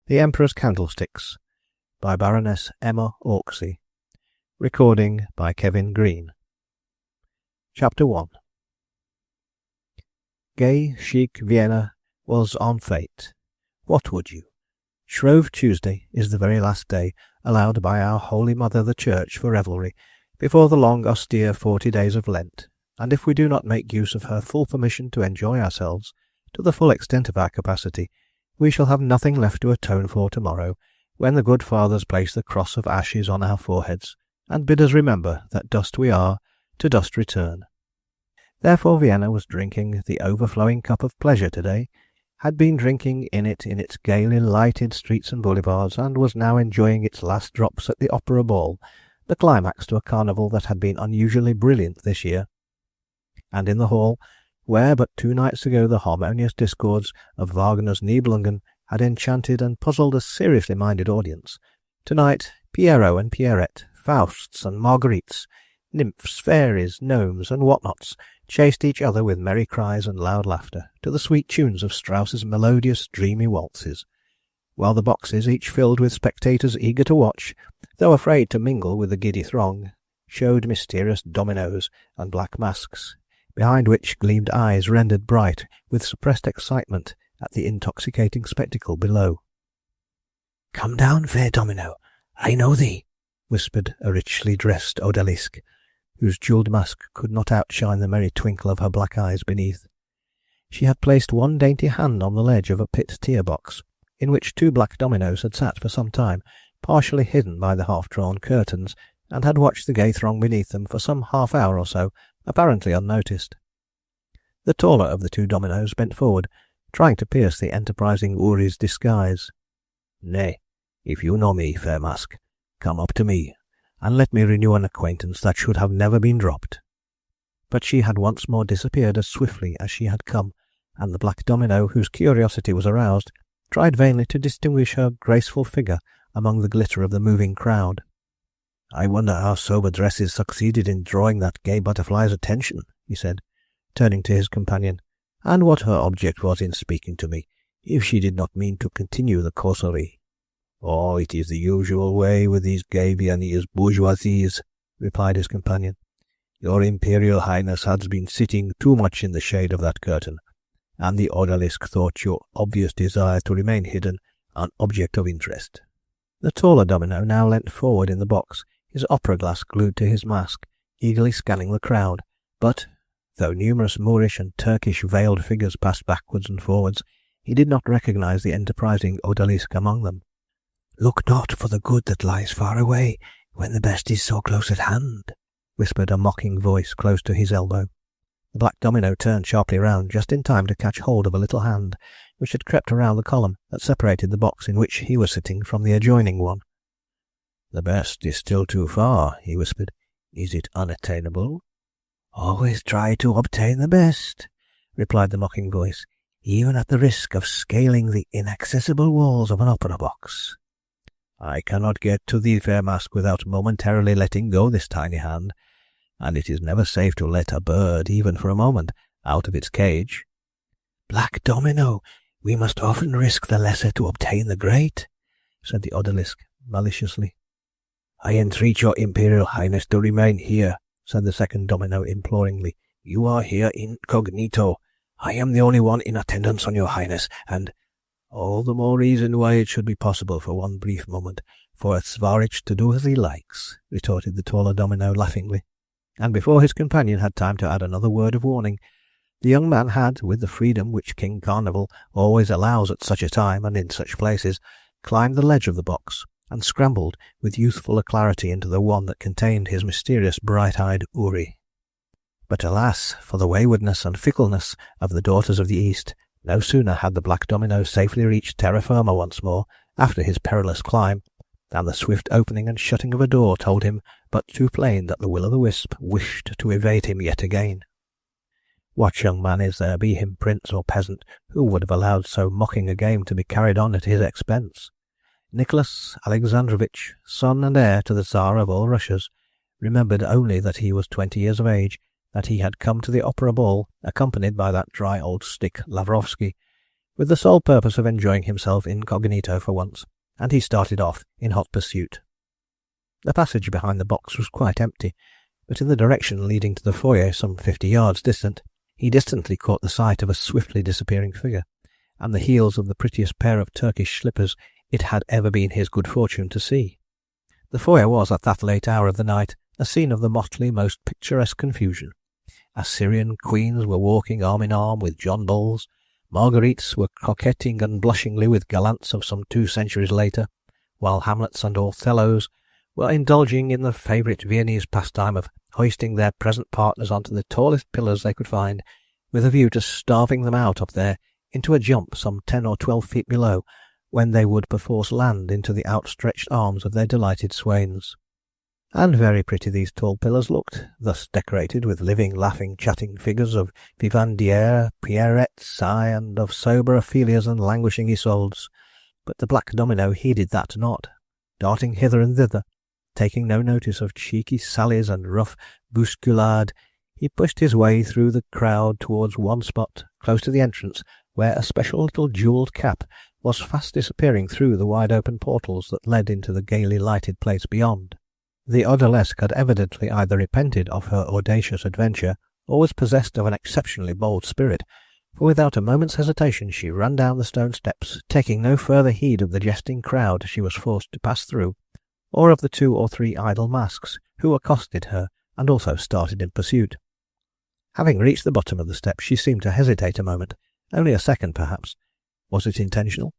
The Emperor's Candlesticks by Baroness Orczy. Recording by Kevin Green. Chapter 1. Gay, chic Vienna was en fête. What would you? Shrove Tuesday is the very last day allowed by our Holy Mother the Church for revelry, before the long austere 40 days of Lent, and if we do not make use of her full permission to enjoy ourselves, to the full extent of our capacity, we shall have nothing left to atone for tomorrow, when the good fathers place the cross of ashes on our foreheads, and bid us remember that dust we are, to dust return. Therefore Vienna was drinking the overflowing cup of pleasure today, had been drinking in its gaily lighted streets and boulevards, and was now enjoying its last drops at the Opera Ball, the climax to a carnival that had been unusually brilliant this year. And in the hall, where but 2 nights ago the harmonious discords of Wagner's Nibelungen had enchanted and puzzled a seriously minded audience, tonight Pierrot and Pierrette, Fausts and Marguerites, nymphs, fairies, gnomes, and what-nots chased each other with merry cries and loud laughter, to the sweet tunes of Strauss's melodious, dreamy waltzes, while the boxes, each filled with spectators eager to watch, though afraid to mingle with the giddy throng, showed mysterious dominoes and black masks, behind which gleamed eyes rendered bright with suppressed excitement at the intoxicating spectacle below. "Come down, fair domino, I know thee," whispered a richly dressed odalisque, whose jewelled mask could not outshine the merry twinkle of her black eyes beneath. She had placed one dainty hand on the ledge of a pit-tier box, in which 2 black dominoes had sat for some time, partially hidden by the half-drawn curtains, and had watched the gay throng beneath them for some half-hour or so, apparently unnoticed. The taller of the 2 dominoes bent forward, trying to pierce the enterprising Uri's disguise. "Nay, if you know me, fair mask, come up to me, and let me renew an acquaintance that should have never been dropped." But she had once more disappeared as swiftly as she had come, and the black domino, whose curiosity was aroused, tried vainly to distinguish her graceful figure among the glitter of the moving crowd. "I wonder how sober dresses succeeded in drawing that gay butterfly's attention," he said, turning to his companion, "and what her object was in speaking to me, if she did not mean to continue the causerie." "Oh, it is the usual way with these gay Viennese bourgeoisies," replied his companion. "Your Imperial Highness has been sitting too much in the shade of that curtain, and the odalisque thought your obvious desire to remain hidden an object of interest." The taller domino now leant forward in the box, his opera-glass glued to his mask, eagerly scanning the crowd, but, though numerous Moorish and Turkish veiled figures passed backwards and forwards, he did not recognise the enterprising odalisque among them. "Look not for the good that lies far away, when the best is so close at hand," whispered a mocking voice close to his elbow. The black domino turned sharply round just in time to catch hold of a little hand which had crept around the column that separated the box in which he was sitting from the adjoining one. "The best is still too far," he whispered. "Is it unattainable?" "Always try to obtain the best," replied the mocking voice, "even at the risk of scaling the inaccessible walls of an opera box." "I cannot get to thee, fair mask, without momentarily letting go this tiny hand, and it is never safe to let a bird, even for a moment, out of its cage." "Black domino, we must often risk the lesser to obtain the great," said the odalisque maliciously. "I entreat your Imperial Highness to remain here," said the second domino imploringly. "You are here incognito. I am the only one in attendance on your Highness, and—" "All the more reason why it should be possible for one brief moment for a Svarich to do as he likes," retorted the taller domino laughingly, and before his companion had time to add another word of warning, the young man had, with the freedom which King Carnival always allows at such a time and in such places, climbed the ledge of the box, and scrambled with youthful alacrity into the one that contained his mysterious bright-eyed Uri. But alas for the waywardness and fickleness of the daughters of the East! No sooner had the black domino safely reached terra firma once more, after his perilous climb, than the swift opening and shutting of a door told him but too plain that the will-o'-the-wisp wished to evade him yet again. What young man is there, be him prince or peasant, who would have allowed so mocking a game to be carried on at his expense? Nicholas Alexandrovitch, son and heir to the Tsar of all Russias, remembered only that he was 20 years of age, that he had come to the opera ball accompanied by that dry old stick Lavrovsky, with the sole purpose of enjoying himself incognito for once, and he started off in hot pursuit. The passage behind the box was quite empty, but in the direction leading to the foyer, some 50 yards distant, he distantly caught the sight of a swiftly disappearing figure, and the heels of the prettiest pair of Turkish slippers it had ever been his good fortune to see. The foyer was, at that late hour of the night, a scene of the motley, most picturesque confusion. Assyrian queens were walking arm in arm with John Bulls, Marguerites were coquetting unblushingly with gallants of some 2 centuries later, while Hamlets and Othellos were indulging in the favourite Viennese pastime of hoisting their present partners onto the tallest pillars they could find, with a view to starving them out up there into a jump some 10 or 12 feet below, when they would perforce land into the outstretched arms of their delighted swains. And very pretty these tall pillars looked, thus decorated with living, laughing, chatting figures of vivandières, Pierrettes, aye, and of sober Ophelias and languishing Isoldes. But the black domino heeded that not, darting hither and thither, taking no notice of cheeky sallies and rough bousculade. He pushed his way through the crowd towards one spot, close to the entrance, where a special little jewelled cap was fast disappearing through the wide-open portals that led into the gaily lighted place beyond. The odalisque had evidently either repented of her audacious adventure, or was possessed of an exceptionally bold spirit, for without a moment's hesitation she ran down the stone steps, taking no further heed of the jesting crowd she was forced to pass through, or of the 2 or 3 idle masks who accosted her and also started in pursuit. Having reached the bottom of the steps, she seemed to hesitate a moment, only a second perhaps. Was it intentional?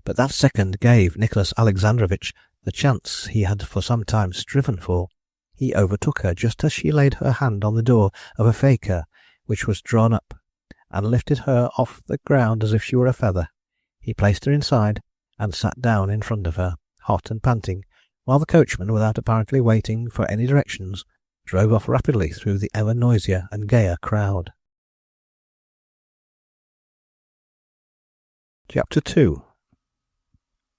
But that second gave Nicholas Alexandrovitch the chance he had for some time striven for. He overtook her just as she laid her hand on the door of a faker which was drawn up, and lifted her off the ground as if she were a feather. He placed her inside, and sat down in front of her, hot and panting, while the coachman, without apparently waiting for any directions, drove off rapidly through the ever noisier and gayer crowd. Chapter 2.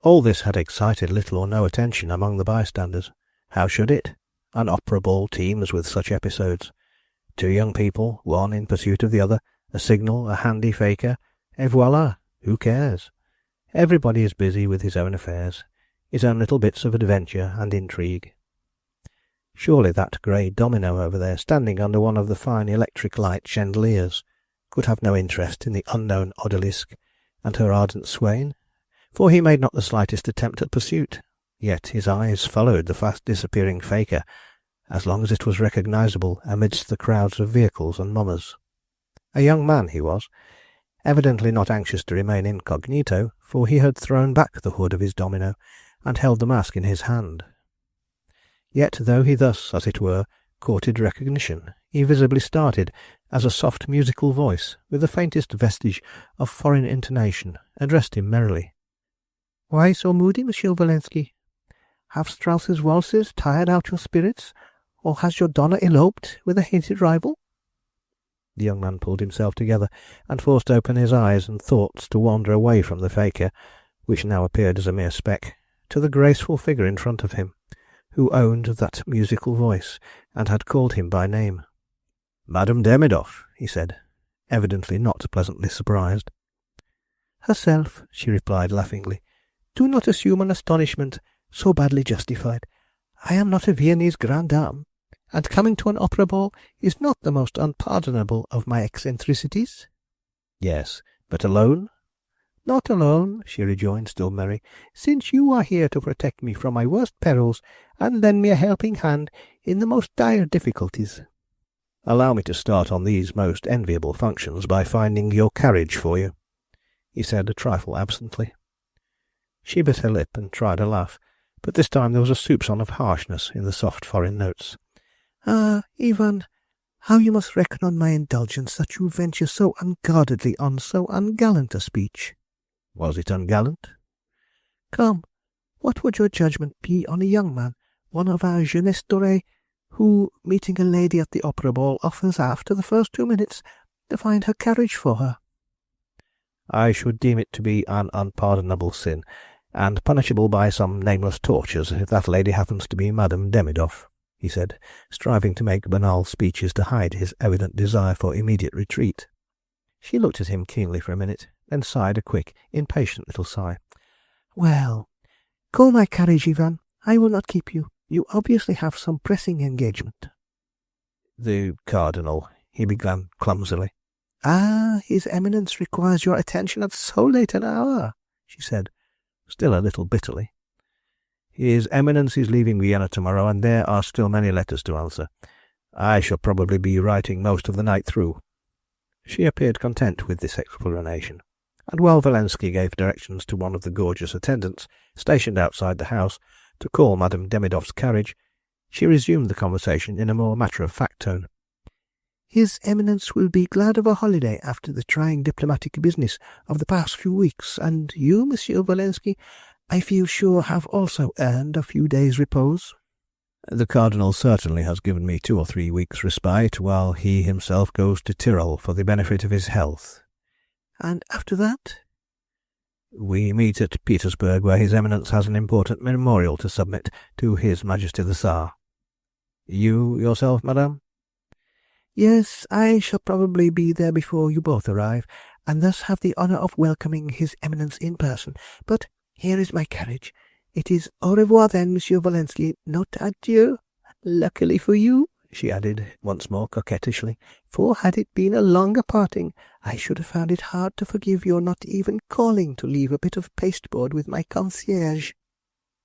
All this had excited little or no attention among the bystanders. How should it? An opera ball teems with such episodes. 2 young people, one in pursuit of the other, a signal, a handy faker, et voilà, who cares? Everybody is busy with his own affairs, his own little bits of adventure and intrigue. Surely that grey domino over there, standing under one of the fine electric light chandeliers, could have no interest in the unknown odalisque and her ardent swain, for he made not the slightest attempt at pursuit, yet his eyes followed the fast disappearing faker as long as it was recognizable amidst the crowds of vehicles and mummers. A young man he was, evidently not anxious to remain incognito, for he had thrown back the hood of his domino and held the mask in his hand. Yet though he thus, as it were, courted recognition, he visibly started as a soft musical voice, with the faintest vestige of foreign intonation, addressed him merrily. "Why so moody, Monsieur Walensky? Have Strauss's waltzes tired out your spirits, or has your Donna eloped with a hated rival?" The young man pulled himself together, and forced open his eyes and thoughts to wander away from the faker, which now appeared as a mere speck, to the graceful figure in front of him, who owned that musical voice, and had called him by name. "Madame Demidov," he said, evidently not pleasantly surprised. "Herself," she replied laughingly. "Do not assume an astonishment so badly justified. I am not a Viennese grande dame, and coming to an opera ball is not the most unpardonable of my eccentricities." "Yes, but alone?" "Not alone," she rejoined, still merry, "since you are here to protect me from my worst perils, and lend me a helping hand in the most dire difficulties." "Allow me to start on these most enviable functions by finding your carriage for you," he said a trifle absently. She bit her lip and tried a laugh, but this time there was a soupçon of harshness in the soft foreign notes. "Ah, Ivan, how you must reckon on my indulgence that you venture so unguardedly on so ungallant a speech." "Was it ungallant?" "Come, what would your judgment be on a young man, one of our jeunesse dorée, who, meeting a lady at the opera ball, offers after the first 2 minutes to find her carriage for her?" "I should deem it to be an unpardonable sin, and punishable by some nameless tortures if that lady happens to be Madame Demidov," he said, striving to make banal speeches to hide his evident desire for immediate retreat. She looked at him keenly for a minute, then sighed a quick, impatient little sigh. "Well, call my carriage, Ivan. I will not keep you. You obviously have some pressing engagement." "The Cardinal," he began clumsily. "Ah, His Eminence requires your attention at so late an hour," she said, still a little bitterly. "His Eminence is leaving Vienna tomorrow, and there are still many letters to answer. I shall probably be writing most of the night through." She appeared content with this explanation, and while Valensky gave directions to one of the gorgeous attendants stationed outside the house to call Madame Demidov's carriage, she resumed the conversation in a more matter-of-fact tone. "His Eminence will be glad of a holiday after the trying diplomatic business of the past few weeks, and you, Monsieur Valensky, I feel sure have also earned a few days' repose." "The Cardinal certainly has given me 2 or 3 weeks' respite, while he himself goes to Tyrol for the benefit of his health." "And after that?" "We meet at Petersburg, where His Eminence has an important memorial to submit to His Majesty the Tsar. You yourself, madame?" "Yes, I shall probably be there before you both arrive, and thus have the honour of welcoming His Eminence in person. But here is my carriage. It is au revoir then, Monsieur Valensky, not adieu. Luckily for you," she added once more coquettishly, "for had it been a longer parting, I should have found it hard to forgive your not even calling to leave a bit of pasteboard with my concierge."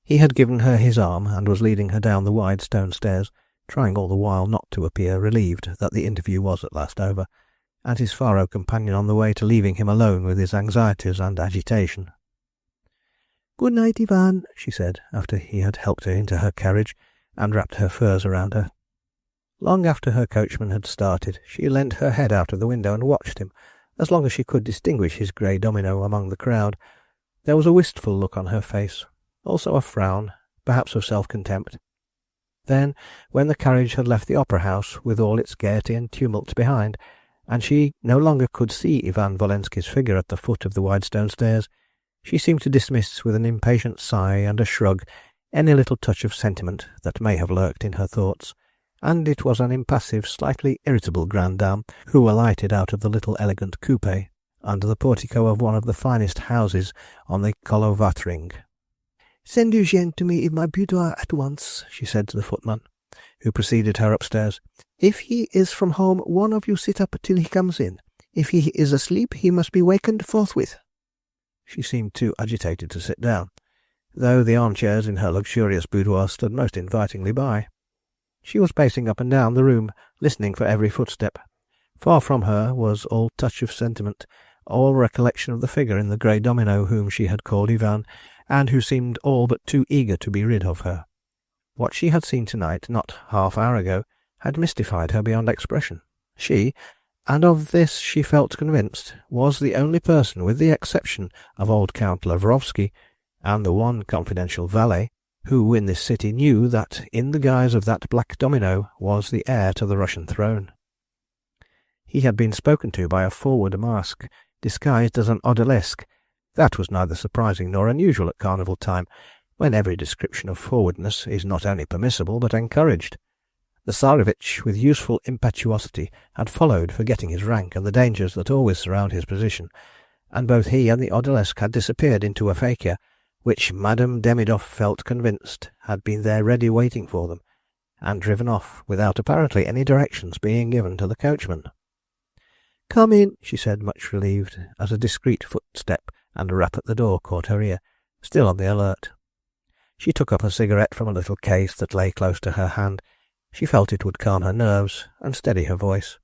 He had given her his arm, and was leading her down the wide stone stairs, trying all the while not to appear relieved that the interview was at last over, and his faro companion on the way to leaving him alone with his anxieties and agitation. "Good night, Ivan," she said, after he had helped her into her carriage and wrapped her furs around her. Long after her coachman had started, she leant her head out of the window and watched him, as long as she could distinguish his grey domino among the crowd. There was a wistful look on her face, also a frown, perhaps of self-contempt. Then, when the carriage had left the opera house with all its gaiety and tumult behind, and she no longer could see Ivan Valensky's figure at the foot of the wide stone stairs, she seemed to dismiss with an impatient sigh and a shrug any little touch of sentiment that may have lurked in her thoughts, and it was an impassive, slightly irritable grande dame who alighted out of the little elegant coupe under the portico of one of the finest houses on the Kolovatring. "Send Eugène to me in my boudoir at once," she said to the footman, who preceded her upstairs. "If he is from home, one of you sit up till he comes in. If he is asleep, he must be wakened forthwith." She seemed too agitated to sit down, though the armchairs in her luxurious boudoir stood most invitingly by. She was pacing up and down the room, listening for every footstep. Far from her was all touch of sentiment, all recollection of the figure in the grey domino whom she had called Ivan, and who seemed all but too eager to be rid of her. What she had seen tonight, not half-hour ago, had mystified her beyond expression. She, and of this she felt convinced, was the only person, with the exception of old Count Lavrovsky, and the one confidential valet, who in this city knew that in the guise of that black domino was the heir to the Russian throne. He had been spoken to by a forward mask, disguised as an odalisque. That was neither surprising nor unusual at carnival time, when every description of forwardness is not only permissible but encouraged. The Tsarevich, with useful impetuosity, had followed, forgetting his rank and the dangers that always surround his position, and both he and the odalisque had disappeared into a fakia, which Madame Demidov felt convinced had been there ready waiting for them, and driven off without apparently any directions being given to the coachman. "Come in," she said, much relieved, as a discreet footstep and a rap at the door caught her ear, still on the alert. She took up a cigarette from a little case that lay close to her hand. She felt it would calm her nerves and steady her voice.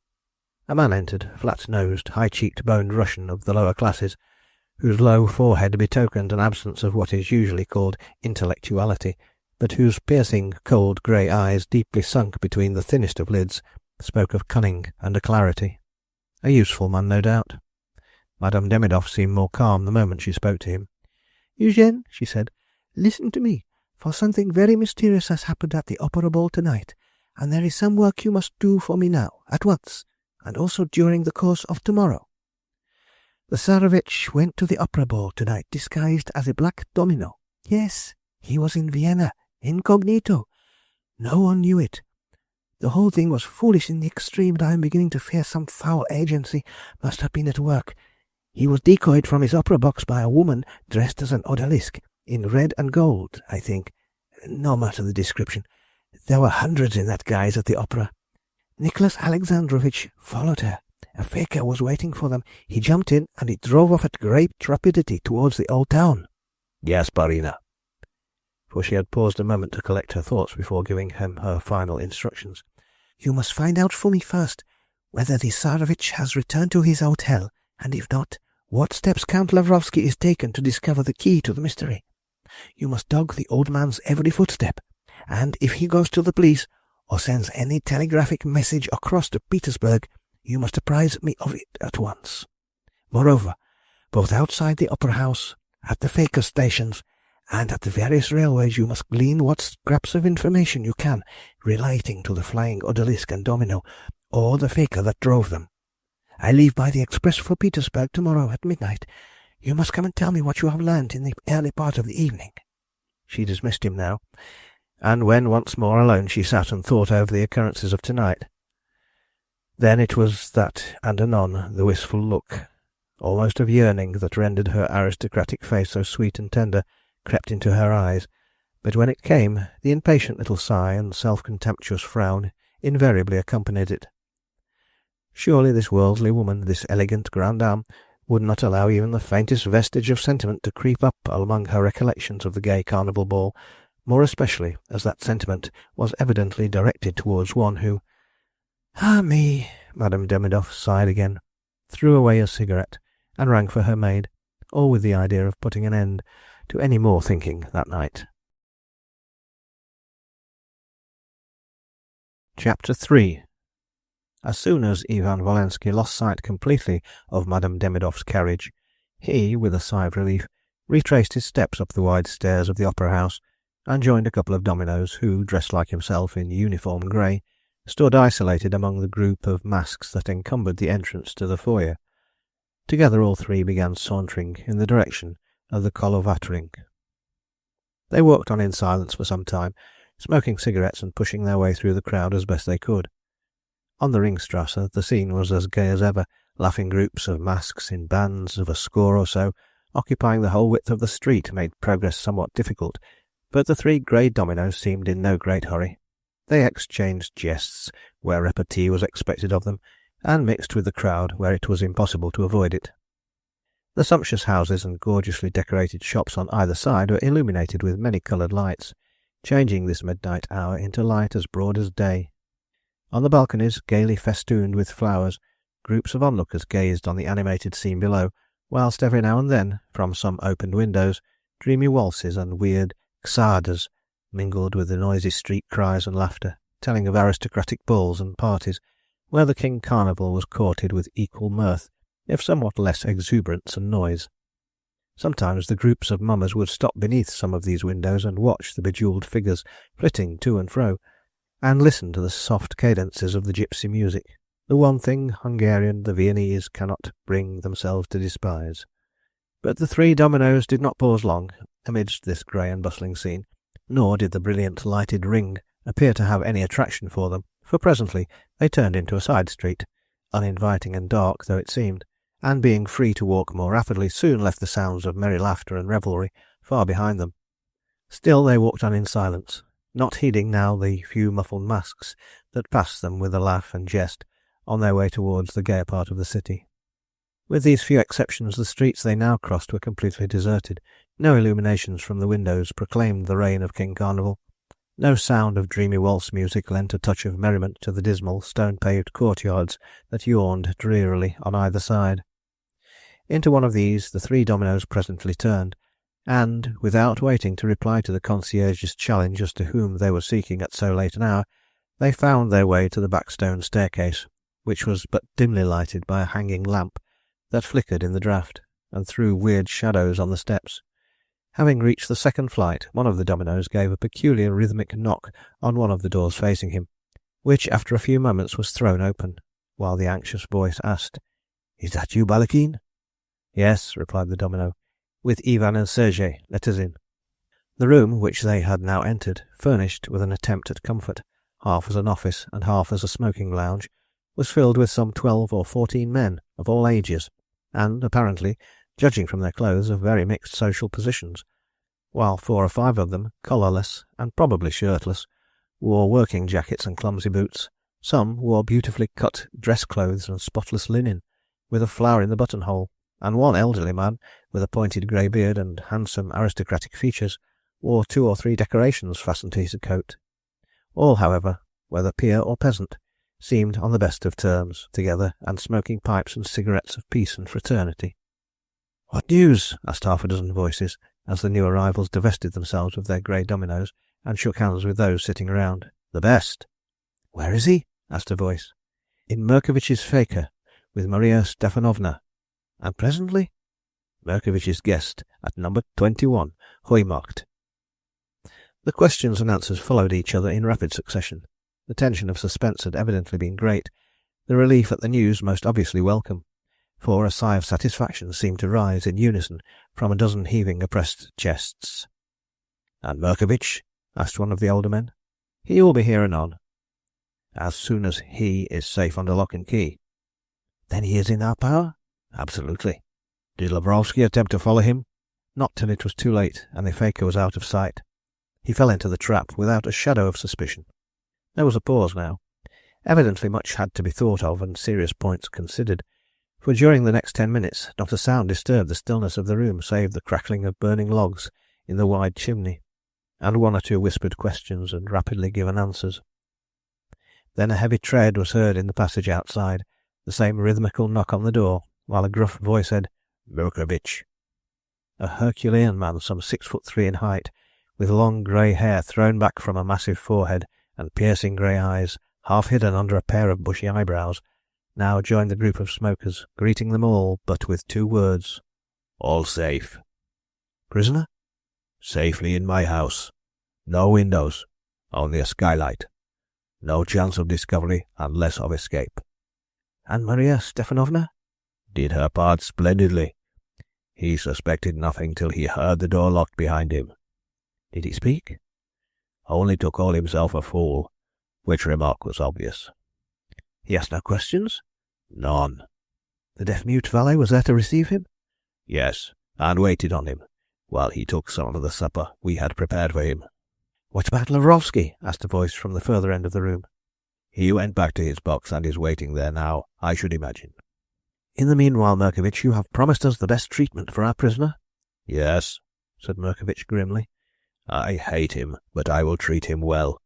A man entered, flat-nosed, high-cheeked, boned Russian of the lower classes, whose low forehead betokened an absence of what is usually called intellectuality, but whose piercing, cold grey eyes, deeply sunk between the thinnest of lids, spoke of cunning and a clarity. A useful man, no doubt. Madame Demidov seemed more calm the moment she spoke to him. "Eugène," she said, "listen to me, for something very mysterious has happened at the opera ball tonight, and there is some work you must do for me now, at once, and also during the course of tomorrow. The Tsarevich went to the opera ball tonight disguised as a black domino. Yes, he was in Vienna, incognito. No one knew it. The whole thing was foolish in the extreme, and I am beginning to fear some foul agency must have been at work. He was decoyed from his opera box by a woman dressed as an odalisque, in red and gold, I think. No matter the description. There were hundreds in that guise at the opera. Nicholas Alexandrovich followed her. A faker was waiting for them. He jumped in, and it drove off at great rapidity towards the old town." "Yes, Barina." For she had paused a moment to collect her thoughts before giving him her final instructions. "You must find out for me first whether the Tsarevich has returned to his hotel, and if not, what steps Count Lavrovsky is taken to discover the key to the mystery. You must dog the old man's every footstep, and if he goes to the police, or sends any telegraphic message across to Petersburg, you must apprise me of it at once. Moreover, both outside the opera house, at the faker stations, and at the various railways you must glean what scraps of information you can relating to the flying odalisque and domino, or the faker that drove them. I leave by the express for Petersburg tomorrow at midnight. You must come and tell me what you have learned in the early part of the evening." She dismissed him now, and when once more alone she sat and thought over the occurrences of tonight. Then it was that, and anon, the wistful look, almost of yearning, that rendered her aristocratic face so sweet and tender, crept into her eyes, but when it came, the impatient little sigh and self-contemptuous frown invariably accompanied it. Surely this worldly woman, this elegant grande dame, would not allow even the faintest vestige of sentiment to creep up among her recollections of the gay carnival ball, more especially as that sentiment was evidently directed towards one who— "Ah me!" Madame Demidov sighed again, threw away a cigarette, and rang for her maid, all with the idea of putting an end to any more thinking that night. Chapter 3. As soon as Ivan Volensky lost sight completely of Madame Demidov's carriage, he, with a sigh of relief, retraced his steps up the wide stairs of the opera house, and joined a couple of dominoes who, dressed like himself in uniform grey, stood isolated among the group of masks that encumbered the entrance to the foyer. Together all three began sauntering in the direction of the Kolovatring. They walked on in silence for some time, smoking cigarettes and pushing their way through the crowd as best they could. On the Ringstrasse the scene was as gay as ever, laughing groups of masks in bands of a score or so, occupying the whole width of the street, made progress somewhat difficult, but the three grey dominoes seemed in no great hurry. They exchanged jests where repartee was expected of them, and mixed with the crowd where it was impossible to avoid it. The sumptuous houses and gorgeously decorated shops on either side were illuminated with many-coloured lights, changing this midnight hour into light as broad as day. On the balconies, gaily festooned with flowers, groups of onlookers gazed on the animated scene below, whilst every now and then, from some opened windows, dreamy waltzes and weird csadas mingled with the noisy street cries and laughter, telling of aristocratic balls and parties, where the King Carnival was courted with equal mirth, if somewhat less exuberance and noise. Sometimes the groups of mummers would stop beneath some of these windows and watch the bejewelled figures flitting to and fro, and listen to the soft cadences of the gypsy music, the one thing Hungarian the Viennese cannot bring themselves to despise. But the three dominoes did not pause long amidst this grey and bustling scene, nor did the brilliant lighted ring appear to have any attraction for them, for presently they turned into a side street, uninviting and dark though it seemed, and being free to walk more rapidly, soon left the sounds of merry laughter and revelry far behind them. Still they walked on in silence, not heeding now the few muffled masks that passed them with a laugh and jest on their way towards the gayer part of the city. With these few exceptions, the streets they now crossed were completely deserted. No illuminations from the windows proclaimed the reign of King Carnival. No sound of dreamy waltz music lent a touch of merriment to the dismal, stone-paved courtyards that yawned drearily on either side. Into one of these the three dominoes presently turned, and, without waiting to reply to the concierge's challenge as to whom they were seeking at so late an hour, they found their way to the back stone staircase, which was but dimly lighted by a hanging lamp that flickered in the draught, and threw weird shadows on the steps. Having reached the second flight, one of the dominoes gave a peculiar rhythmic knock on one of the doors facing him, which after a few moments was thrown open, while the anxious voice asked, "Is that you, Balakin?" "Yes," replied the domino. "With Ivan and Sergei. Let us in." The room which they had now entered, furnished with an attempt at comfort, half as an office and half as a smoking lounge, was filled with some 12 or 14 men of all ages, and, apparently, judging from their clothes, of very mixed social positions, while 4 or 5 of them, collarless, and probably shirtless, wore working jackets and clumsy boots. Some wore beautifully cut dress clothes and spotless linen, with a flower in the buttonhole, and one elderly man, with a pointed grey beard and handsome aristocratic features, wore 2 or 3 decorations fastened to his coat. All, however, whether peer or peasant, seemed on the best of terms together, and smoking pipes and cigarettes of peace and fraternity. "What news?" asked half a dozen voices, as the new arrivals divested themselves of their grey dominoes and shook hands with those sitting around. "The best." "Where is he?" asked a voice. "In Merkovich's Faker, with Maria Stefanovna." "And presently?" "Merkovich's guest, at number 21, Heumarkt." The questions and answers followed each other in rapid succession. The tension of suspense had evidently been great, the relief at the news most obviously welcome, for a sigh of satisfaction seemed to rise in unison from a dozen heaving oppressed chests. "And Merkovich?" asked one of the older men. "He will be here anon." "As soon as he is safe under lock and key." "Then he is in our power?" "Absolutely." "Did Lavrovsky attempt to follow him?" "Not till it was too late, and the faker was out of sight. He fell into the trap without a shadow of suspicion." There was a pause now. Evidently much had to be thought of and serious points considered, for during the next 10 minutes not a sound disturbed the stillness of the room save the crackling of burning logs in the wide chimney, and 1 or 2 whispered questions and rapidly given answers. Then a heavy tread was heard in the passage outside, the same rhythmical knock on the door, while a gruff voice said, "Merkovich." A Herculean man some 6'3" in height, with long grey hair thrown back from a massive forehead, and piercing grey eyes, half hidden under a pair of bushy eyebrows, now joined the group of smokers, greeting them all, but with 2 words: "All safe." "Prisoner?" "Safely in my house. No windows, only a skylight. No chance of discovery unless of escape." "And Maria Stefanovna?" "Did her part splendidly. He suspected nothing till he heard the door locked behind him." "Did he speak?" "Only to call himself a fool, which remark was obvious." "He asked no questions?" "None." "The deaf-mute valet was there to receive him?" "Yes, and waited on him, while he took some of the supper we had prepared for him." "What about Lavrovsky?" asked a voice from the further end of the room. "He went back to his box and is waiting there now, I should imagine." "In the meanwhile, Merkovich, you have promised us the best treatment for our prisoner?" "Yes," said Merkovich grimly. "I hate him, but I will treat him well.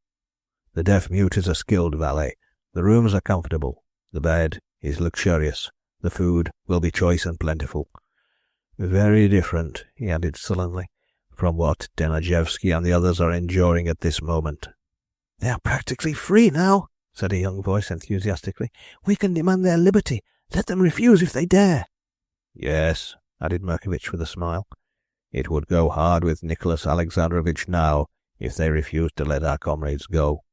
The deaf-mute is a skilled valet. The rooms are comfortable. The bed is luxurious. The food will be choice and plentiful. Very different," he added sullenly, "from what Denajevsky and the others are enduring at this moment." "They are practically free now," said a young voice enthusiastically. "We can demand their liberty. Let them refuse if they dare." "Yes," added Merkovich with a smile. "It would go hard with Nicholas Alexandrovich now if they refused to let our comrades go."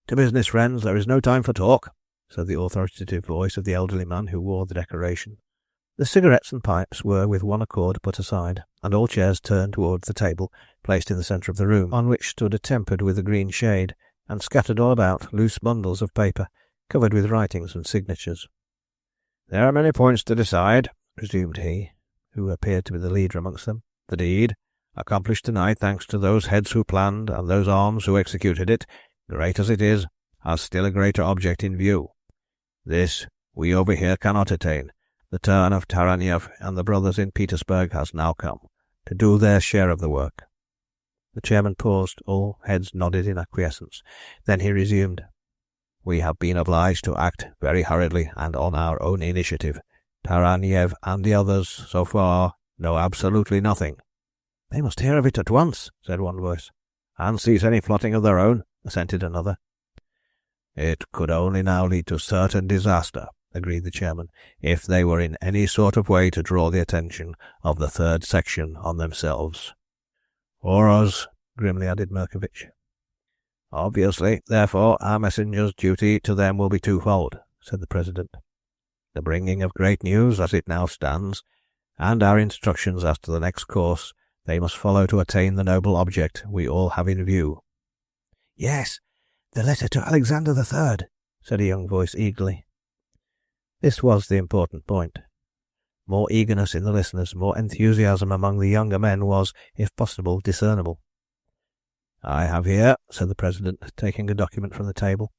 "To business, friends, there is no time for talk," said the authoritative voice of the elderly man who wore the decoration. The cigarettes and pipes were with one accord put aside, and all chairs turned towards the table placed in the centre of the room, on which stood a tempered with a green shade, and scattered all about loose bundles of paper covered with writings and signatures. "There are many points to decide," resumed he, who appeared to be the leader amongst them. "The deed, accomplished tonight thanks to those heads who planned and those arms who executed it, great as it is, has still a greater object in view. This we over here cannot attain. The turn of Taraniev and the brothers in Petersburg has now come, to do their share of the work." The chairman paused, all heads nodded in acquiescence. Then he resumed. "We have been obliged to act very hurriedly and on our own initiative. Taraniev and the others, so far, know absolutely nothing." "They must hear of it at once," said one voice. "And cease any plotting of their own," assented another. "It could only now lead to certain disaster," agreed the chairman, "if they were in any sort of way to draw the attention of the third section on themselves." "Or us," grimly added Merkovich. "Obviously, therefore, our messenger's duty to them will be twofold," said the President. "The bringing of great news as it now stands, and our instructions as to the next course they must follow to attain the noble object we all have in view." "Yes, the letter to Alexander III," said a young voice eagerly. This was the important point. More eagerness in the listeners, more enthusiasm among the younger men was, if possible, discernible. "I have here," said the President, taking a document from the table,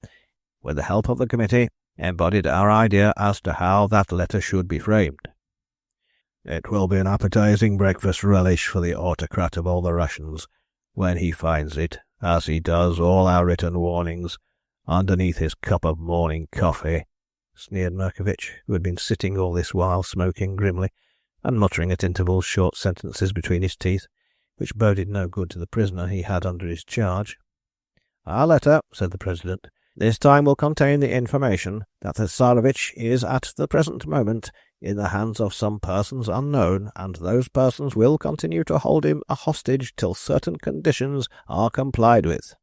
"with the help of the committee, embodied our idea as to how that letter should be framed. It will be an appetizing breakfast relish for the autocrat of all the Russians when he finds it, as he does all our written warnings, underneath his cup of morning coffee," sneered Murkovich, who had been sitting all this while smoking grimly, and muttering at intervals short sentences between his teeth, which boded no good to the prisoner he had under his charge. "Our letter," said the President, "this time will contain the information that the Tsarevich is at the present moment in the hands of some persons unknown, and those persons will continue to hold him a hostage till certain conditions are complied with."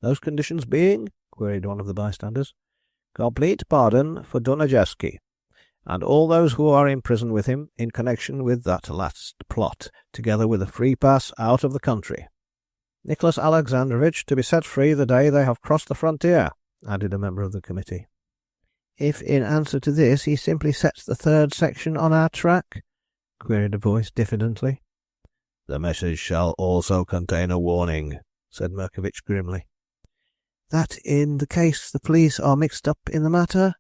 "Those conditions being?" queried one of the bystanders. "Complete pardon for Dunajewski, and all those who are in prison with him in connection with that last plot, together with a free pass out of the country. Nicholas Alexandrovich to be set free the day they have crossed the frontier," added a member of the committee. "If in answer to this he simply sets the third section on our track?" queried a voice diffidently. "The message shall also contain a warning," said Murkovich grimly. "That in the case the police are mixed up in the matter?"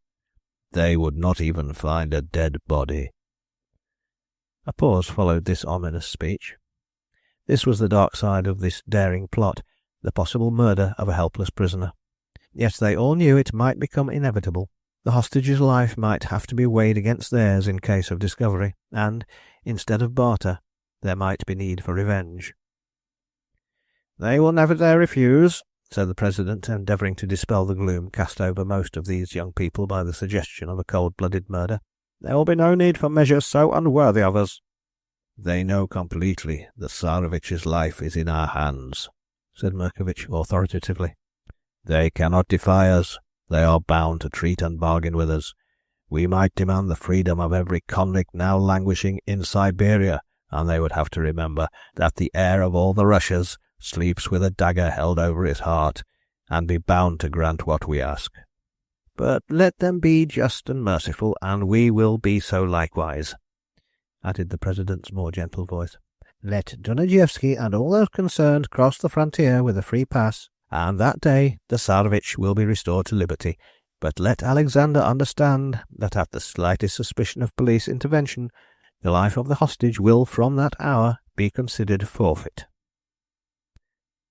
"They would not even find a dead body." A pause followed this ominous speech. This was the dark side of this daring plot, the possible murder of a helpless prisoner. Yet they all knew it might become inevitable. The hostage's life might have to be weighed against theirs in case of discovery, and, instead of barter, there might be need for revenge. "They will never dare refuse," said the President, endeavouring to dispel the gloom cast over most of these young people by the suggestion of a cold-blooded murder. "There will be no need for measures so unworthy of us." "They know completely that Tsarevich's life is in our hands," said Murkovich authoritatively. "They cannot defy us. They are bound to treat and bargain with us. We might demand the freedom of every convict now languishing in Siberia, and they would have to remember that the heir of all the Russias sleeps with a dagger held over his heart, and be bound to grant what we ask. But let them be just and merciful, and we will be so likewise," added the President's more gentle voice. "Let Dunajewski and all those concerned cross the frontier with a free pass, and that day the Tsarevich will be restored to liberty. But let Alexander understand that at the slightest suspicion of police intervention, the life of the hostage will from that hour be considered forfeit."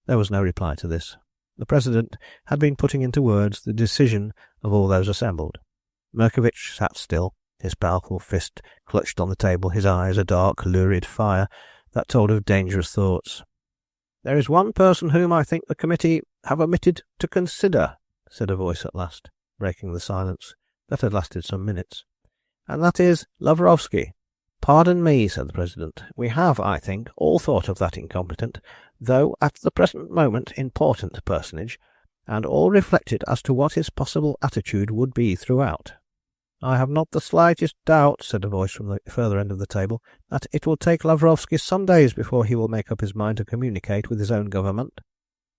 There was no reply to this. The President had been putting into words the decision of all those assembled. Murkovich sat still, his powerful fist clutched on the table, his eyes a dark, lurid fire that told of dangerous thoughts. "There is one person whom I think the committee have omitted to consider," said a voice at last, breaking the silence that had lasted some minutes, "and that is Lavrovsky." "Pardon me," said the President. "We have, I think, all thought of that incompetent, though at the present moment important personage, and all reflected as to what his possible attitude would be throughout." "I have not the slightest doubt," said a voice from the further end of the table, "that it will take Lavrovsky some days before he will make up his mind to communicate with his own government."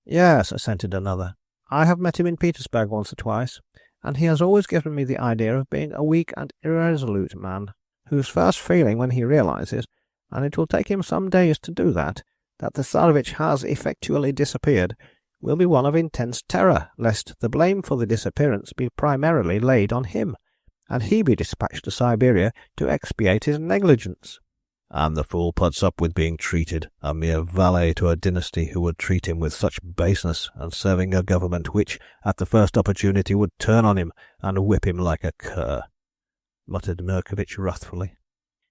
"Yes," assented another. "I have met him in Petersburg once or twice, and he has always given me the idea of being a weak and irresolute man, whose first feeling when he realizes, and it will take him some days to do that the Tsarevich has effectually disappeared, will be one of intense terror lest the blame for the disappearance be primarily laid on him, and he be dispatched to Siberia to expiate his negligence." "And the fool puts up with being treated a mere valet to a dynasty who would treat him with such baseness, and serving a government which, at the first opportunity, would turn on him and whip him like a cur," muttered Murkovich wrathfully.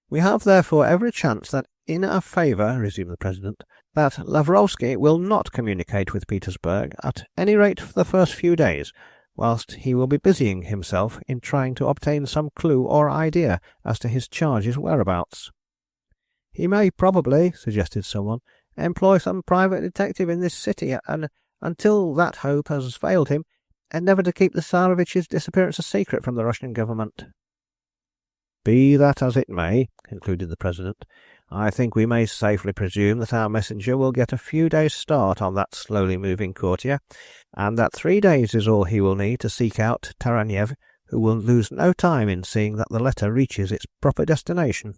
"We have therefore every chance that in our favour," resumed the President, "that Lavrovsky will not communicate with Petersburg, at any rate for the first few days, whilst he will be busying himself in trying to obtain some clue or idea as to his charge's whereabouts." "He may probably," suggested someone, "employ some private detective in this city, and until that hope has failed him, endeavour to keep the Tsarevich's disappearance a secret from the Russian government." "Be that as it may," concluded the President, "I think we may safely presume that our messenger will get a few days' start on that slowly moving courtier, and that 3 days is all he will need to seek out Taraniev, who will lose no time in seeing that the letter reaches its proper destination."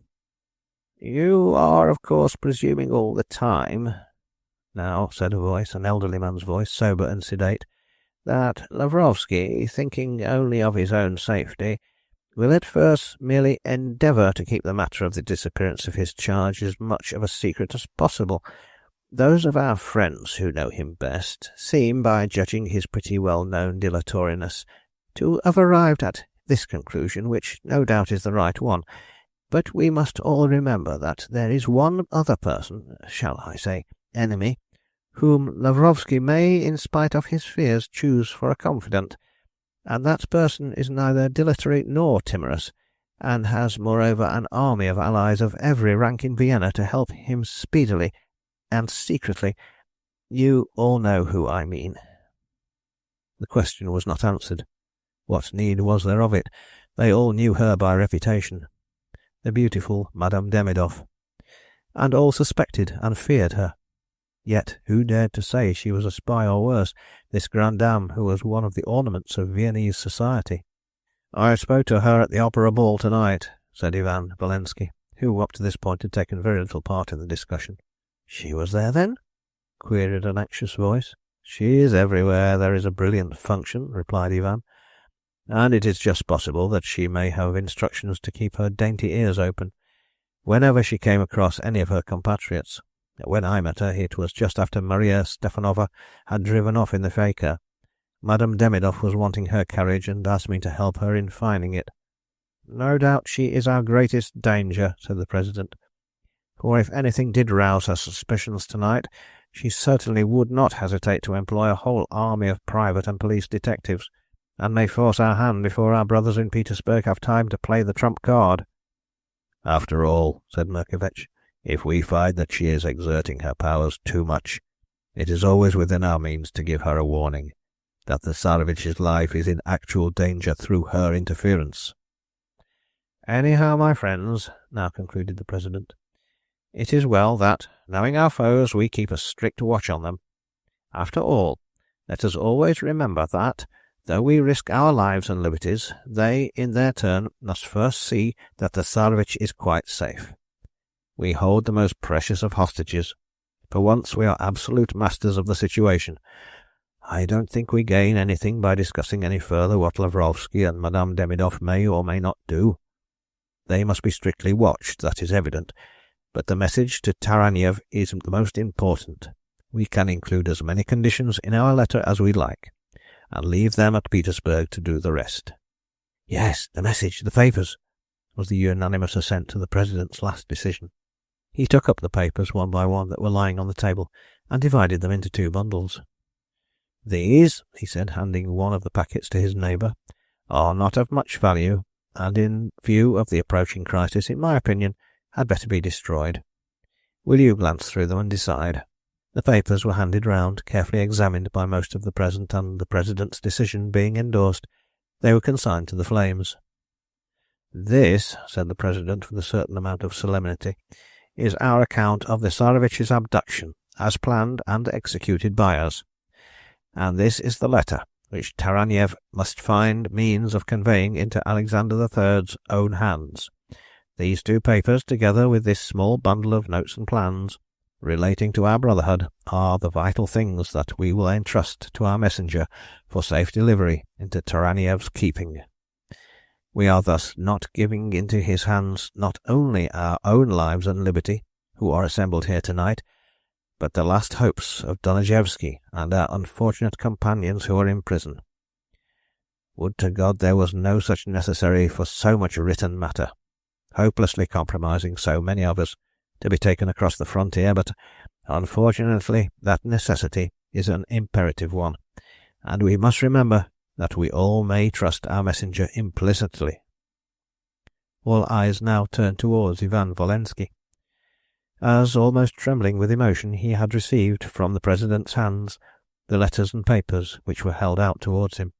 "You are, of course, presuming all the time," now said a voice, an elderly man's voice, sober and sedate, "that Lavrovsky, thinking only of his own safety, will at first merely endeavour to keep the matter of the disappearance of his charge as much of a secret as possible. Those of our friends who know him best seem, by judging his pretty well-known dilatoriness, to have arrived at this conclusion, which no doubt is the right one. But we must all remember that there is one other person, shall I say enemy, whom Lavrovsky may, in spite of his fears, choose for a confidant, and that person is neither dilatory nor timorous, and has moreover an army of allies of every rank in Vienna to help him speedily and secretly. You all know who I mean." The question was not answered. What need was there of it? They all knew her by reputation, the beautiful Madame Demidov, and all suspected and feared her. Yet who dared to say she was a spy, or worse, this grande dame who was one of the ornaments of Viennese society? "I spoke to her at the opera ball tonight," said Ivan Volensky, who up to this point had taken very little part in the discussion. "She was there, then?" queried an anxious voice. "She is everywhere there is a brilliant function," replied Ivan, "and it is just possible that she may have instructions to keep her dainty ears open whenever she came across any of her compatriots. When I met her, it was just after Maria Stefanova had driven off in the Faker. Madame Demidov was wanting her carriage and asked me to help her in finding it." "No doubt she is our greatest danger," said the President, "for if anything did rouse her suspicions tonight, she certainly would not hesitate to employ a whole army of private and police detectives, and may force our hand before our brothers in Petersburg have time to play the trump card." "After all," said Merkovich, "if we find that she is exerting her powers too much, it is always within our means to give her a warning that the Tsarevich's life is in actual danger through her interference." "Anyhow, my friends," now concluded the President, "it is well that, knowing our foes, we keep a strict watch on them. After all, let us always remember that, though we risk our lives and liberties, they, in their turn, must first see that the Tsarevich is quite safe. We hold the most precious of hostages. For once we are absolute masters of the situation. I don't think we gain anything by discussing any further what Lavrovsky and Madame Demidov may or may not do. They must be strictly watched, that is evident, but the message to Taraniev is the most important. We can include as many conditions in our letter as we like, and leave them at Petersburg to do the rest." "Yes, the message, the papers," was the unanimous assent to the President's last decision. He took up the papers one by one that were lying on the table, and divided them into 2 bundles. "These," he said, handing one of the packets to his neighbour, "are not of much value, and in view of the approaching crisis, in my opinion, had better be destroyed. Will you glance through them and decide?" The papers were handed round, carefully examined by most of the present, and the President's decision being endorsed, they were consigned to the flames. "This," said the President with a certain amount of solemnity, "is our account of the Tsarevich's abduction, as planned and executed by us. And this is the letter which Taraniev must find means of conveying into Alexander III's own hands. These 2 papers, together with this small bundle of notes and plans relating to our brotherhood, are the vital things that we will entrust to our messenger for safe delivery into Taraniev's keeping. We are thus not giving into his hands not only our own lives and liberty, who are assembled here tonight, but the last hopes of Donajevsky and our unfortunate companions who are in prison. Would to God there was no such necessary for so much written matter, hopelessly compromising so many of us, to be taken across the frontier, but unfortunately that necessity is an imperative one, and we must remember that we all may trust our messenger implicitly." All eyes now turned towards Ivan Volensky, as, almost trembling with emotion, he had received from the President's hands the letters and papers which were held out towards him.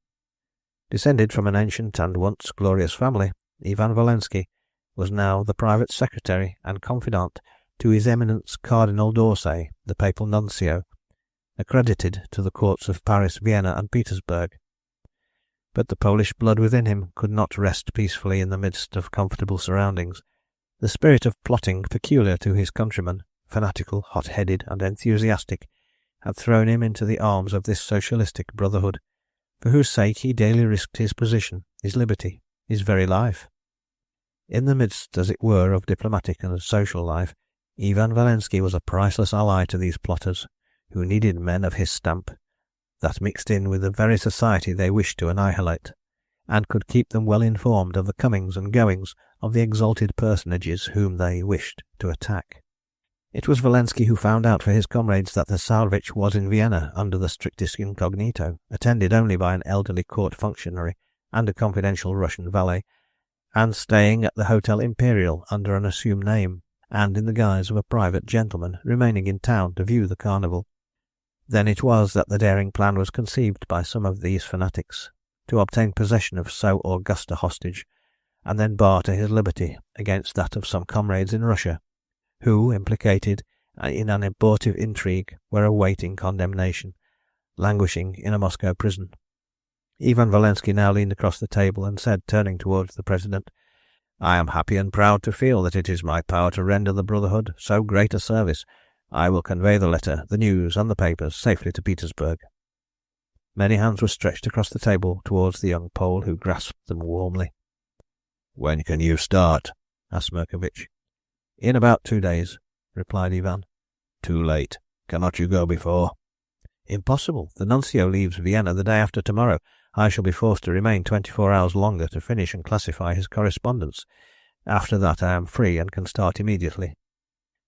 Descended from an ancient and once glorious family, Ivan Volensky was now the private secretary and confidant to His Eminence Cardinal d'Orsay, the Papal Nuncio, accredited to the courts of Paris, Vienna, and Petersburg. But the Polish blood within him could not rest peacefully in the midst of comfortable surroundings. The spirit of plotting peculiar to his countrymen, fanatical, hot-headed, and enthusiastic, had thrown him into the arms of this socialistic brotherhood, for whose sake he daily risked his position, his liberty, his very life. In the midst, as it were, of diplomatic and social life, Ivan Valensky was a priceless ally to these plotters, who needed men of his stamp, that mixed in with the very society they wished to annihilate, and could keep them well informed of the comings and goings of the exalted personages whom they wished to attack. It was Valensky who found out for his comrades that the Tsarevich was in Vienna under the strictest incognito, attended only by an elderly court functionary and a confidential Russian valet, and staying at the Hotel Imperial under an assumed name, and in the guise of a private gentleman remaining in town to view the carnival. Then it was that the daring plan was conceived by some of these fanatics, to obtain possession of so august a hostage, and then barter his liberty against that of some comrades in Russia, who, implicated in an abortive intrigue, were awaiting condemnation, languishing in a Moscow prison. Ivan Valensky now leaned across the table and said, turning towards the President, "I am happy and proud to feel that it is my power to render the Brotherhood so great a service. I will convey the letter, the news, and the papers safely to Petersburg." Many hands were stretched across the table towards the young Pole, who grasped them warmly. "When can you start?" asked Murkovich. "In about 2 days," replied Ivan. "Too late. Cannot you go before?" "Impossible. The nuncio leaves Vienna the day after tomorrow. I shall be forced to remain 24 hours longer to finish and classify his correspondence. After that I am free and can start immediately."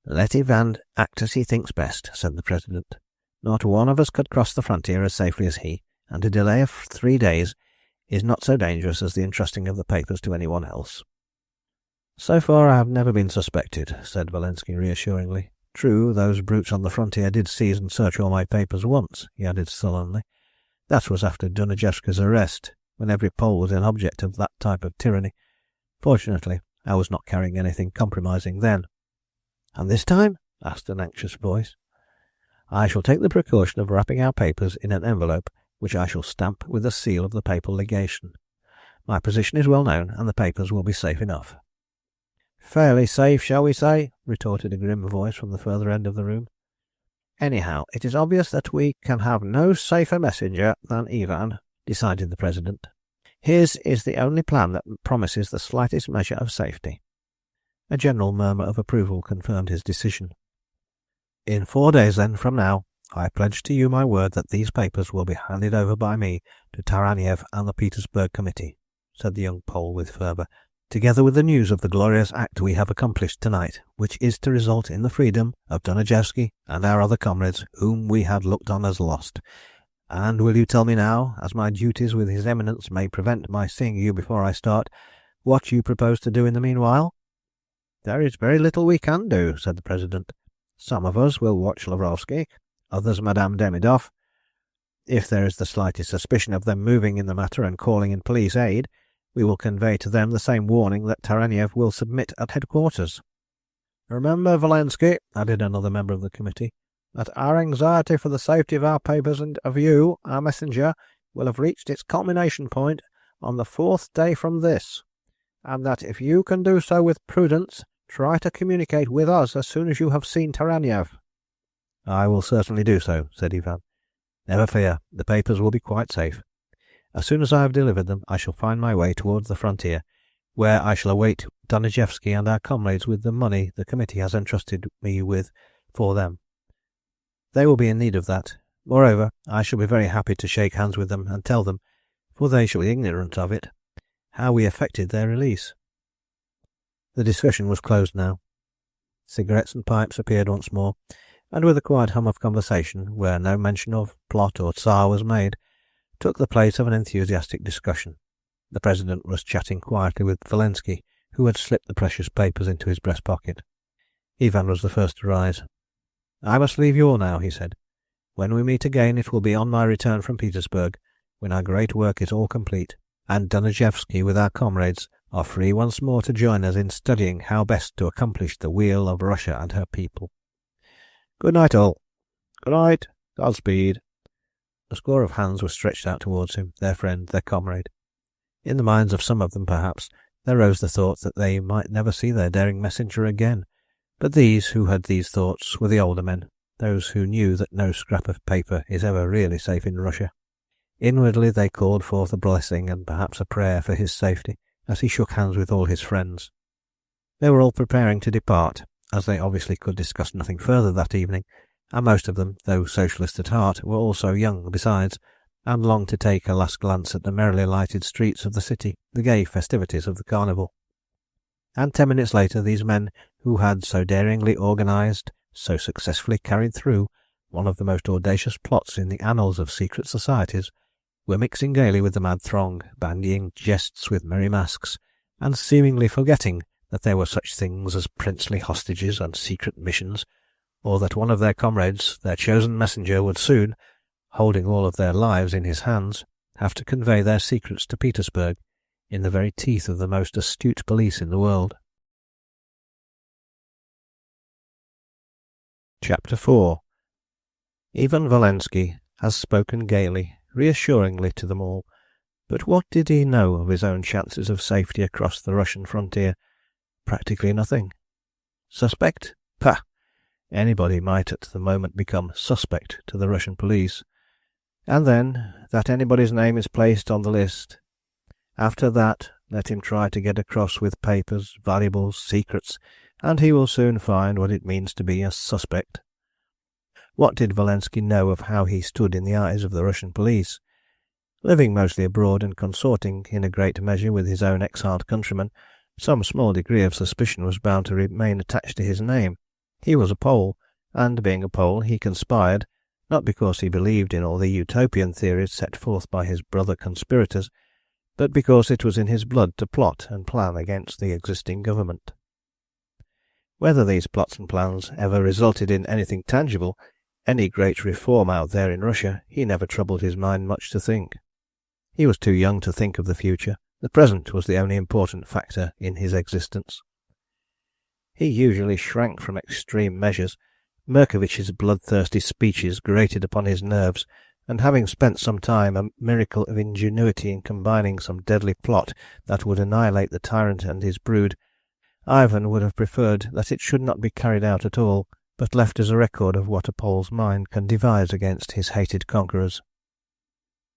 "Let Ivan act as he thinks best," said the President. "Not one of us could cross the frontier as safely as he, and a delay of 3 days is not so dangerous as the entrusting of the papers to anyone else." "So far I have never been suspected," said Valensky reassuringly. "True, those brutes on the frontier did seize and search all my papers once," he added sullenly. "That was after Dunajevska's arrest, when every Pole was an object of that type of tyranny. Fortunately, I was not carrying anything compromising then." "And this time?" asked an anxious voice. "I shall take the precaution of wrapping our papers in an envelope, which I shall stamp with the seal of the Papal Legation. My position is well known, and the papers will be safe enough." "Fairly safe, shall we say?" retorted a grim voice from the further end of the room. "Anyhow, it is obvious that we can have no safer messenger than Ivan," decided the President. "His is the only plan that promises the slightest measure of safety." A general murmur of approval confirmed his decision. "In 4 days, then, from now, I pledge to you my word that these papers will be handed over by me to Taraniev and the Petersburg Committee," said the young Pole with fervour, "together with the news of the glorious act we have accomplished tonight, which is to result in the freedom of Dunajevsky and our other comrades whom we had looked on as lost. And will you tell me now, as my duties with His Eminence may prevent my seeing you before I start, what you propose to do in the meanwhile?" "There is very little we can do," said the President. "Some of us will watch Lavrovsky, others Madame Demidov. If there is the slightest suspicion of them moving in the matter and calling in police aid, we will convey to them the same warning that Taraniev will submit at headquarters." "Remember, Valensky," added another member of the committee, "that our anxiety for the safety of our papers and of you, our messenger, will have reached its culmination point on the 4th day from this, and that if you can do so with prudence, try to communicate with us as soon as you have seen Taraniev." "I will certainly do so," said Ivan. "Never fear, the papers will be quite safe. As soon as I have delivered them, I shall find my way towards the frontier, where I shall await Dunajevsky and our comrades with the money the committee has entrusted me with for them. They will be in need of that. Moreover, I shall be very happy to shake hands with them and tell them, for they shall be ignorant of it, how we effected their release." The discussion was closed now. Cigarettes and pipes appeared once more, and with a quiet hum of conversation, where no mention of plot or Tsar was made, took the place of an enthusiastic discussion. The President was chatting quietly with Valensky, who had slipped the precious papers into his breast pocket. Ivan was the first to rise. "I must leave you all now," he said. "When we meet again it will be on my return from Petersburg, when our great work is all complete, and Dunajevsky with our comrades are free once more to join us in studying how best to accomplish the weal of Russia and her people. Good night, all." "Good night. Godspeed." A score of hands were stretched out towards him, their friend, their comrade. In the minds of some of them, perhaps, there rose the thought that they might never see their daring messenger again, but these who had these thoughts were the older men, those who knew that no scrap of paper is ever really safe in Russia. Inwardly they called forth a blessing and perhaps a prayer for his safety, as he shook hands with all his friends. They were all preparing to depart, as they obviously could discuss nothing further that evening, and most of them, though socialist at heart, were also young besides, and longed to take a last glance at the merrily lighted streets of the city, the gay festivities of the carnival. And 10 minutes later these men who had so daringly organised, so successfully carried through, one of the most audacious plots in the annals of secret societies, were mixing gaily with the mad throng, bandying jests with merry masks, and seemingly forgetting that there were such things as princely hostages and secret missions, or that one of their comrades, their chosen messenger, would soon, holding all of their lives in his hands, have to convey their secrets to Petersburg, in the very teeth of the most astute police in the world. Chapter 4. Ivan Valensky has spoken gaily, reassuringly to them all, but what did he know of his own chances of safety across the Russian frontier? Practically nothing. Suspect? Pah! Anybody might at the moment become suspect to the Russian police. And then, that anybody's name is placed on the list. After that, let him try to get across with papers, valuables, secrets, and he will soon find what it means to be a suspect. What did Valensky know of how he stood in the eyes of the Russian police? Living mostly abroad and consorting in a great measure with his own exiled countrymen, some small degree of suspicion was bound to remain attached to his name. He was a Pole, and being a Pole he conspired, not because he believed in all the utopian theories set forth by his brother conspirators, but because it was in his blood to plot and plan against the existing government. Whether these plots and plans ever resulted in anything tangible, any great reform out there in Russia, he never troubled his mind much to think. He was too young to think of the future. The present was the only important factor in his existence. He usually shrank from extreme measures. Merkovich's bloodthirsty speeches grated upon his nerves, and having spent some time a miracle of ingenuity in combining some deadly plot that would annihilate the tyrant and his brood, Ivan would have preferred that it should not be carried out at all, but left as a record of what a Pole's mind can devise against his hated conquerors.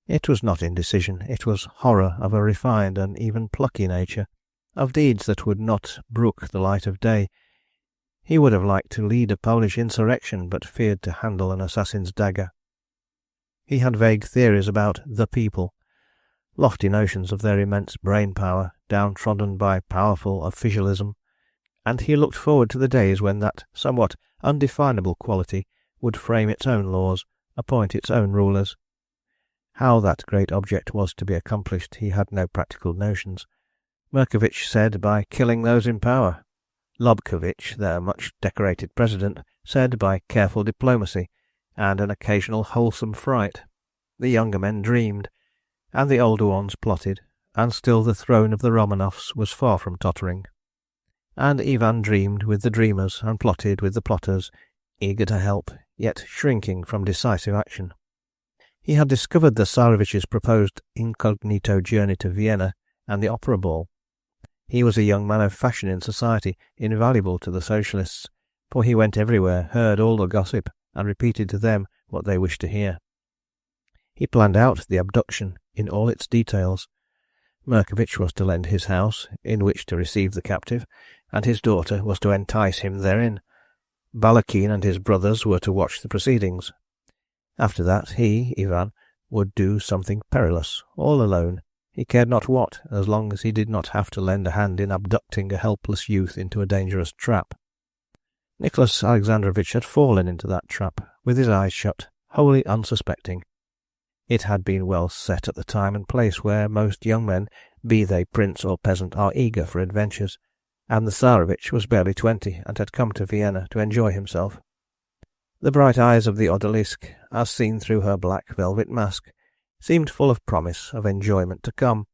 It was not indecision, it was horror of a refined and even plucky nature, of deeds that would not brook the light of day. He would have liked to lead a Polish insurrection, but feared to handle an assassin's dagger. He had vague theories about the people, lofty notions of their immense brain power, downtrodden by powerful officialism, and he looked forward to the days when that somewhat undefinable quality would frame its own laws, appoint its own rulers. How that great object was to be accomplished he had no practical notions. Merkovich said by killing those in power. Lobkovich, their much decorated president, said by careful diplomacy and an occasional wholesome fright. The younger men dreamed, and the older ones plotted, and still the throne of the Romanovs was far from tottering. And Ivan dreamed with the dreamers and plotted with the plotters, eager to help, yet shrinking from decisive action. He had discovered the Tsarevich's proposed incognito journey to Vienna and the opera ball. He was a young man of fashion in society, invaluable to the socialists, for he went everywhere, heard all the gossip, and repeated to them what they wished to hear. He planned out the abduction in all its details. Merkovich was to lend his house, in which to receive the captive, and his daughter was to entice him therein. Balakin and his brothers were to watch the proceedings. After that he, Ivan, would do something perilous, all alone. He cared not what, as long as he did not have to lend a hand in abducting a helpless youth into a dangerous trap. Nicholas Alexandrovich had fallen into that trap, with his eyes shut, wholly unsuspecting. It had been well set at the time and place where most young men, be they prince or peasant, are eager for adventures, and the Tsarevich was barely 20 and had come to Vienna to enjoy himself. The bright eyes of the odalisque, as seen through her black velvet mask, seemed full of promise of enjoyment to come.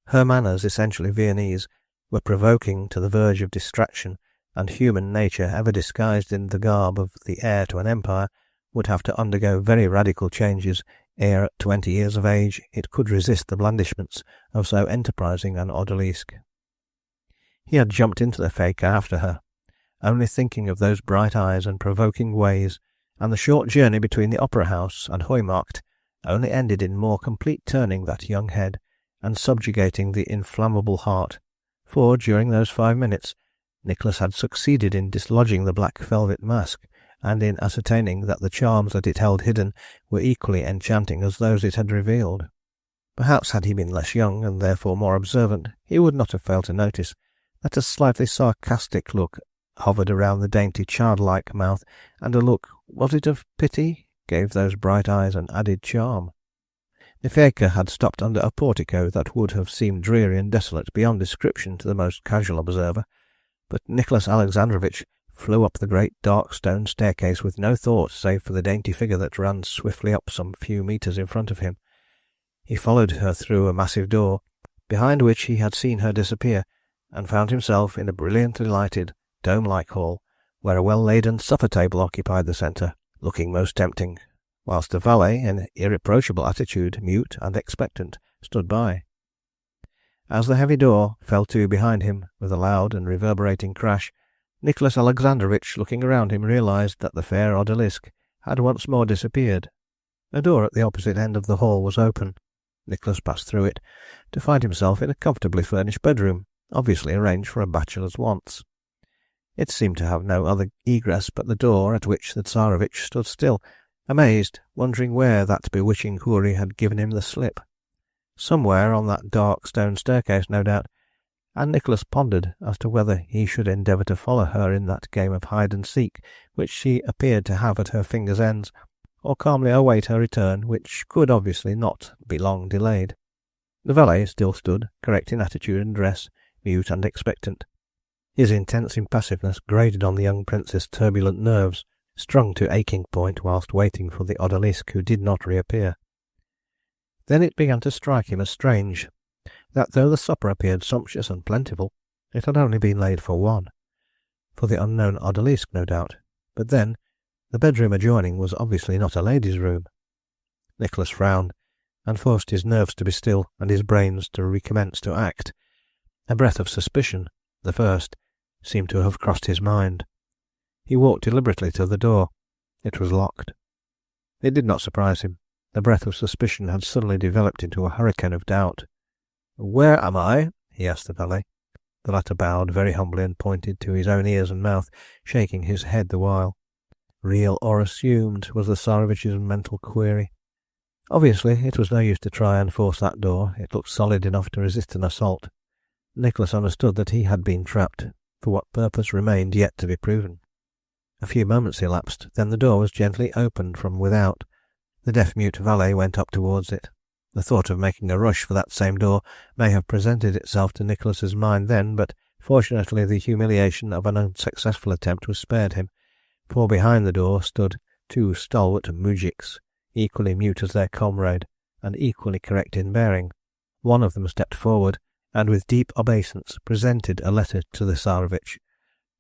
Her manners, essentially Viennese, were provoking to the verge of distraction, and human nature, ever disguised in the garb of the heir to an empire, would have to undergo very radical changes ere at 20 years of age it could resist the blandishments of so enterprising an odalisque. He had jumped into the phaeton after her, only thinking of those bright eyes and provoking ways, and the short journey between the Opera House and Heumarkt only ended in more complete turning that young head and subjugating the inflammable heart, for during those 5 minutes Nicholas had succeeded in dislodging the black velvet mask, and in ascertaining that the charms that it held hidden were equally enchanting as those it had revealed. Perhaps had he been less young, and therefore more observant, he would not have failed to notice that a slightly sarcastic look hovered around the dainty childlike mouth, and a look, was it of pity, gave those bright eyes an added charm. The phaeton had stopped under a portico that would have seemed dreary and desolate beyond description to the most casual observer, but Nicholas Alexandrovitch flew up the great dark stone staircase with no thought save for the dainty figure that ran swiftly up some few metres in front of him. He followed her through a massive door, behind which he had seen her disappear, and found himself in a brilliantly lighted, dome-like hall, where a well-laden supper-table occupied the centre, looking most tempting, whilst the valet, in irreproachable attitude, mute and expectant, stood by. As the heavy door fell to behind him with a loud and reverberating crash, Nicholas Alexandrovitch, looking around him, realised that the fair odalisque had once more disappeared. A door at the opposite end of the hall was open. Nicholas passed through it, to find himself in a comfortably furnished bedroom, obviously arranged for a bachelor's wants. It seemed to have no other egress but the door at which the Tsarevitch stood still, amazed, wondering where that bewitching houri had given him the slip. Somewhere on that dark stone staircase, no doubt, and Nicholas pondered as to whether he should endeavour to follow her in that game of hide-and-seek which she appeared to have at her fingers' ends, or calmly await her return, which could obviously not be long delayed. The valet still stood, correct in attitude and dress, mute and expectant. His intense impassiveness grated on the young prince's turbulent nerves, strung to aching point whilst waiting for the odalisque who did not reappear. Then it began to strike him as strange that though the supper appeared sumptuous and plentiful, it had only been laid for one. For the unknown odalisque, no doubt, but then the bedroom adjoining was obviously not a lady's room. Nicholas frowned, and forced his nerves to be still and his brains to recommence to act. A breath of suspicion, the first, seemed to have crossed his mind. He walked deliberately to the door. It was locked. It did not surprise him. The breath of suspicion had suddenly developed into a hurricane of doubt. "Where am I?" he asked the valet. The latter bowed very humbly and pointed to his own ears and mouth, shaking his head the while. Real or assumed, was the Tsarevitch's mental query. Obviously, it was no use to try and force that door. It looked solid enough to resist an assault. Nicholas understood that he had been trapped. For what purpose remained yet to be proven. A few moments elapsed, then the door was gently opened from without. The deaf-mute valet went up towards it. The thought of making a rush for that same door may have presented itself to Nicholas's mind then, but fortunately the humiliation of an unsuccessful attempt was spared him, for behind the door stood two stalwart moujiks, equally mute as their comrade, and equally correct in bearing. One of them stepped forward, and with deep obeisance presented a letter to the Tsarevitch,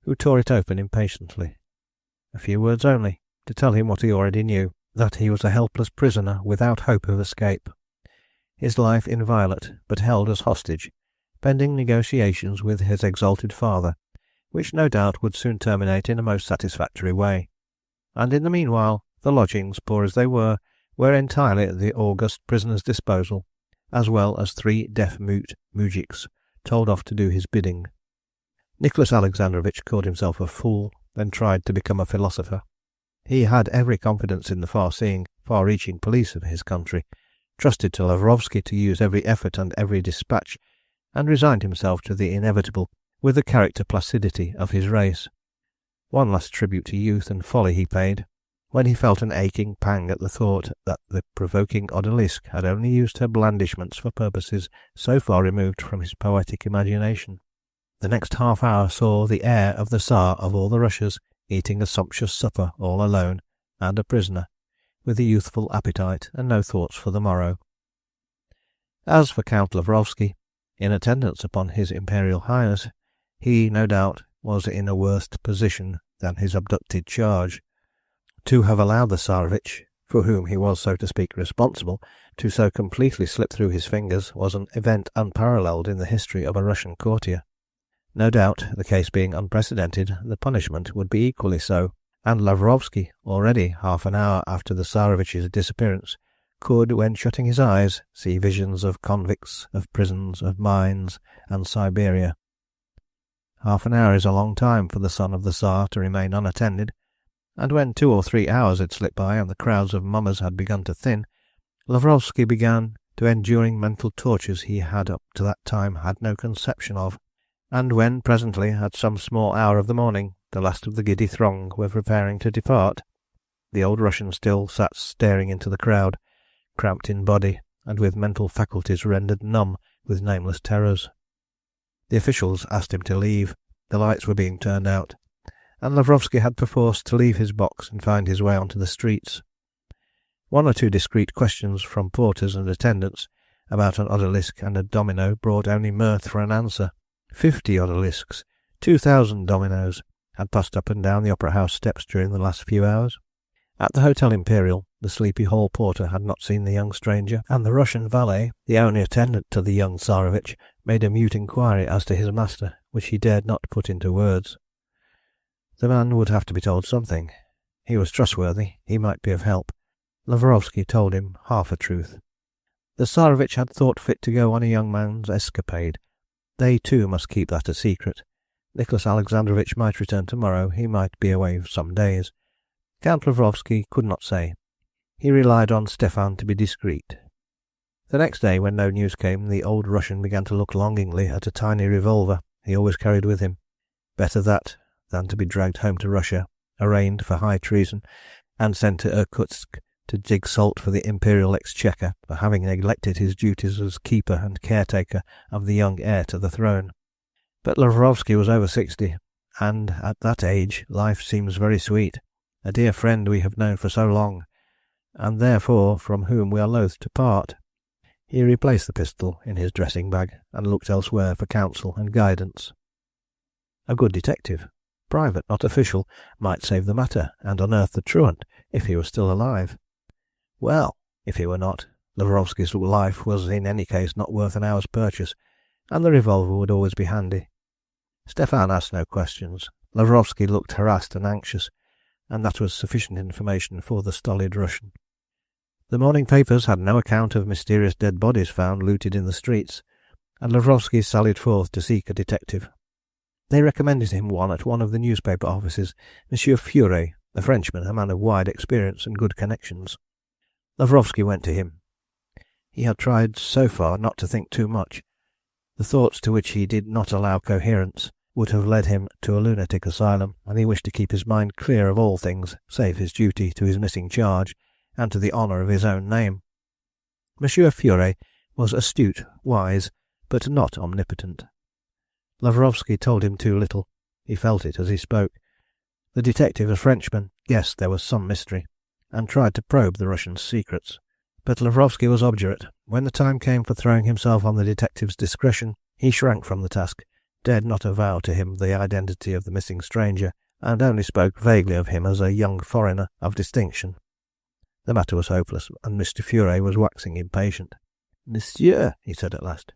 who tore it open impatiently. A few words only, to tell him what he already knew, that he was a helpless prisoner without hope of escape. His life inviolate, but held as hostage, pending negotiations with his exalted father, which no doubt would soon terminate in a most satisfactory way. And in the meanwhile, the lodgings, poor as they were entirely at the august prisoner's disposal, as well as 3 deaf-mute moujiks, told off to do his bidding. Nicholas Alexandrovitch called himself a fool, then tried to become a philosopher. He had every confidence in the far-seeing, far-reaching police of his country, trusted to Lavrovsky to use every effort and every dispatch, and resigned himself to the inevitable with the character placidity of his race. One last tribute to youth and folly he paid, when he felt an aching pang at the thought that the provoking odalisque had only used her blandishments for purposes so far removed from his poetic imagination. The next half-hour saw the heir of the Tsar of all the Russias eating a sumptuous supper all alone, and a prisoner, with a youthful appetite and no thoughts for the morrow. As for Count Lavrovsky, in attendance upon his Imperial Highness, he, no doubt, was in a worse position than his abducted charge. To have allowed the Tsarevitch, for whom he was, so to speak, responsible, to so completely slip through his fingers was an event unparalleled in the history of a Russian courtier. No doubt, the case being unprecedented, the punishment would be equally so, and Lavrovsky, already half an hour after the Tsarevich's disappearance, could, when shutting his eyes, see visions of convicts, of prisons, of mines, and Siberia. Half an hour is a long time for the son of the Tsar to remain unattended, and when 2 or 3 hours had slipped by and the crowds of mummers had begun to thin, Lavrovsky began to enduring mental tortures he had up to that time had no conception of, and when presently, at some small hour of the morning, the last of the giddy throng were preparing to depart, the old Russian still sat staring into the crowd, cramped in body, and with mental faculties rendered numb with nameless terrors. The officials asked him to leave. The lights were being turned out, and Lavrovsky had perforce to leave his box and find his way onto the streets. 1 or 2 discreet questions from porters and attendants about an odalisque and a domino brought only mirth for an answer. 50 odalisques, 2,000 dominoes, had passed up and down the Opera House steps during the last few hours. At the Hotel Imperial, the sleepy hall porter had not seen the young stranger, and the Russian valet, the only attendant to the young Tsarevich, made a mute inquiry as to his master, which he dared not put into words. The man would have to be told something. He was trustworthy, he might be of help. Lavrovsky told him half a truth. The Tsarevich had thought fit to go on a young man's escapade. They too must keep that a secret. Nicholas Alexandrovich might return tomorrow, he might be away some days. Count Lavrovsky could not say. He relied on Stefan to be discreet. The next day, when no news came, the old Russian began to look longingly at a tiny revolver he always carried with him. Better that than to be dragged home to Russia, arraigned for high treason, and sent to Irkutsk to dig salt for the imperial exchequer for having neglected his duties as keeper and caretaker of the young heir to the throne. But Lavrovsky was over 60, and at that age life seems very sweet, a dear friend we have known for so long, and therefore from whom we are loath to part. He replaced the pistol in his dressing bag and looked elsewhere for counsel and guidance. A good detective, private, not official, might save the matter and unearth the truant if he were still alive. Well, if he were not, Lavrovsky's life was in any case not worth an hour's purchase, and the revolver would always be handy. Stefan asked no questions. Lavrovsky looked harassed and anxious, and that was sufficient information for the stolid Russian. The morning papers had no account of mysterious dead bodies found looted in the streets, and Lavrovsky sallied forth to seek a detective. They recommended him one at one of the newspaper offices, Monsieur Furet, a Frenchman, a man of wide experience and good connections. Lavrovsky went to him. He had tried so far not to think too much. The thoughts to which he did not allow coherence would have led him to a lunatic asylum, and he wished to keep his mind clear of all things save his duty to his missing charge and to the honour of his own name. Monsieur Furet was astute, wise, but not omnipotent. Lavrovsky told him too little. He felt it as he spoke. The detective, a Frenchman, guessed there was some mystery, and tried to probe the Russian's secrets. But Lavrovsky was obdurate. When the time came for throwing himself on the detective's discretion, he shrank from the task, dared not avow to him the identity of the missing stranger, and only spoke vaguely of him as a young foreigner of distinction. The matter was hopeless, and Mr. Furet was waxing impatient. "Monsieur," he said at last,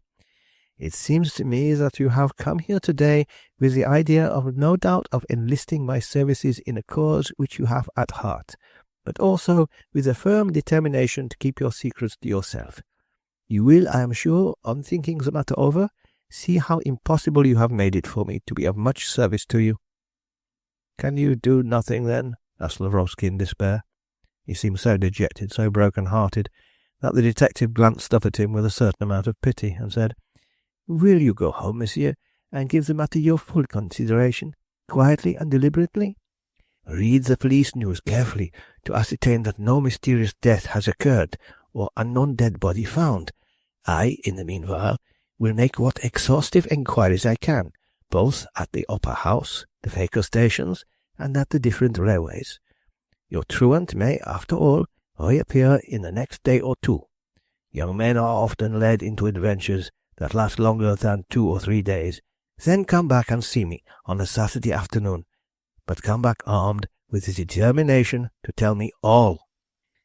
"it seems to me that you have come here today with the idea of no doubt of enlisting my services in a cause which you have at heart, but also with a firm determination to keep your secrets to yourself. You will, I am sure, on thinking the matter over, see how impossible you have made it for me to be of much service to you." "Can you do nothing, then?" asked Lavrovsky in despair. He seemed so dejected, so broken-hearted, that the detective glanced up at him with a certain amount of pity, and said, "Will you go home, monsieur, and give the matter your full consideration, quietly and deliberately? Read the police news carefully to ascertain that no mysterious death has occurred or unknown dead body found. I, in the meanwhile, will make what exhaustive enquiries I can, both at the Opera House, the Faker stations, and at the different railways. Your truant may, after all, reappear in the next day or two. Young men are often led into adventures that last longer than 2 or 3 days. Then come back and see me on a Saturday afternoon, but come back armed with the determination to tell me all."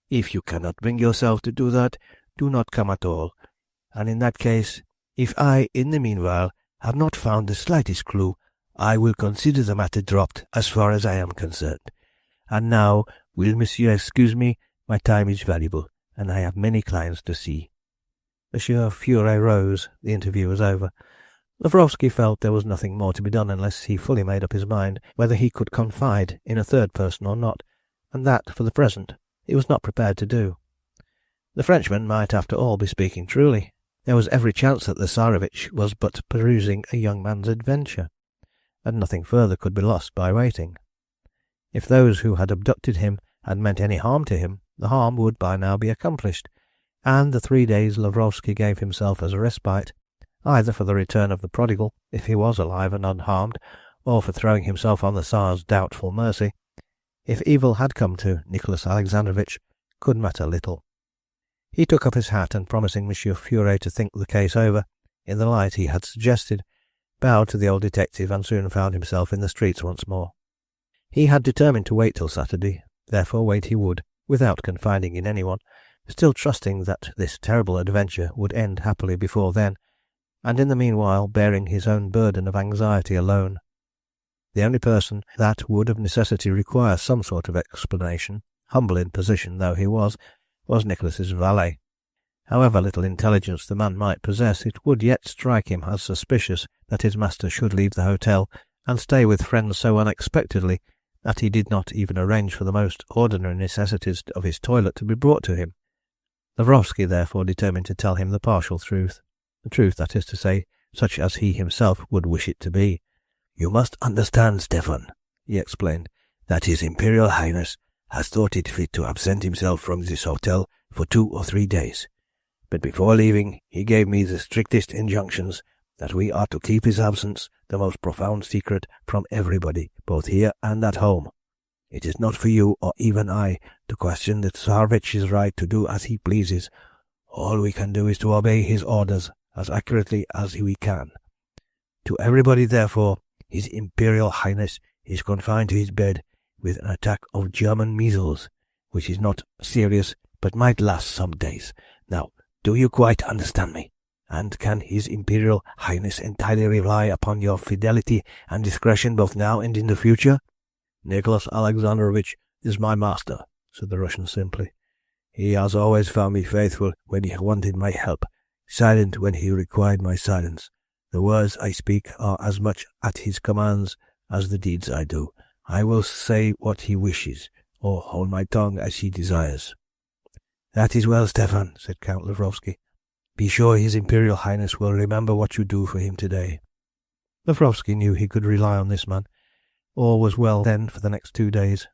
If you cannot bring yourself to do that, do not come at all. And in that case, if I, in the meanwhile, have not found the slightest clue, I will consider the matter dropped as far as I am concerned. And now, will monsieur excuse me? My time is valuable, and I have many clients to see." Monsieur Furet rose. The interview was over. Lavrovsky felt there was nothing more to be done unless he fully made up his mind whether he could confide in a third person or not, and that, for the present, he was not prepared to do. The Frenchman might, after all, be speaking truly. There was every chance that the Tsarevitch was but perusing a young man's adventure, and nothing further could be lost by waiting. If those who had abducted him had meant any harm to him, the harm would by now be accomplished, and the 3 days Lavrovsky gave himself as a respite, either for the return of the prodigal, if he was alive and unharmed, or for throwing himself on the Tsar's doubtful mercy, if evil had come to Nicholas Alexandrovitch, could matter little. He took up his hat and, promising Monsieur Furet to think the case over, in the light he had suggested, bowed to the old detective and soon found himself in the streets once more. He had determined to wait till Saturday, therefore wait he would, without confiding in anyone, still trusting that this terrible adventure would end happily before then, and in the meanwhile bearing his own burden of anxiety alone. The only person that would of necessity require some sort of explanation, humble in position though he was Nicholas's valet. However little intelligence the man might possess, it would yet strike him as suspicious that his master should leave the hotel and stay with friends so unexpectedly that he did not even arrange for the most ordinary necessities of his toilet to be brought to him. Lavrovsky therefore determined to tell him the partial truth. The truth, that is to say, such as he himself would wish it to be. "You must understand, Stefan," he explained, "that His Imperial Highness has thought it fit to absent himself from this hotel for 2 or 3 days. But before leaving, he gave me the strictest injunctions that we are to keep his absence the most profound secret from everybody, both here and at home. It is not for you or even I to question the Tsarevitch's right to do as he pleases. All we can do is to obey his orders as accurately as we can. To everybody, therefore, His Imperial Highness is confined to his bed with an attack of German measles, which is not serious but might last some days. Now, do you quite understand me? And can His Imperial Highness entirely rely upon your fidelity and discretion both now and in the future?" "Nicholas Alexandrovitch is my master," said the Russian simply. "He has always found me faithful when he wanted my help, silent when he required my silence. The words I speak are as much at his commands as the deeds I do. I will say what he wishes, or hold my tongue as he desires." "That is well, Stefan," said Count Lavrovsky. "Be sure His Imperial Highness will remember what you do for him today." Lavrovsky knew he could rely on this man. All was well then for the next 2 days.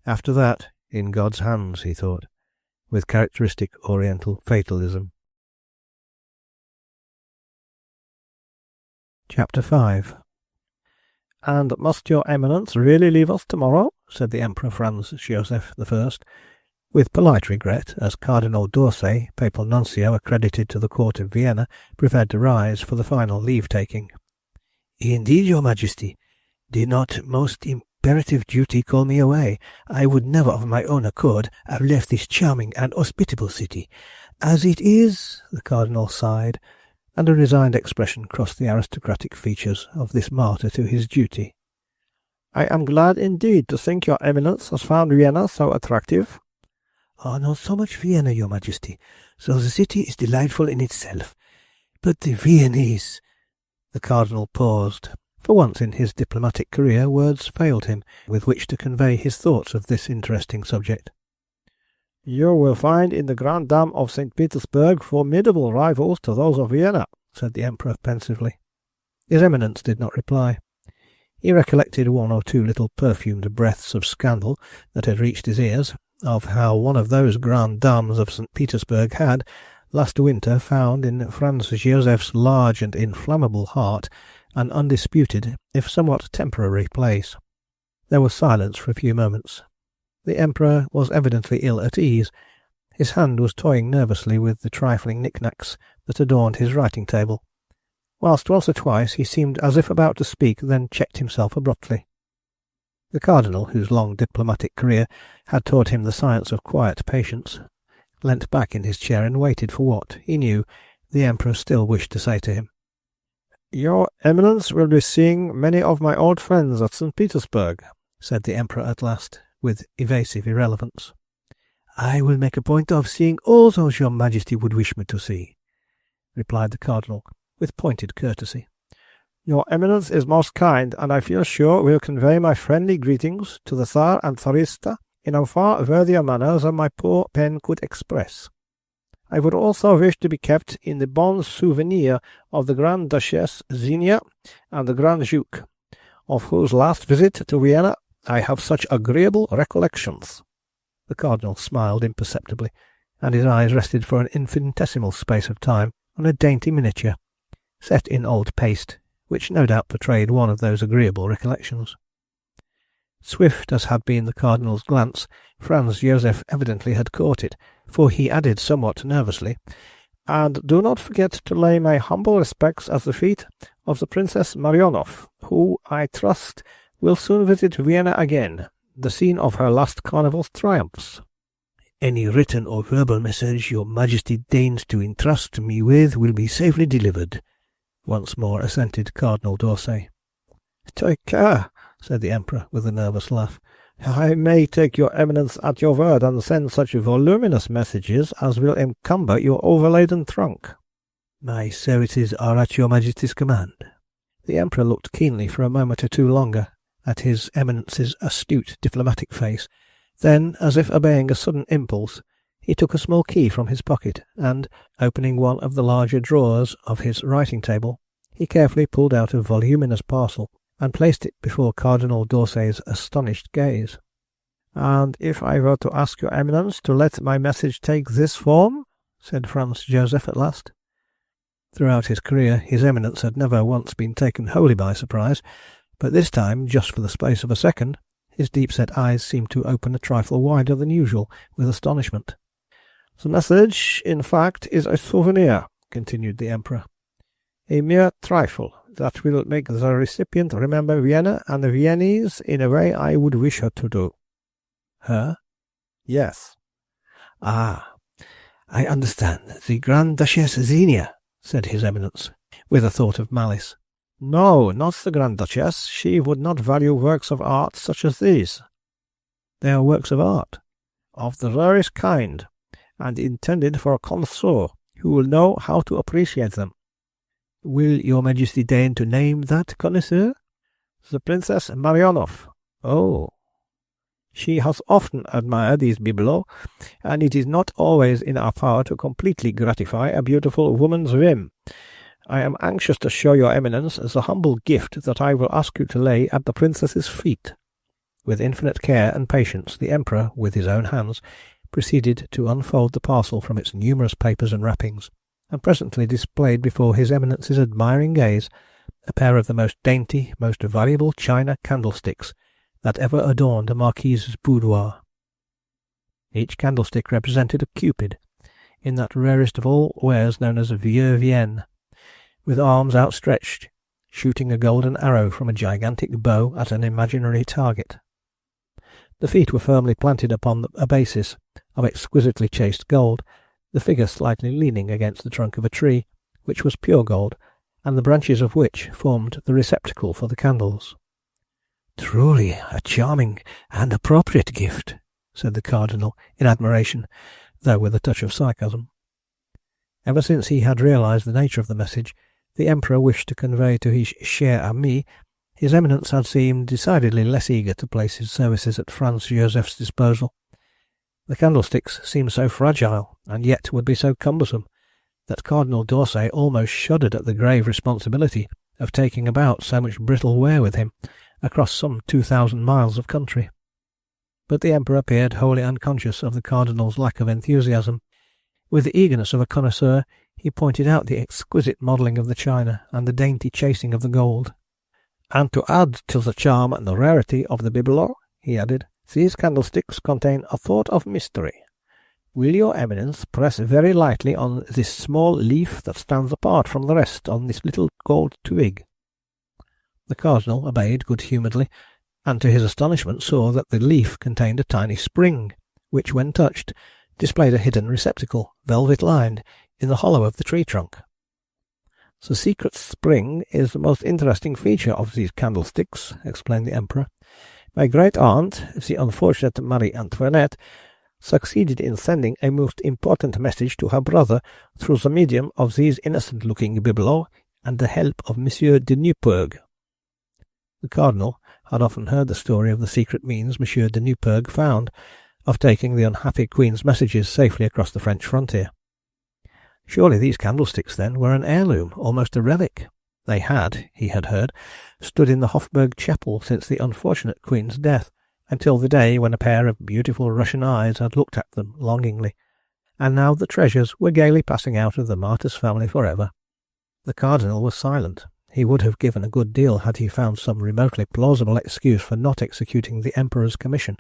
After that, in God's hands, he thought, with characteristic Oriental fatalism. Chapter 5. "And must your Eminence really leave us tomorrow?" said the Emperor Franz Joseph I, with polite regret, as Cardinal d'Orsay, papal nuncio accredited to the court of Vienna, prepared to rise for the final leave-taking. "Indeed, your Majesty. Did not most imperative duty call me away, I would never of my own accord have left this charming and hospitable city. As it is," the Cardinal sighed, and a resigned expression crossed the aristocratic features of this martyr to his duty. "I am glad indeed to think your Eminence has found Vienna so attractive." "Not so much Vienna, your Majesty, so the city is delightful in itself. But the Viennese—" The Cardinal paused. For once in his diplomatic career words failed him with which to convey his thoughts of this interesting subject. "You will find in the Grand Dame of St. Petersburg formidable rivals to those of Vienna," said the Emperor pensively. His Eminence did not reply. He recollected 1 or 2 little perfumed breaths of scandal that had reached his ears, of how one of those Grand Dames of St. Petersburg had, last winter, found in Franz Joseph's large and inflammable heart an undisputed, if somewhat temporary, place. There was silence for a few moments. The Emperor was evidently ill at ease. His hand was toying nervously with the trifling knick-knacks that adorned his writing-table, whilst once or twice he seemed as if about to speak, then checked himself abruptly. The Cardinal, whose long diplomatic career had taught him the science of quiet patience, leant back in his chair and waited for what, he knew, the Emperor still wished to say to him. "Your Eminence will be seeing many of my old friends at St. Petersburg," said the Emperor at last, with evasive irrelevance. "I will make a point of seeing all those your Majesty would wish me to see," replied the Cardinal, with pointed courtesy. "Your Eminence is most kind, and I feel sure will convey my friendly greetings to the Tsar and Tsaritsa in a far worthier manner than my poor pen could express. I would also wish to be kept in the bon souvenir of the Grand Duchess Xenia and the Grand Duke, of whose last visit to Vienna I have such agreeable recollections." The Cardinal smiled imperceptibly, and his eyes rested for an infinitesimal space of time on a dainty miniature, set in old paste, which no doubt portrayed one of those agreeable recollections. Swift as had been the Cardinal's glance, Franz Joseph evidently had caught it, for he added somewhat nervously, "And do not forget to lay my humble respects at the feet of the Princess Marionov, who, I trust, will soon visit Vienna again, the scene of her last carnival's triumphs." "Any written or verbal message your Majesty deigns to entrust me with will be safely delivered," once more assented Cardinal d'Orsay. "Take care," said the Emperor, with a nervous laugh. "I may take your Eminence at your word and send such voluminous messages as will encumber your overladen trunk." "My services are at your Majesty's command." The Emperor looked keenly for a moment or two longer at his Eminence's astute diplomatic face. Then, as if obeying a sudden impulse, he took a small key from his pocket, and, opening one of the larger drawers of his writing-table, he carefully pulled out a voluminous parcel, and placed it before Cardinal d'Orsay's astonished gaze. "And if I were to ask your Eminence to let my message take this form?" said Franz Joseph at last. Throughout his career his Eminence had never once been taken wholly by surprise, but this time, just for the space of a second, his deep-set eyes seemed to open a trifle wider than usual with astonishment. "The message, in fact, is a souvenir," continued the Emperor. "A mere trifle that will make the recipient remember Vienna and the Viennese in a way I would wish her to do." "Her?" "Yes." "Ah, I understand. The Grand Duchess Xenia," said his Eminence, with a thought of malice. "No, not the Grand Duchess. She would not value works of art such as these." "They are works of art?" "Of the rarest kind, and intended for a connoisseur who will know how to appreciate them." "Will your Majesty deign to name that connoisseur?" "The Princess Marionov." "Oh." "She has often admired these bibelots, and it is not always in our power to completely gratify a beautiful woman's whim. I am anxious to show your Eminence the humble gift that I will ask you to lay at the Princess's feet." With infinite care and patience the Emperor, with his own hands, proceeded to unfold the parcel from its numerous papers and wrappings, and presently displayed before his Eminence's admiring gaze a pair of the most dainty, most valuable china candlesticks that ever adorned a marquise's boudoir. Each candlestick represented a Cupid, in that rarest of all wares known as vieux Vienne, with arms outstretched, shooting a golden arrow from a gigantic bow at an imaginary target. The feet were firmly planted upon a basis of exquisitely chased gold, the figure slightly leaning against the trunk of a tree, which was pure gold, and the branches of which formed the receptacle for the candles. "Truly a charming and appropriate gift," said the Cardinal in admiration, though with a touch of sarcasm. Ever since he had realized the nature of the message the Emperor wished to convey to his cher ami, his Eminence had seemed decidedly less eager to place his services at Franz Joseph's disposal. The candlesticks seemed so fragile, and yet would be so cumbersome, that Cardinal d'Orsay almost shuddered at the grave responsibility of taking about so much brittle ware with him across some 2,000 miles of country. But the Emperor appeared wholly unconscious of the Cardinal's lack of enthusiasm. With the eagerness of a connoisseur, he pointed out the exquisite modelling of the china and the dainty chasing of the gold. "And to add to the charm and the rarity of the bibelot," he added, "these candlesticks contain a thought of mystery. Will your Eminence press very lightly on this small leaf that stands apart from the rest on this little gold twig?" The Cardinal obeyed good-humouredly, and to his astonishment saw that the leaf contained a tiny spring, which, when touched, displayed a hidden receptacle, velvet-lined, in the hollow of the tree trunk. "The secret spring is the most interesting feature of these candlesticks," explained the Emperor. "My great-aunt, the unfortunate Marie Antoinette, succeeded in sending a most important message to her brother through the medium of these innocent-looking bibelots and the help of Monsieur de Nieuwpoort." The Cardinal had often heard the story of the secret means Monsieur de Nieuwpoort found of taking the unhappy Queen's messages safely across the French frontier. Surely these candlesticks, then, were an heirloom, almost a relic. They had, he had heard, stood in the Hofburg chapel since the unfortunate Queen's death, until the day when a pair of beautiful Russian eyes had looked at them longingly, and now the treasures were gaily passing out of the martyr's family for ever. The Cardinal was silent. He would have given a good deal had he found some remotely plausible excuse for not executing the Emperor's commission.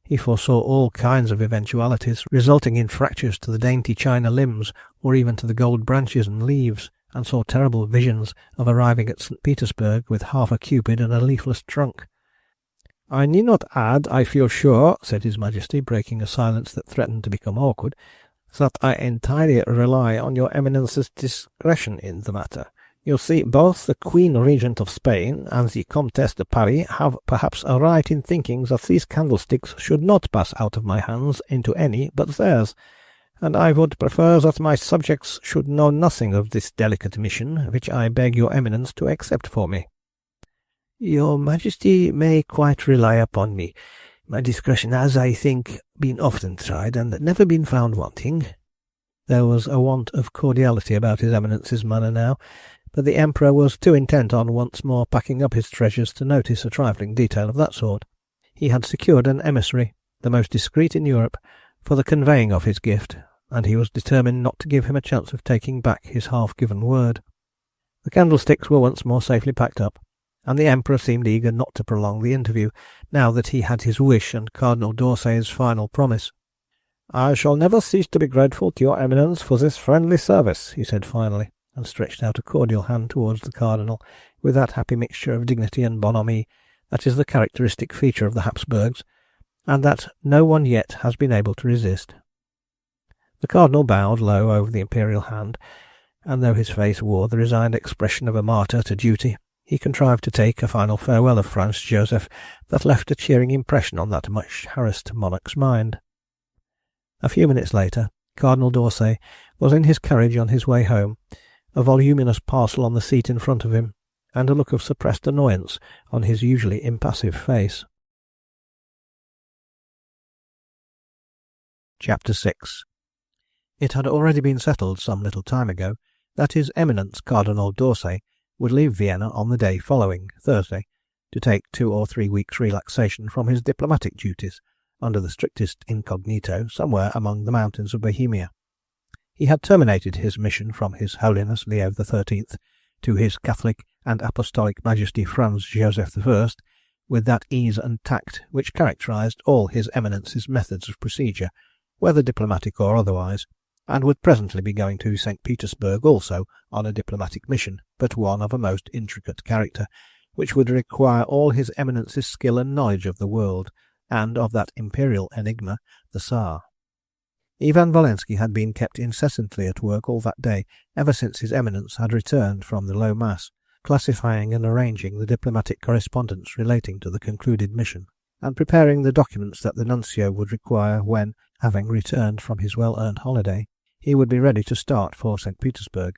He foresaw all kinds of eventualities, resulting in fractures to the dainty china limbs, or even to the gold branches and leaves, and saw terrible visions of arriving at St. Petersburg with half a cupid and a leafless trunk. "I need not add, I feel sure," said His Majesty, breaking a silence that threatened to become awkward, "that I entirely rely on your Eminence's discretion in the matter. You see, both the Queen Regent of Spain and the Comtesse de Paris have perhaps a right in thinking that these candlesticks should not pass out of my hands into any but theirs, and I would prefer that my subjects should know nothing of this delicate mission, which I beg your Eminence to accept for me." "Your Majesty may quite rely upon me. My discretion has, I think, been often tried, and never been found wanting." There was a want of cordiality about His Eminence's manner now, but the Emperor was too intent on once more packing up his treasures to notice a trifling detail of that sort. He had secured an emissary, the most discreet in Europe, for the conveying of his gift, and he was determined not to give him a chance of taking back his half-given word. The candlesticks were once more safely packed up, and the Emperor seemed eager not to prolong the interview, now that he had his wish and Cardinal d'Orsay's final promise. "I shall never cease to be grateful to your Eminence for this friendly service," he said finally, and stretched out a cordial hand towards the Cardinal with that happy mixture of dignity and bonhomie that is the characteristic feature of the Habsburgs, and that no one yet has been able to resist. The Cardinal bowed low over the imperial hand, and though his face wore the resigned expression of a martyr to duty, he contrived to take a final farewell of Franz Joseph that left a cheering impression on that much harassed monarch's mind. A few minutes later, Cardinal d'Orsay was in his carriage on his way home, a voluminous parcel on the seat in front of him, and a look of suppressed annoyance on his usually impassive face. Chapter 6. It had already been settled some little time ago that His Eminence Cardinal d'Orsay would leave Vienna on the day following, Thursday, to take 2 or 3 weeks' relaxation from his diplomatic duties, under the strictest incognito, somewhere among the mountains of Bohemia. He had terminated his mission from His Holiness Leo XIII to His Catholic and Apostolic Majesty Franz Joseph I with that ease and tact which characterized all His Eminence's methods of procedure, whether diplomatic or otherwise, and would presently be going to St. Petersburg also on a diplomatic mission, but one of a most intricate character, which would require all His Eminence's skill and knowledge of the world, and of that imperial enigma, the Tsar. Ivan Walensky had been kept incessantly at work all that day, ever since His Eminence had returned from the Low Mass, classifying and arranging the diplomatic correspondence relating to the concluded mission, and preparing the documents that the nuncio would require when, having returned from his well-earned holiday, he would be ready to start for St. Petersburg.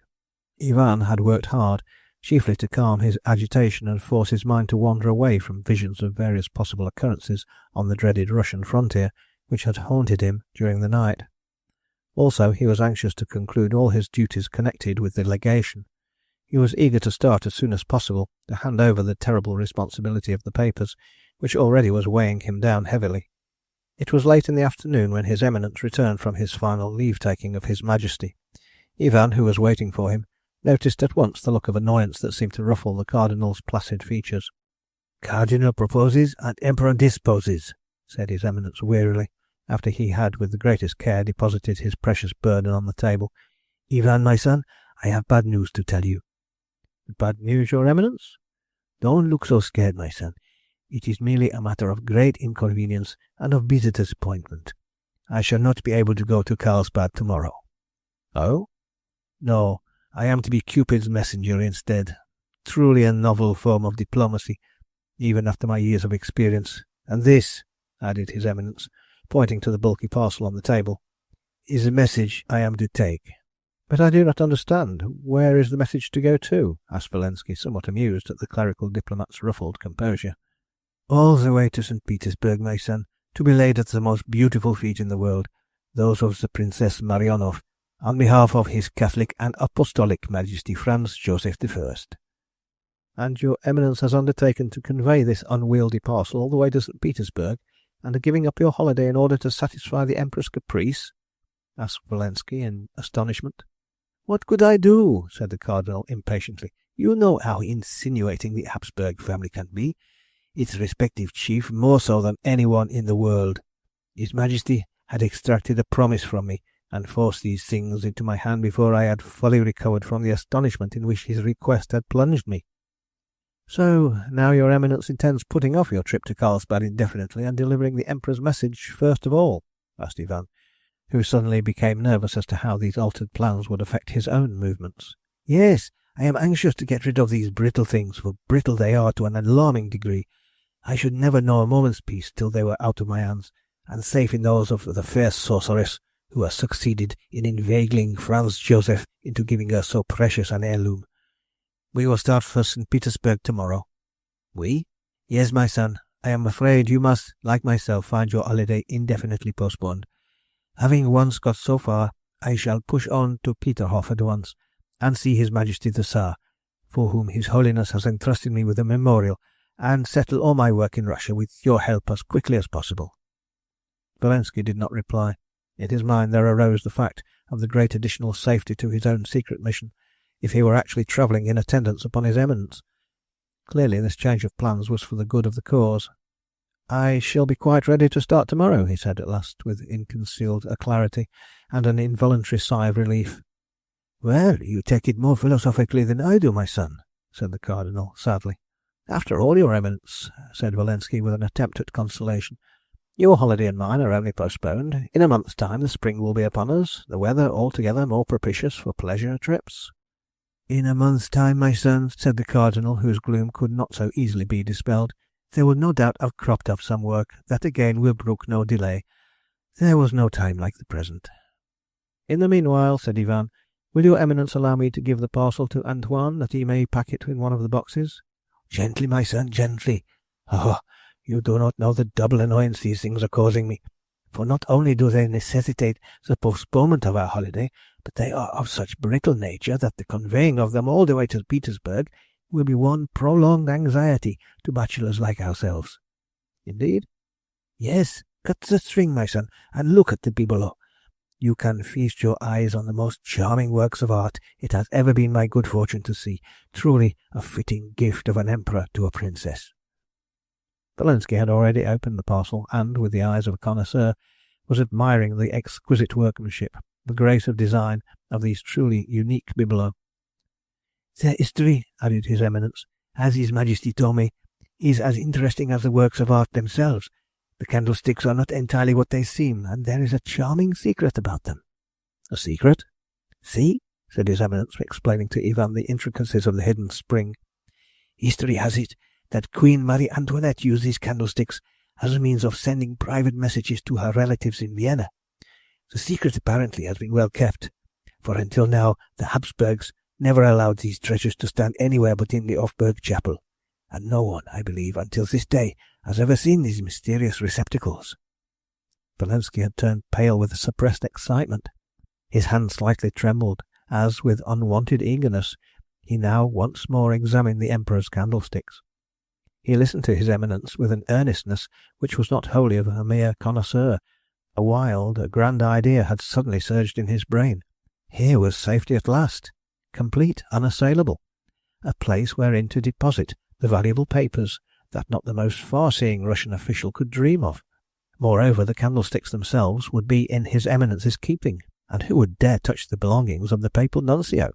Ivan had worked hard, chiefly to calm his agitation and force his mind to wander away from visions of various possible occurrences on the dreaded Russian frontier, which had haunted him during the night. Also, he was anxious to conclude all his duties connected with the legation. He was eager to start as soon as possible, to hand over the terrible responsibility of the papers, which already was weighing him down heavily. It was late in the afternoon when His Eminence returned from his final leave-taking of His Majesty. Ivan, who was waiting for him, noticed at once the look of annoyance that seemed to ruffle the Cardinal's placid features. "Cardinal proposes and Emperor disposes," said His Eminence wearily, after he had with the greatest care deposited his precious burden on the table. "Ivan, my son, I have bad news to tell you." "Bad news, your Eminence?" "Don't look so scared, my son. It is merely a matter of great inconvenience and of bitter disappointment. I shall not be able to go to Carlsbad tomorrow." "Oh?" "No, I am to be Cupid's messenger instead. Truly a novel form of diplomacy, even after my years of experience. And this," added His Eminence, pointing to the bulky parcel on the table, "is a message I am to take." "But I do not understand. Where is the message to go to?" asked Valensky, somewhat amused at the clerical diplomat's ruffled composure. "All the way to St. Petersburg, my son, to be laid at the most beautiful feet in the world, those of the Princess Marionov, on behalf of His Catholic and Apostolic Majesty Franz Joseph I." "And your Eminence has undertaken to convey this unwieldy parcel all the way to St. Petersburg, and are giving up your holiday in order to satisfy the Emperor's caprice?" asked Valensky in astonishment. "What could I do?" said the Cardinal impatiently. "You know how insinuating the Habsburg family can be, its respective chief more so than anyone in the world. His Majesty had extracted a promise from me, and forced these things into my hand before I had fully recovered from the astonishment in which his request had plunged me." "So now your Eminence intends putting off your trip to Carlsbad indefinitely and delivering the Emperor's message first of all?" asked Ivan, who suddenly became nervous as to how these altered plans would affect his own movements. "Yes, I am anxious to get rid of these brittle things, for brittle they are to an alarming degree. I should never know a moment's peace till they were out of my hands, and safe in those of the fair sorceress who has succeeded in inveigling Franz Joseph into giving her so precious an heirloom. We will start for St. Petersburg tomorrow." "We?" "Yes, my son. I am afraid you must, like myself, find your holiday indefinitely postponed. Having once got so far, I shall push on to Peterhof at once, and see His Majesty the Tsar, for whom His Holiness has entrusted me with a memorial, and settle all my work in Russia with your help as quickly as possible." Valensky did not reply. In his mind there arose the fact of the great additional safety to his own secret mission, if he were actually travelling in attendance upon His Eminence. Clearly this change of plans was for the good of the cause. "I shall be quite ready to start tomorrow," he said at last, with unconcealed alacrity and an involuntary sigh of relief. "Well, you take it more philosophically than I do, my son," said the Cardinal sadly. "After all, your Eminence," said Valensky with an attempt at consolation, "your holiday and mine are only postponed. In a month's time the spring will be upon us, the weather altogether more propitious for pleasure trips." "In a month's time, my son," said the Cardinal, whose gloom could not so easily be dispelled, "there will no doubt have cropped up some work that again will brook no delay. There was no time like the present." "In the meanwhile," said Ivan, "will your Eminence allow me to give the parcel to Antoine, that he may pack it in one of the boxes?" "Gently, my son, gently. Oh, you do not know the double annoyance these things are causing me, for not only do they necessitate the postponement of our holiday, but they are of such brittle nature that the conveying of them all the way to Petersburg will be one prolonged anxiety to bachelors like ourselves." "Indeed?" "Yes. Cut the string, my son, and look at the bibelot. You can feast your eyes on the most charming works of art it has ever been my good fortune to see. Truly a fitting gift of an emperor to a princess." Valensky had already opened the parcel, and, with the eyes of a connoisseur, was admiring the exquisite workmanship, the grace of design of these truly unique bibelots. "Their history," added His Eminence, "as His Majesty told me, is as interesting as the works of art themselves. The candlesticks are not entirely what they seem, and there is a charming secret about them." "A secret?" "See," said His Eminence, explaining to Ivan the intricacies of the hidden spring. "History has it that Queen Marie Antoinette used these candlesticks as a means of sending private messages to her relatives in Vienna. The secret apparently has been well kept, for until now the Habsburgs never allowed these treasures to stand anywhere but in the Hofburg chapel, and no one, I believe, until this day has ever seen these mysterious receptacles." Valensky had turned pale with suppressed excitement. His hand slightly trembled, as, with unwonted eagerness, he now once more examined the Emperor's candlesticks. He listened to His Eminence with an earnestness which was not wholly of a mere connoisseur. A wild, a grand idea had suddenly surged in his brain. Here was safety at last, complete, unassailable, a place wherein to deposit the valuable papers that not the most far-seeing Russian official could dream of. Moreover, the candlesticks themselves would be in His Eminence's keeping, and who would dare touch the belongings of the papal nuncio?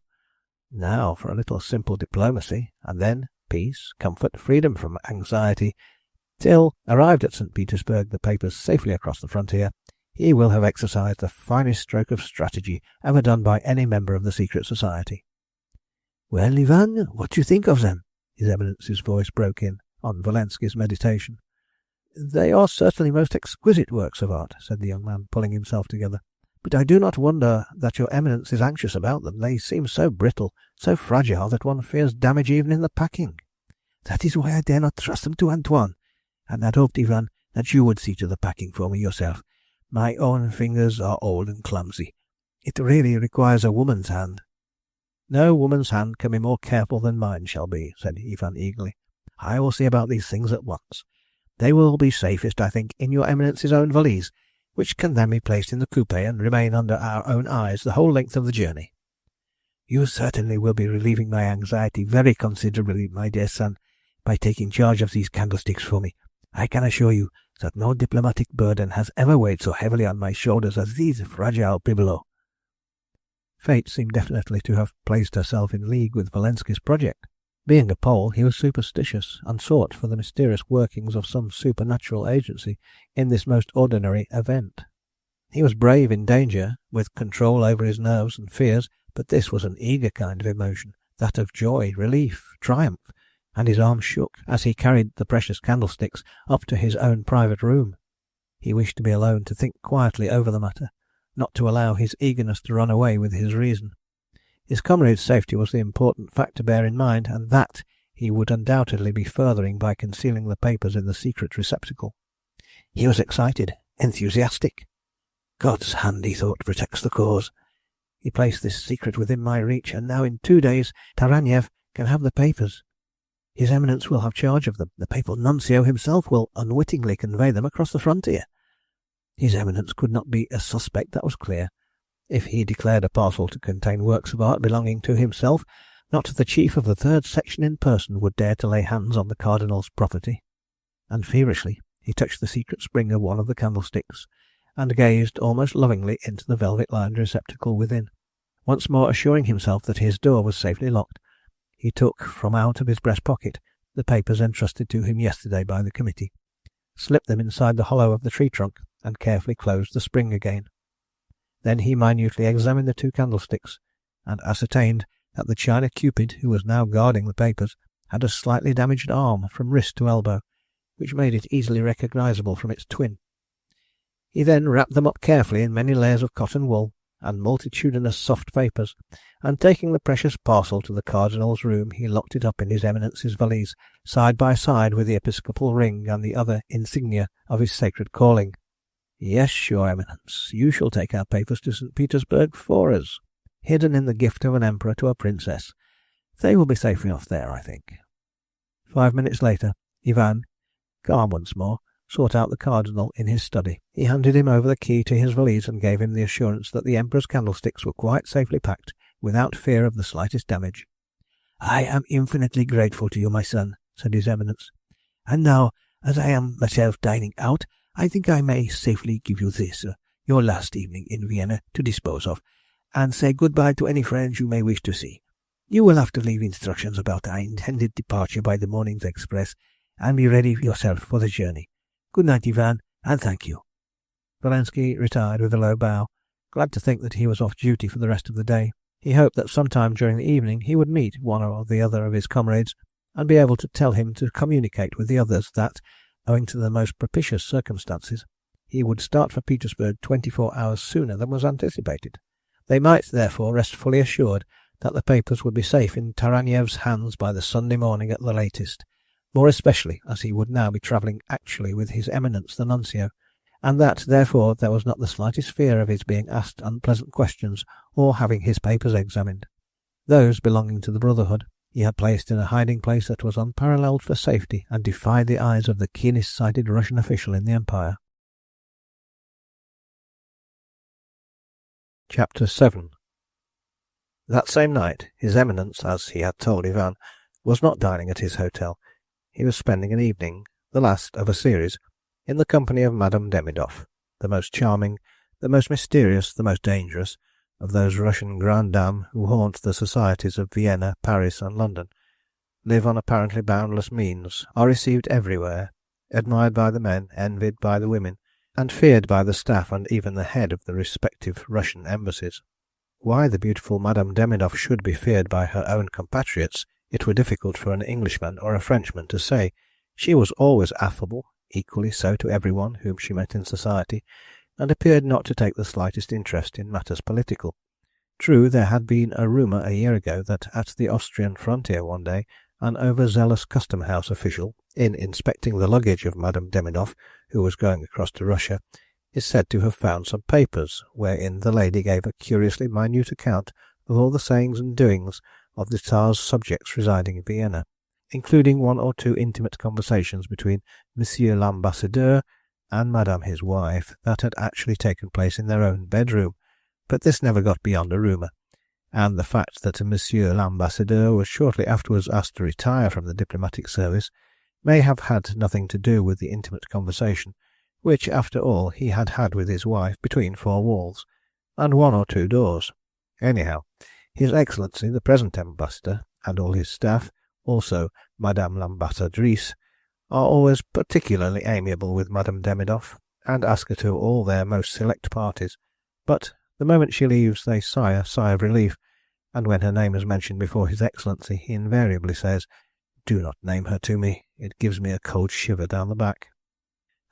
Now for a little simple diplomacy, and then peace, comfort, freedom from anxiety, Till, arrived at St. Petersburg, the papers safely across the frontier, he will have exercised the finest stroke of strategy ever done by any member of the secret society. Well, Ivan, what do you think of them? His Eminence's voice broke in on Valensky's meditation. They are certainly most exquisite works of art, said the young man, pulling himself together. But I do not wonder that your Eminence is anxious about them. They seem so brittle, so fragile, that one fears damage even in the packing. That is why I dare not trust them to Antoine, and had hoped, Ivan, that you would see to the packing for me yourself. My own fingers are old and clumsy. It really requires a woman's hand. No woman's hand can be more careful than mine shall be, said Ivan eagerly. I will see about these things at once. They will be safest, I think, in your Eminence's own valise, which can then be placed in the coupe and remain under our own eyes the whole length of the journey. You certainly will be relieving my anxiety very considerably, my dear son, by taking charge of these candlesticks for me. I can assure you that no diplomatic burden has ever weighed so heavily on my shoulders as these fragile bibelots. Fate seemed definitely to have placed herself in league with Valensky's project. Being a Pole, he was superstitious, and sought for the mysterious workings of some supernatural agency in this most ordinary event. He was brave in danger, with control over his nerves and fears, but this was an eager kind of emotion, that of joy, relief, triumph, and his arm shook as he carried the precious candlesticks up to his own private room. He wished to be alone to think quietly over the matter, not to allow his eagerness to run away with his reason. His comrade's safety was the important fact to bear in mind, and that he would undoubtedly be furthering by concealing the papers in the secret receptacle. He was excited, enthusiastic. God's hand, he thought, protects the cause. He placed this secret within my reach, and now in 2 days Taraniev can have the papers. His Eminence will have charge of them. The papal nuncio himself will unwittingly convey them across the frontier. His Eminence could not be a suspect, that was clear. If he declared a parcel to contain works of art belonging to himself, not the chief of the third section in person would dare to lay hands on the Cardinal's property. And feverishly he touched the secret spring of one of the candlesticks, and gazed almost lovingly into the velvet-lined receptacle within. Once more assuring himself that his door was safely locked, he took from out of his breast-pocket the papers entrusted to him yesterday by the committee, slipped them inside the hollow of the tree-trunk, and carefully closed the spring again. Then he minutely examined the 2 candlesticks, and ascertained that the china Cupid, who was now guarding the papers, had a slightly damaged arm from wrist to elbow, which made it easily recognisable from its twin. He then wrapped them up carefully in many layers of cotton wool and multitudinous soft papers, and taking the precious parcel to the Cardinal's room, he locked it up in his Eminence's valise, side by side with the episcopal ring and the other insignia of his sacred calling. Yes, your Eminence, you shall take our papers to St. Petersburg for us, hidden in the gift of an emperor to a princess. They will be safe enough there, I think. 5 minutes later, Ivan, calm once more, sought out the Cardinal in his study. He handed him over the key to his valise and gave him the assurance that the Emperor's candlesticks were quite safely packed, without fear of the slightest damage. I am infinitely grateful to you, my son, said his Eminence. And now, as I am myself dining out, I think I may safely give you this, your last evening in Vienna, to dispose of, and say good-bye to any friends you may wish to see. You will have to leave instructions about our intended departure by the morning's express, and be ready yourself for the journey. Good night, Ivan, and thank you. Valensky retired with a low bow, glad to think that he was off duty for the rest of the day. He hoped that sometime during the evening he would meet one or the other of his comrades, and be able to tell him to communicate with the others that, owing to the most propitious circumstances, he would start for Petersburg 24 hours sooner than was anticipated. They might, therefore, rest fully assured that the papers would be safe in Taraniev's hands by the Sunday morning at the latest, more especially as he would now be travelling actually with his Eminence the Nuncio, and that, therefore, there was not the slightest fear of his being asked unpleasant questions or having his papers examined. Those belonging to the Brotherhood he had placed in a hiding-place that was unparalleled for safety and defied the eyes of the keenest-sighted Russian official in the Empire. Chapter 7. That same night, His Eminence, as he had told Ivan, was not dining at his hotel. He was spending an evening, the last of a series, in the company of Madame Demidoff, the most charming, the most mysterious, the most dangerous of those Russian grandes dames who haunt the societies of Vienna, Paris, and London, live on apparently boundless means, are received everywhere, admired by the men, envied by the women, and feared by the staff and even the head of the respective Russian embassies. Why the beautiful Madame Demidov should be feared by her own compatriots it were difficult for an Englishman or a Frenchman to say. She was always affable, equally so to everyone whom she met in society, and appeared not to take the slightest interest in matters political. True, there had been a rumour a year ago that at the Austrian frontier one day an overzealous custom-house official, in inspecting the luggage of Madame Demidov, who was going across to Russia, is said to have found some papers, wherein the lady gave a curiously minute account of all the sayings and doings of the Tsar's subjects residing in Vienna, including one or two intimate conversations between Monsieur l'Ambassadeur and Madame his wife that had actually taken place in their own bedroom, but this never got beyond a rumour, and the fact that Monsieur l'Ambassadeur was shortly afterwards asked to retire from the diplomatic service may have had nothing to do with the intimate conversation, which, after all, he had had with his wife between four walls, and one or two doors. Anyhow, His Excellency, the present ambassador, and all his staff, also Madame l'Ambassadrice, are always particularly amiable with Madame Demidov, and ask her to all their most select parties, but the moment she leaves they sigh a sigh of relief, and when her name is mentioned before His Excellency he invariably says, "Do not name her to me, it gives me a cold shiver down the back."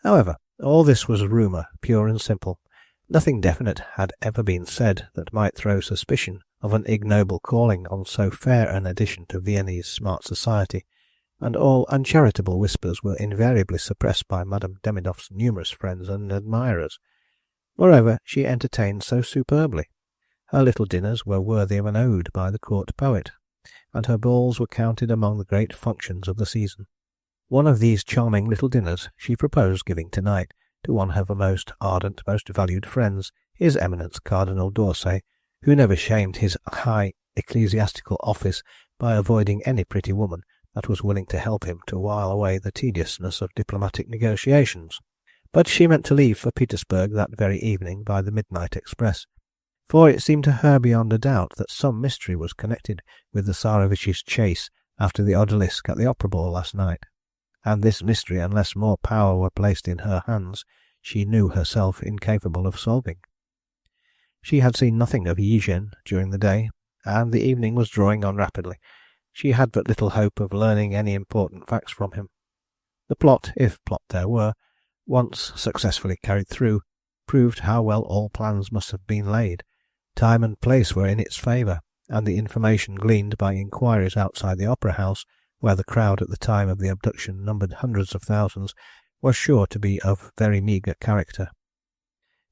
However, all this was rumour, pure and simple. Nothing definite had ever been said that might throw suspicion of an ignoble calling on so fair an addition to Viennese smart society, and all uncharitable whispers were invariably suppressed by Madame Demidov's numerous friends and admirers. Moreover, she entertained so superbly. Her little dinners were worthy of an ode by the court poet, and her balls were counted among the great functions of the season. One of these charming little dinners she proposed giving tonight to one of her most ardent, most valued friends, His Eminence Cardinal d'Orsay, who never shamed his high ecclesiastical office by avoiding any pretty woman that was willing to help him to while away the tediousness of diplomatic negotiations. But she meant to leave for Petersburg that very evening by the midnight express, for it seemed to her beyond a doubt that some mystery was connected with the Tsarevich's chase after the odalisque at the opera ball last night, and this mystery, unless more power were placed in her hands, she knew herself incapable of solving. She had seen nothing of Yezhin during the day, and the evening was drawing on rapidly. She had but little hope of learning any important facts from him. The plot, if plot there were, once successfully carried through, proved how well all plans must have been laid. Time and place were in its favour, and the information gleaned by inquiries outside the opera house, where the crowd at the time of the abduction numbered hundreds of thousands, was sure to be of very meagre character.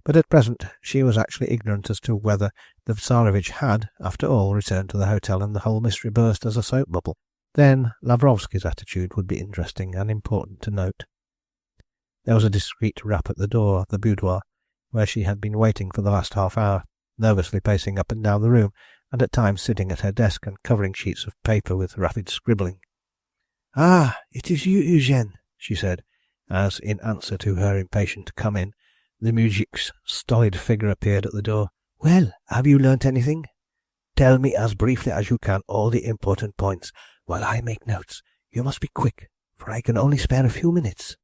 But at present she was actually ignorant as to whether the Tsarevich had, after all, returned to the hotel and the whole mystery burst as a soap bubble. Then Lavrovsky's attitude would be interesting and important to note. There was a discreet rap at the door of the boudoir, where she had been waiting for the last half hour, nervously pacing up and down the room, and at times sitting at her desk and covering sheets of paper with rapid scribbling. "Ah, it is you, Eugène," she said, as, in answer to her impatient "come in," the mujik's stolid figure appeared at the door. "Well, have you learnt anything? Tell me as briefly as you can all the important points, while I make notes. You must be quick, for I can only spare a few minutes."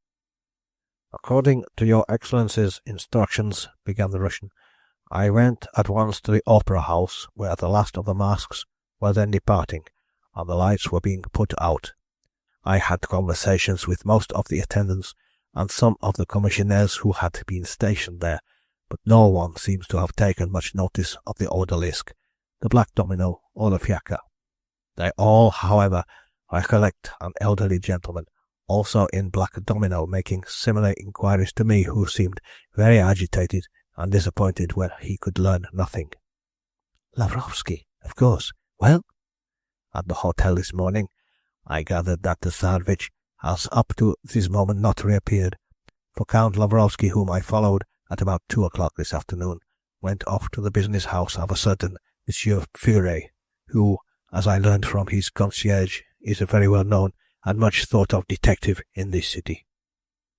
"According to your Excellency's instructions," began the Russian, "I went at once to the opera house, where the last of the masks were then departing, and the lights were being put out. I had conversations with most of the attendants and some of the commissionaires who had been stationed there, but no one seems to have taken much notice of the odalisque, the black domino, or the fiacre. They all, however, recollect an elderly gentleman, also in black domino, making similar inquiries to me, who seemed very agitated and disappointed when he could learn nothing." "Lavrovsky, of course. Well?" "At the hotel this morning I gathered that the Tsarevich has up to this moment not reappeared, for Count Lavrovsky, whom I followed at about 2 o'clock this afternoon, went off to the business house of a certain Monsieur Furet, who, as I learned from his concierge, is a very well-known and much thought-of detective in this city."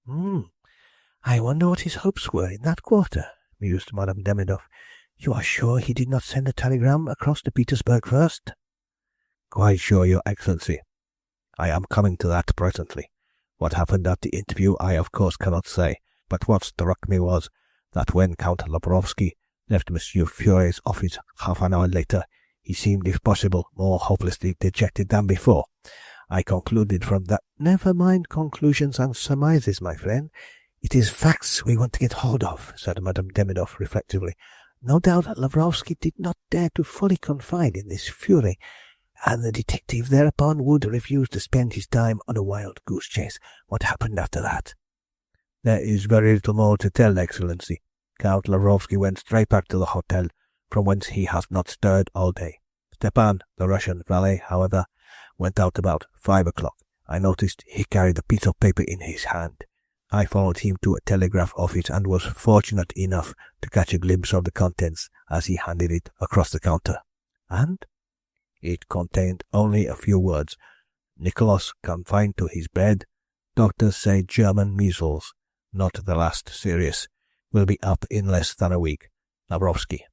I wonder what his hopes were in that quarter," mused Madame Demidov. "You are sure he did not send a telegram across to Petersburg first?" "Quite sure, Your Excellency. I am coming to that presently. What happened at the interview I of course cannot say, but what struck me was that when Count Lavrovsky left Monsieur Furet's office half an hour later, he seemed, if possible, more hopelessly dejected than before. I concluded from that— "Never mind conclusions and surmises, my friend. It is facts we want to get hold of," said Madame Demidov reflectively. "No doubt Lavrovsky did not dare to fully confide in this Furet, and the detective thereupon would refuse to spend his time on a wild goose chase. What happened after that?" "There is very little more to tell, Excellency. Count Lavrovsky went straight back to the hotel, from whence he has not stirred all day. Stepan, the Russian valet, however, went out about 5 o'clock. I noticed he carried a piece of paper in his hand. I followed him to a telegraph office and was fortunate enough to catch a glimpse of the contents as he handed it across the counter. And? It contained only a few words. Nicholas confined to his bed. Doctors say German measles, not the last serious. Will be up in less than a week. Lavrovsky."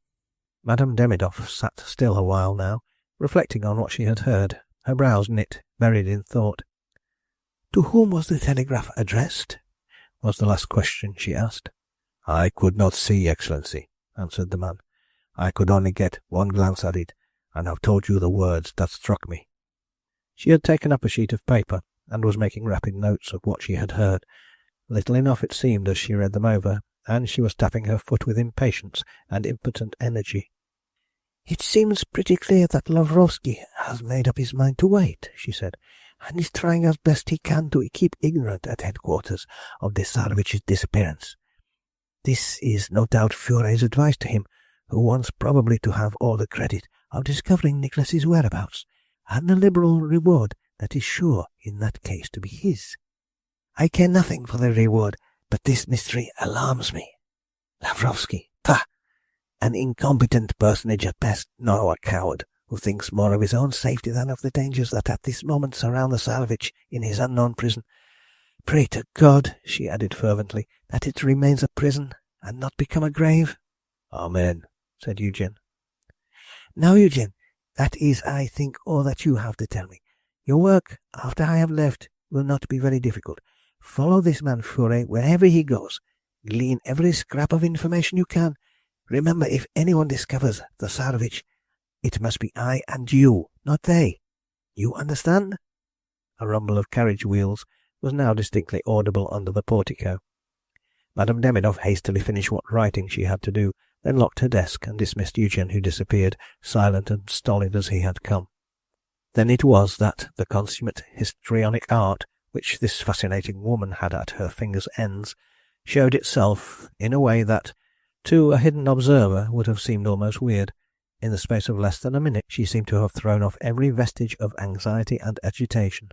Madame Demidov sat still a while now, reflecting on what she had heard, her brows knit, buried in thought. "To whom was the telegraph addressed?" was the last question she asked. "I could not see, Excellency," answered the man. "I could only get one glance at it, and have told you the words that struck me." She had taken up a sheet of paper, and was making rapid notes of what she had heard. Little enough it seemed as she read them over, and she was tapping her foot with impatience and impotent energy. "It seems pretty clear that Lavrovsky has made up his mind to wait," she said, "and is trying as best he can to keep ignorant at headquarters of the Tsarevich's disappearance. This is no doubt Furet's advice to him, who wants probably to have all the credit of discovering Nicholas's whereabouts, and the liberal reward that is sure in that case to be his. I care nothing for the reward, but this mystery alarms me. Lavrovsky, pah! An incompetent personage at best, nor a coward, who thinks more of his own safety than of the dangers that at this moment surround the Tsarevich in his unknown prison. Pray to God," she added fervently, "that it remains a prison, and not become a grave." "Amen," said Eugene. "Now, Eugene, that is, I think, all that you have to tell me. Your work, after I have left, will not be very difficult. Follow this man Furet wherever he goes. Glean every scrap of information you can. Remember, if anyone discovers the Tsarevich, it must be I and you, not they. You understand?" A rumble of carriage wheels was now distinctly audible under the portico. Madame Demidov hastily finished what writing she had to do, then locked her desk and dismissed Eugene, who disappeared, silent and stolid as he had come. Then it was that the consummate histrionic art which this fascinating woman had at her fingers' ends showed itself in a way that, to a hidden observer, would have seemed almost weird. In the space of less than a minute she seemed to have thrown off every vestige of anxiety and agitation.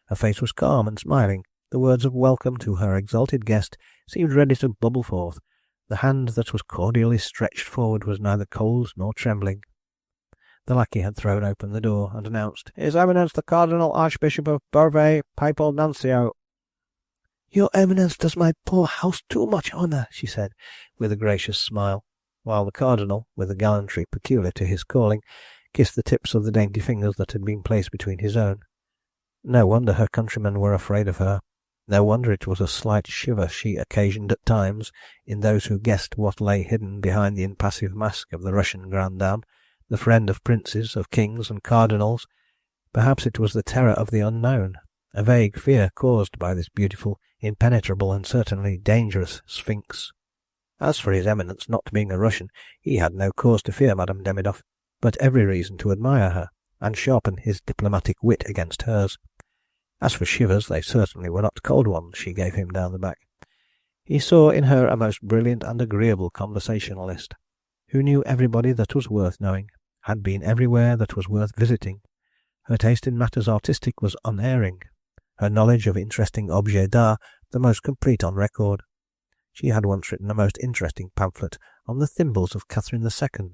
Her face was calm and smiling. The words of welcome to her exalted guest seemed ready to bubble forth. The hand that was cordially stretched forward was neither cold nor trembling. The lackey had thrown open the door and announced, "His Eminence the Cardinal Archbishop of Beauvais, Papal Nuncio." "Your Eminence does my poor house too much honour," she said, with a gracious smile, while the Cardinal, with the gallantry peculiar to his calling, kissed the tips of the dainty fingers that had been placed between his own. No wonder her countrymen were afraid of her. No wonder it was a slight shiver she occasioned at times in those who guessed what lay hidden behind the impassive mask of the Russian grande dame, the friend of princes, of kings and cardinals. Perhaps it was the terror of the unknown, a vague fear caused by this beautiful, impenetrable and certainly dangerous Sphinx. As for his Eminence not being a Russian, he had no cause to fear Madame Demidov, but every reason to admire her, and sharpen his diplomatic wit against hers. As for shivers, they certainly were not cold ones she gave him down the back. He saw in her a most brilliant and agreeable conversationalist, who knew everybody that was worth knowing, had been everywhere that was worth visiting. Her taste in matters artistic was unerring, her knowledge of interesting objets d'art the most complete on record. She had once written a most interesting pamphlet on the thimbles of Catherine II,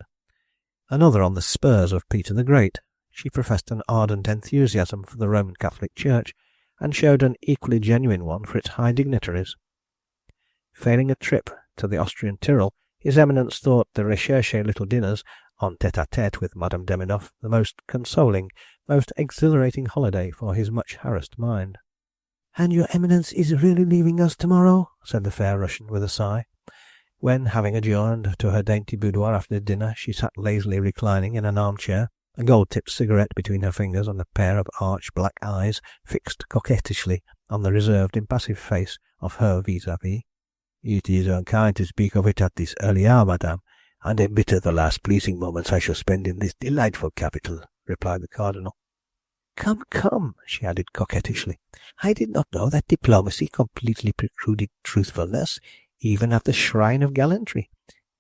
another on the spurs of Peter the Great. She professed an ardent enthusiasm for the Roman Catholic Church, and showed an equally genuine one for its high dignitaries. Failing a trip to the Austrian Tyrol, His Eminence thought the recherché little dinners en tête-à-tête with Madame Demidov the most consoling, most exhilarating holiday for his much harassed mind. And your Eminence is really leaving us tomorrow? Said the fair Russian with a sigh, when, having adjourned to her dainty boudoir after dinner, she sat lazily reclining in an armchair, a gold-tipped cigarette between her fingers and a pair of arch black eyes fixed coquettishly on the reserved, impassive face of her vis-à-vis. "It is unkind to speak of it at this early hour, madame, and embitter the last pleasing moments I shall spend in this delightful capital," replied the Cardinal. "Come, come," she added coquettishly, "I did not know that diplomacy completely precluded truthfulness, even at the shrine of gallantry.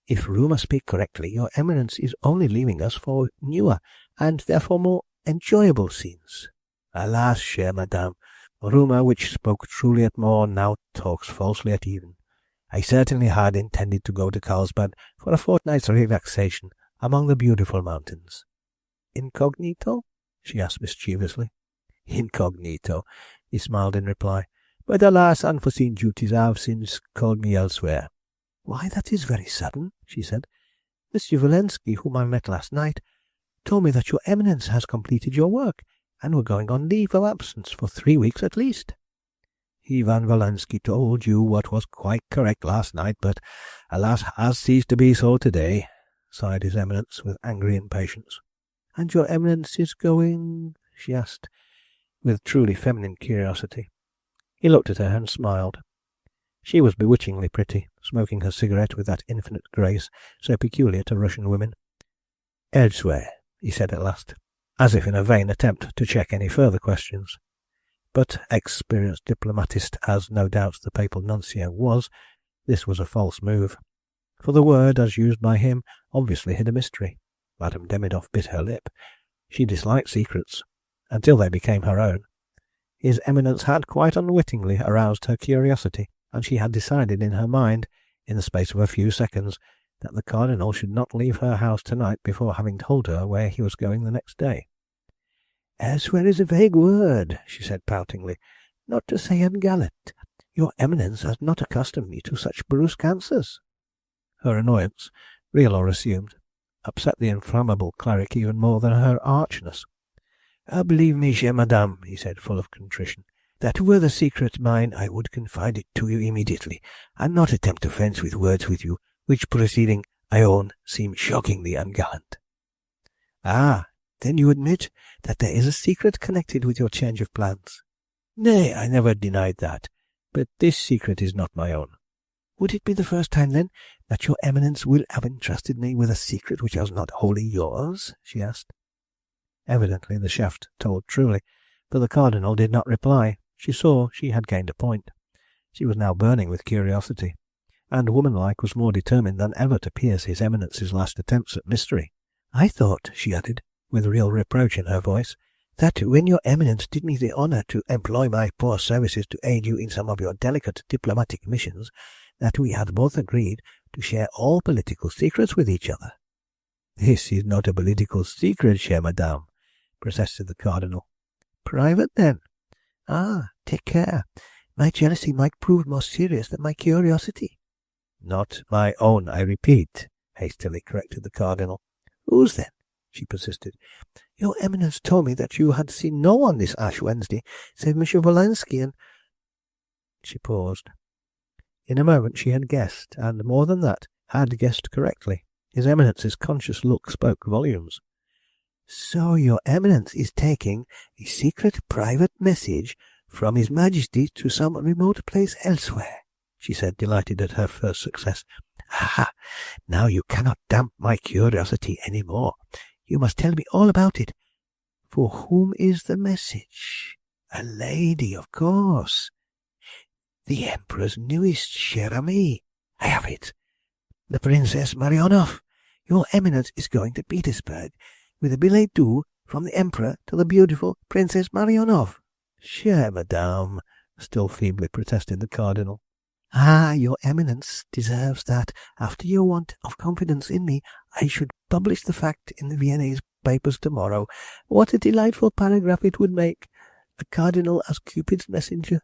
If rumour speak correctly, your Eminence is only leaving us for newer, and therefore more enjoyable scenes." "Alas, chère madame, rumour which spoke truly at morn now talks falsely at even. I certainly had intended to go to Carlsbad for a fortnight's relaxation among the beautiful mountains." "Incognito?" she asked mischievously. "Incognito," he smiled in reply, "but alas, unforeseen duties have since called me elsewhere." "Why, that is very sudden," she said. "Monsieur Walensky, whom I met last night, told me that your Eminence has completed your work, and were going on leave of absence for 3 weeks at least." "Ivan Walensky told you what was quite correct last night, but, alas, has ceased to be so today," sighed his Eminence with angry impatience. "And your Eminence is going?" she asked, with truly feminine curiosity. He looked at her and smiled. She was bewitchingly pretty, smoking her cigarette with that infinite grace so peculiar to Russian women. "Elsewhere," he said at last, as if in a vain attempt to check any further questions. But, experienced diplomatist as no doubt the papal nuncio was, this was a false move, for the word, as used by him, obviously hid a mystery. Madame Demidoff bit her lip. She disliked secrets, until they became her own. His Eminence had quite unwittingly aroused her curiosity, and she had decided in her mind, in the space of a few seconds, that the Cardinal should not leave her house tonight before having told her where he was going the next day. "Elsewhere is a vague word," she said poutingly, "not to say ungallant. Your Eminence has not accustomed me to such brusque answers." Her annoyance, real or assumed, upset the inflammable cleric even more than her archness. "Believe me, chère madame," he said, full of contrition, "that were the secret mine I would confide it to you immediately, and not attempt to fence with words with you, which proceeding, I own, seem shockingly ungallant." "Ah, then you admit that there is a secret connected with your change of plans?" "Nay, I never denied that, but this secret is not my own." "Would it be the first time, then, that your Eminence will have entrusted me with a secret which was not wholly yours?" she asked. Evidently the shaft told truly, but the Cardinal did not reply. She saw she had gained a point. She was now burning with curiosity, and, womanlike, was more determined than ever to pierce his Eminence's last attempts at mystery. "I thought," she added, with real reproach in her voice, "that when your Eminence did me the honour to employ my poor services to aid you in some of your delicate diplomatic missions, that we had both agreed to share all political secrets with each other." "This is not a political secret, chère madame," protested the Cardinal. "Private, then?" "Ah, take care. My jealousy might prove more serious than my curiosity." "Not my own, I repeat," hastily corrected the Cardinal. "Whose, then?" she persisted. "Your Eminence told me that you had seen no one this Ash Wednesday save Monsieur Walensky and—" She paused. In a moment she had guessed, and more than that, had guessed correctly. His Eminence's conscious look spoke volumes. "So your Eminence is taking a secret private message from His Majesty to some remote place elsewhere," she said, delighted at her first success. "Ah, now you cannot damp my curiosity any more. You must tell me all about it. For whom is the message? A lady, of course. The Emperor's newest cher amie. I have it. The Princess Marionov. Your Eminence is going to Petersburg with a billet doux from the Emperor to the beautiful Princess Marionov." "Chère madame," still feebly protested the Cardinal. "Ah, your Eminence deserves that, after your want of confidence in me, I should publish the fact in the Viennese papers tomorrow. What a delightful paragraph it would make! The Cardinal as Cupid's messenger.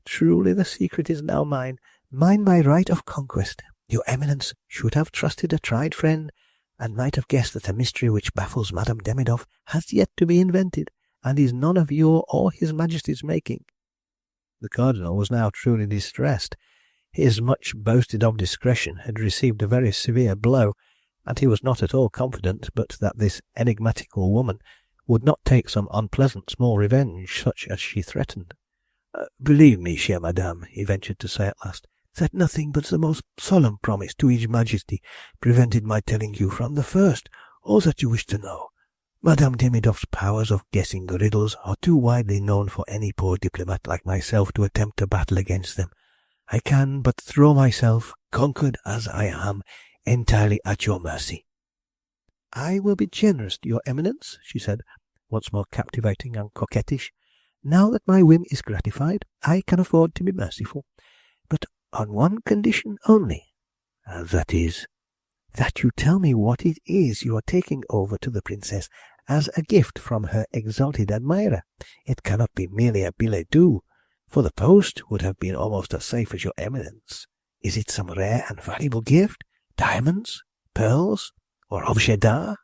Truly the secret is now mine, mine by right of conquest. Your Eminence should have trusted a tried friend, and might have guessed that a mystery which baffles Madame Demidoff has yet to be invented, and is none of your or His Majesty's making." The cardinal was now truly distressed. His much boasted of discretion had received a very severe blow, and he was not at all confident but that this enigmatical woman would not take some unpleasant small revenge such as she threatened. Believe me, chère madame, he ventured to say at last, that nothing but the most solemn promise to His Majesty prevented my telling you from the first all that you wish to know. Madame Demidoff's powers of guessing riddles are too widely known for any poor diplomat like myself to attempt a battle against them. I can but throw myself, conquered as I am, entirely at your mercy. I will be generous to your eminence, she said, once more captivating and coquettish. Now that my whim is gratified, I can afford to be merciful, but on one condition only. And that is? That you tell me what it is you are taking over to the princess as a gift from her exalted admirer. It cannot be merely a billet doux, for the post would have been almost as safe as your eminence. Is it some rare and valuable gift? Diamonds? Pearls? Or objet d'art?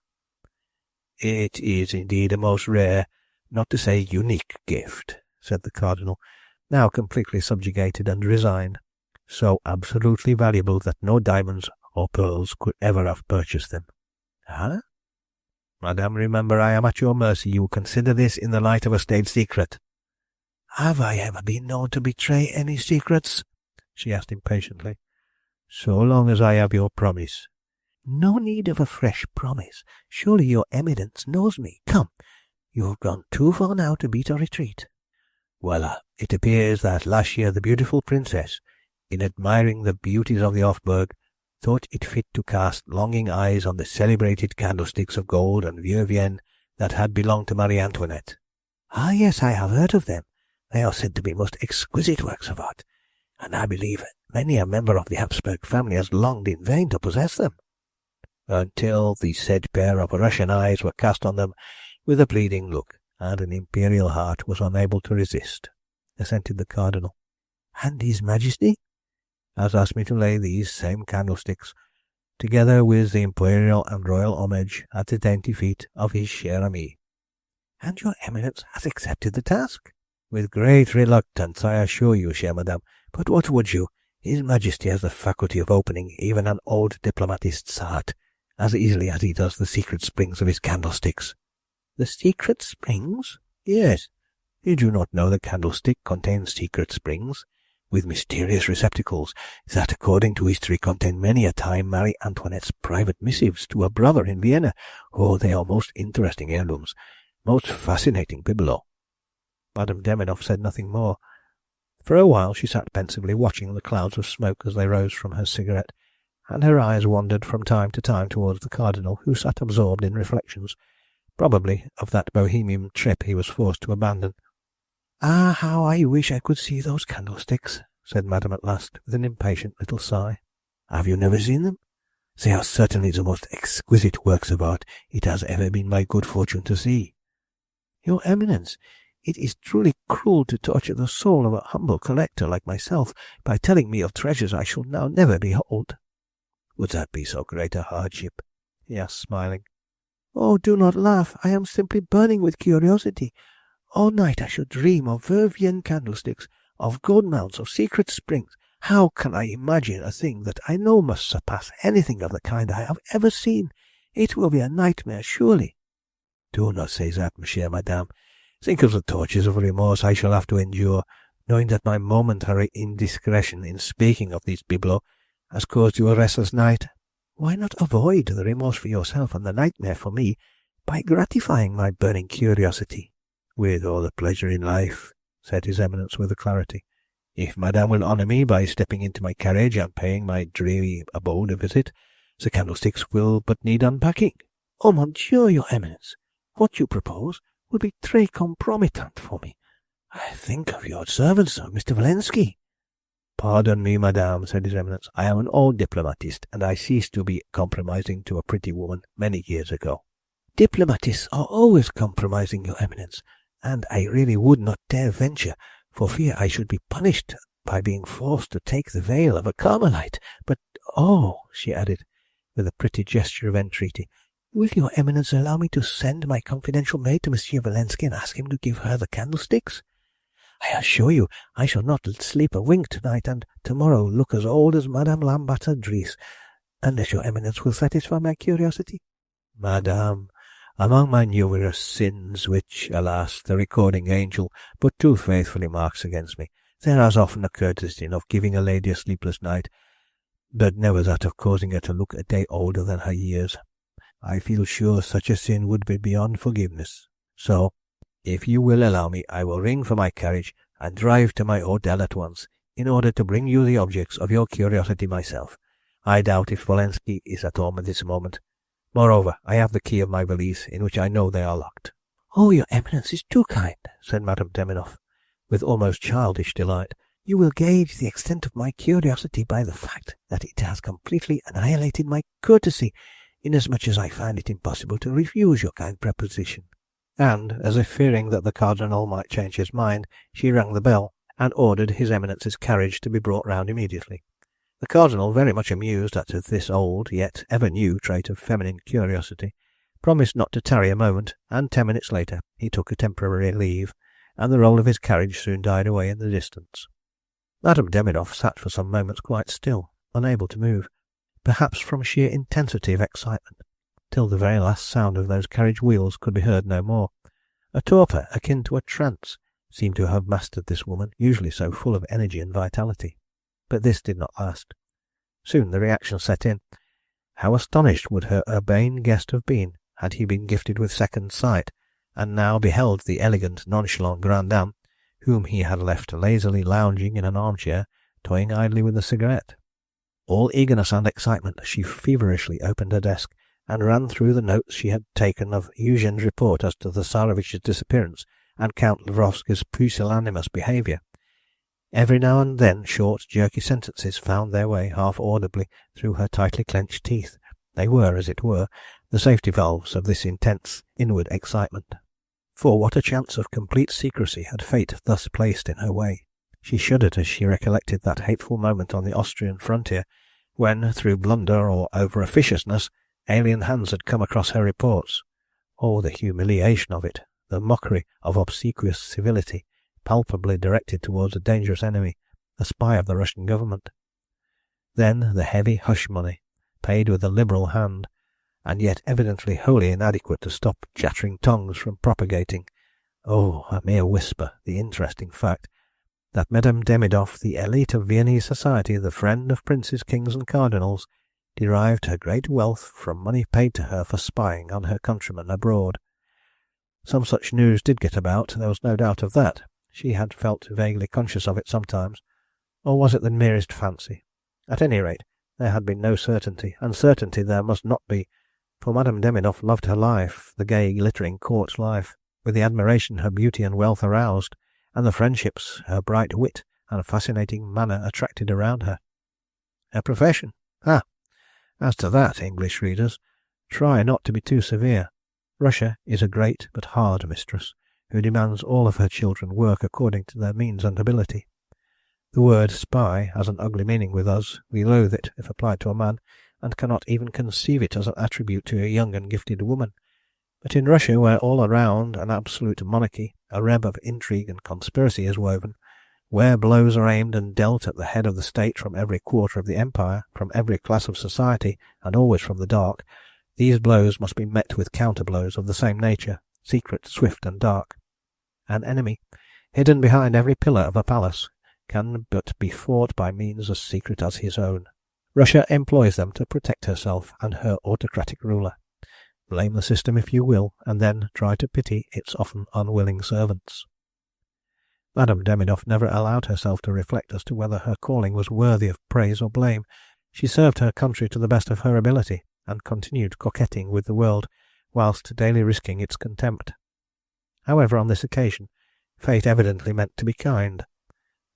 It is indeed a most rare, not to say unique gift, said the cardinal, now completely subjugated and resigned, so absolutely valuable that no diamonds or pearls could ever have purchased them. Huh? Madame, remember I am at your mercy. You will consider this in the light of a state secret. Have I ever been known to betray any secrets? She asked impatiently. So long as I have your promise. No need of a fresh promise. Surely your eminence knows me. Come, you have gone too far now to beat a retreat. Well, it appears that last year the beautiful princess, in admiring the beauties of the Hofburg, thought it fit to cast longing eyes on the celebrated candlesticks of gold and vervienne that had belonged to Marie Antoinette. Ah, yes, I have heard of them. They are said to be most exquisite works of art, and I believe many a member of the Habsburg family has longed in vain to possess them. Until the said pair of Russian eyes were cast on them with a pleading look, and an imperial heart was unable to resist, assented the cardinal. And His Majesty has asked me to lay these same candlesticks, together with the imperial and royal homage, at the dainty feet of his cher ami. And your eminence has accepted the task? With great reluctance, I assure you, chère madame. But what would you? His Majesty has the faculty of opening even an old diplomatist's heart, as easily as he does the secret springs of his candlesticks. The secret springs? Yes. Did you not know the candlestick contains secret springs, with mysterious receptacles that, according to history, contain many a time Marie Antoinette's private missives to her brother in Vienna? Oh, they are most interesting heirlooms, most fascinating bibelots. Madame Demidov said nothing more. For a while she sat pensively watching the clouds of smoke as they rose from her cigarette, and her eyes wandered from time to time towards the cardinal, who sat absorbed in reflections, probably of that Bohemian trip he was forced to abandon. Ah, how I wish I could see those candlesticks, said Madame at last, with an impatient little sigh. Have you never seen them? They are certainly the most exquisite works of art it has ever been my good fortune to see. Your Eminence, it is truly cruel to torture the soul of a humble collector like myself by telling me of treasures I shall now never behold. Would that be so great a hardship? He asked, smiling. Oh, do not laugh. I am simply burning with curiosity. All night I should dream of vervienne candlesticks, of gold mounts, of secret springs. How can I imagine a thing that I know must surpass anything of the kind I have ever seen? It will be a nightmare, surely. Do not say that, chère madame. Think of the tortures of remorse I shall have to endure, knowing that my momentary indiscretion in speaking of these bibelots has caused you a restless night. Why not avoid the remorse for yourself and the nightmare for me by gratifying my burning curiosity? With all the pleasure in life, said His Eminence with clarity. If madame will honour me by stepping into my carriage and paying my dreary abode a visit, the candlesticks will but need unpacking. Oh, monsieur, your Eminence, what you propose would be très compromittant for me. I think of your servants, Mr. Walensky. Pardon me, madame, said His Eminence. I am an old diplomatist, and I ceased to be compromising to a pretty woman many years ago. Diplomatists are always compromising, your Eminence, and I really would not dare venture, for fear I should be punished by being forced to take the veil of a Carmelite. But, oh, she added, with a pretty gesture of entreaty, will your Eminence allow me to send my confidential maid to Monsieur Walensky and ask him to give her the candlesticks? I assure you I shall not sleep a wink tonight, and tomorrow look as old as Madame l'Ambassadrice, unless your Eminence will satisfy my curiosity. Madame, among my numerous sins, which, alas, the recording angel but too faithfully marks against me, there has often occurred the sin of giving a lady a sleepless night, but never that of causing her to look a day older than her years. I feel sure such a sin would be beyond forgiveness. So, if you will allow me, I will ring for my carriage and drive to my hotel at once, in order to bring you the objects of your curiosity myself. I doubt if Wolensky is at home at this moment. Moreover, I have the key of my valise, in which I know they are locked." "Oh, your Eminence is too kind," said Madame Demidov, with almost childish delight. "You will gauge the extent of my curiosity by the fact that it has completely annihilated my courtesy, inasmuch as I find it impossible to refuse your kind proposition." And, as if fearing that the Cardinal might change his mind, she rang the bell, and ordered His Eminence's carriage to be brought round immediately. The Cardinal, very much amused at this old, yet ever new trait of feminine curiosity, promised not to tarry a moment, and 10 minutes later he took a temporary leave, and the roll of his carriage soon died away in the distance. Madame Demidov sat for some moments quite still, unable to move, perhaps from sheer intensity of excitement, till the very last sound of those carriage wheels could be heard no more. A torpor akin to a trance seemed to have mastered this woman, usually so full of energy and vitality. But this did not last. Soon the reaction set in. How astonished would her urbane guest have been had he been gifted with second sight, and now beheld the elegant, nonchalant grande dame, whom he had left lazily lounging in an armchair, toying idly with a cigarette. All eagerness and excitement, she feverishly opened her desk, and ran through the notes she had taken of Eugene's report as to the Tsarevich's disappearance and Count Lvovsky's pusillanimous behaviour. Every now and then short, jerky sentences found their way half audibly through her tightly clenched teeth. They were, as it were, the safety valves of this intense inward excitement. For what a chance of complete secrecy had fate thus placed in her way! She shuddered as she recollected that hateful moment on the Austrian frontier, when, through blunder or over-officiousness, alien hands had come across her reports. Oh, the humiliation of it, the mockery of obsequious civility, palpably directed towards a dangerous enemy, a spy of the Russian government. Then the heavy hush money, paid with a liberal hand, and yet evidently wholly inadequate to stop chattering tongues from propagating, oh, a mere whisper, the interesting fact, that Madame Demidov, the elite of Viennese society, the friend of princes, kings and cardinals, derived her great wealth from money paid to her for spying on her countrymen abroad. Some such news did get about, there was no doubt of that. She had felt vaguely conscious of it sometimes. Or was it the merest fancy? At any rate, there had been no certainty, and certainty there must not be, for Madame Demidov loved her life, the gay, glittering court life, with the admiration her beauty and wealth aroused, and the friendships her bright wit and fascinating manner attracted around her. Her profession? Ah! As to that, English readers, try not to be too severe. Russia is a great but hard mistress, who demands all of her children work according to their means and ability. The word spy has an ugly meaning with us. We loathe it if applied to a man, and cannot even conceive it as an attribute to a young and gifted woman. But in Russia, where all around an absolute monarchy, a web of intrigue and conspiracy is woven, where blows are aimed and dealt at the head of the state from every quarter of the empire, from every class of society, and always from the dark, these blows must be met with counter-blows of the same nature, secret, swift, and dark. An enemy, hidden behind every pillar of a palace, can but be fought by means as secret as his own. Russia employs them to protect herself and her autocratic ruler. Blame the system if you will, and then try to pity its often unwilling servants. Madame Demidov never allowed herself to reflect as to whether her calling was worthy of praise or blame. She served her country to the best of her ability, and continued coquetting with the world, whilst daily risking its contempt. However, on this occasion, fate evidently meant to be kind.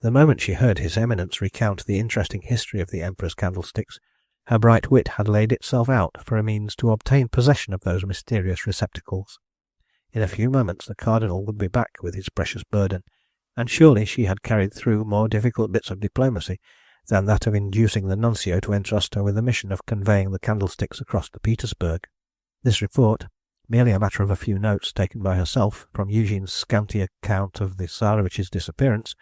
The moment she heard His Eminence recount the interesting history of the Emperor's candlesticks, her bright wit had laid itself out for a means to obtain possession of those mysterious receptacles. In a few moments the Cardinal would be back with his precious burden, and surely she had carried through more difficult bits of diplomacy than that of inducing the Nuncio to entrust her with the mission of conveying the candlesticks across to Petersburg. This report, merely a matter of a few notes taken by herself from Eugene's scanty account of the Tsarevich's disappearance,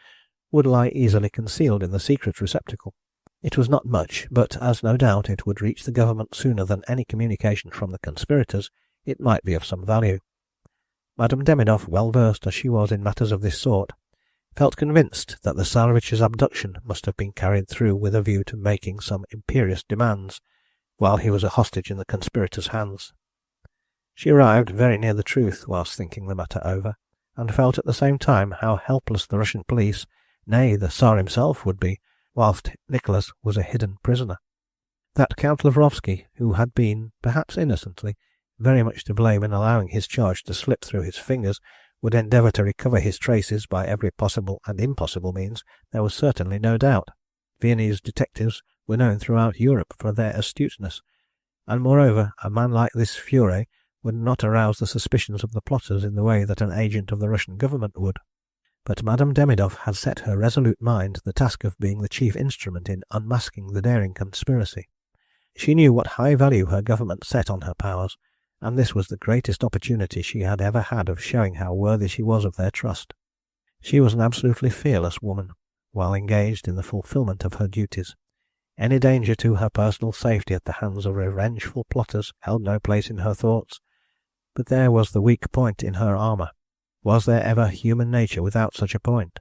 would lie easily concealed in the secret receptacle. It was not much, but as no doubt it would reach the government sooner than any communication from the conspirators, it might be of some value. Madame Demidov, well versed as she was in matters of this sort, felt convinced that the Tsarevich's abduction must have been carried through with a view to making some imperious demands, while he was a hostage in the conspirators' hands. She arrived very near the truth whilst thinking the matter over, and felt at the same time how helpless the Russian police, nay, the Tsar himself, would be, whilst Nicholas was a hidden prisoner. That Count Lavrovsky, who had been, perhaps innocently, very much to blame in allowing his charge to slip through his fingers, would endeavour to recover his traces by every possible and impossible means, there was certainly no doubt. Viennese detectives were known throughout Europe for their astuteness, and moreover a man like this Furet would not arouse the suspicions of the plotters in the way that an agent of the Russian government would. But Madame Demidov had set her resolute mind the task of being the chief instrument in unmasking the daring conspiracy. She knew what high value her government set on her powers, and this was the greatest opportunity she had ever had of showing how worthy she was of their trust. She was an absolutely fearless woman, while engaged in the fulfilment of her duties. Any danger to her personal safety at the hands of revengeful plotters held no place in her thoughts. But there was the weak point in her armour. Was there ever human nature without such a point?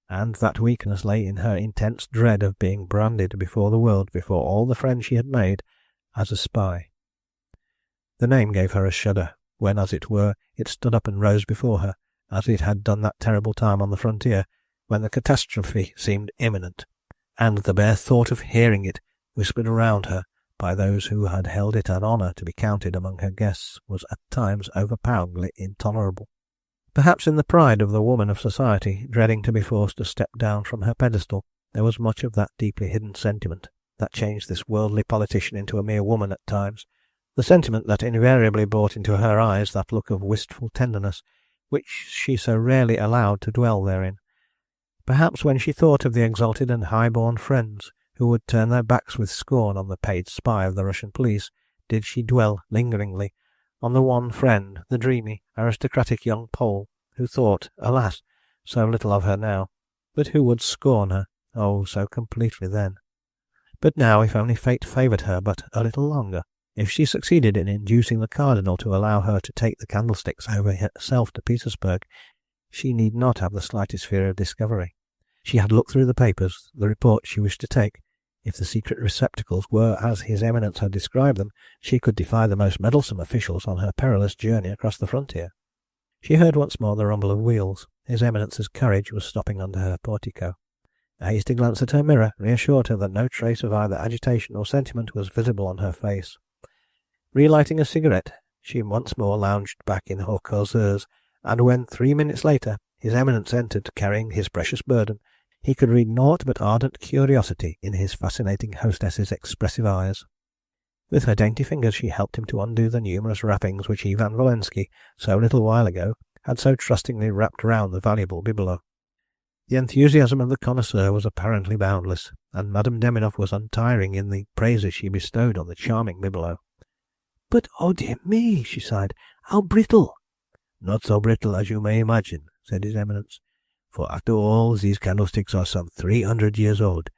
And that weakness lay in her intense dread of being branded before the world, before all the friends she had made, as a spy. The name gave her a shudder, when, as it were, it stood up and rose before her, as it had done that terrible time on the frontier, when the catastrophe seemed imminent, and the bare thought of hearing it whispered around her by those who had held it an honour to be counted among her guests was at times overpoweringly intolerable. Perhaps in the pride of the woman of society, dreading to be forced to step down from her pedestal, there was much of that deeply hidden sentiment that changed this worldly politician into a mere woman at times, the sentiment that invariably brought into her eyes that look of wistful tenderness which she so rarely allowed to dwell therein. Perhaps when she thought of the exalted and high-born friends who would turn their backs with scorn on the paid spy of the Russian police, did she dwell lingeringly on the one friend, the dreamy, aristocratic young Pole, who thought, alas, so little of her now, but who would scorn her, oh, so completely then. But now, if only fate favoured her but a little longer, if she succeeded in inducing the Cardinal to allow her to take the Candlesticks over herself to Petersburg, she need not have the slightest fear of discovery. She had looked through the papers, the reports she wished to take. If the secret receptacles were as His Eminence had described them, she could defy the most meddlesome officials on her perilous journey across the frontier. She heard once more the rumble of wheels. His Eminence's carriage was stopping under her portico. A hasty glance at her mirror reassured her that no trace of either agitation or sentiment was visible on her face. Relighting a cigarette, she once more lounged back in her causeuse, and when 3 minutes later His Eminence entered carrying his precious burden, he could read naught but ardent curiosity in his fascinating hostess's expressive eyes. With her dainty fingers she helped him to undo the numerous wrappings which Ivan Volensky, so little while ago, had so trustingly wrapped round the valuable bibelot. The enthusiasm of the connoisseur was apparently boundless, and Madame Demidov was untiring in the praises she bestowed on the charming bibelot. "But, oh dear me," she sighed, "how brittle!" "Not so brittle as you may imagine," said His Eminence, "for after all these candlesticks are some 300 years old.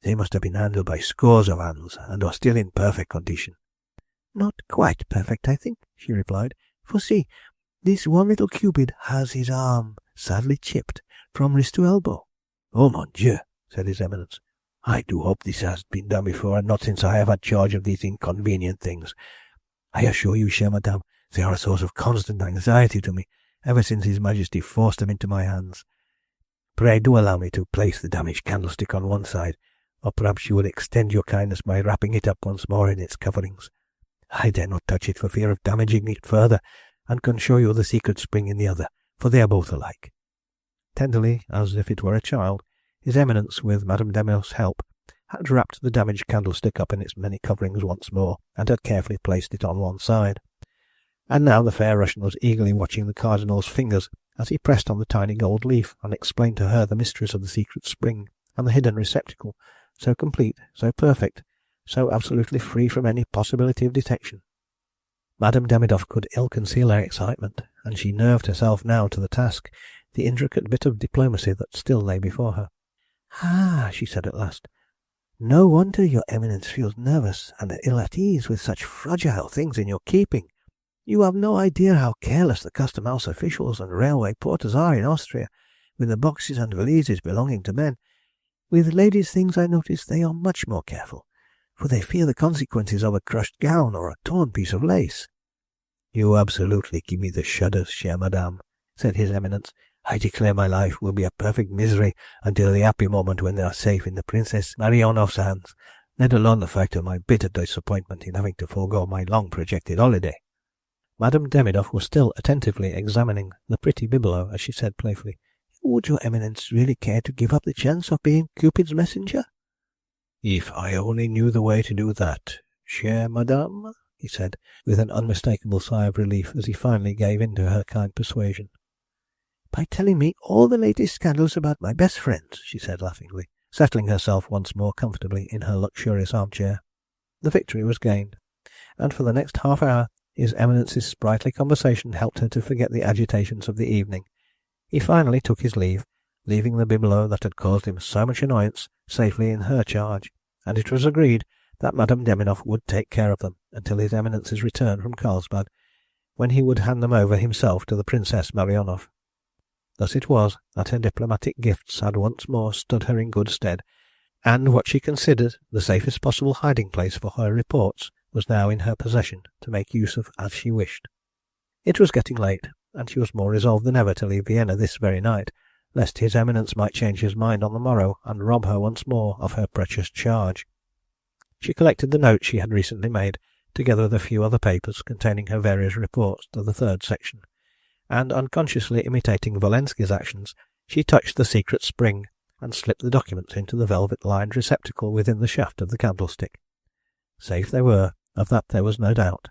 They must have been handled by scores of hands, and are still in perfect condition." "Not quite perfect, I think," she replied, "for see, this one little Cupid has his arm sadly chipped from wrist to elbow." "Oh, mon Dieu," said His Eminence, "I do hope this has been done before, and not since I have had charge of these inconvenient things. I assure you, chère madame, they are a source of constant anxiety to me, ever since His Majesty forced them into my hands. Pray do allow me to place the damaged candlestick on one side, or perhaps you will extend your kindness by wrapping it up once more in its coverings. I dare not touch it for fear of damaging it further, and can show you the secret spring in the other, for they are both alike." Tenderly, as if it were a child, His Eminence, with Madame Demidoff's help, had wrapped the damaged candlestick up in its many coverings once more, and had carefully placed it on one side. And now the fair Russian was eagerly watching the Cardinal's fingers as he pressed on the tiny gold leaf and explained to her the mysteries of the secret spring and the hidden receptacle, so complete, so perfect, so absolutely free from any possibility of detection. Madame Demidoff could ill conceal her excitement, and she nerved herself now to the task, the intricate bit of diplomacy that still lay before her. "Ah," she said at last, "no wonder your Eminence feels nervous and ill at ease with such fragile things in your keeping. You have no idea how careless the custom house officials and railway porters are in Austria, with the boxes and valises belonging to men. With ladies' things I notice they are much more careful, for they fear the consequences of a crushed gown or a torn piece of lace." "You absolutely give me the shudders, chère madame," said his Eminence. "I declare my life will be a perfect misery until the happy moment when they are safe in the Princess Marionov's hands, let alone the fact of my bitter disappointment in having to forego my long-projected holiday." Madame Demidoff was still attentively examining the pretty bibelot as she said playfully, "Would your Eminence really care to give up the chance of being Cupid's messenger?" "If I only knew the way to do that, chère madame," he said, with an unmistakable sigh of relief as he finally gave in to her kind persuasion. "By telling me all the latest scandals about my best friends," she said laughingly, settling herself once more comfortably in her luxurious armchair. The victory was gained, and for the next half hour his Eminence's sprightly conversation helped her to forget the agitations of the evening. He finally took his leave, leaving the bibelot that had caused him so much annoyance safely in her charge, and it was agreed that Madame Demidoff would take care of them until his Eminence's return from Carlsbad, when he would hand them over himself to the Princess Marionov. Thus it was that her diplomatic gifts had once more stood her in good stead, and what she considered the safest possible hiding-place for her reports was now in her possession to make use of as she wished. It was getting late, and she was more resolved than ever to leave Vienna this very night, lest his Eminence might change his mind on the morrow and rob her once more of her precious charge. She collected the notes she had recently made, together with a few other papers containing her various reports to the third section, and, unconsciously imitating Walensky's actions, she touched the secret spring and slipped the documents into the velvet-lined receptacle within the shaft of the candlestick. Safe they were, of that there was no doubt.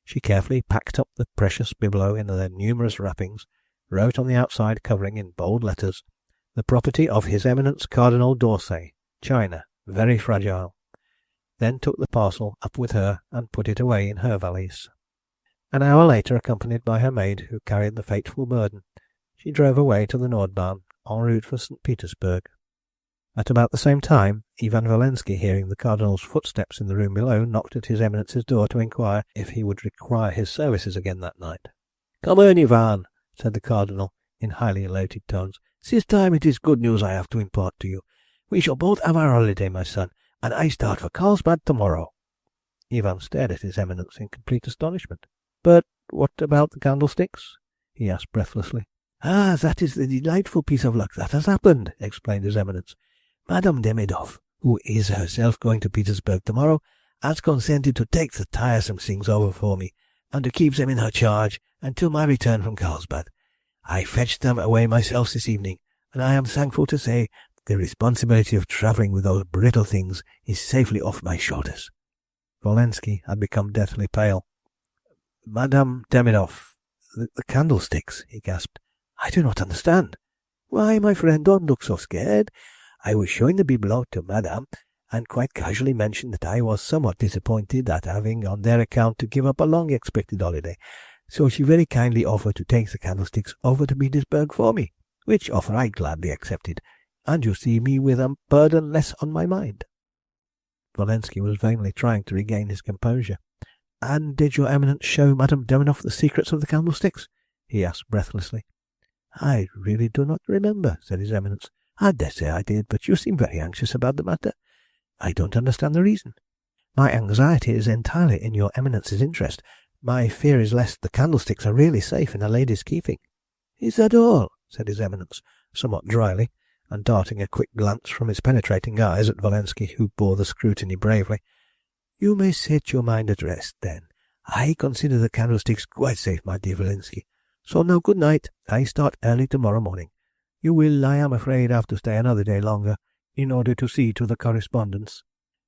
She carefully packed up the precious bibelot in their numerous wrappings, wrote on the outside covering in bold letters, "The property of His Eminence Cardinal d'Orsay, China, very fragile," then took the parcel up with her and put it away in her valise. An hour later, accompanied by her maid, who carried the fateful burden, she drove away to the Nordbahn, en route for St. Petersburg. At about the same time, Ivan Walensky, hearing the Cardinal's footsteps in the room below, knocked at his Eminence's door to inquire if he would require his services again that night. "Come in, Ivan," said the Cardinal, in highly elated tones. "This time it is good news I have to impart to you. We shall both have our holiday, my son, and I start for Carlsbad tomorrow." Ivan stared at his Eminence in complete astonishment. "But what about the candlesticks?" he asked breathlessly. "Ah, that is the delightful piece of luck that has happened," explained his Eminence. "Madame Demidoff, who is herself going to Petersburg tomorrow, has consented to take the tiresome things over for me, and to keep them in her charge until my return from Carlsbad. I fetched them away myself this evening, and I am thankful to say the responsibility of travelling with those brittle things is safely off my shoulders." Walensky had become deathly pale. "Madame Demidoff, the candlesticks," he gasped. "I do not understand." "Why, my friend, don't look so scared. I was showing the bibelot to Madame, and quite casually mentioned that I was somewhat disappointed at having on their account to give up a long-expected holiday, so she very kindly offered to take the candlesticks over to Petersburg for me, which offer I gladly accepted, and you see me with a burden less on my mind." Walensky was vainly trying to regain his composure. "And did your Eminence show Madame Demidoff the secrets of the candlesticks?" he asked breathlessly. "I really do not remember," said his Eminence. "I dare say I did, but you seem very anxious about the matter. I don't understand the reason." "My anxiety is entirely in your Eminence's interest. My fear is lest the candlesticks are really safe in a lady's keeping." "Is that all?" said his Eminence, somewhat dryly, and darting a quick glance from his penetrating eyes at Walensky, who bore the scrutiny bravely. "You may set your mind at rest, then. I consider the candlesticks quite safe, my dear Walensky. So now good night. I start early tomorrow morning. You will, I am afraid, have to stay another day longer, in order to see to the correspondence.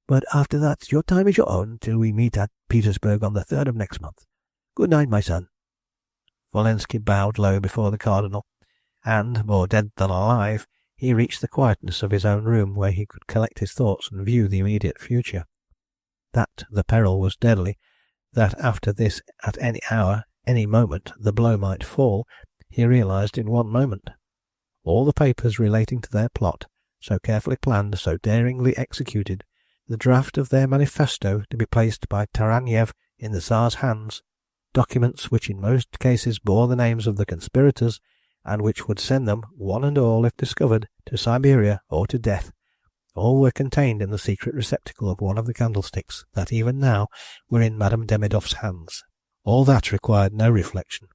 But after that, your time is your own till we meet at Petersburg on the 3rd of next month. Good night, my son." Walensky bowed low before the Cardinal, and, more dead than alive, he reached the quietness of his own room, where he could collect his thoughts and view the immediate future. That the peril was deadly, that after this at any hour, any moment, the blow might fall, he realised in one moment. All the papers relating to their plot, so carefully planned, so daringly executed, the draft of their manifesto to be placed by Taraniev in the Tsar's hands, documents which in most cases bore the names of the conspirators, and which would send them, one and all if discovered, to Siberia or to death, all were contained in the secret receptacle of one of the candlesticks that even now were in Madame Demidov's hands. All that required no reflection.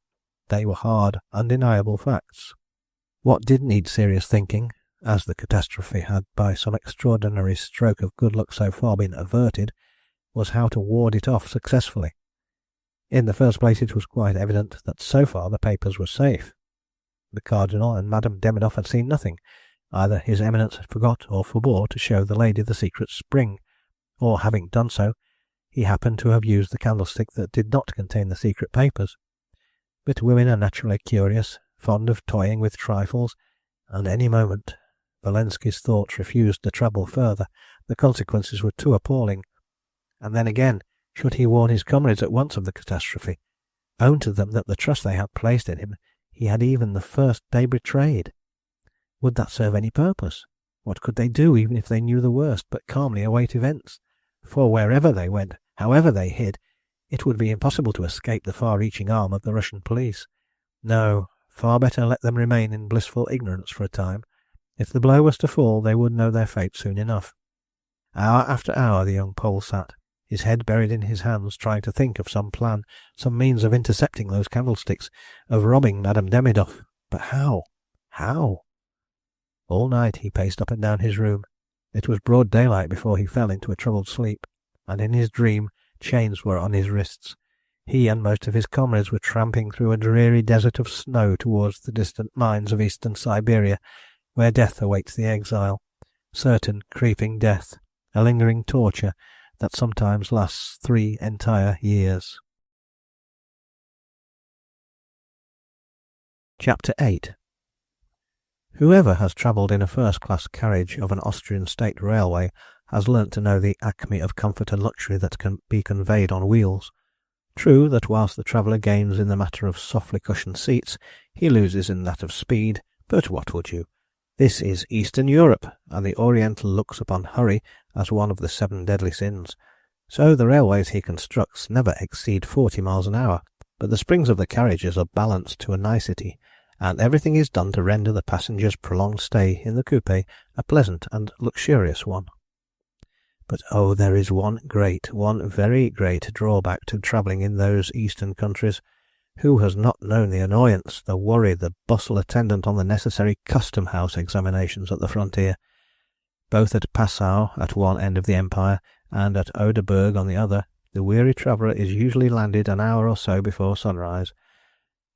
They were hard, undeniable facts. What did need serious thinking, as the catastrophe had by some extraordinary stroke of good luck so far been averted, was how to ward it off successfully. In the first place, it was quite evident that so far the papers were safe. The Cardinal and Madame Demidov had seen nothing. Either His Eminence had forgot or forbore to show the lady the secret spring, or, having done so, he happened to have used the candlestick that did not contain the secret papers. But women are naturally curious, fond of toying with trifles, and any moment Valensky's thoughts refused to travel further. The consequences were too appalling. And then again, should he warn his comrades at once of the catastrophe, own to them that the trust they had placed in him he had even the first day betrayed? Would that serve any purpose? What could they do, even if they knew the worst, but calmly await events? For wherever they went, however they hid, it would be impossible to escape the far-reaching arm of the Russian police. No, far better let them remain in blissful ignorance for a time. If the blow was to fall, they would know their fate soon enough. Hour after hour the young Pole sat, his head buried in his hands, trying to think of some plan, some means of intercepting those candlesticks, of robbing Madame Demidov. But how? How? All night he paced up and down his room. It was broad daylight before he fell into a troubled sleep, and in his dream chains were on his wrists. He and most of his comrades were tramping through a dreary desert of snow towards the distant mines of eastern Siberia, where death awaits the exile, certain creeping death, a lingering torture that sometimes lasts 3 entire years. Chapter 8. Whoever has travelled in a first-class carriage of an Austrian state railway has learnt to know the acme of comfort and luxury that can be conveyed on wheels. True that whilst the traveller gains in the matter of softly cushioned seats, he loses in that of speed, but what would you? This is Eastern Europe, and the Oriental looks upon hurry as one of the 7 deadly sins. So the railways he constructs never exceed 40 miles an hour, but the springs of the carriages are balanced to a nicety, and everything is done to render the passenger's prolonged stay in the coupe a pleasant and luxurious one. But oh, there is one very great drawback to travelling in those eastern countries. Who has not known the annoyance, the worry, the bustle attendant on the necessary custom-house examinations at the frontier? Both at Passau at one end of the empire, and at Oderberg on the other, the weary traveller is usually landed an hour or so before sunrise.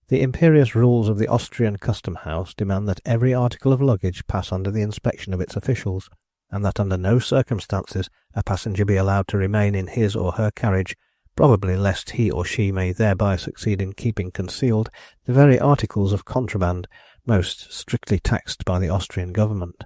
The imperious rules of the Austrian custom-house demand that every article of luggage pass under the inspection of its officials, and that under no circumstances a passenger be allowed to remain in his or her carriage, probably lest he or she may thereby succeed in keeping concealed the very articles of contraband most strictly taxed by the Austrian government.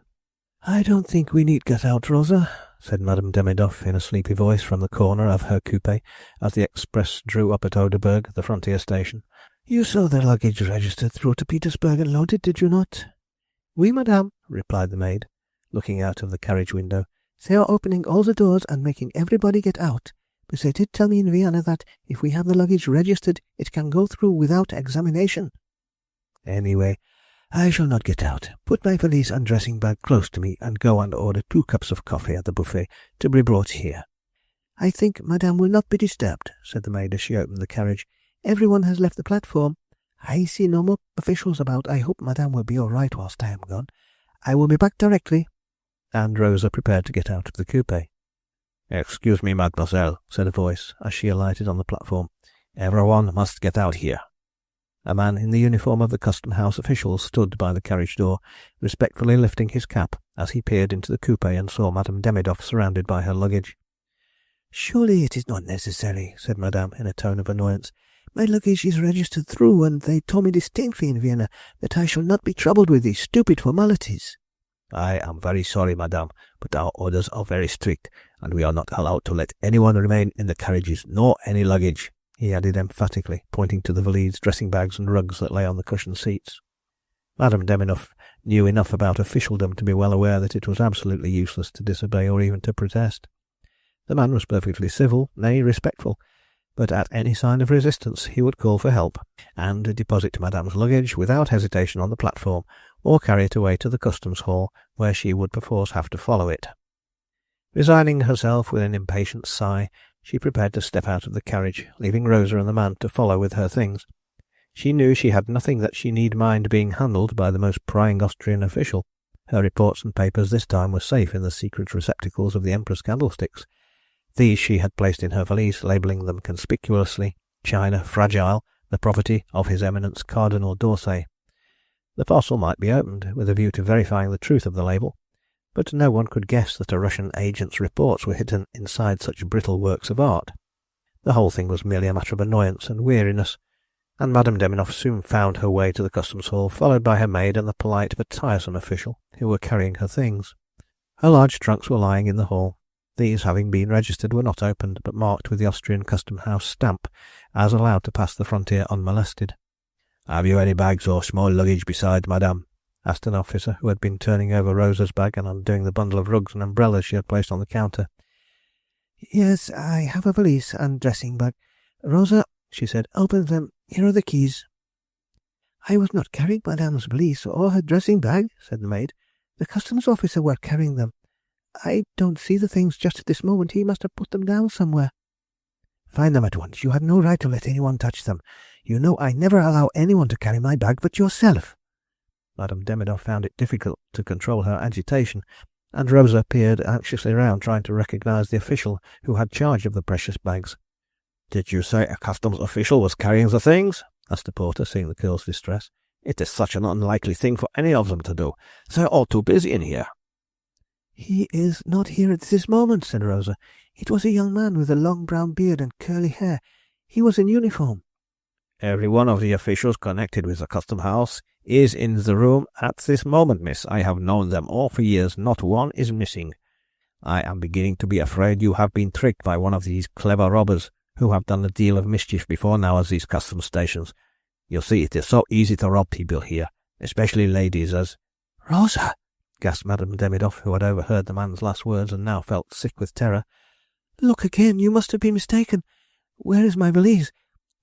"I don't think we need get out, Rosa," said Madame Demidov in a sleepy voice from the corner of her coupe as the express drew up at Oderberg, the frontier station. "You saw the luggage registered through to Petersburg and loaded, did you not?" "Oui, madame," replied the maid, looking out of the carriage window. "They are opening all the doors and making everybody get out. But they did tell me in Vienna that if we have the luggage registered, it can go through without examination." "Anyway, I shall not get out. Put my valise and dressing bag close to me and go and order 2 cups of coffee at the buffet to be brought here." "I think madame will not be disturbed," said the maid as she opened the carriage. "Everyone has left the platform. I see no more officials about. I hope madame will be all right whilst I am gone. I will be back directly." And Rosa prepared to get out of the coupe. "Excuse me, mademoiselle," said a voice as she alighted on the platform. "Everyone must get out here." A man in the uniform of the custom-house officials stood by the carriage door, respectfully lifting his cap as he peered into the coupe and saw Madame Demidov surrounded by her luggage. "Surely it is not necessary," said Madame in a tone of annoyance. "My luggage is registered through, and they told me distinctly in Vienna that I shall not be troubled with these stupid formalities." "I am very sorry, madame, but our orders are very strict, and we are not allowed to let anyone remain in the carriages, nor any luggage," he added emphatically, pointing to the valise, dressing bags and rugs that lay on the cushioned seats. Madame Deminoff knew enough about officialdom to be well aware that it was absolutely useless to disobey or even to protest. The man was perfectly civil, nay, respectful, but at any sign of resistance he would call for help, and deposit Madame's luggage without hesitation on the platform, or carry it away to the customs hall, where she would perforce have to follow it. Resigning herself with an impatient sigh, she prepared to step out of the carriage, leaving Rosa and the man to follow with her things. She knew she had nothing that she need mind being handled by the most prying Austrian official. Her reports and papers this time were safe in the secret receptacles of the Emperor's Candlesticks. These she had placed in her valise, labelling them conspicuously "China Fragile, the property of His Eminence Cardinal d'Orsay." The parcel might be opened, with a view to verifying the truth of the label, but no one could guess that a Russian agent's reports were hidden inside such brittle works of art. The whole thing was merely a matter of annoyance and weariness, and Madame Deminoff soon found her way to the customs hall, followed by her maid and the polite but tiresome official who were carrying her things. Her large trunks were lying in the hall. These, having been registered, were not opened, but marked with the Austrian custom house stamp as allowed to pass the frontier unmolested. "Have you any bags or small luggage besides, madame?" asked an officer who had been turning over Rosa's bag and undoing the bundle of rugs and umbrellas she had placed on the counter. "Yes, I have a valise and dressing bag. Rosa," she said, "open them. Here are the keys." "I was not carrying Madame's valise or her dressing bag," said the maid. "The customs officer were carrying them. I don't see the things just at this moment. He must have put them down somewhere." "Find them at once. You have no right to let anyone touch them. You know I never allow anyone to carry my bag but yourself." Madame Deminoff found it difficult to control her agitation, and Rosa peered anxiously round, trying to recognise the official who had charge of the precious bags. "Did you say a customs official was carrying the things?" asked the porter, seeing the girl's distress. "It is such an unlikely thing for any of them to do. They are all too busy in here." "He is not here at this moment," said Rosa. "It was a young man with a long brown beard and curly hair. He was in uniform." "Every one of the officials connected with the custom house is in the room at this moment, miss. I have known them all for years. Not one is missing. I am beginning to be afraid you have been tricked by one of these clever robbers who have done a deal of mischief before now at these customs stations. You see, it is so easy to rob people here, especially ladies, as—" "Rosa!" gasped Madame Deminoff, who had overheard the man's last words and now felt sick with terror. "Look again. You must have been mistaken. Where is my valise?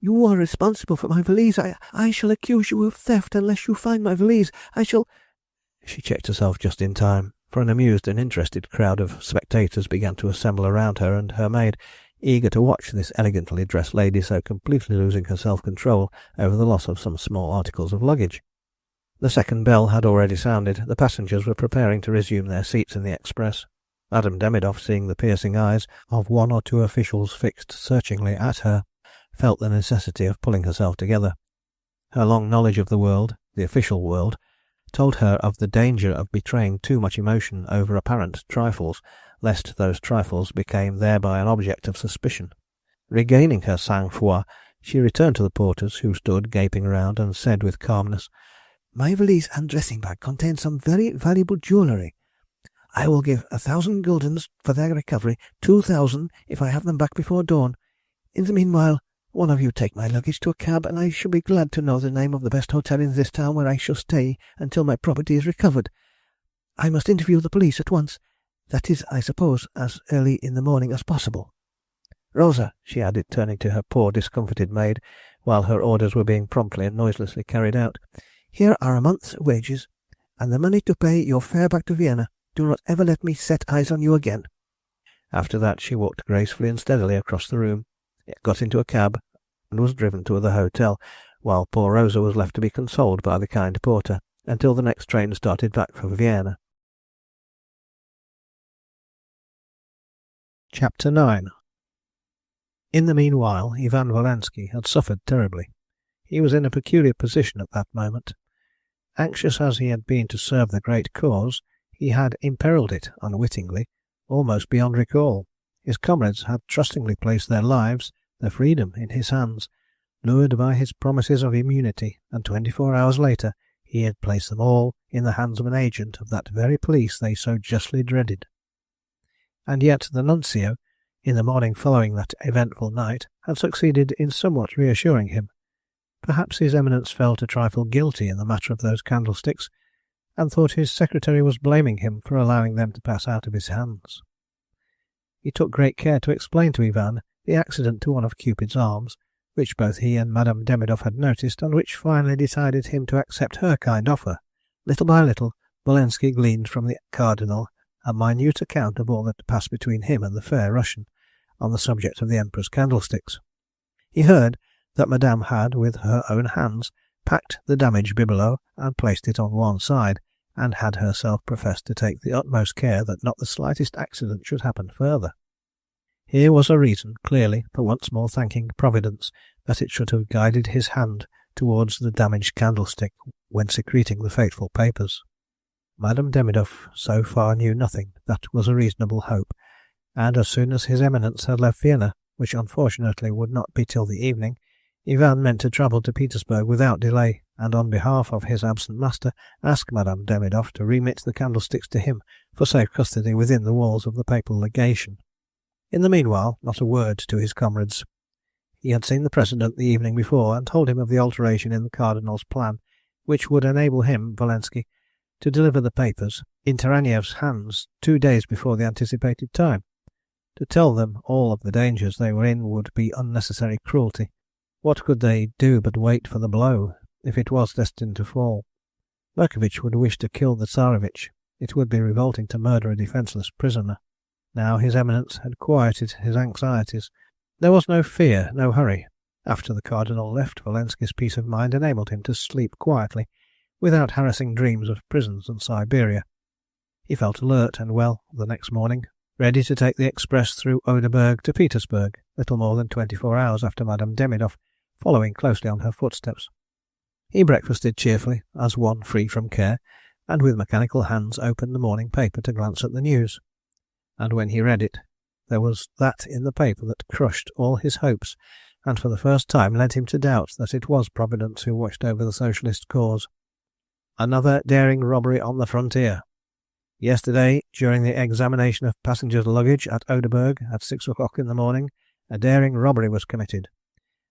You are responsible for my valise. I shall accuse you of theft unless you find my valise. I shall—" She checked herself just in time, for an amused and interested crowd of spectators began to assemble around her and her maid, eager to watch this elegantly dressed lady so completely losing her self-control over the loss of some small articles of luggage. The second bell had already sounded. The passengers were preparing to resume their seats in the express. Madame Deminoff, seeing the piercing eyes of one or two officials fixed searchingly at her, felt the necessity of pulling herself together. Her long knowledge of the world, the official world, told her of the danger of betraying too much emotion over apparent trifles, lest those trifles became thereby an object of suspicion. Regaining her sang-froid, she returned to the porters, who stood gaping around, and said with calmness, "My valise and dressing bag contain some very valuable jewellery. I will give 1,000 guldens for their recovery, 2,000 if I have them back before dawn. In the meanwhile, one of you take my luggage to a cab, and I shall be glad to know the name of the best hotel in this town where I shall stay until my property is recovered. I must interview the police at once. That is, I suppose, as early in the morning as possible. Rosa," she added, turning to her poor discomfited maid, while her orders were being promptly and noiselessly carried out, "here are a month's wages, and the money to pay your fare back to Vienna. Do not ever let me set eyes on you again." After that she walked gracefully and steadily across the room, got into a cab, and was driven to the hotel, while poor Rosa was left to be consoled by the kind porter until the next train started back for Vienna. Chapter 9. In the meanwhile, Ivan Volensky had suffered terribly. He was in a peculiar position at that moment. Anxious as he had been to serve the great cause, he had imperilled it unwittingly, almost beyond recall. His comrades had trustingly placed their lives, their freedom, in his hands, lured by his promises of immunity, and 24 hours later he had placed them all in the hands of an agent of that very police they so justly dreaded. and yet the nuncio, in the morning following that eventful night, had succeeded in somewhat reassuring him. Perhaps his Eminence felt a trifle guilty in the matter of those candlesticks, and thought his secretary was blaming him for allowing them to pass out of his hands. He took great care to explain to Ivan the accident to one of Cupid's arms, which both he and Madame Demidov had noticed, and which finally decided him to accept her kind offer. Little by little, Bolensky gleaned from the Cardinal a minute account of all that passed between him and the fair Russian on the subject of the Emperor's candlesticks. He heard that Madame had, with her own hands, packed the damaged bibelot and placed it on one side, and had herself professed to take the utmost care that not the slightest accident should happen further. Here was a reason, clearly, for once more thanking Providence that it should have guided his hand towards the damaged candlestick when secreting the fateful papers. Madame Demidov so far knew nothing that was a reasonable hope, and as soon as his Eminence had left Vienna, which unfortunately would not be till the evening, Ivan meant to travel to Petersburg without delay, and on behalf of his absent master ask Madame Demidov to remit the candlesticks to him for safe custody within the walls of the papal legation. In the meanwhile, not a word to his comrades. He had seen the President the evening before, and told him of the alteration in the Cardinal's plan, which would enable him, Bolensky, to deliver the papers in Taraniev's hands 2 days before the anticipated time. To tell them all of the dangers they were in would be unnecessary cruelty. What could they do but wait for the blow, if it was destined to fall? Lurkovitch would wish to kill the Tsarevitch. It would be revolting to murder a defenceless prisoner. Now his Eminence had quieted his anxieties. There was no fear, no hurry. After the Cardinal left, Bolensky's peace of mind enabled him to sleep quietly, without harassing dreams of prisons and Siberia. He felt alert and well the next morning, ready to take the express through Oderberg to Petersburg, little more than 24 hours after Madame Demidov, following closely on her footsteps. He breakfasted cheerfully, as one free from care, and with mechanical hands opened the morning paper to glance at the news. And when he read it, there was that in the paper that crushed all his hopes, and for the first time led him to doubt that it was Providence who watched over the Socialist cause. Another daring robbery on the frontier. Yesterday, during the examination of passengers' luggage at Oderberg at 6 o'clock in the morning, a daring robbery was committed.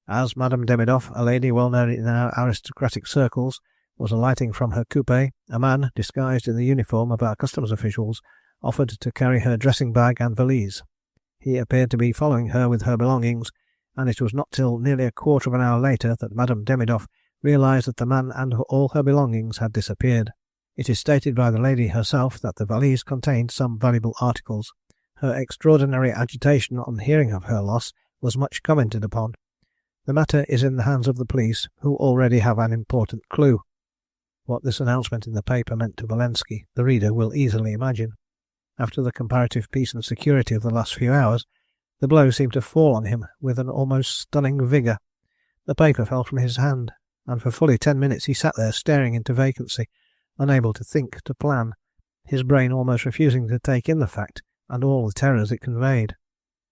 As Madame Demidov, a lady well known in our aristocratic circles, was alighting from her coupe, a man, disguised in the uniform of our customs officials, offered to carry her dressing bag and valise. He appeared to be following her with her belongings, and it was not till nearly a quarter of an hour later that Madame Demidov realized that the man and all her belongings had disappeared. It is stated by the lady herself that the valise contained some valuable articles. Her extraordinary agitation on hearing of her loss was much commented upon. The matter is in the hands of the police, who already have an important clue. What this announcement in the paper meant to Bolensky, the reader will easily imagine. After the comparative peace and security of the last few hours, the blow seemed to fall on him with an almost stunning vigour. The paper fell from his hand, and for fully 10 minutes he sat there staring into vacancy, unable to think, to plan, his brain almost refusing to take in the fact and all the terrors it conveyed.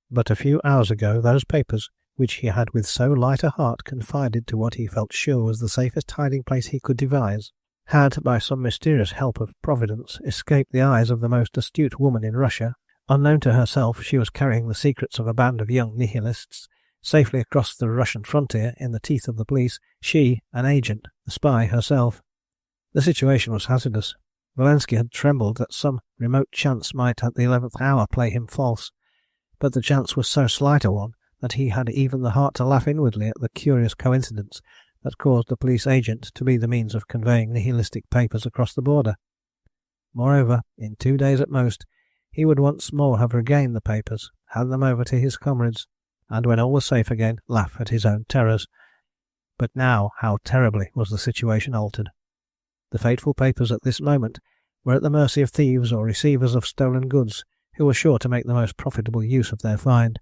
But a few hours ago those papers, which he had with so light a heart confided to what he felt sure was the safest hiding place he could devise, had, by some mysterious help of Providence, escaped the eyes of the most astute woman in Russia. Unknown to herself, she was carrying the secrets of a band of young nihilists safely across the Russian frontier in the teeth of the police, she, an agent, the spy herself. The situation was hazardous. Bolensky had trembled that some remote chance might at the 11th hour play him false, but the chance was so slight a one that he had even the heart to laugh inwardly at the curious coincidence that caused the police agent to be the means of conveying nihilistic papers across the border. Moreover, in 2 days at most, he would once more have regained the papers, hand them over to his comrades, and when all was safe again, laugh at his own terrors. But now how terribly was the situation altered. The fateful papers at this moment were at the mercy of thieves or receivers of stolen goods, who were sure to make the most profitable use of their find,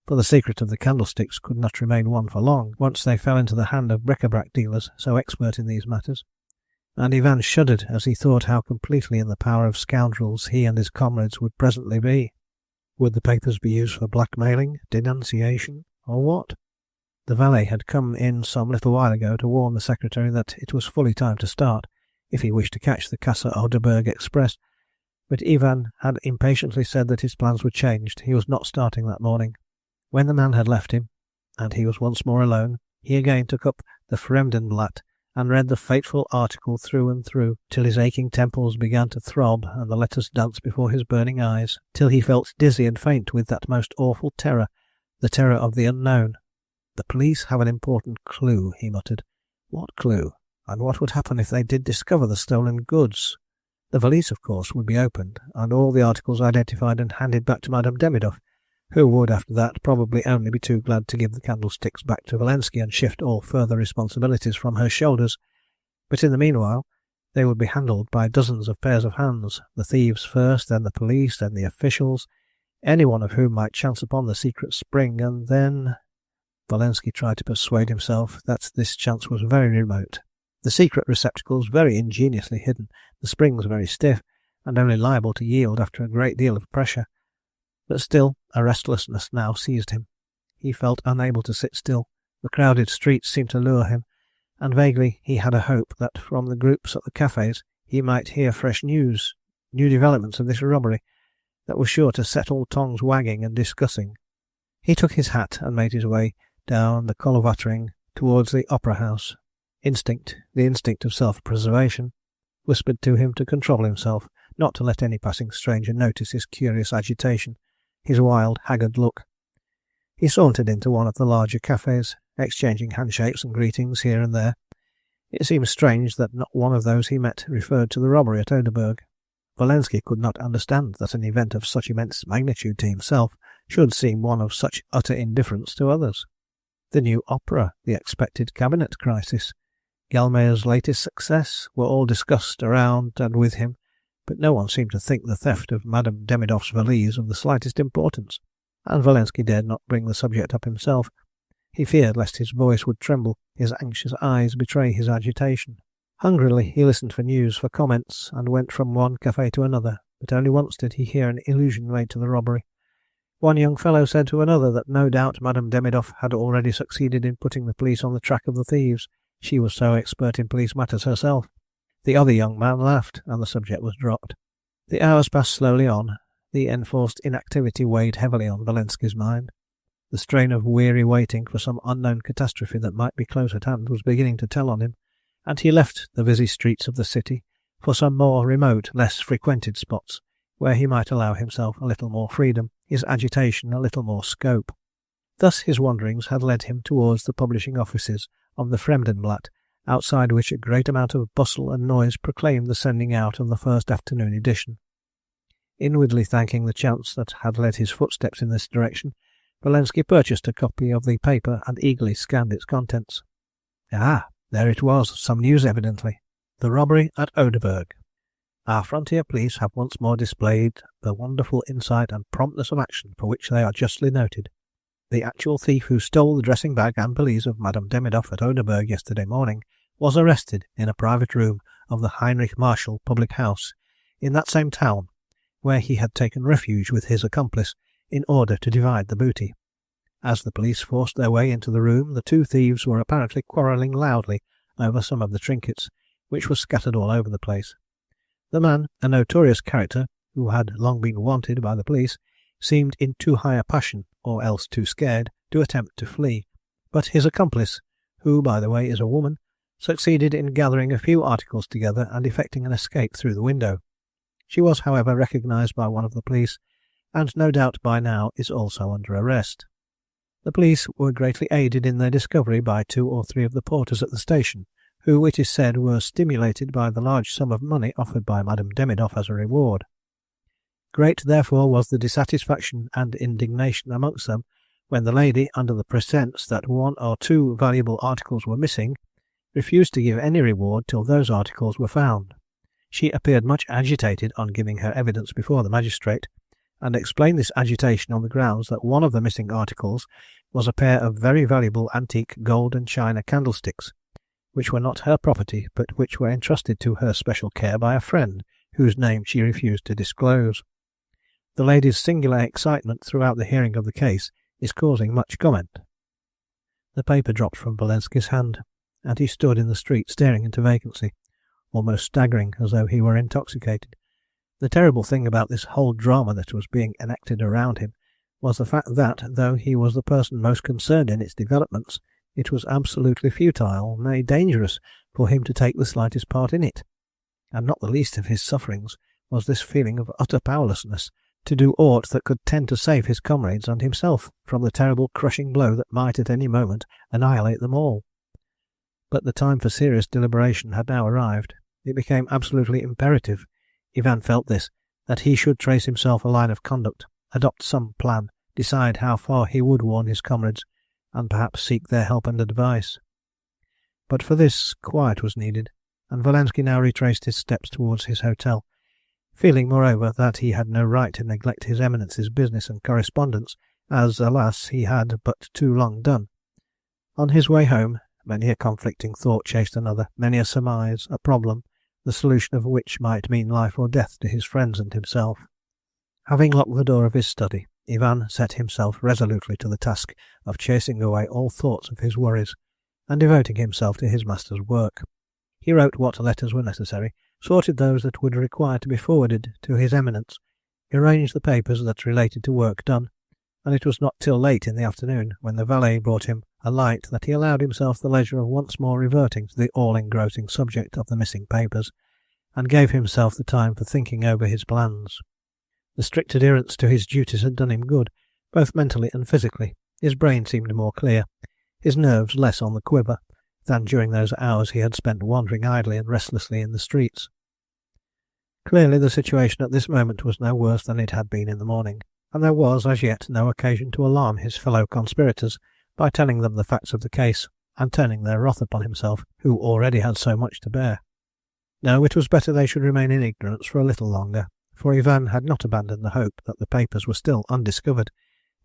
for the secret of the candlesticks could not remain one for long, once they fell into the hand of bric-a-brac dealers so expert in these matters, and Ivan shuddered as he thought how completely in the power of scoundrels he and his comrades would presently be. Would the papers be used for blackmailing, denunciation, or what? The valet had come in some little while ago to warn the secretary that it was fully time to start, if he wished to catch the Casa Oderberg express, But Ivan had impatiently said that his plans were changed. He was not starting that morning. When the man had left him, and he was once more alone, he again took up the Fremdenblatt and read the fateful article through and through, till his aching temples began to throb and the letters dance before his burning eyes, till he felt dizzy and faint with that most awful terror, the terror of the unknown. "The police have an important clue," he muttered. "What clue? And what would happen if they did discover the stolen goods?" The valise, of course, would be opened, and all the articles identified and handed back to Madame Demidoff, who would, after that, probably only be too glad to give the candlesticks back to Valensky and shift all further responsibilities from her shoulders. But in the meanwhile, they would be handled by dozens of pairs of hands, the thieves first, then the police, then the officials, any one of whom might chance upon the secret spring, and then... Valensky tried to persuade himself that this chance was very remote. The secret receptacles very ingeniously hidden, the springs very stiff, and only liable to yield after a great deal of pressure. But still, a restlessness now seized him. He felt unable to sit still. The crowded streets seemed to lure him, and vaguely he had a hope that from the groups at the cafes he might hear fresh news, new developments of this robbery, that was sure to set all tongues wagging and discussing. He took his hat and made his way down the Kolvatring towards the Opera House. Instinct, the instinct of self-preservation, whispered to him to control himself, not to let any passing stranger notice his curious agitation, his wild, haggard look. He sauntered into one of the larger cafes, exchanging handshakes and greetings here and there. It seemed strange that not one of those he met referred to the robbery at Oderberg. Valensky could not understand that an event of such immense magnitude to himself should seem one of such utter indifference to others. The new opera, the expected cabinet crisis, Galmeer's latest success were all discussed around and with him, but no one seemed to think the theft of Madame Demidoff's valise of the slightest importance, and Valensky dared not bring the subject up himself. He feared lest his voice would tremble, his anxious eyes betray his agitation. Hungrily he listened for news, for comments, and went from one café to another, but only once did he hear an allusion made to the robbery. One young fellow said to another that no doubt Madame Demidoff had already succeeded in putting the police on the track of the thieves. She was so expert in police matters herself. The other young man laughed, and the subject was dropped. The hours passed slowly on. The enforced inactivity weighed heavily on Valensky's mind. The strain of weary waiting for some unknown catastrophe that might be close at hand was beginning to tell on him, and he left the busy streets of the city for some more remote, less frequented spots, where he might allow himself a little more freedom, his agitation a little more scope. Thus his wanderings had led him towards the publishing offices of the Fremdenblatt, outside which a great amount of bustle and noise proclaimed the sending out of the first afternoon edition. Inwardly thanking the chance that had led his footsteps in this direction, Valensky purchased a copy of the paper and eagerly scanned its contents. Ah, there it was, some news evidently. The robbery at Oderberg. Our frontier police have once more displayed the wonderful insight and promptness of action for which they are justly noted. The actual thief who stole the dressing bag and valise of Madame Demidoff at Oderberg yesterday morning was arrested in a private room of the Heinrich Marschall public house in that same town, where he had taken refuge with his accomplice in order to divide the booty. As the police forced their way into the room, the two thieves were apparently quarrelling loudly over some of the trinkets, which were scattered all over the place. The man, a notorious character, who had long been wanted by the police, seemed in too high a passion, or else too scared, to attempt to flee, but his accomplice, who, by the way, is a woman, succeeded in gathering a few articles together and effecting an escape through the window. She was, however, recognised by one of the police, and no doubt by now is also under arrest. The police were greatly aided in their discovery by 2 or 3 of the porters at the station, who, it is said, were stimulated by the large sum of money offered by Madame Demidoff as a reward. Great, therefore, was the dissatisfaction and indignation amongst them when the lady, under the pretence that 1 or 2 valuable articles were missing, refused to give any reward till those articles were found. She appeared much agitated on giving her evidence before the magistrate, and explained this agitation on the grounds that one of the missing articles was a pair of very valuable antique gold and china candlesticks, which were not her property, but which were entrusted to her special care by a friend, whose name she refused to disclose. The lady's singular excitement throughout the hearing of the case is causing much comment. The paper dropped from Valensky's hand, and he stood in the street staring into vacancy, almost staggering as though he were intoxicated. The terrible thing about this whole drama that was being enacted around him was the fact that, though he was the person most concerned in its developments, it was absolutely futile, nay dangerous, for him to take the slightest part in it. And not the least of his sufferings was this feeling of utter powerlessness to do aught that could tend to save his comrades and himself from the terrible crushing blow that might at any moment annihilate them all. But the time for serious deliberation had now arrived. It became absolutely imperative, Ivan felt this, that he should trace himself a line of conduct, adopt some plan, decide how far he would warn his comrades, and perhaps seek their help and advice. But for this, quiet was needed, and Wolanski now retraced his steps towards his hotel, feeling, moreover, that he had no right to neglect his Eminence's business and correspondence, as, alas, he had but too long done. On his way home, many a conflicting thought chased another, many a surmise, a problem, the solution of which might mean life or death to his friends and himself. Having locked the door of his study, Ivan set himself resolutely to the task of chasing away all thoughts of his worries, and devoting himself to his master's work. He wrote what letters were necessary, sorted those that would require to be forwarded to his Eminence, arranged the papers that related to work done, and it was not till late in the afternoon, when the valet brought him a light, that he allowed himself the leisure of once more reverting to the all-engrossing subject of the missing papers, and gave himself the time for thinking over his plans. The strict adherence to his duties had done him good, both mentally and physically. His brain seemed more clear, his nerves less on the quiver, than during those hours he had spent wandering idly and restlessly in the streets. Clearly the situation at this moment was no worse than it had been in the morning, and there was as yet no occasion to alarm his fellow conspirators by telling them the facts of the case, and turning their wrath upon himself, who already had so much to bear. No, it was better they should remain in ignorance for a little longer, for Ivan had not abandoned the hope that the papers were still undiscovered,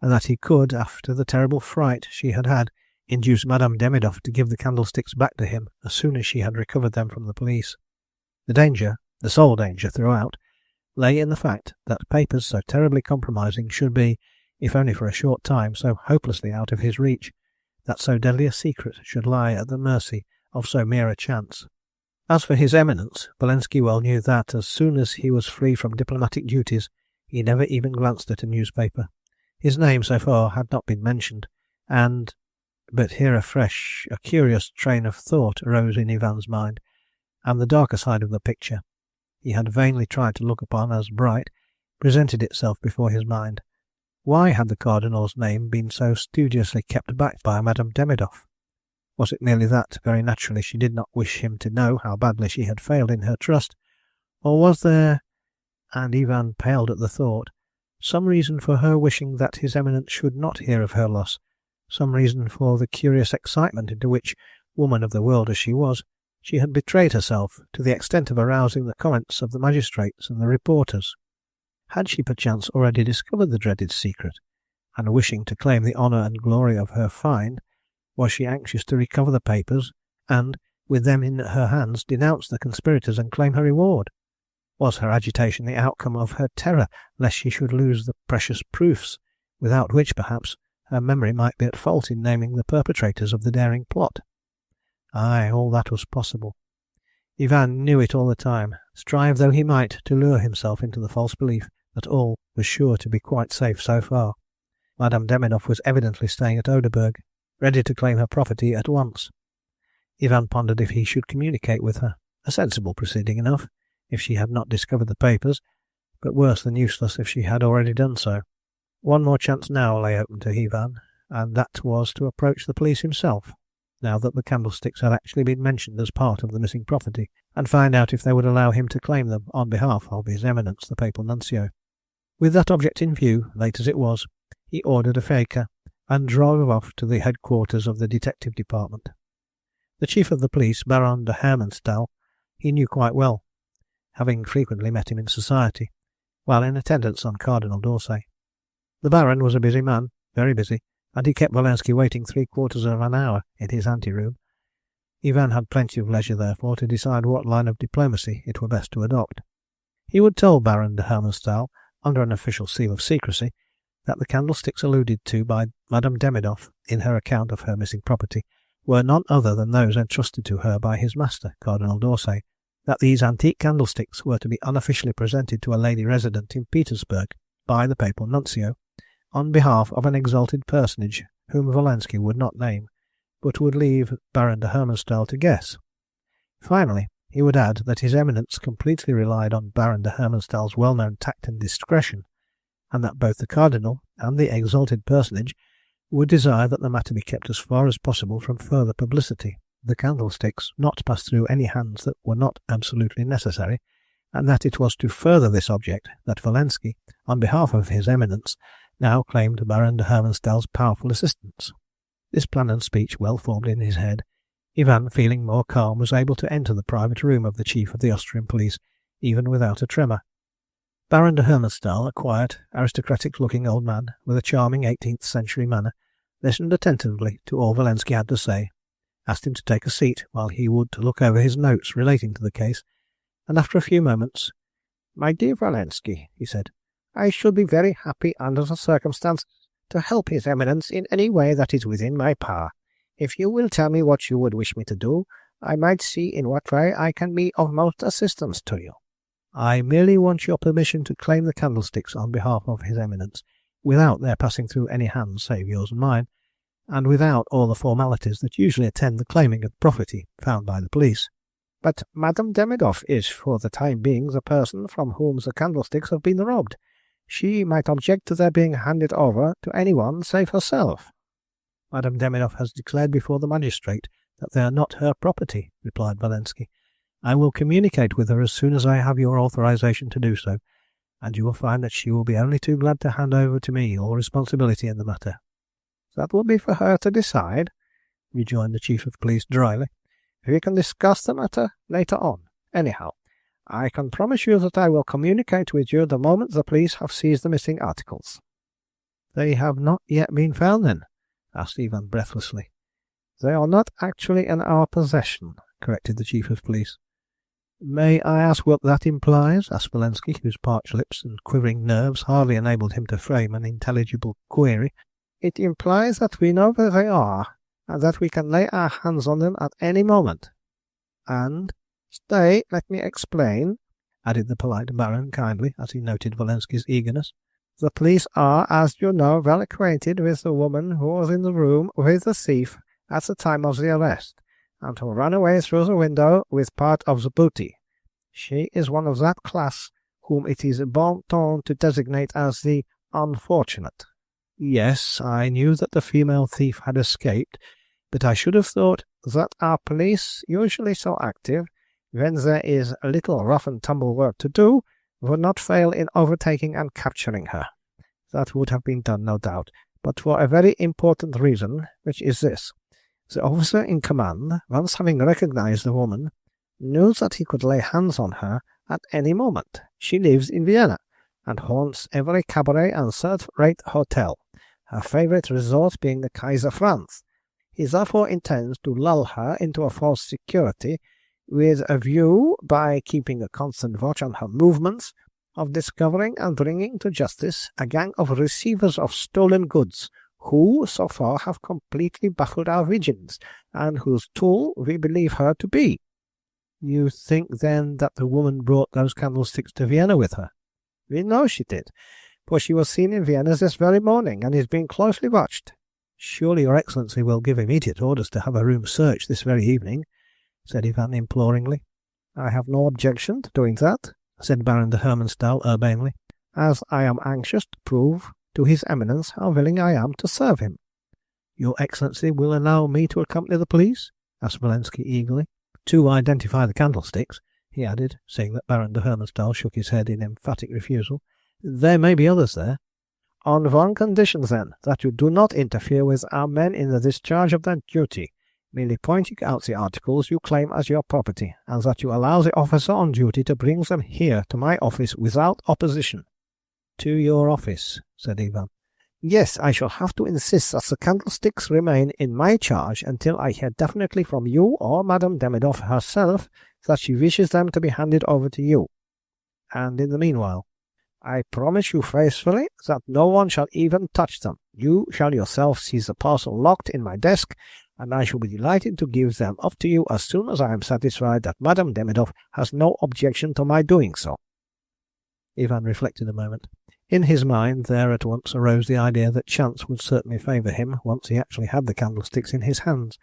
and that he could, after the terrible fright she had had, induce Madame Demidov to give the candlesticks back to him as soon as she had recovered them from the police. The danger, the sole danger throughout, lay in the fact that papers so terribly compromising should be, if only for a short time, so hopelessly out of his reach, that so deadly a secret should lie at the mercy of so mere a chance. As for his Eminence, Wolanski well knew that, as soon as he was free from diplomatic duties, he never even glanced at a newspaper. His name, so far, had not been mentioned, and... But here a curious train of thought arose in Ivan's mind, and the darker side of the picture he had vainly tried to look upon as bright presented itself before his mind. Why had the Cardinal's name been so studiously kept back by Madame Demidov? Was it merely that, very naturally, she did not wish him to know how badly she had failed in her trust, or was there, and Ivan paled at the thought, some reason for her wishing that his Eminence should not hear of her loss, some reason for the curious excitement into which, woman of the world as she was, she had betrayed herself to the extent of arousing the comments of the magistrates and the reporters? Had she perchance already discovered the dreaded secret, and wishing to claim the honour and glory of her find, was she anxious to recover the papers, and, with them in her hands, denounce the conspirators and claim her reward? Was her agitation the outcome of her terror lest she should lose the precious proofs, without which, perhaps, her memory might be at fault in naming the perpetrators of the daring plot? Aye, all that was possible. Ivan knew it all the time, strive though he might to lure himself into the false belief that all was sure to be quite safe so far. Madame Demidov was evidently staying at Oderberg, ready to claim her property at once. Ivan pondered if he should communicate with her, a sensible proceeding enough, if she had not discovered the papers, but worse than useless if she had already done so. One more chance now lay open to Ivan, and that was to approach the police himself, now that the candlesticks had actually been mentioned as part of the missing property, and find out if they would allow him to claim them on behalf of His Eminence the Papal Nuncio. With that object in view, late as it was, he ordered a phaeton and drove off to the headquarters of the detective department. The chief of the police, Baron de Hermannsthal, he knew quite well, having frequently met him in society, while in attendance on Cardinal d'Orsay. The Baron was a busy man, very busy, and he kept Wolanski waiting 3/4 of an hour in his ante-room. Ivan had plenty of leisure, therefore, to decide what line of diplomacy it were best to adopt. He would tell Baron de Hermannsthal, under an official seal of secrecy, that the candlesticks alluded to by Madame Demidov in her account of her missing property were none other than those entrusted to her by his master, Cardinal d'Orsay, that these antique candlesticks were to be unofficially presented to a lady resident in Petersburg by the papal nuncio, on behalf of an exalted personage whom Wolanski would not name, but would leave Baron de Hermenstall to guess. Finally, he would add that His Eminence completely relied on Baron de Hermenstall's well-known tact and discretion, and that both the Cardinal and the exalted personage would desire that the matter be kept as far as possible from further publicity, the candlesticks not pass through any hands that were not absolutely necessary, and that it was to further this object that Wolanski, on behalf of His Eminence, now claimed Baron de Hermenstall's powerful assistance. This plan and speech well formed in his head, Ivan, feeling more calm, was able to enter the private room of the chief of the Austrian police, even without a tremor. Baron de Hermenstall, a quiet, aristocratic-looking old man, with a charming 18th-century manner, listened attentively to all Wolanski had to say, asked him to take a seat while he would look over his notes relating to the case, and after a few moments, "My dear Wolanski," he said, "I should be very happy under the circumstances to help His Eminence in any way that is within my power. If you will tell me what you would wish me to do, I might see in what way I can be of most assistance to you." "I merely want your permission to claim the candlesticks on behalf of His Eminence, without their passing through any hands save yours and mine, and without all the formalities that usually attend the claiming of property found by the police." "But Madame Demidoff is for the time being the person from whom the candlesticks have been robbed. She might object to their being handed over to anyone save herself." "Madame Demidoff has declared before the magistrate that they are not her property," replied Wolanski. "I will communicate with her as soon as I have your authorization to do so, and you will find that she will be only too glad to hand over to me all responsibility in the matter." "That will be for her to decide," rejoined the chief of police dryly. "We can discuss the matter later on. Anyhow, I can promise you that I will communicate with you the moment the police have seized the missing articles." "They have not yet been found, then?" asked Ivan breathlessly. "They are not actually in our possession," corrected the chief of police. "May I ask what that implies?" asked Wolanski, whose parched lips and quivering nerves hardly enabled him to frame an intelligible query. "It implies that we know where they are, and that we can lay our hands on them at any moment. And stay, let me explain," added the polite Baron kindly, as he noted Wolanski's eagerness. "The police are, as you know, well acquainted with the woman who was in the room with the thief at the time of the arrest, and who ran away through the window with part of the booty. She is one of that class whom it is bon ton to designate as the unfortunate." "Yes, I knew that the female thief had escaped, but I should have thought "That our police, usually so active, when there is a little rough and tumble work to do, would not fail in overtaking and capturing her. That would have been done, no doubt, but for a very important reason, which is this. The officer in command, once having recognized the woman, knew that he could lay hands on her at any moment. She lives in Vienna, and haunts every cabaret and third-rate hotel, her favourite resort being the Kaiser Franz. He therefore intends to lull her into a false security, with a view, by keeping a constant watch on her movements, of discovering and bringing to justice a gang of receivers of stolen goods, who, so far, have completely baffled our vigilance, and whose tool we believe her to be." "You think, then, that the woman brought those candlesticks to Vienna with her?" "We know she did, for she was seen in Vienna this very morning, and is being closely watched." "Surely your Excellency will give immediate orders to have her room searched this very evening," said Ivan imploringly. "I have no objection to doing that," said Baron de Hermenstall urbanely, "as I am anxious to prove to His Eminence how willing I am to serve him." "Your Excellency will allow me to accompany the police?" asked Wolanski eagerly. "To identify the candlesticks," he added, seeing that Baron de Hermenstall shook his head in emphatic refusal. "There may be others there." "On one condition, then, that you do not interfere with our men in the discharge of their duty, merely pointing out the articles you claim as your property, and that you allow the officer on duty to bring them here to my office without opposition." "To your office?" said Ivan. "Yes, I shall have to insist that the candlesticks remain in my charge until I hear definitely from you or Madame Demidoff herself that she wishes them to be handed over to you." "And in the meanwhile?" "I promise you faithfully that no one shall even touch them. You shall yourself see the parcel locked in my desk, and I shall be delighted to give them up to you as soon as I am satisfied that Madame Demidov has no objection to my doing so." Ivan reflected a moment. In his mind there at once arose the idea that chance would certainly favour him once he actually had the candlesticks in his hands.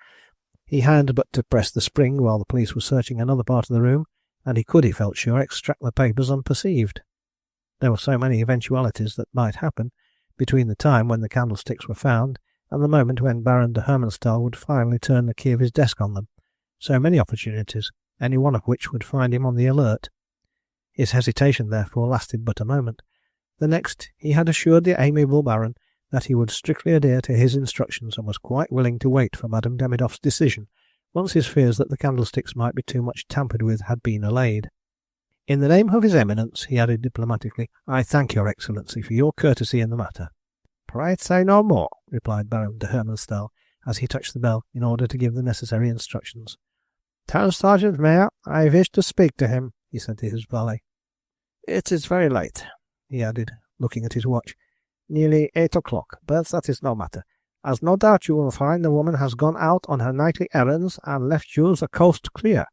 He had but to press the spring while the police were searching another part of the room, and he could, he felt sure, extract the papers unperceived. There were so many eventualities that might happen between the time when the candlesticks were found and the moment when Baron de Hermannsthal would finally turn the key of his desk on them. So many opportunities, any one of which would find him on the alert. His hesitation, therefore, lasted but a moment. The next, he had assured the amiable Baron that he would strictly adhere to his instructions and was quite willing to wait for Madame Demidov's decision, once his fears that the candlesticks might be too much tampered with had been allayed. "In the name of His Eminence," he added diplomatically, "I thank your Excellency for your courtesy in the matter." "Pray say no more," replied Baron de Hermannsthal, as he touched the bell in order to give the necessary instructions. "Tell Sergeant Mayer I wish to speak to him," he said to his valet. "It is very late," he added, looking at his watch. "Nearly 8 o'clock, but that is no matter, as no doubt you will find the woman has gone out on her nightly errands and left you the coast clear."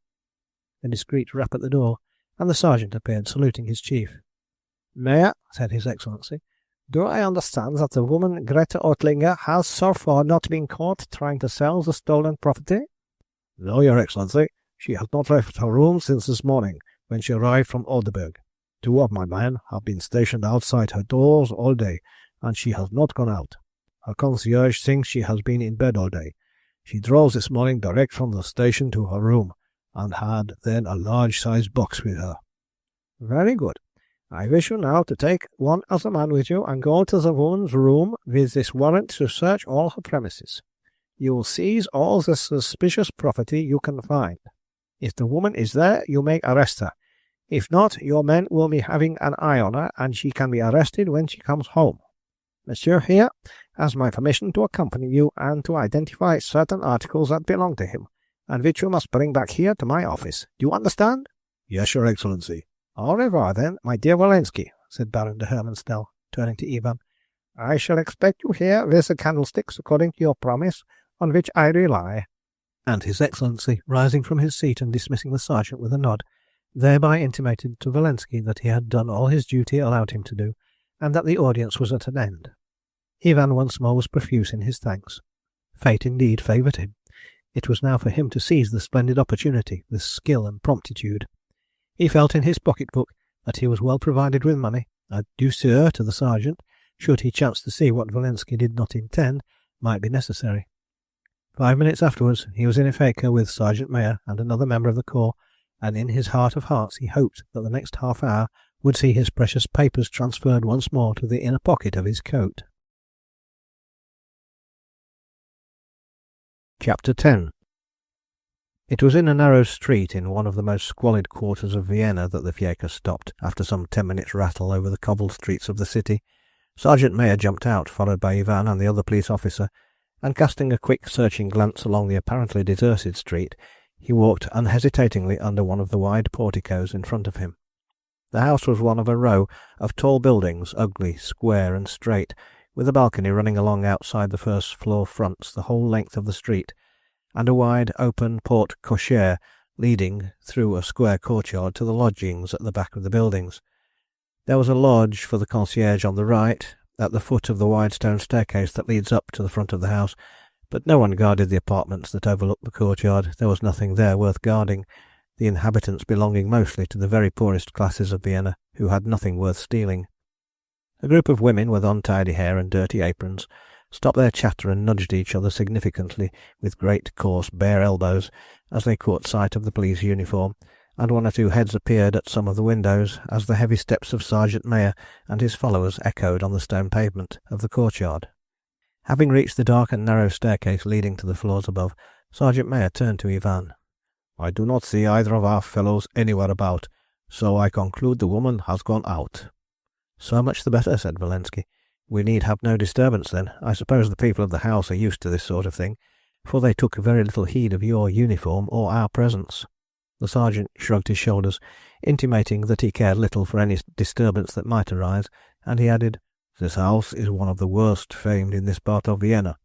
A discreet rap at the door, and the sergeant appeared, saluting his chief. "Mayor," said His Excellency, "do I understand that the woman Greta Ortlinger has so far not been caught trying to sell the stolen property?" "No, your Excellency. She has not left her room since this morning, when she arrived from Odeberg. 2 of my men have been stationed outside her doors all day, and she has not gone out. Her concierge thinks she has been in bed all day. She drove this morning direct from the station to her room, and had then a large-sized box with her." "Very good. I wish you now to take one other man with you and go to the woman's room with this warrant to search all her premises. You will seize all the suspicious property you can find. If the woman is there, you may arrest her. If not, your men will be having an eye on her, and she can be arrested when she comes home. Monsieur here has my permission to accompany you and to identify certain articles that belong to him, and which you must bring back here to my office. Do you understand?" "Yes, your Excellency." "Au revoir, then, my dear Walensky," said Baron de Hermannsthal, turning to Ivan. "I shall expect you here with the candlesticks according to your promise, on which I rely." And His Excellency, rising from his seat and dismissing the sergeant with a nod, thereby intimated to Walensky that he had done all his duty allowed him to do, and that the audience was at an end. Ivan once more was profuse in his thanks. Fate indeed favoured him. It was now for him to seize the splendid opportunity with skill and promptitude. He felt in his pocket-book that he was well provided with money, a douceur to the sergeant, should he chance to see what Walensky did not intend, might be necessary. 5 minutes afterwards he was in Ifeka with Sergeant Mayer and another member of the corps, and in his heart of hearts he hoped that the next half hour would see his precious papers transferred once more to the inner pocket of his coat. Chapter 10. It was in a narrow street in one of the most squalid quarters of Vienna that the fiacre stopped after some 10 minutes' rattle over the cobbled streets of the city. Sergeant Mayer jumped out, followed by Ivan and the other police officer, and casting a quick searching glance along the apparently deserted street, he walked unhesitatingly under one of the wide porticos in front of him. The house was one of a row of tall buildings, ugly, square, and straight, with a balcony running along outside the first-floor fronts the whole length of the street, and a wide, open porte cochere leading through a square courtyard to the lodgings at the back of the buildings. There was a lodge for the concierge on the right, at the foot of the wide stone staircase that leads up to the front of the house, but no one guarded the apartments that overlooked the courtyard. There was nothing there worth guarding, the inhabitants belonging mostly to the very poorest classes of Vienna, who had nothing worth stealing. A group of women with untidy hair and dirty aprons stopped their chatter and nudged each other significantly with great, coarse, bare elbows as they caught sight of the police uniform, and 1 or 2 heads appeared at some of the windows as the heavy steps of Sergeant Mayer and his followers echoed on the stone pavement of the courtyard. Having reached the dark and narrow staircase leading to the floors above, Sergeant Mayer turned to Ivan. "I do not see either of our fellows anywhere about, so I conclude the woman has gone out." "So much the better," said Walensky. "We need have no disturbance then. I suppose the people of the house are used to this sort of thing, for they took very little heed of your uniform or our presence." The sergeant shrugged his shoulders, intimating that he cared little for any disturbance that might arise, and he added, "This house is one of the worst famed in this part of Vienna.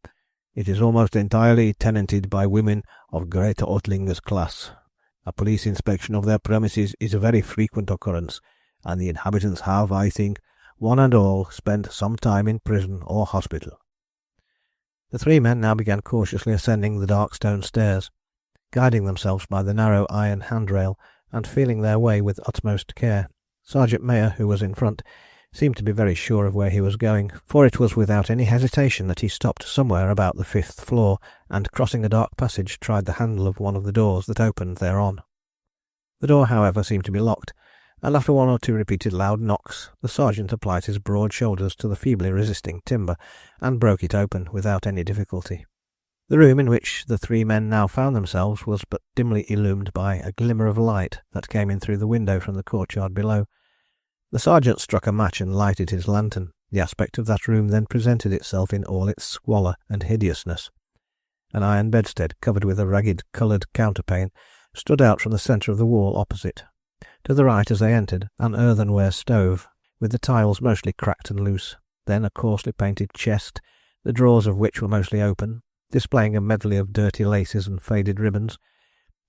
It is almost entirely tenanted by women of Great Ottlinger's class. A police inspection of their premises is a very frequent occurrence, and the inhabitants have, I think, one and all, spent some time in prison or hospital." The three men now began cautiously ascending the dark stone stairs, guiding themselves by the narrow iron handrail, and feeling their way with utmost care. Sergeant Mayer, who was in front, seemed to be very sure of where he was going, for it was without any hesitation that he stopped somewhere about the 5th floor, and crossing a dark passage tried the handle of one of the doors that opened thereon. The door, however, seemed to be locked, and after one or two repeated loud knocks, the sergeant applied his broad shoulders to the feebly resisting timber, and broke it open without any difficulty. The room in which the three men now found themselves was but dimly illumined by a glimmer of light that came in through the window from the courtyard below. The sergeant struck a match and lighted his lantern. The aspect of that room then presented itself in all its squalor and hideousness. An iron bedstead, covered with a ragged coloured counterpane, stood out from the centre of the wall opposite. To the right, as they entered, an earthenware stove, with the tiles mostly cracked and loose, then a coarsely painted chest, the drawers of which were mostly open, displaying a medley of dirty laces and faded ribbons,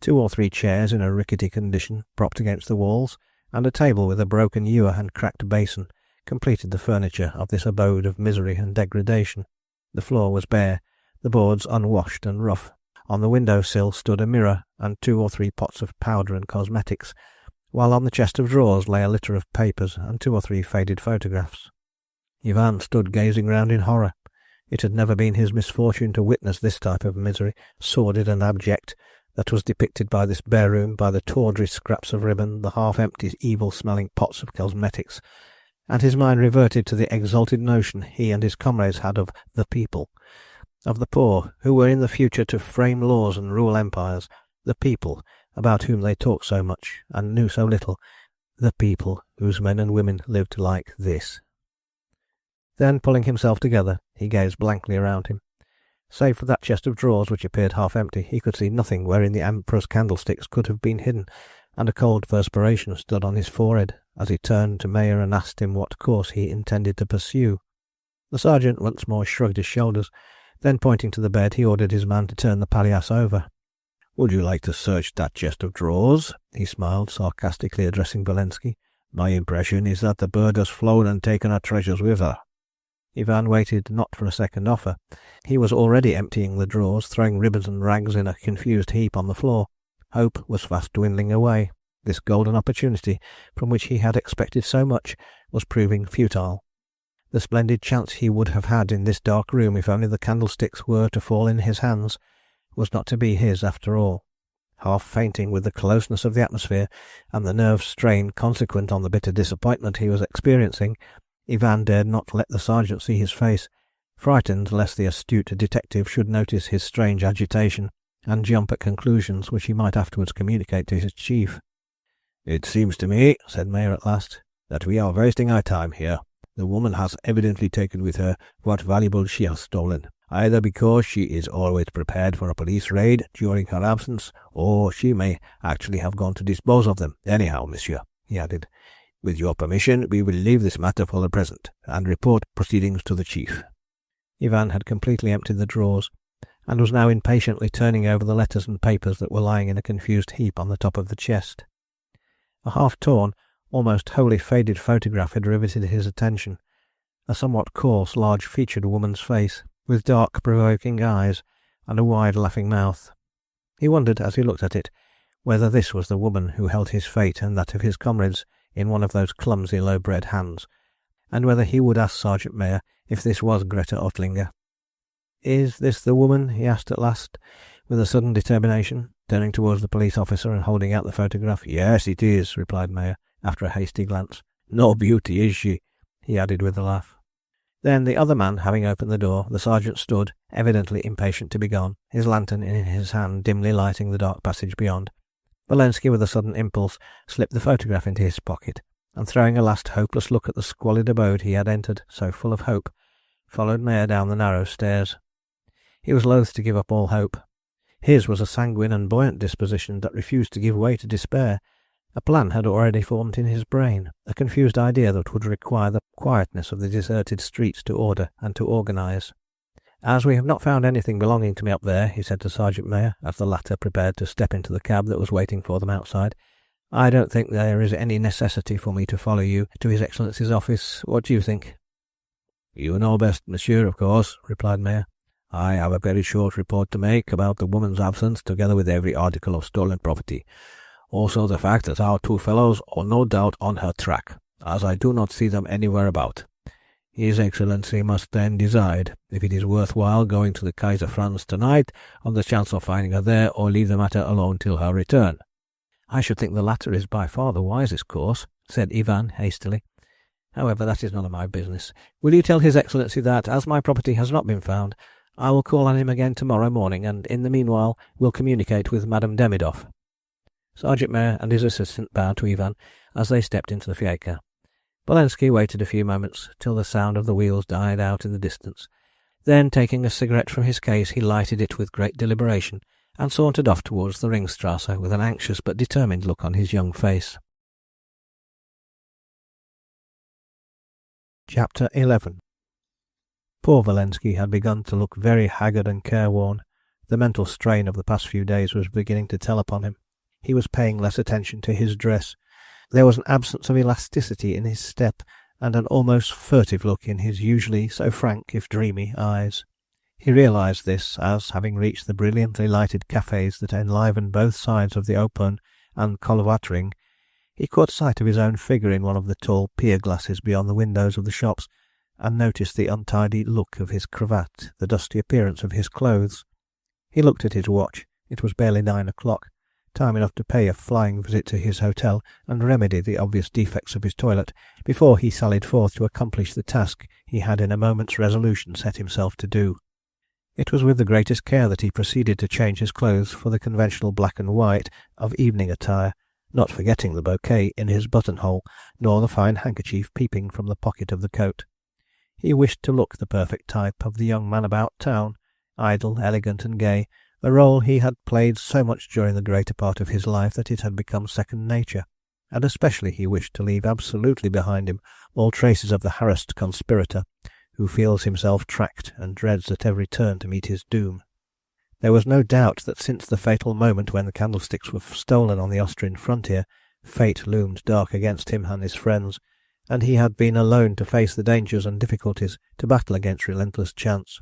2 or 3 chairs in a rickety condition propped against the walls, and a table with a broken ewer and cracked basin, completed the furniture of this abode of misery and degradation. The floor was bare, the boards unwashed and rough. On the window-sill stood a mirror and 2 or 3 pots of powder and cosmetics, while on the chest of drawers lay a litter of papers and 2 or 3 faded photographs. Ivan stood gazing round in horror. It had never been his misfortune to witness this type of misery, sordid and abject, that was depicted by this bare room, by the tawdry scraps of ribbon, the half-empty, evil-smelling pots of cosmetics, and his mind reverted to the exalted notion he and his comrades had of the people, of the poor, who were in the future to frame laws and rule empires, the people, about whom they talked so much and knew so little, the people whose men and women lived like this. Then, pulling himself together, he gazed blankly around him. Save for that chest of drawers, which appeared half empty, he could see nothing wherein the Emperor's candlesticks could have been hidden, and a cold perspiration stood on his forehead as he turned to Mayer and asked him what course he intended to pursue. The sergeant once more shrugged his shoulders. Then, pointing to the bed, he ordered his man to turn the palliasse over. "Would you like to search that chest of drawers?" he smiled, sarcastically addressing Bolensky. "My impression is that the bird has flown and taken her treasures with her." Ivan waited not for a second offer. He was already emptying the drawers, throwing ribbons and rags in a confused heap on the floor. Hope was fast dwindling away. This golden opportunity, from which he had expected so much, was proving futile. The splendid chance he would have had in this dark room if only the candlesticks were to fall in his hands, was not to be his after all. Half fainting with the closeness of the atmosphere and the nerve strain consequent on the bitter disappointment he was experiencing, Ivan dared not let the sergeant see his face, frightened lest the astute detective should notice his strange agitation and jump at conclusions which he might afterwards communicate to his chief. "It seems to me," said Mayer at last, "that we are wasting our time here. The woman has evidently taken with her what valuables she has stolen, either because she is always prepared for a police raid during her absence, or she may actually have gone to dispose of them. Anyhow, monsieur," he added, "with your permission, we will leave this matter for the present, and report proceedings to the chief." Ivan had completely emptied the drawers, and was now impatiently turning over the letters and papers that were lying in a confused heap on the top of the chest. A half-torn, almost wholly faded photograph had riveted his attention, a somewhat coarse, large-featured woman's face, with dark, provoking eyes, and a wide, laughing mouth. He wondered, as he looked at it, whether this was the woman who held his fate and that of his comrades in one of those clumsy, low-bred hands, and whether he would ask Sergeant Mayer if this was Greta Ottlinger. "Is this the woman?" he asked at last, with a sudden determination, turning towards the police officer and holding out the photograph. "Yes, it is," replied Mayer, after a hasty glance. "No beauty, is she?" he added with a laugh. Then, the other man having opened the door, the sergeant stood, evidently impatient to be gone, his lantern in his hand dimly lighting the dark passage beyond. Bolensky, with a sudden impulse, slipped the photograph into his pocket, and throwing a last hopeless look at the squalid abode he had entered, so full of hope, followed Mayer down the narrow stairs. He was loath to give up all hope. His was a sanguine and buoyant disposition that refused to give way to despair. A plan had already formed in his brain, a confused idea that would require the quietness of the deserted streets to order and to organise. "As we have not found anything belonging to me up there," he said to Sergeant Mayer, as the latter prepared to step into the cab that was waiting for them outside, "I don't think there is any necessity for me to follow you to His Excellency's office. What do you think?" "You know best, monsieur, of course," replied Mayer. "I have a very short report to make about the woman's absence, together with every article of stolen property. Also the fact that our two fellows are no doubt on her track, as I do not see them anywhere about. His Excellency must then decide if it is worth while going to the Kaiser Franz tonight on the chance of finding her there, or leave the matter alone till her return." "I should think the latter is by far the wisest course," said Ivan hastily. "However, that is none of my business. Will you tell His Excellency that, as my property has not been found, I will call on him again tomorrow morning, and in the meanwhile will communicate with Madame Demidoff." Sergeant Mayer and his assistant bowed to Ivan as they stepped into the fiacre. Bolensky waited a few moments till the sound of the wheels died out in the distance. Then, taking a cigarette from his case, he lighted it with great deliberation and sauntered off towards the Ringstrasse with an anxious but determined look on his young face. Chapter 11. Poor Bolensky had begun to look very haggard and careworn. The mental strain of the past few days was beginning to tell upon him. He was paying less attention to his dress. There was an absence of elasticity in his step, and an almost furtive look in his usually so frank, if dreamy, eyes. He realised this, as, having reached the brilliantly lighted cafes that enlivened both sides of the Open and Kolvatring, he caught sight of his own figure in one of the tall pier-glasses beyond the windows of the shops, and noticed the untidy look of his cravat, the dusty appearance of his clothes. He looked at his watch. It was barely 9 o'clock. Time enough to pay a flying visit to his hotel and remedy the obvious defects of his toilet before he sallied forth to accomplish the task he had in a moment's resolution set himself to do. It was with the greatest care that he proceeded to change his clothes for the conventional black and white of evening attire, not forgetting the bouquet in his buttonhole, nor the fine handkerchief peeping from the pocket of the coat. He wished to look the perfect type of the young man about town, idle, elegant, and gay, a role he had played so much during the greater part of his life that it had become second nature, and especially he wished to leave absolutely behind him all traces of the harassed conspirator, who feels himself tracked and dreads at every turn to meet his doom. There was no doubt that since the fatal moment when the candlesticks were stolen on the Austrian frontier, fate loomed dark against him and his friends, and he had been alone to face the dangers and difficulties, to battle against relentless chance.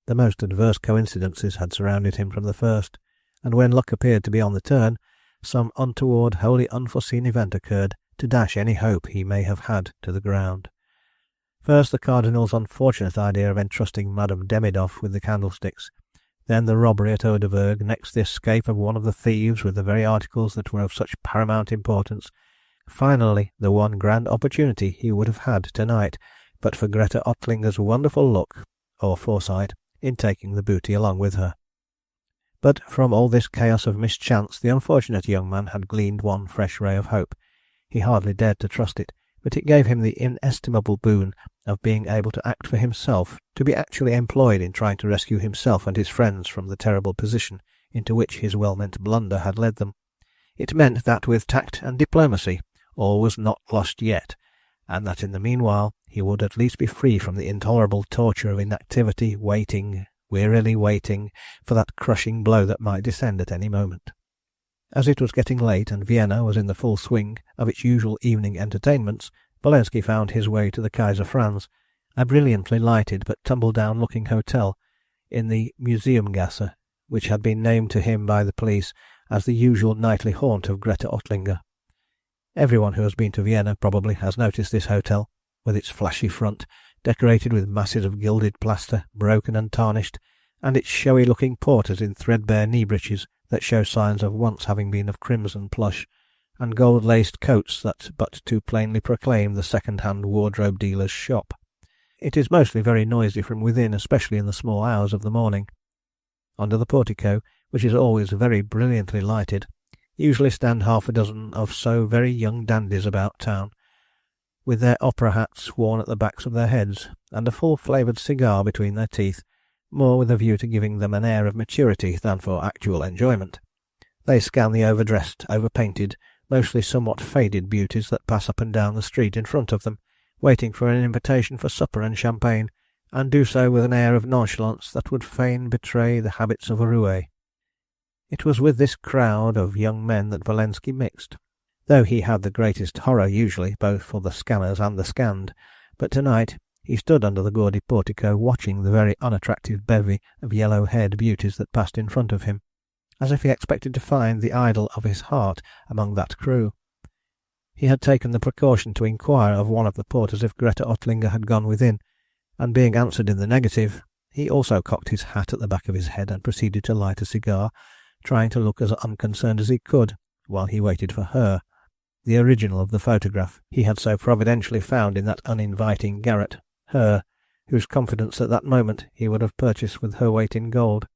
The most adverse coincidences had surrounded him from the first, and when luck appeared to be on the turn, some untoward, wholly unforeseen event occurred to dash any hope he may have had to the ground. First the Cardinal's unfortunate idea of entrusting Madame Demidoff with the candlesticks, then the robbery at Oderberg, next the escape of one of the thieves with the very articles that were of such paramount importance, finally the one grand opportunity he would have had tonight, but for Greta Ottlinger's wonderful luck, or foresight, in taking the booty along with her. But from all this chaos of mischance the unfortunate young man had gleaned one fresh ray of hope. He hardly dared to trust it, but it gave him the inestimable boon of being able to act for himself, to be actually employed in trying to rescue himself and his friends from the terrible position into which his well-meant blunder had led them. It meant that with tact and diplomacy all was not lost yet, and that in the meanwhile he would at least be free from the intolerable torture of inactivity, waiting, wearily waiting, for that crushing blow that might descend at any moment. As it was getting late, and Vienna was in the full swing of its usual evening entertainments, Bolensky found his way to the Kaiser Franz, a brilliantly lighted but tumble-down-looking hotel in the Museumgasse, which had been named to him by the police as the usual nightly haunt of Greta Ottlinger. Everyone who has been to Vienna probably has noticed this hotel, with its flashy front, decorated with masses of gilded plaster, broken and tarnished, and its showy-looking porters in threadbare knee-breeches that show signs of once having been of crimson plush, and gold-laced coats that but too plainly proclaim the second-hand wardrobe dealer's shop. It is mostly very noisy from within, especially in the small hours of the morning. Under the portico, which is always very brilliantly lighted, usually stand half a dozen of so very young dandies about town, with their opera hats worn at the backs of their heads, and a full-flavoured cigar between their teeth, more with a view to giving them an air of maturity than for actual enjoyment. They scan the overdressed, overpainted, mostly somewhat faded beauties that pass up and down the street in front of them, waiting for an invitation for supper and champagne, and do so with an air of nonchalance that would fain betray the habits of a roue. It was with this crowd of young men that Wolenski mixed, though he had the greatest horror usually both for the scanners and the scanned, but tonight he stood under the gaudy portico watching the very unattractive bevy of yellow-haired beauties that passed in front of him, as if he expected to find the idol of his heart among that crew. He had taken the precaution to inquire of one of the porters if Greta Ottlinger had gone within, and being answered in the negative, he also cocked his hat at the back of his head and proceeded to light a cigar, trying to look as unconcerned as he could, while he waited for her, the original of the photograph he had so providentially found in that uninviting garret, her, whose confidence at that moment he would have purchased with her weight in gold.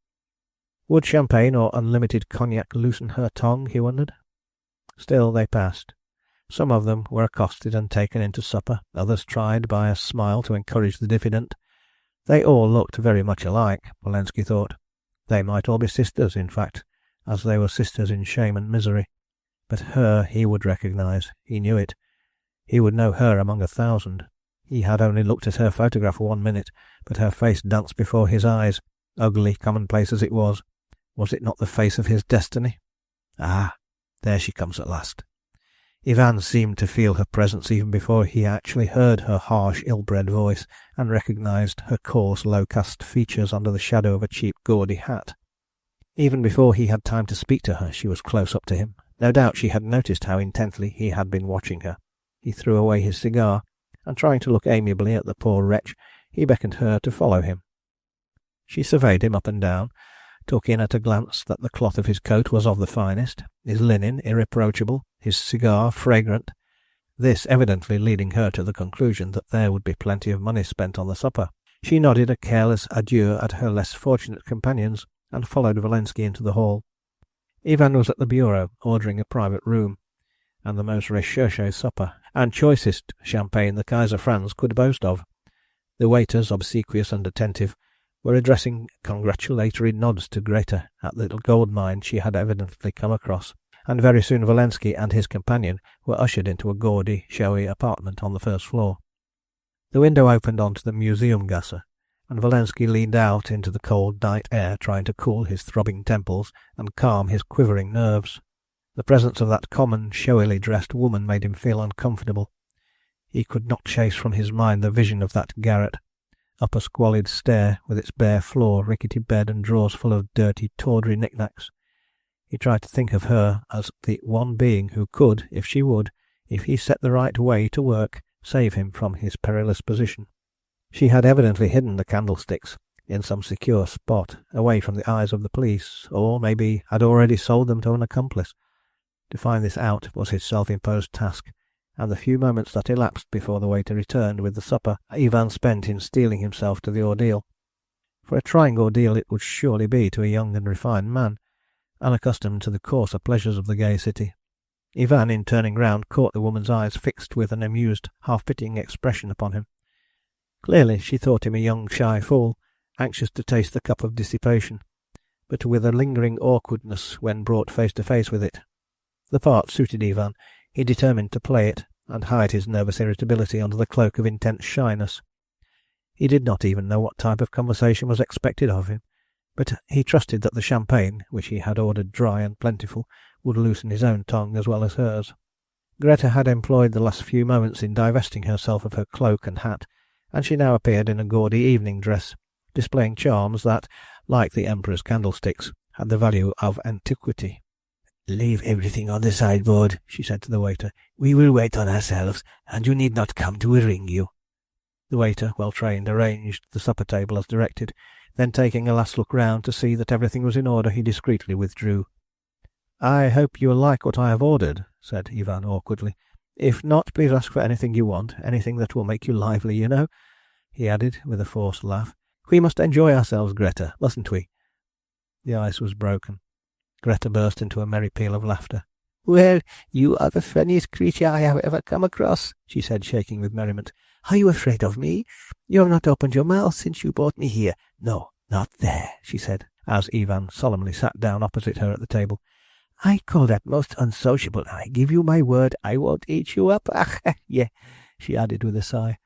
Would champagne or unlimited cognac loosen her tongue, he wondered? Still they passed. Some of them were accosted and taken into supper, others tried by a smile to encourage the diffident. They all looked very much alike, Wolenski thought. They might all be sisters, in fact, as they were sisters in shame and misery. But her he would recognise, he knew it. He would know her among 1,000. He had only looked at her photograph 1 minute, but her face danced before his eyes, ugly, commonplace as it was. Was it not the face of his destiny? Ah, there she comes at last. Ivan seemed to feel her presence even before he actually heard her harsh, ill-bred voice, and recognised her coarse, low-cast features under the shadow of a cheap, gaudy hat. Even before he had time to speak to her, she was close up to him. No doubt she had noticed how intently he had been watching her. He threw away his cigar, and trying to look amiably at the poor wretch, he beckoned her to follow him. She surveyed him up and down, took in at a glance that the cloth of his coat was of the finest, his linen irreproachable, his cigar fragrant, this evidently leading her to the conclusion that there would be plenty of money spent on the supper. She nodded a careless adieu at her less fortunate companions, and followed Wolenski into the hall. Ivan was at the bureau, ordering a private room, and the most recherché supper, and choicest champagne the Kaiser Franz could boast of. The waiters, obsequious and attentive, were addressing congratulatory nods to Greta at the gold mine she had evidently come across, and very soon Wolenski and his companion were ushered into a gaudy, showy apartment on the first floor. The window opened onto the Museumgasse, and Wolenski leaned out into the cold night air, trying to cool his throbbing temples and calm his quivering nerves. The presence of that common, showily dressed woman made him feel uncomfortable. He could not chase from his mind the vision of that garret, up a squalid stair with its bare floor, rickety bed, and drawers full of dirty, tawdry knick-knacks. He tried to think of her as the one being who could, if she would, if he set the right way to work, save him from his perilous position. She had evidently hidden the candlesticks in some secure spot, away from the eyes of the police, or maybe had already sold them to an accomplice. To find this out was his self-imposed task, and the few moments that elapsed before the waiter returned with the supper Ivan spent in steeling himself to the ordeal. For a trying ordeal it would surely be to a young and refined man, unaccustomed to the coarser pleasures of the gay city. Ivan, in turning round, caught the woman's eyes fixed with an amused, half-pitying expression upon him. Clearly she thought him a young, shy fool, anxious to taste the cup of dissipation, but with a lingering awkwardness when brought face to face with it. The part suited Ivan. He determined to play it, and hide his nervous irritability under the cloak of intense shyness. He did not even know what type of conversation was expected of him, but he trusted that the champagne, which he had ordered dry and plentiful, would loosen his own tongue as well as hers. Greta had employed the last few moments in divesting herself of her cloak and hat, and she now appeared in a gaudy evening dress, displaying charms that, like the Emperor's candlesticks, had the value of antiquity. "Leave everything on the sideboard," she said to the waiter. "We will wait on ourselves, and you need not come to ring you." The waiter, well trained, arranged the supper table as directed. Then, taking a last look round to see that everything was in order, he discreetly withdrew. "I hope you will like what I have ordered," said Ivan awkwardly. "If not, please ask for anything you want, anything that will make you lively, you know," he added, with a forced laugh. "We must enjoy ourselves, Greta, mustn't we?" The ice was broken. Greta burst into a merry peal of laughter. "Well, you are the funniest creature I have ever come across," she said, shaking with merriment. "Are you afraid of me? You have not opened your mouth since you brought me here. No, not there," she said, as Ivan solemnly sat down opposite her at the table. "I call that most unsociable, and I give you my word I won't eat you up. Ach, yeah," she added with a sigh.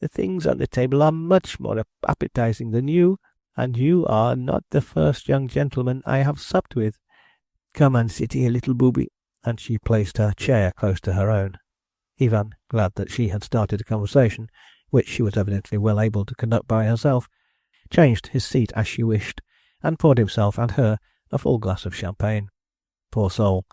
The things on the table are much more appetizing than you, and you are not the first young gentleman I have supped with. Come and sit here, little booby," and she placed her chair close to her own. Ivan, glad that she had started a conversation, which she was evidently well able to conduct by herself, changed his seat as she wished, and poured himself and her a full glass of champagne. Poor soul!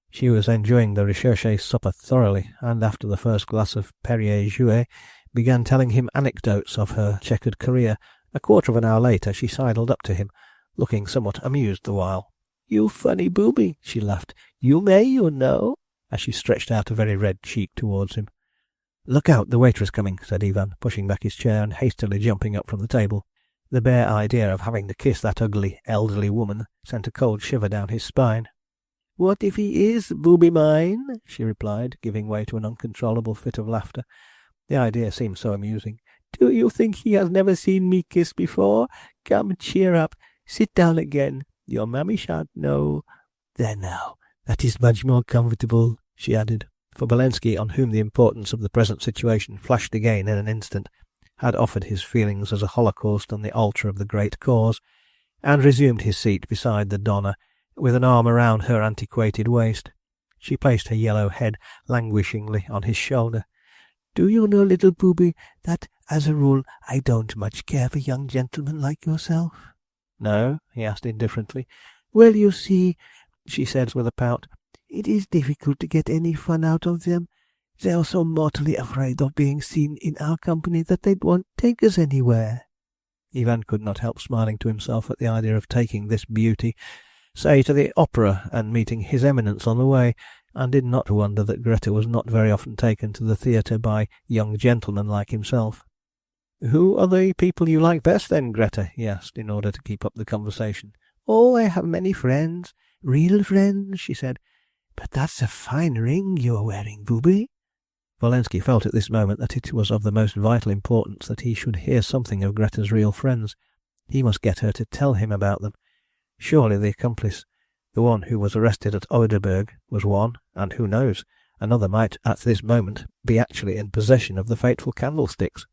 She was enjoying the recherché supper thoroughly, and after the first glass of Perrier Jouet began telling him anecdotes of her checkered career. A quarter of an hour later she sidled up to him, looking somewhat amused the while. "You funny booby," she laughed. "You may, you know," as she stretched out a very red cheek towards him. "Look out, the waiter is coming," said Ivan, pushing back his chair and hastily jumping up from the table. The bare idea of having to kiss that ugly, elderly woman sent a cold shiver down his spine. "What if he is, booby mine?" she replied, giving way to an uncontrollable fit of laughter. The idea seemed so amusing. "Do you think he has never seen me kiss before? Come, cheer up. Sit down again. Your mammy shan't know. There now, that is much more comfortable," she added, for Valensky, on whom the importance of the present situation flashed again in an instant, had offered his feelings as a holocaust on the altar of the great cause, and resumed his seat beside the Donna, with an arm around her antiquated waist. She placed her yellow head languishingly on his shoulder. "Do you know, little booby, that, as a rule, I don't much care for young gentlemen like yourself?" "No?" he asked indifferently. "Well, you see," she said with a pout, "it is difficult to get any fun out of them. They are so mortally afraid of being seen in our company that they won't take us anywhere." Ivan could not help smiling to himself at the idea of taking this beauty, say, to the opera and meeting His Eminence on the way, and did not wonder that Greta was not very often taken to the theatre by young gentlemen like himself. "Who are the people you like best, then, Greta?" he asked, in order to keep up the conversation. "Oh, I have many friends, real friends," she said. "But that's a fine ring you are wearing, booby." Valensky felt at this moment that it was of the most vital importance that he should hear something of Greta's real friends. He must get her to tell him about them. Surely the accomplice, the one who was arrested at Ouderburg, was one, and who knows, another might at this moment be actually in possession of the fateful candlesticks.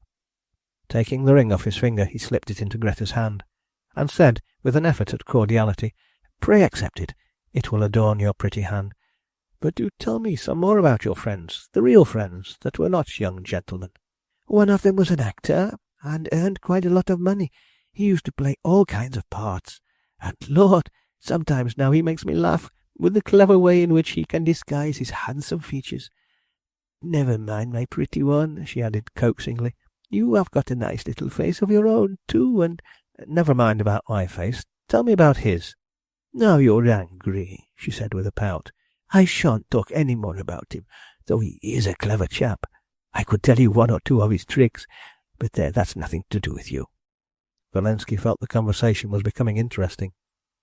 Taking the ring off his finger, he slipped it into Greta's hand, and said, with an effort at cordiality, "Pray accept it. It will adorn your pretty hand. But do tell me some more about your friends, the real friends, that were not young gentlemen." "One of them was an actor, and earned quite a lot of money. He used to play all kinds of parts. And, Lord, sometimes now he makes me laugh with the clever way in which he can disguise his handsome features. Never mind, my pretty one," she added coaxingly. "You have got a nice little face of your own, too, and—" "Never mind about my face. Tell me about his." "Now you're angry," she said with a pout. "I shan't talk any more about him, though he is a clever chap. I could tell you one or two of his tricks, but there, that's nothing to do with you." Valensky felt the conversation was becoming interesting.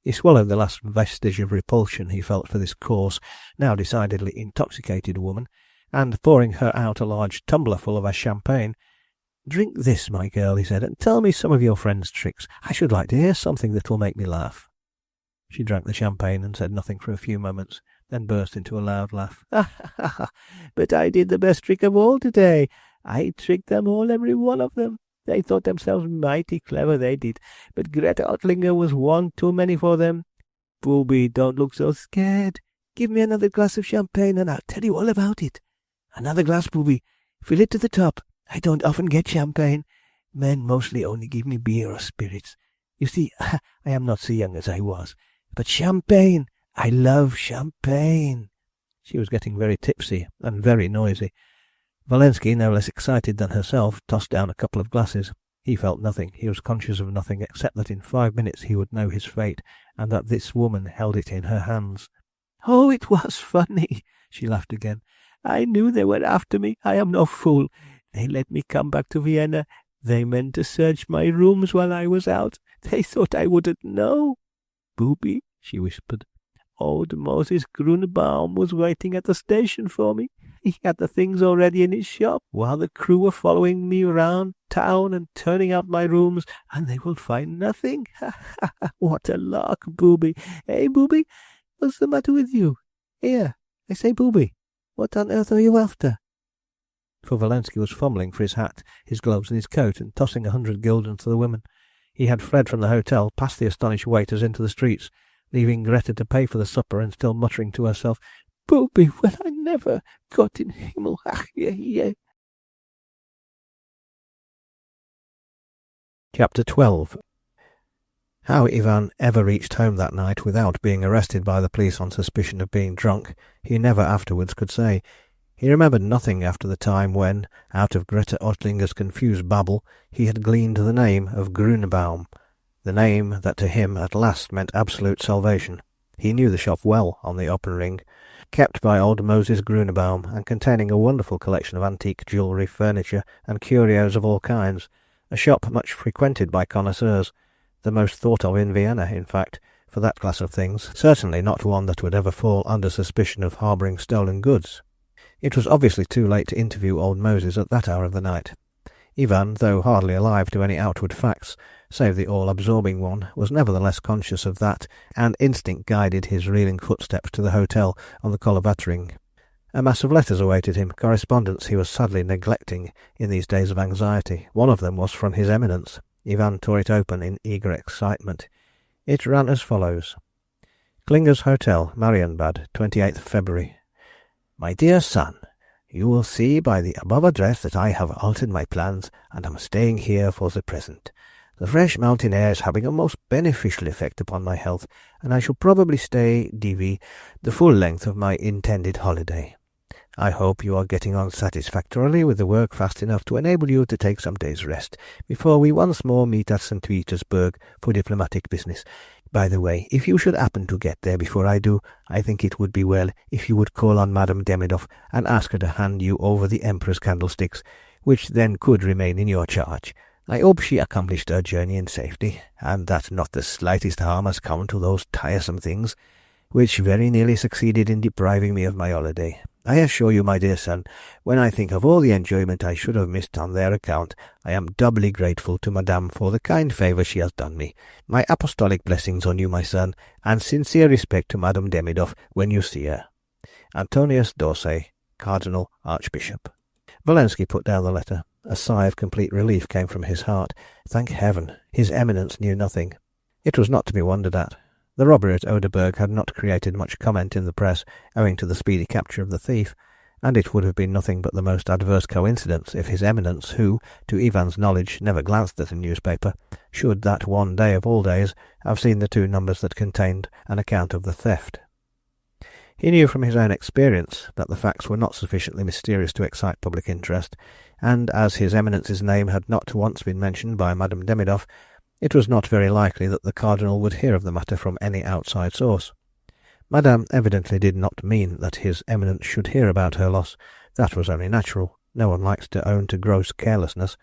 He swallowed the last vestige of repulsion he felt for this coarse, now decidedly intoxicated woman, and pouring her out a large tumbler full of champagne, "Drink this, my girl," he said, "and tell me some of your friend's tricks. I should like to hear something that will make me laugh." She drank the champagne and said nothing for a few moments, then burst into a loud laugh. "But I did the best trick of all today. I tricked them all, every one of them. They thought themselves mighty clever, they did, but Greta Ottlinger was one too many for them. Booby, don't look so scared. Give me another glass of champagne and I'll tell you all about it. Another glass, booby. Fill it to the top. I don't often get champagne. Men mostly only give me beer or spirits. You see, I am not so young as I was. But champagne! I love champagne." She was getting very tipsy and very noisy. Valensky, no less excited than herself, tossed down a couple of glasses. He felt nothing, he was conscious of nothing, except that in 5 minutes he would know his fate, and that this woman held it in her hands. "Oh, it was funny," she laughed again. "I knew they were after me. I am no fool. They let me come back to Vienna. They meant to search my rooms while I was out. They thought I wouldn't know. Booby," she whispered, "old Moses Grunbaum was waiting at the station for me. He had the things already in his shop, while the crew were following me round town and turning out my rooms, and they will find nothing. Ha, ha, ha! What a lark, Booby. Eh, Booby? What's the matter with you? Here, I say, Booby, what on earth are you after?" for Valensky was fumbling for his hat, his gloves and his coat, and tossing 100 guldens to the women. He had fled from the hotel, past the astonished waiters, into the streets, leaving Greta to pay for the supper, and still muttering to herself, "Booby, well, I never got in Himmel, ach, yeah." Chapter 12. How Ivan ever reached home that night without being arrested by the police on suspicion of being drunk, he never afterwards could say. He remembered nothing after the time when, out of Greta Ottlinger's confused babble, he had gleaned the name of Grünebaum, the name that to him at last meant absolute salvation. He knew the shop well on the Open Ring, kept by old Moses Grünebaum, and containing a wonderful collection of antique jewellery, furniture, and curios of all kinds, a shop much frequented by connoisseurs, the most thought of in Vienna, in fact, for that class of things, certainly not one that would ever fall under suspicion of harbouring stolen goods. It was obviously too late to interview old Moses at that hour of the night. Ivan, though hardly alive to any outward facts, save the all-absorbing one, was nevertheless conscious of that, and instinct guided his reeling footsteps to the hotel on the Kollwattring. A mass of letters awaited him, correspondence he was sadly neglecting in these days of anxiety. One of them was from His Eminence. Ivan tore it open in eager excitement. It ran as follows. Klinger's Hotel, Marienbad, 28th February. My dear son, you will see by the above address that I have altered my plans and am staying here for the present. The fresh mountain air is having a most beneficial effect upon my health, and I shall probably stay the full length of my intended holiday. I hope you are getting on satisfactorily with the work fast enough to enable you to take some days' rest before we once more meet at St. Petersburg for diplomatic business. By the way, if you should happen to get there before I do, I think it would be well if you would call on Madame Demidov and ask her to hand you over the Emperor's candlesticks, which then could remain in your charge. I hope she accomplished her journey in safety, and that not the slightest harm has come to those tiresome things, which very nearly succeeded in depriving me of my holiday. I assure you, my dear son, when I think of all the enjoyment I should have missed on their account, I am doubly grateful to Madame for the kind favour she has done me. My apostolic blessings on you, my son, and sincere respect to Madame Demidov when you see her. Antonius D'Orsay, Cardinal Archbishop. Valensky put down the letter. A sigh of complete relief came from his heart. Thank heaven, His Eminence knew nothing. It was not to be wondered at. The robbery at Oderberg had not created much comment in the press owing to the speedy capture of the thief, and it would have been nothing but the most adverse coincidence if His Eminence, who, to Ivan's knowledge, never glanced at a newspaper, should that one day of all days have seen the two numbers that contained an account of the theft. He knew from his own experience that the facts were not sufficiently mysterious to excite public interest, and as His Eminence's name had not once been mentioned by Madame Demidov, it was not very likely that the Cardinal would hear of the matter from any outside source. Madame evidently did not mean that His Eminence should hear about her loss. That was only natural. No one likes to own to gross carelessness,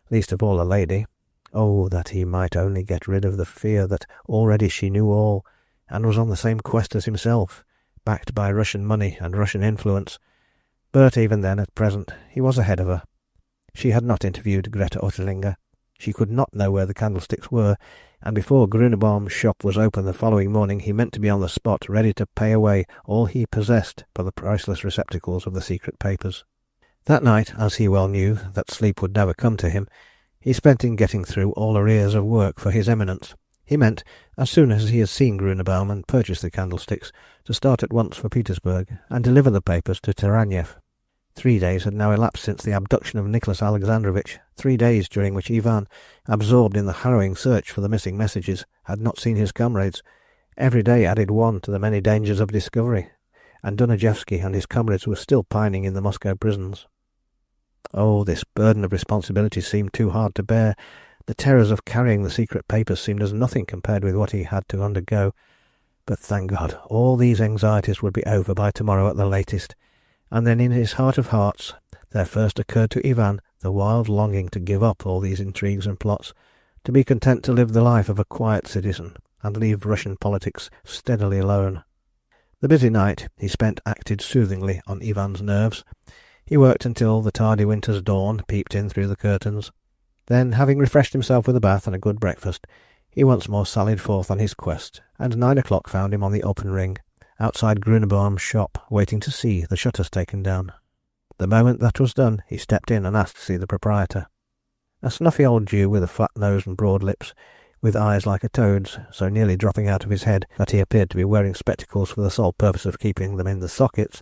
least of all a lady. Oh, that he might only get rid of the fear that already she knew all, and was on the same quest as himself, backed by Russian money and Russian influence. But even then, at present, he was ahead of her. She had not interviewed Greta Ottlinger. She could not know where the candlesticks were, and before Grünebaum's shop was open the following morning he meant to be on the spot, ready to pay away all he possessed for the priceless receptacles of the secret papers. That night, as he well knew that sleep would never come to him, he spent in getting through all arrears of work for His Eminence. He meant, as soon as he had seen Grünebaum and purchased the candlesticks, to start at once for Petersburg and deliver the papers to Taraniev. 3 days had now elapsed since the abduction of Nicholas Alexandrovich, 3 days during which Ivan, absorbed in the harrowing search for the missing messages, had not seen his comrades. Every day added one to the many dangers of discovery, and Dunajevsky and his comrades were still pining in the Moscow prisons. Oh, this burden of responsibility seemed too hard to bear. The terrors of carrying the secret papers seemed as nothing compared with what he had to undergo. But thank God, all these anxieties would be over by tomorrow at the latest. And then in his heart of hearts there first occurred to Ivan the wild longing to give up all these intrigues and plots, to be content to live the life of a quiet citizen, and leave Russian politics steadily alone. The busy night he spent acted soothingly on Ivan's nerves. He worked until the tardy winter's dawn peeped in through the curtains. Then, having refreshed himself with a bath and a good breakfast, he once more sallied forth on his quest, and 9 o'clock found him on the Open Ring, outside Grünebaum's shop, waiting to see the shutters taken down. The moment that was done, he stepped in and asked to see the proprietor. A snuffy old Jew with a flat nose and broad lips, with eyes like a toad's, so nearly dropping out of his head that he appeared to be wearing spectacles for the sole purpose of keeping them in the sockets,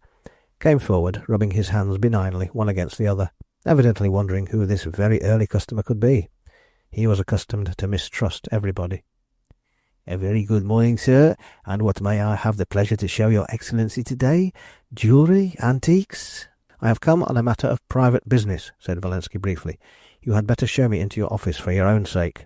came forward, rubbing his hands benignly one against the other, evidently wondering who this very early customer could be. He was accustomed to mistrust everybody. "A very good morning, sir, and what may I have the pleasure to show your Excellency today? Jewellery? Antiques?" "I have come on a matter of private business," said Valensky briefly. "You had better show me into your office for your own sake."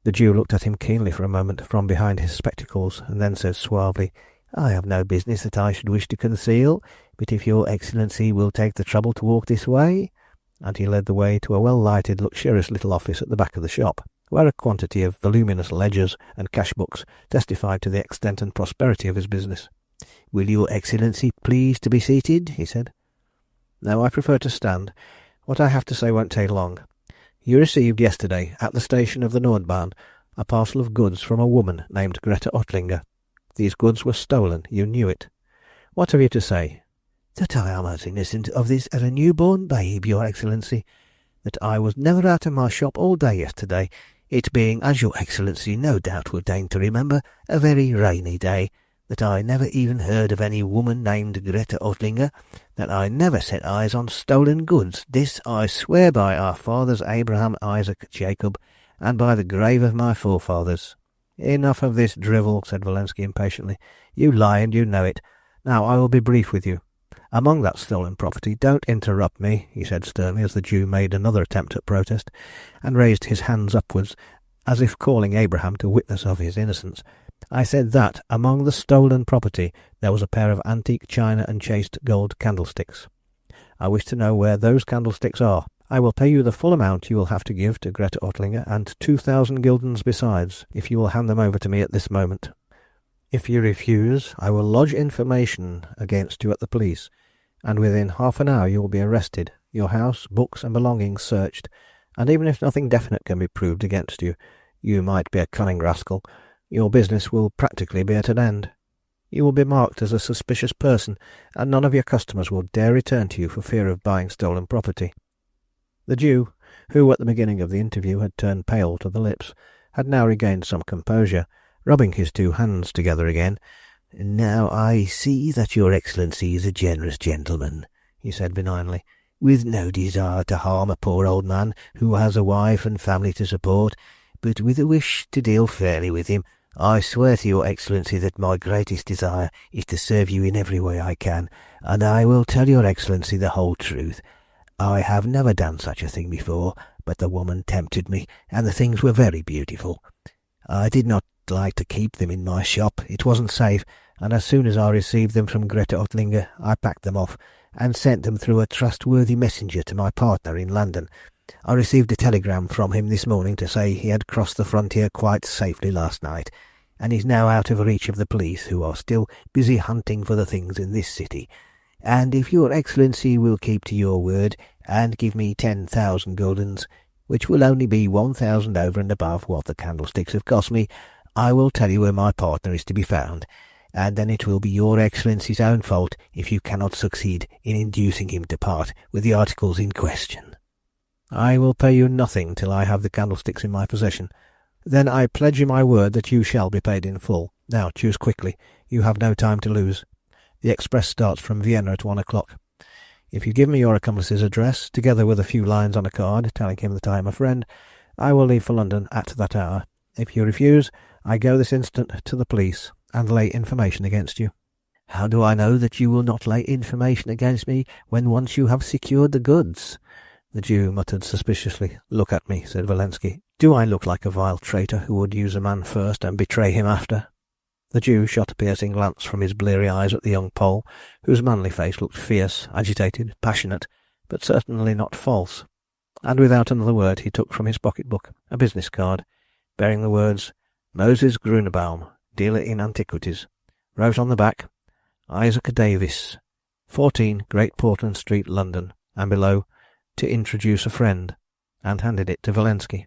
The Jew looked at him keenly for a moment from behind his spectacles, and then said suavely, "I have no business that I should wish to conceal, but if your Excellency will take the trouble to walk this way—" and he led the way to a well-lighted, luxurious little office at the back of the shop, where a quantity of voluminous ledgers and cash-books testified to the extent and prosperity of his business. "Will your Excellency please to be seated?" he said. "No, I prefer to stand. What I have to say won't take long. You received yesterday, at the station of the Nordbahn, a parcel of goods from a woman named Greta Ottlinger. These goods were stolen. You knew it. What have you to say?" "That I am as innocent of this as a newborn babe, your Excellency. That I was never out of my shop all day yesterday, it being, as your Excellency no doubt will deign to remember, a very rainy day. That I never even heard of any woman named Greta Ottlinger. That I never set eyes on stolen goods. This I swear by our fathers Abraham, Isaac, Jacob, and by the grave of my forefathers." "Enough of this drivel," said Valensky impatiently. "You lie, and you know it. Now I will be brief with you. Among that stolen property—" "Don't interrupt me," he said sternly, as the Jew made another attempt at protest, and raised his hands upwards, as if calling Abraham to witness of his innocence. "I said that, among the stolen property, there was a pair of antique china and chased gold candlesticks. I wish to know where those candlesticks are. I will pay you the full amount you will have to give to Greta Ottlinger, and 2,000 guildens besides, if you will hand them over to me at this moment. If you refuse, I will lodge information against you at the police, and within half an hour you will be arrested, your house, books, and belongings searched, and even if nothing definite can be proved against you, you might be a cunning rascal, your business will practically be at an end. You will be marked as a suspicious person, and none of your customers will dare return to you for fear of buying stolen property." The Jew, who at the beginning of the interview had turned pale to the lips, had now regained some composure, rubbing his two hands together again. "Now I see that your Excellency is a generous gentleman," he said benignly, "with no desire to harm a poor old man who has a wife and family to support, but with a wish to deal fairly with him. I swear to your Excellency that my greatest desire is to serve you in every way I can, and I will tell your Excellency the whole truth. I have never done such a thing before, but the woman tempted me, and the things were very beautiful. I did not like to keep them in my shop. It wasn't safe, and as soon as I received them from Greta Ottlinger, I packed them off and sent them through a trustworthy messenger to my partner in London. I received a telegram from him this morning to say he had crossed the frontier quite safely last night, and is now out of reach of the police, who are still busy hunting for the things in this city. And if your Excellency will keep to your word, and give me 10,000 guldens, which will only be 1,000 over and above what the candlesticks have cost me, I will tell you where my partner is to be found, and then it will be your Excellency's own fault if you cannot succeed in inducing him to part with the articles in question." "I will pay you nothing till I have the candlesticks in my possession. Then I pledge you my word that you shall be paid in full. Now choose quickly. You have no time to lose. The express starts from Vienna at 1 o'clock. If you give me your accomplice's address, together with a few lines on a card telling him that I am a friend, I will leave for London at that hour. If you refuse, I go this instant to the police and lay information against you." "How do I know that you will not lay information against me when once you have secured the goods?" The Jew muttered suspiciously. "Look at me," said Valensky. "Do I look like a vile traitor who would use a man first and betray him after?" The Jew shot a piercing glance from his bleary eyes at the young Pole, whose manly face looked fierce, agitated, passionate, but certainly not false, and without another word he took from his pocket-book a business card, bearing the words "Moses Grunebaum, dealer in antiquities," wrote on the back "Isaac Davis, 14 Great Portland Street, London," and below "To introduce a friend," and handed it to Valensky.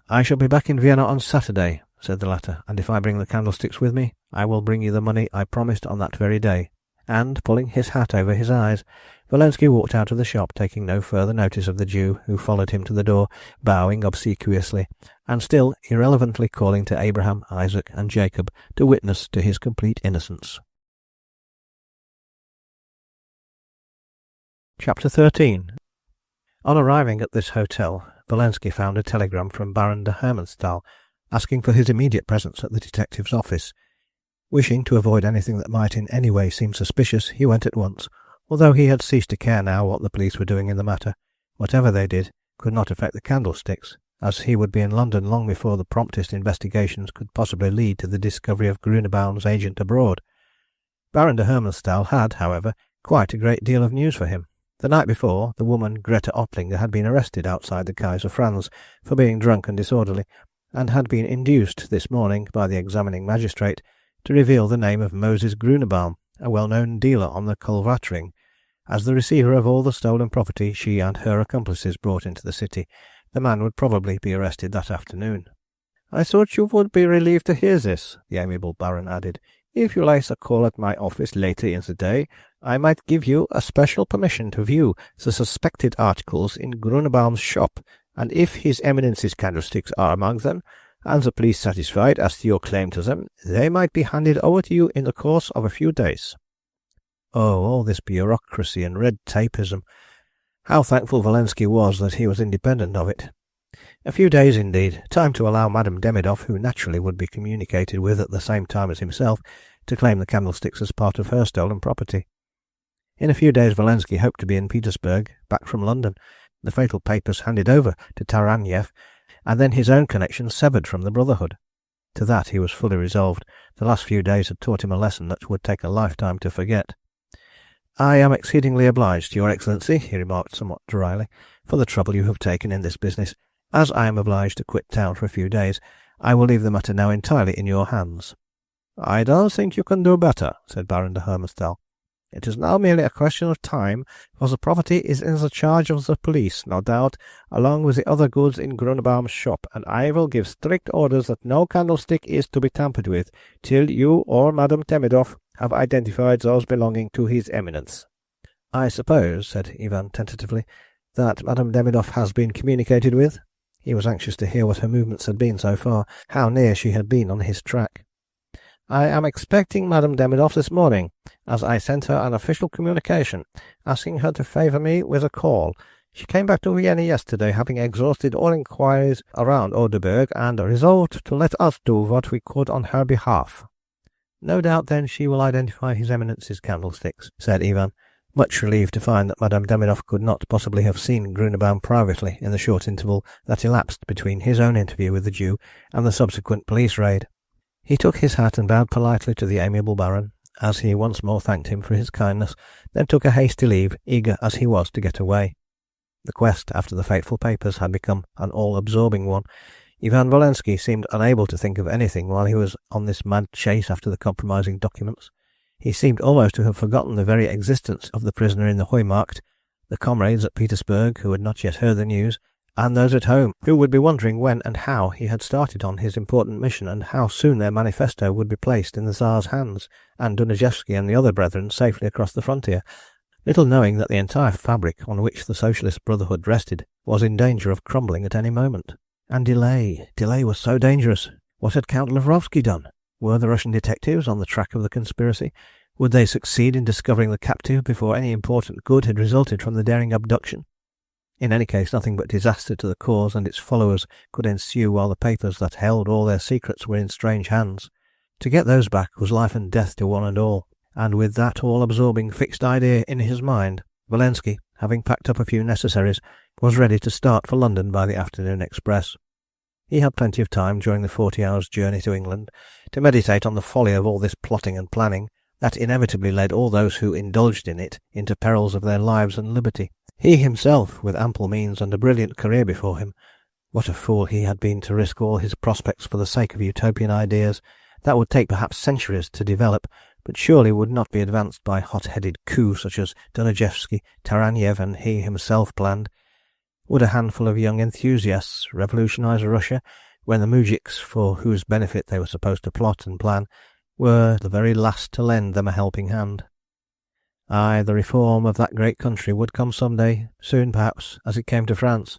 "I shall be back in Vienna on Saturday," said the latter, "and if I bring the candlesticks with me, I will bring you the money I promised on that very day." and, pulling his hat over his eyes, Valensky walked out of the shop, taking no further notice of the Jew, who followed him to the door, bowing obsequiously, and still irrelevantly calling to Abraham, Isaac, and Jacob to witness to his complete innocence. Chapter 13. On arriving at this hotel, Valensky found a telegram from Baron de Hermannsthal, asking for his immediate presence at the detective's office. Wishing to avoid anything that might in any way seem suspicious, he went at once, although he had ceased to care now what the police were doing in the matter. Whatever they did could not affect the Candlesticks, as he would be in London long before the promptest investigations could possibly lead to the discovery of Grunebaum's agent abroad. Baron de Hermannsthal had, however, quite a great deal of news for him. The night before, the woman Greta Ottlinger had been arrested outside the Kaiser Franz for being drunk and disorderly, and had been induced this morning by the examining magistrate to reveal the name of Moses Grunebaum, a well-known dealer on the Kolvatring, as the receiver of all the stolen property she and her accomplices brought into the city. The man would probably be arrested that afternoon. "I thought you would be relieved to hear this," the amiable Baron added. "If you like a call at my office later in the day, I might give you a special permission to view the suspected articles in Grunebaum's shop, and if His Eminence's candlesticks are among them, and the police satisfied as to your claim to them, they might be handed over to you in the course of a few days." Oh, all this bureaucracy and red tapeism! How thankful Valensky was that he was independent of it. A few days, indeed, time to allow Madame Demidov, who naturally would be communicated with at the same time as himself, to claim the candlesticks as part of her stolen property. In a few days Valensky hoped to be in Petersburg, back from London, the fatal papers handed over to Taranyev, and then his own connection severed from the Brotherhood. To that he was fully resolved. The last few days had taught him a lesson that would take a lifetime to forget. "I am exceedingly obliged to your Excellency," he remarked somewhat dryly, "for the trouble you have taken in this business. As I am obliged to quit town for a few days, I will leave the matter now entirely in your hands." "I don't think you can do better," said Baron de Hermannsthal. "It is now merely a question of time, for the property is in the charge of the police, no doubt, along with the other goods in Grunebaum's shop, and I will give strict orders that no candlestick is to be tampered with till you or Madame Demidov have identified those belonging to His Eminence." "I suppose," said Ivan tentatively, "that Madame Demidov has been communicated with?" He was anxious to hear what her movements had been so far, how near she had been on his track. "I am expecting Madame Demidov this morning, as I sent her an official communication, asking her to favour me with a call. She came back to Vienna yesterday, having exhausted all inquiries around Oderberg, and resolved to let us do what we could on her behalf." "No doubt, then, she will identify His Eminence's candlesticks," said Ivan, much relieved to find that Madame Demidov could not possibly have seen Grunebaum privately in the short interval that elapsed between his own interview with the Jew and the subsequent police raid. He took his hat and bowed politely to the amiable Baron, as he once more thanked him for his kindness, then took a hasty leave, eager as he was to get away. The quest after the fateful papers had become an all-absorbing one. Ivan Valensky seemed unable to think of anything while he was on this mad chase after the compromising documents. He seemed almost to have forgotten the very existence of the prisoner in the Heumarkt, the comrades at Petersburg who had not yet heard the news, and those at home who would be wondering when and how he had started on his important mission, and how soon their manifesto would be placed in the Tsar's hands, and Dunajewski and the other brethren safely across the frontier, little knowing that the entire fabric on which the Socialist Brotherhood rested was in danger of crumbling at any moment. And delay was so dangerous. What had Count Lavrovsky done? Were the Russian detectives on the track of the conspiracy? Would they succeed in discovering the captive before any important good had resulted from the daring abduction? In any case, nothing but disaster to the cause and its followers could ensue while the papers that held all their secrets were in strange hands. To get those back was life and death to one and all, and with that all-absorbing fixed idea in his mind, Valensky, having packed up a few necessaries, was ready to start for London by the afternoon express. He had plenty of time during the 40 hours' journey to England to meditate on the folly of all this plotting and planning that inevitably led all those who indulged in it into perils of their lives and liberty. He himself, with ample means and a brilliant career before him, what a fool he had been to risk all his prospects for the sake of utopian ideas that would take perhaps centuries to develop, but surely would not be advanced by hot-headed coups such as Dunajewski, Taranyev and he himself planned. Would a handful of young enthusiasts revolutionize Russia when the moujiks for whose benefit they were supposed to plot and plan were the very last to lend them a helping hand? Aye, the reform of that great country would come some day, soon perhaps, as it came to France.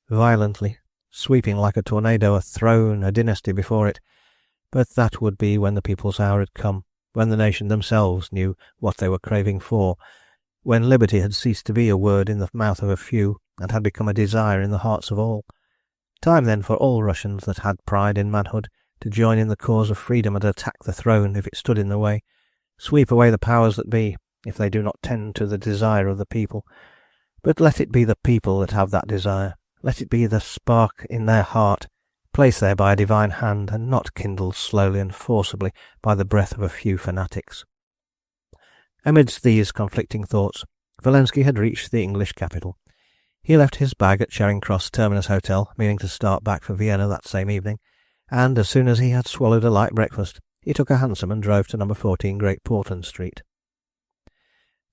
Violently, sweeping like a tornado, a throne, a dynasty before it. But that would be when the people's hour had come, when the nation themselves knew what they were craving for, when liberty had ceased to be a word in the mouth of a few, and had become a desire in the hearts of all. Time then for all Russians that had pride in manhood to join in the cause of freedom and attack the throne if it stood in the way, sweep away the powers that be, if they do not tend to the desire of the people. But let it be the people that have that desire. Let it be the spark in their heart, placed there by a divine hand, and not kindled slowly and forcibly by the breath of a few fanatics. Amidst these conflicting thoughts, Walensky had reached the English capital. He left his bag at Charing Cross Terminus Hotel, meaning to start back for Vienna that same evening, and as soon as he had swallowed a light breakfast, he took a hansom and drove to No. 14 Great Portland Street.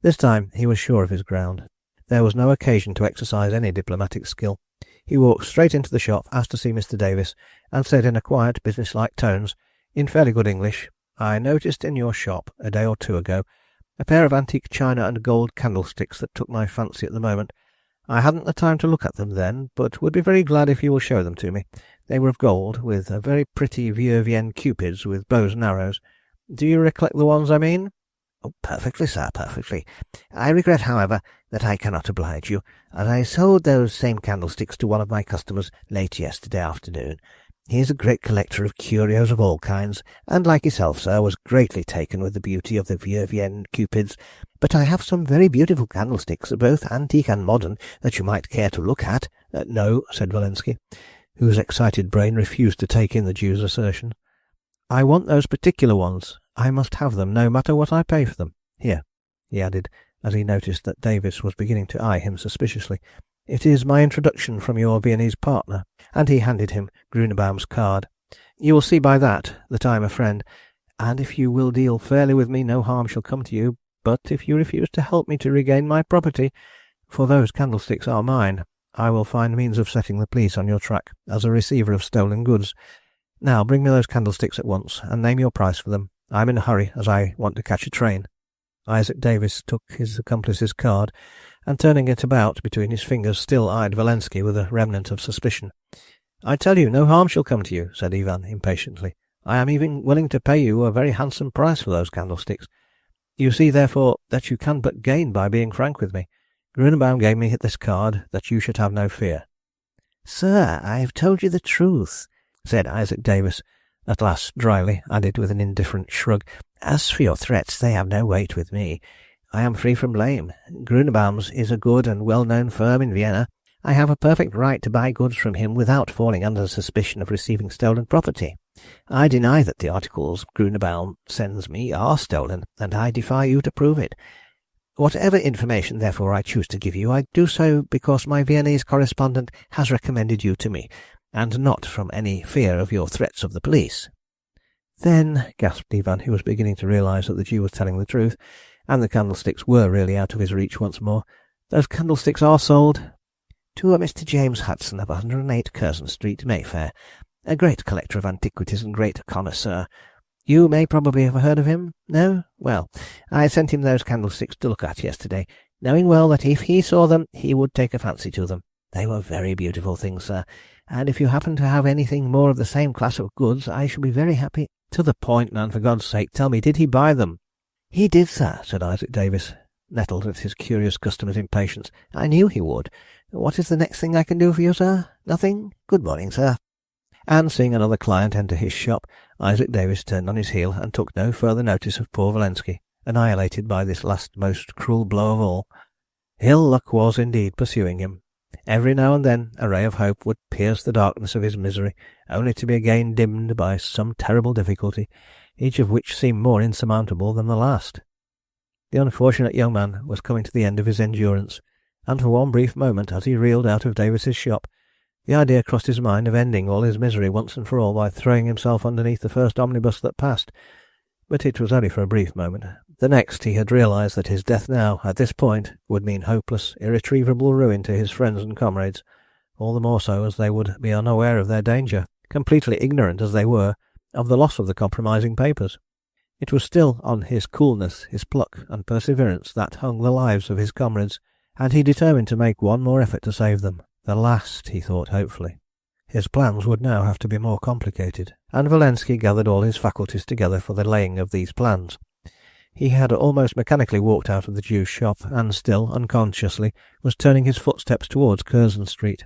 This time he was sure of his ground. There was no occasion to exercise any diplomatic skill. He walked straight into the shop, asked to see Mr. Davis, and said in a quiet, business-like tones, in fairly good English, "I noticed in your shop, a day or two ago, a pair of antique china and gold candlesticks that took my fancy at the moment. I hadn't the time to look at them then, but would be very glad if you will show them to me. They were of gold, with a very pretty Vieux-Vienne cupids with bows and arrows. Do you recollect the ones I mean?" "Oh, perfectly, sir, perfectly. I regret, however, that I cannot oblige you, as I sold those same candlesticks to one of my customers late yesterday afternoon. He is a great collector of curios of all kinds, and, like yourself, sir, was greatly taken with the beauty of the Vieux-Vienne cupids. But I have some very beautiful candlesticks, both antique and modern, that you might care to look at." No," said Walensky, whose excited brain refused to take in the Jew's assertion. "I want those particular ones. I must have them, no matter what I pay for them. Here," he added, as he noticed that Davis was beginning to eye him suspiciously. "It is my introduction from your Viennese partner," and he handed him Grunebaum's card. "You will see by that I am a friend, and if you will deal fairly with me no harm shall come to you, but if you refuse to help me to regain my property, for those candlesticks are mine, I will find means of setting the police on your track as a receiver of stolen goods. Now bring me those candlesticks at once, and name your price for them. I am in a hurry, as I want to catch a train." Isaac Davis took his accomplice's card, and turning it about between his fingers, still eyed Walensky with a remnant of suspicion. "I tell you, no harm shall come to you," said Ivan impatiently. "I am even willing to pay you a very handsome price for those candlesticks. You see, therefore, that you can but gain by being frank with me. Grunebaum gave me this card that you should have no fear." "Sir, I have told you the truth," said Isaac Davis, at last dryly, added with an indifferent shrug. "As for your threats, they have no weight with me. I am free from blame. Grunebaum's is a good and well-known firm in Vienna. I have a perfect right to buy goods from him without falling under the suspicion of receiving stolen property. I deny that the articles Grunebaum sends me are stolen, and I defy you to prove it. Whatever information, therefore, I choose to give you, I do so because my Viennese correspondent has recommended you to me, and not from any fear of your threats of the police." "Then," gasped Ivan, who was beginning to realise that the Jew was telling the truth, and the candlesticks were really out of his reach once more, "those candlesticks are sold?" "To a Mr. James Hudson of 108 Curzon Street, Mayfair, a great collector of antiquities and great connoisseur. You may probably have heard of him? No? Well, I sent him those candlesticks to look at yesterday, knowing well that if he saw them he would take a fancy to them. They were very beautiful things, sir, and if you happen to have anything more of the same class of goods, I shall be very happy." "To the point, man, for God's sake. Tell me, did he buy them?" "He did, sir," said Isaac Davis, nettled at his curious customer's impatience. "I knew he would. What is the next thing I can do for you, sir? Nothing? Good morning, sir." And seeing another client enter his shop, Isaac Davis turned on his heel and took no further notice of poor Walensky, annihilated by this last most cruel blow of all. Ill luck was indeed pursuing him. Every now and then a ray of hope would pierce the darkness of his misery, only to be again dimmed by some terrible difficulty, each of which seemed more insurmountable than the last. The unfortunate young man was coming to the end of his endurance, and for one brief moment, as he reeled out of Davis's shop, the idea crossed his mind of ending all his misery once and for all by throwing himself underneath the first omnibus that passed. But it was only for a brief moment. The next he had realised that his death now, at this point, would mean hopeless, irretrievable ruin to his friends and comrades, all the more so as they would be unaware of their danger, completely ignorant as they were of the loss of the compromising papers. It was still on his coolness, his pluck and perseverance that hung the lives of his comrades, and he determined to make one more effort to save them. The last, he thought hopefully. His plans would now have to be more complicated, and Valensky gathered all his faculties together for the laying of these plans. He had almost mechanically walked out of the Jew's shop, and still, unconsciously, was turning his footsteps towards Curzon Street.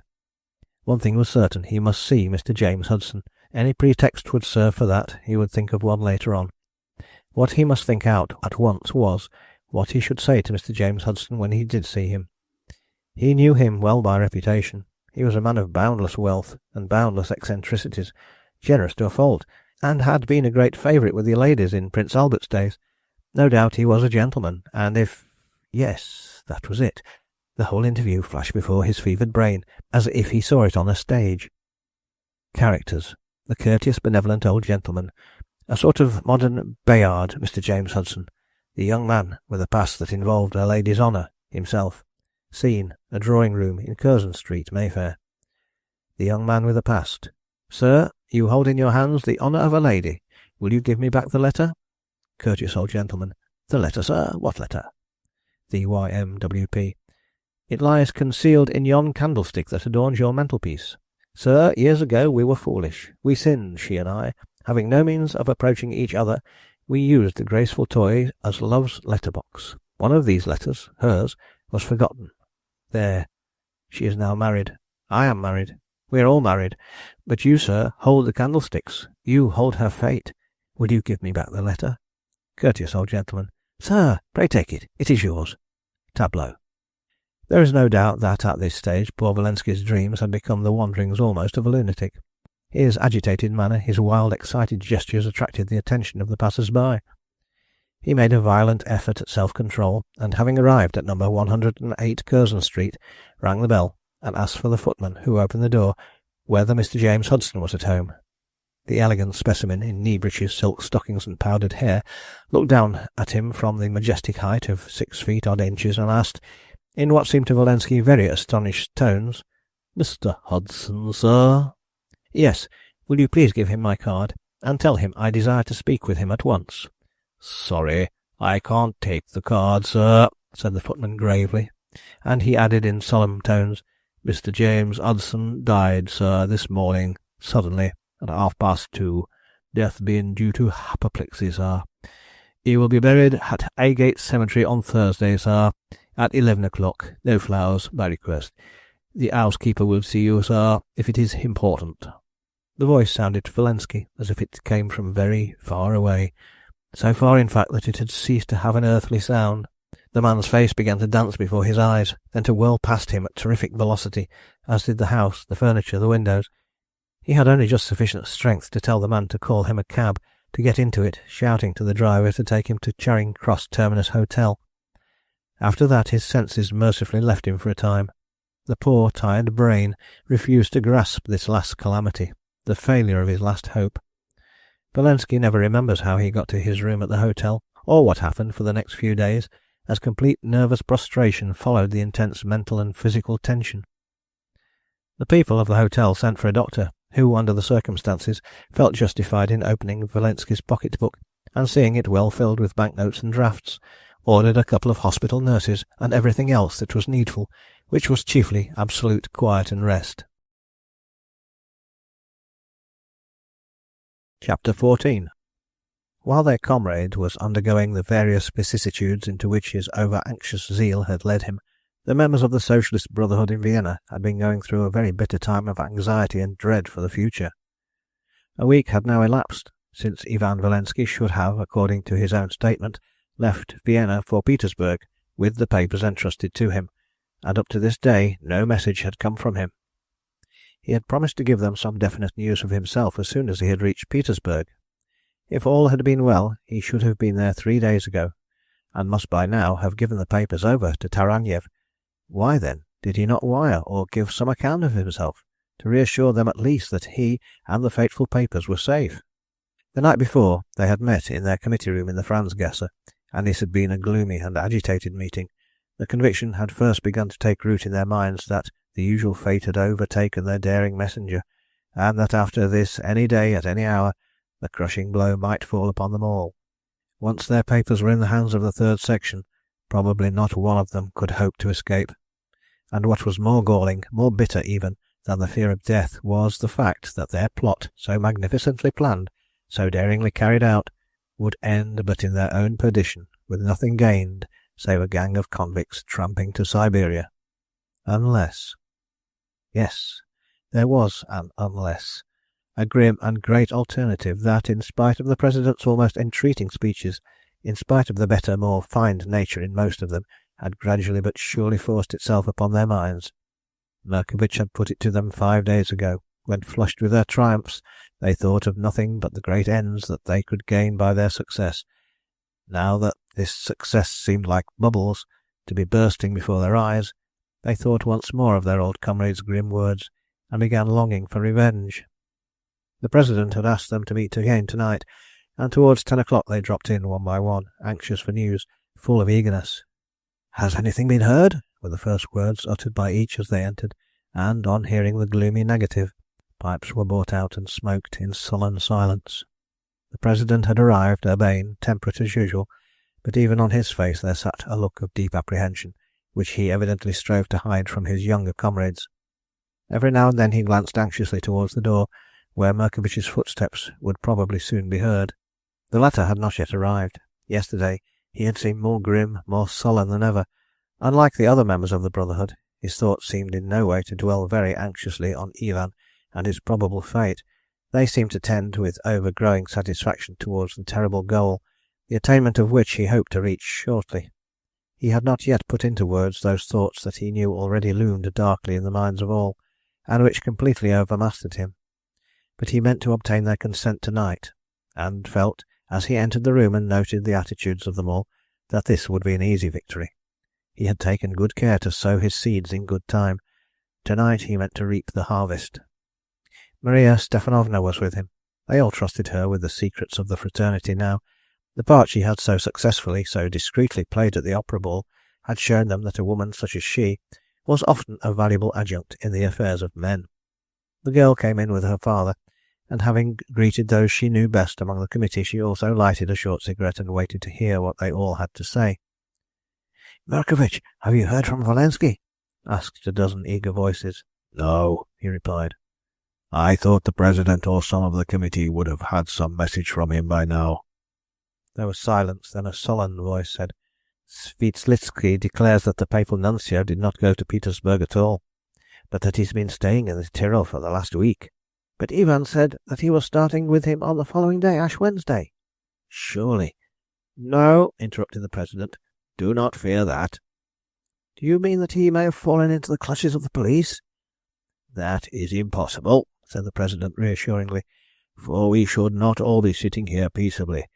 One thing was certain, he must see Mr. James Hudson. Any pretext would serve for that, he would think of one later on. What he must think out at once was, what he should say to Mr. James Hudson when he did see him. He knew him well by reputation. He was a man of boundless wealth and boundless eccentricities, generous to a fault, and had been a great favourite with the ladies in Prince Albert's days. No doubt he was a gentleman, and if... Yes, that was it. The whole interview flashed before his fevered brain, as if he saw it on a stage. Characters. The courteous, benevolent old gentleman. A sort of modern Bayard, Mr. James Hudson. The young man with a past that involved a lady's honour, himself. Scene, a drawing-room in Curzon Street, Mayfair. The young man with a past. Sir, you hold in your hands the honour of a lady. Will you give me back the letter? Courteous old gentleman. The letter, sir? What letter? The YMWP. It lies concealed in yon candlestick that adorns your mantelpiece. Sir, years ago we were foolish. We sinned, she and I. Having no means of approaching each other, we used the graceful toy as love's letterbox. One of these letters, hers, was forgotten. There. She is now married. I am married. We are all married. But you, sir, hold the candlesticks. You hold her fate. Will you give me back the letter? Courteous old gentleman. Sir, pray take it. It is yours. Tableau. There is no doubt that at this stage poor Valensky's dreams had become the wanderings almost of a lunatic. His agitated manner, his wild, excited gestures attracted the attention of the passers-by. He made a violent effort at self-control, and having arrived at number 108 Curzon Street, rang the bell, and asked for the footman, who opened the door, whether Mr. James Hudson was at home. The elegant specimen, in knee-breeches, silk stockings, and powdered hair, looked down at him from the majestic height of 6 feet odd inches, and asked, in what seemed to Valensky very astonished tones, "Mr. Hudson, sir?" "Yes. Will you please give him my card, and tell him I desire to speak with him at once?" "Sorry, I can't take the card, sir," said the footman gravely, and he added in solemn tones, "Mr. James Hudson died, sir, this morning, suddenly, at 2:30, death being due to apoplexy, sir. He will be buried at Highgate Cemetery on Thursday, sir, at 11 o'clock. No flowers, by request. The housekeeper will see you, sir, if it is important." The voice sounded to Valensky as if it came from very far away, so far in fact that it had ceased to have an earthly sound. The man's face began to dance before his eyes, then to whirl past him at terrific velocity, as did the house, the furniture, the windows. He had only just sufficient strength to tell the man to call him a cab, to get into it, shouting to the driver to take him to Charing Cross Terminus Hotel. After that his senses mercifully left him for a time. The poor, tired brain refused to grasp this last calamity, the failure of his last hope. Valensky never remembers how he got to his room at the hotel, or what happened for the next few days, as complete nervous prostration followed the intense mental and physical tension. The people of the hotel sent for a doctor, who, under the circumstances, felt justified in opening Valensky's pocket-book, and seeing it well filled with banknotes and drafts, ordered a couple of hospital nurses and everything else that was needful, which was chiefly absolute quiet and rest. Chapter 14. While their comrade was undergoing the various vicissitudes into which his over-anxious zeal had led him, the members of the Socialist Brotherhood in Vienna had been going through a very bitter time of anxiety and dread for the future. A week had now elapsed since Ivan Valensky should have, according to his own statement, left Vienna for Petersburg with the papers entrusted to him, and up to this day no message had come from him. He had promised to give them some definite news of himself as soon as he had reached Petersburg. If all had been well, he should have been there 3 days ago, and must by now have given the papers over to Taranyev. Why, then, did he not wire or give some account of himself, to reassure them at least that he and the fateful papers were safe? The night before they had met in their committee room in the Franzgasse, and this had been a gloomy and agitated meeting. The conviction had first begun to take root in their minds that the usual fate had overtaken their daring messenger, and that after this, any day, at any hour, the crushing blow might fall upon them all. Once their papers were in the hands of the third section, probably not one of them could hope to escape. And what was more galling, more bitter even, than the fear of death was the fact that their plot, so magnificently planned, so daringly carried out, would end but in their own perdition, with nothing gained save a gang of convicts tramping to Siberia. Unless... Yes, there was an unless. A grim and great alternative that, in spite of the President's almost entreating speeches, in spite of the better, more fined nature in most of them, had gradually but surely forced itself upon their minds. Merkovich had put it to them 5 days ago, when, flushed with their triumphs, they thought of nothing but the great ends that they could gain by their success. Now that this success seemed like bubbles, to be bursting before their eyes, they thought once more of their old comrade's grim words, and began longing for revenge. The President had asked them to meet again tonight, and towards 10 o'clock they dropped in one by one, anxious for news, full of eagerness. "Has anything been heard?" were the first words uttered by each as they entered, and, on hearing the gloomy negative, pipes were brought out and smoked in sullen silence. The President had arrived, urbane, temperate as usual, but even on his face there sat a look of deep apprehension, which he evidently strove to hide from his younger comrades. Every now and then he glanced anxiously towards the door, where Merkovich's footsteps would probably soon be heard. The latter had not yet arrived. Yesterday he had seemed more grim, more sullen than ever. Unlike the other members of the Brotherhood, his thoughts seemed in no way to dwell very anxiously on Ivan and his probable fate. They seemed to tend with overgrowing satisfaction towards the terrible goal, the attainment of which he hoped to reach shortly. He had not yet put into words those thoughts that he knew already loomed darkly in the minds of all, and which completely overmastered him. But he meant to obtain their consent tonight, and felt, as he entered the room and noted the attitudes of them all, that this would be an easy victory. He had taken good care to sow his seeds in good time. Tonight he meant to reap the harvest. Maria Stefanovna was with him. They all trusted her with the secrets of the fraternity now. The part she had so successfully, so discreetly played at the opera ball had shown them that a woman such as she was often a valuable adjunct in the affairs of men. The girl came in with her father, and having greeted those she knew best among the committee, she also lighted a short cigarette and waited to hear what they all had to say. "Merkovich, have you heard from Walensky?" asked a dozen eager voices. "No," he replied. "I thought the President or some of the committee would have had some message from him by now." There was silence, then a sullen voice said, "Svitslitsky declares that the papal nuncio did not go to Petersburg at all, but that he's been staying in the Tyrol for the last week." "But Ivan said that he was starting with him on the following day, Ash Wednesday." "Surely—" "No," interrupted the President. "Do not fear that." "Do you mean that he may have fallen into the clutches of the police?" "That is impossible," said the President reassuringly, "for we should not all be sitting here peaceably.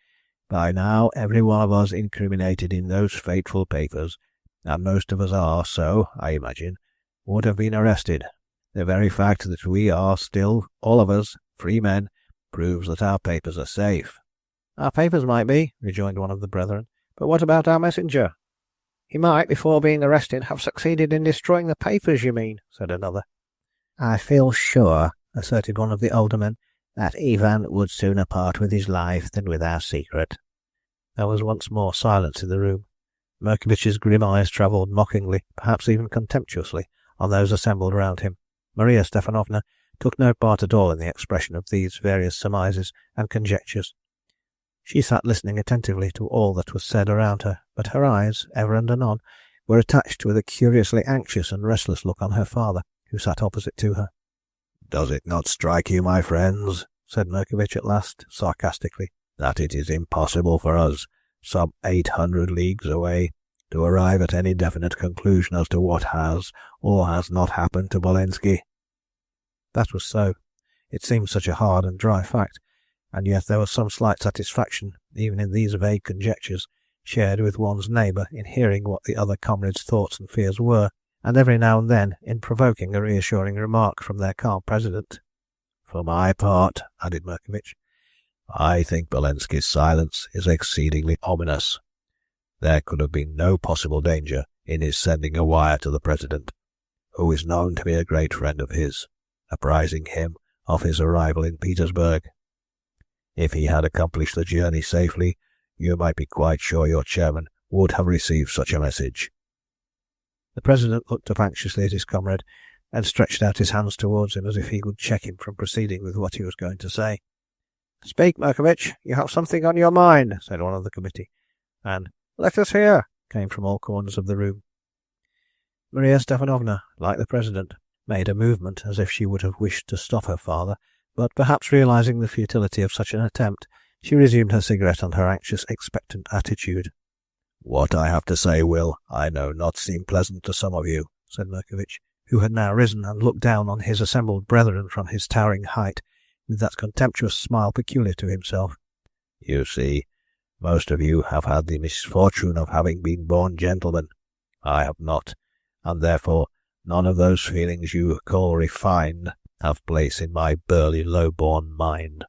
By now every one of us incriminated in those fateful papers, and most of us are so, I imagine, would have been arrested. The very fact that we are still, all of us, free men, proves that our papers are safe." "Our papers might be," rejoined one of the brethren, "but what about our messenger?" "He might, before being arrested, have succeeded in destroying the papers, you mean," said another. "I feel sure," asserted one of the older men, "that Ivan would sooner part with his life than with our secret." There was once more silence in the room. Merkovich's grim eyes travelled mockingly, perhaps even contemptuously, on those assembled round him. Maria Stefanovna took no part at all in the expression of these various surmises and conjectures. She sat listening attentively to all that was said around her, but her eyes, ever and anon, were attached with a curiously anxious and restless look on her father, who sat opposite to her. "Does it not strike you, my friends," said Merkovich at last, sarcastically, "that it is impossible for us, some 800 leagues away, to arrive at any definite conclusion as to what has or has not happened to Walensky?" That was so. It seemed such a hard and dry fact, and yet there was some slight satisfaction, even in these vague conjectures, shared with one's neighbour in hearing what the other comrades' thoughts and fears were, and every now and then in provoking a reassuring remark from their calm President. "For my part," added Merkovich, "I think Walensky's silence is exceedingly ominous. There could have been no possible danger in his sending a wire to the President, who is known to be a great friend of his, apprising him of his arrival in Petersburg. If he had accomplished the journey safely, you might be quite sure your chairman would have received such a message." The President looked up anxiously at his comrade, and stretched out his hands towards him as if he would check him from proceeding with what he was going to say. "Speak, Merkovich, you have something on your mind," said one of the committee, and "Let us hear," came from all corners of the room. Maria Stepanovna, like the President, made a movement as if she would have wished to stop her father, but perhaps realizing the futility of such an attempt, she resumed her cigarette and her anxious, expectant attitude. "What I have to say will, I know, not seem pleasant to some of you," said Merkovich, who had now risen and looked down on his assembled brethren from his towering height, with that contemptuous smile peculiar to himself. "You see, most of you have had the misfortune of having been born gentlemen. I have not, and therefore none of those feelings you call refined have place in my burly, low-born mind.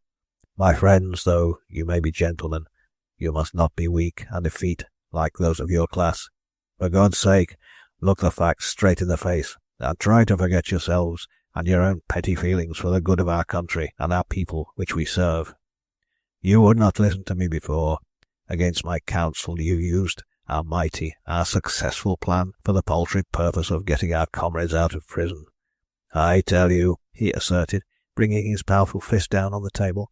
My friends, though you may be gentlemen, you must not be weak and effete like those of your class. For God's sake, look the facts straight in the face, and try to forget yourselves and your own petty feelings for the good of our country and our people which we serve. You would not listen to me before. Against my counsel you used our mighty, our successful plan for the paltry purpose of getting our comrades out of prison. I tell you," he asserted, bringing his powerful fist down on the table,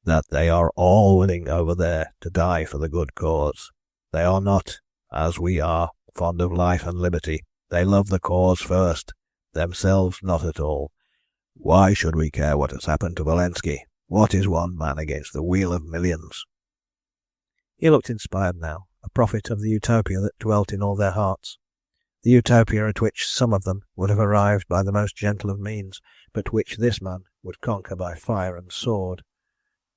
"that they are all willing over there to die for the good cause. They are not, as we are, fond of life and liberty. They love the cause first, themselves not at all. Why should we care what has happened to Walensky? What is one man against the weal of millions?" He looked inspired now, a prophet of the utopia that dwelt in all their hearts, the utopia at which some of them would have arrived by the most gentle of means, but which this man would conquer by fire and sword.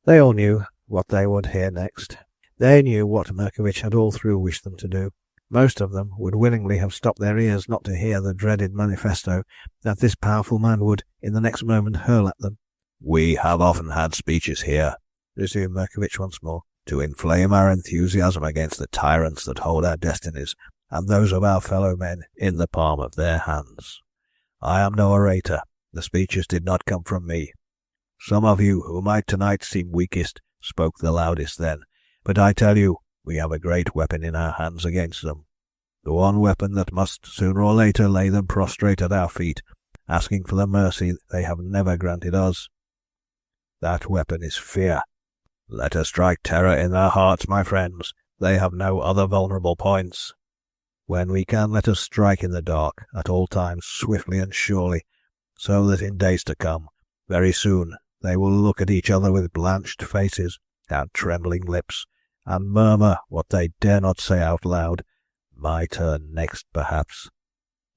They all knew what they would hear next. They knew what Merkovich had all through wished them to do. Most of them would willingly have stopped their ears not to hear the dreaded manifesto that this powerful man would in the next moment hurl at them. "We have often had speeches here," resumed Merkovich once more, "to inflame our enthusiasm against the tyrants that hold our destinies and those of our fellow men in the palm of their hands. I am no orator. The speeches did not come from me. Some of you, who might tonight seem weakest, spoke the loudest then, but I tell you, we have a great weapon in our hands against them. The one weapon that must sooner or later lay them prostrate at our feet, asking for the mercy they have never granted us. That weapon is fear. Let us strike terror in their hearts, my friends. They have no other vulnerable points. When we can, let us strike in the dark, at all times, swiftly and surely, so that in days to come, very soon, they will look at each other with blanched faces and trembling lips, and murmur what they dare not say out loud, "My turn next, perhaps."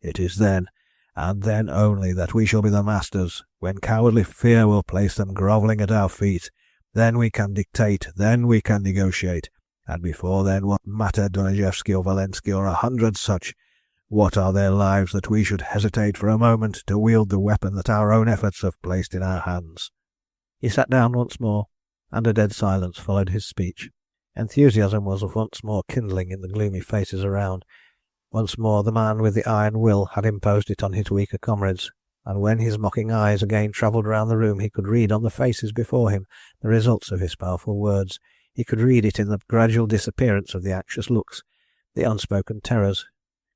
It is then, and then only, that we shall be the masters, when cowardly fear will place them grovelling at our feet. Then we can dictate, then we can negotiate, and before then what matter Donejevsky or Walensky or 100 such? What are their lives that we should hesitate for a moment to wield the weapon that our own efforts have placed in our hands? He sat down once more, and a dead silence followed his speech. Enthusiasm was once more kindling in the gloomy faces around. Once more the man with the iron will had imposed it on his weaker comrades, and when his mocking eyes again travelled round the room he could read on the faces before him the results of his powerful words. He could read it in the gradual disappearance of the anxious looks, the unspoken terrors,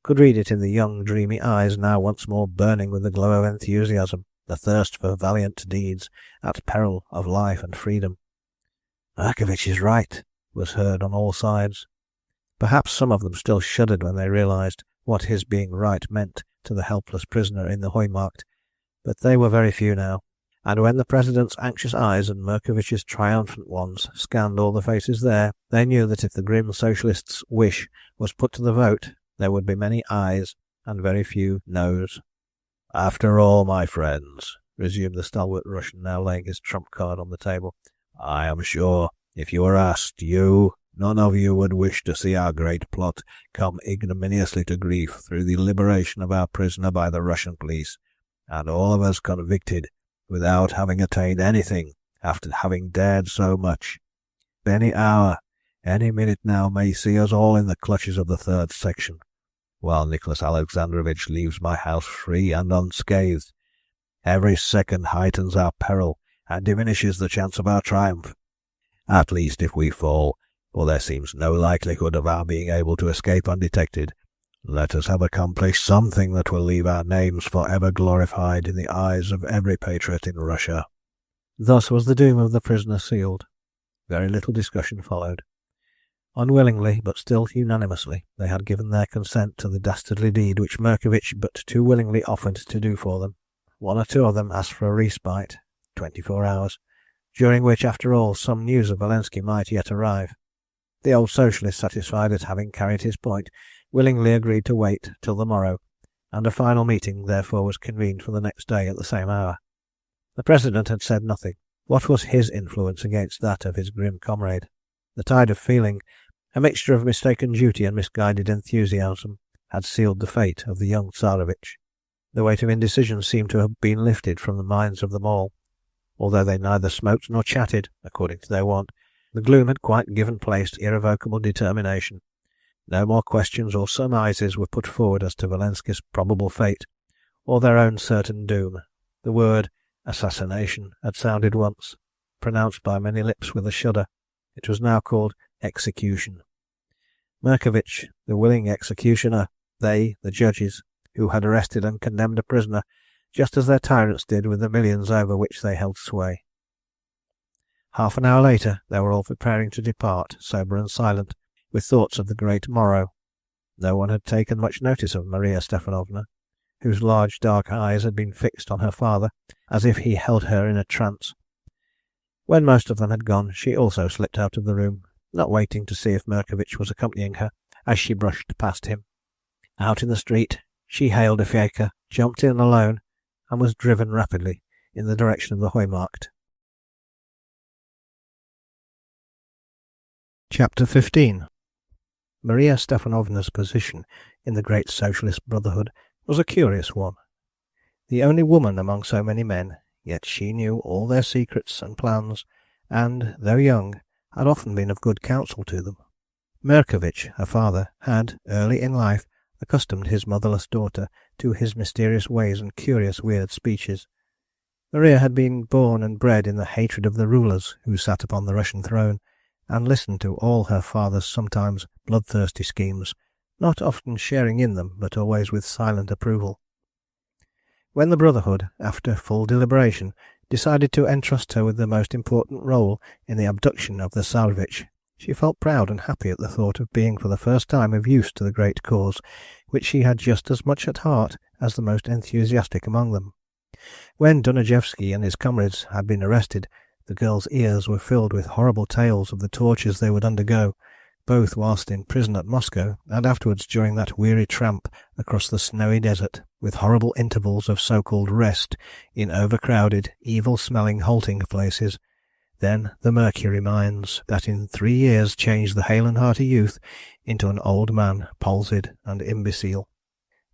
could read it in the young dreamy eyes now once more burning with the glow of enthusiasm, the thirst for valiant deeds, at peril of life and freedom. "Merkovich is right," was heard on all sides. Perhaps some of them still shuddered when they realized what his being right meant to the helpless prisoner in the Heumarkt, but they were very few now, and when the President's anxious eyes and Merkovich's triumphant ones scanned all the faces there, they knew that if the grim socialist's wish was put to the vote, there would be many ayes and very few noes. "After all, my friends," resumed the stalwart Russian, now laying his trump card on the table, "I am sure, if you were asked, none of you would wish to see our great plot come ignominiously to grief through the liberation of our prisoner by the Russian police, and all of us convicted without having attained anything after having dared so much. Any hour, any minute now may see us all in the clutches of the third section, while Nicholas Alexandrovich leaves my house free and unscathed. Every second heightens our peril and diminishes the chance of our triumph. At least, if we fall, for there seems no likelihood of our being able to escape undetected. Let us have accomplished something that will leave our names for ever glorified in the eyes of every patriot in Russia." Thus was the doom of the prisoner sealed. Very little discussion followed. Unwillingly, but still unanimously, they had given their consent to the dastardly deed which Murkovich but too willingly offered to do for them. One or two of them asked for a respite, 24 hours, during which, after all, some news of Walensky might yet arrive. The old socialist, satisfied at having carried his point, willingly agreed to wait till the morrow, and a final meeting therefore was convened for the next day at the same hour. The President had said nothing. What was his influence against that of his grim comrade? The tide of feeling, a mixture of mistaken duty and misguided enthusiasm, had sealed the fate of the young Tsarevich. The weight of indecision seemed to have been lifted from the minds of them all. Although they neither smoked nor chatted, according to their wont, the gloom had quite given place to irrevocable determination. No more questions or surmises were put forward as to Walensky's probable fate, or their own certain doom. The word assassination had sounded once, pronounced by many lips with a shudder. It was now called execution. Murkovich, the willing executioner, they, the judges, who had arrested and condemned a prisoner, just as their tyrants did with the millions over which they held sway. Half an hour later they were all preparing to depart, sober and silent, with thoughts of the great morrow. No one had taken much notice of Maria Stepanovna, whose large dark eyes had been fixed on her father, as if he held her in a trance. When most of them had gone, she also slipped out of the room, not waiting to see if Murkovich was accompanying her, as she brushed past him. Out in the street, she hailed a fiacre, jumped in alone, and was driven rapidly in the direction of the Heumarkt. Chapter 15. Maria Stepanovna's position in the great Socialist Brotherhood was a curious one. The only woman among so many men, yet she knew all their secrets and plans, and, though young, had often been of good counsel to them. Murkovich, her father, had, early in life, accustomed his motherless daughter to his mysterious ways and curious weird speeches. Maria had been born and bred in the hatred of the rulers who sat upon the Russian throne, and listened to all her father's sometimes bloodthirsty schemes, not often sharing in them, but always with silent approval. When the Brotherhood, after full deliberation, decided to entrust her with the most important role in the abduction of the Tsarevich, she felt proud and happy at the thought of being for the first time of use to the great cause, which she had just as much at heart as the most enthusiastic among them. When Dunajevsky and his comrades had been arrested, the girl's ears were filled with horrible tales of the tortures they would undergo, both whilst in prison at Moscow and afterwards during that weary tramp across the snowy desert, with horrible intervals of so-called rest in overcrowded, evil-smelling halting places. Then the mercury mines that in 3 years changed the hale and hearty youth into an old man, palsied and imbecile.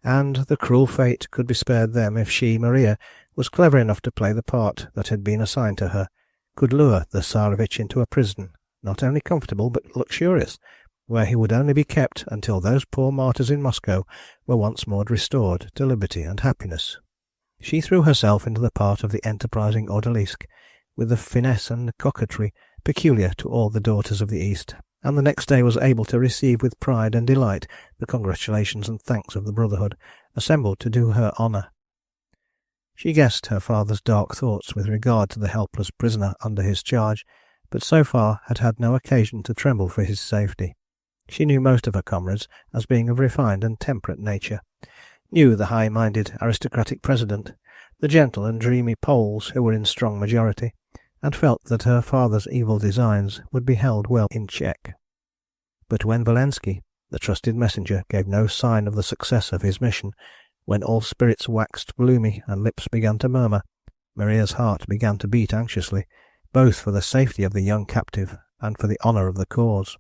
And the cruel fate could be spared them if she, Maria, was clever enough to play the part that had been assigned to her, could lure the Tsarevich into a prison, not only comfortable but luxurious, where he would only be kept until those poor martyrs in Moscow were once more restored to liberty and happiness. She threw herself into the part of the enterprising odalisque, with the finesse and coquetry peculiar to all the daughters of the East, and the next day was able to receive with pride and delight the congratulations and thanks of the Brotherhood, assembled to do her honour. She guessed her father's dark thoughts with regard to the helpless prisoner under his charge, but so far had had no occasion to tremble for his safety. She knew most of her comrades as being of refined and temperate nature, knew the high-minded aristocratic president, the gentle and dreamy Poles who were in strong majority, and felt that her father's evil designs would be held well in check. But when Walensky, the trusted messenger, gave no sign of the success of his mission, when all spirits waxed gloomy and lips began to murmur, Maria's heart began to beat anxiously, both for the safety of the young captive and for the honour of the cause.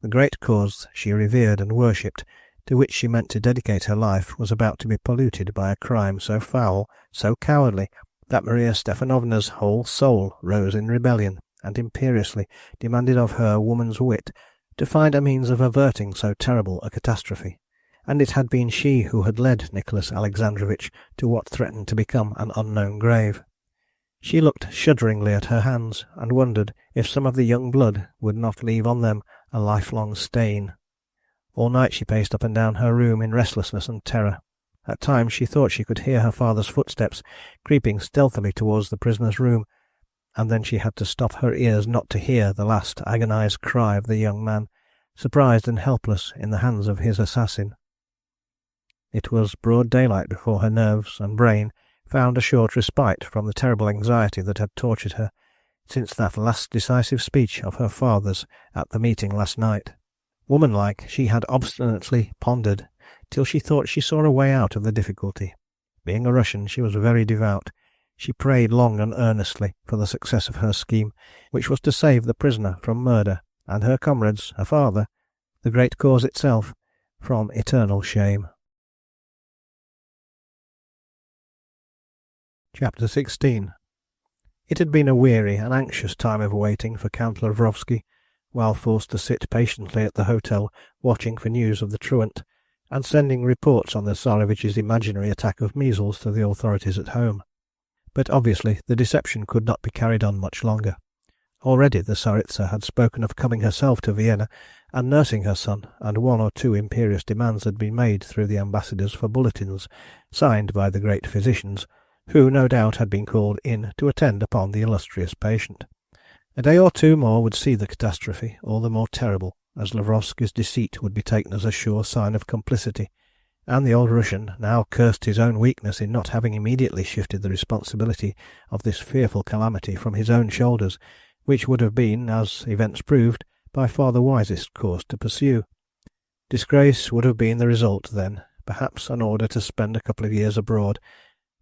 The great cause she revered and worshipped, to which she meant to dedicate her life, was about to be polluted by a crime so foul, so cowardly, that Maria Stepanovna's whole soul rose in rebellion and imperiously demanded of her woman's wit to find a means of averting so terrible a catastrophe. And it had been she who had led Nicholas Alexandrovich to what threatened to become an unknown grave. She looked shudderingly at her hands, and wondered if some of the young blood would not leave on them a lifelong stain. All night she paced up and down her room in restlessness and terror. At times she thought she could hear her father's footsteps creeping stealthily towards the prisoner's room, and then she had to stop her ears not to hear the last agonized cry of the young man, surprised and helpless in the hands of his assassin. It was broad daylight before her nerves and brain found a short respite from the terrible anxiety that had tortured her since that last decisive speech of her father's at the meeting last night. Womanlike, she had obstinately pondered till she thought she saw a way out of the difficulty. Being a Russian, she was very devout. She prayed long and earnestly for the success of her scheme, which was to save the prisoner from murder, and her comrades, her father, the great cause itself, from eternal shame. Chapter 16. It had been a weary and anxious time of waiting for Count Lavrovsky, while forced to sit patiently at the hotel watching for news of the truant, and sending reports on the Tsarevich's imaginary attack of measles to the authorities at home. But obviously the deception could not be carried on much longer. Already the Tsaritsa had spoken of coming herself to Vienna and nursing her son, and 1 or 2 imperious demands had been made through the ambassadors for bulletins, signed by the great physicians, who no doubt had been called in to attend upon the illustrious patient. A day or 2 more would see the catastrophe all the more terrible, as Lavrovsky's deceit would be taken as a sure sign of complicity, and the old Russian now cursed his own weakness in not having immediately shifted the responsibility of this fearful calamity from his own shoulders, which would have been, as events proved, by far the wisest course to pursue. Disgrace would have been the result then, perhaps an order to spend a couple of years abroad,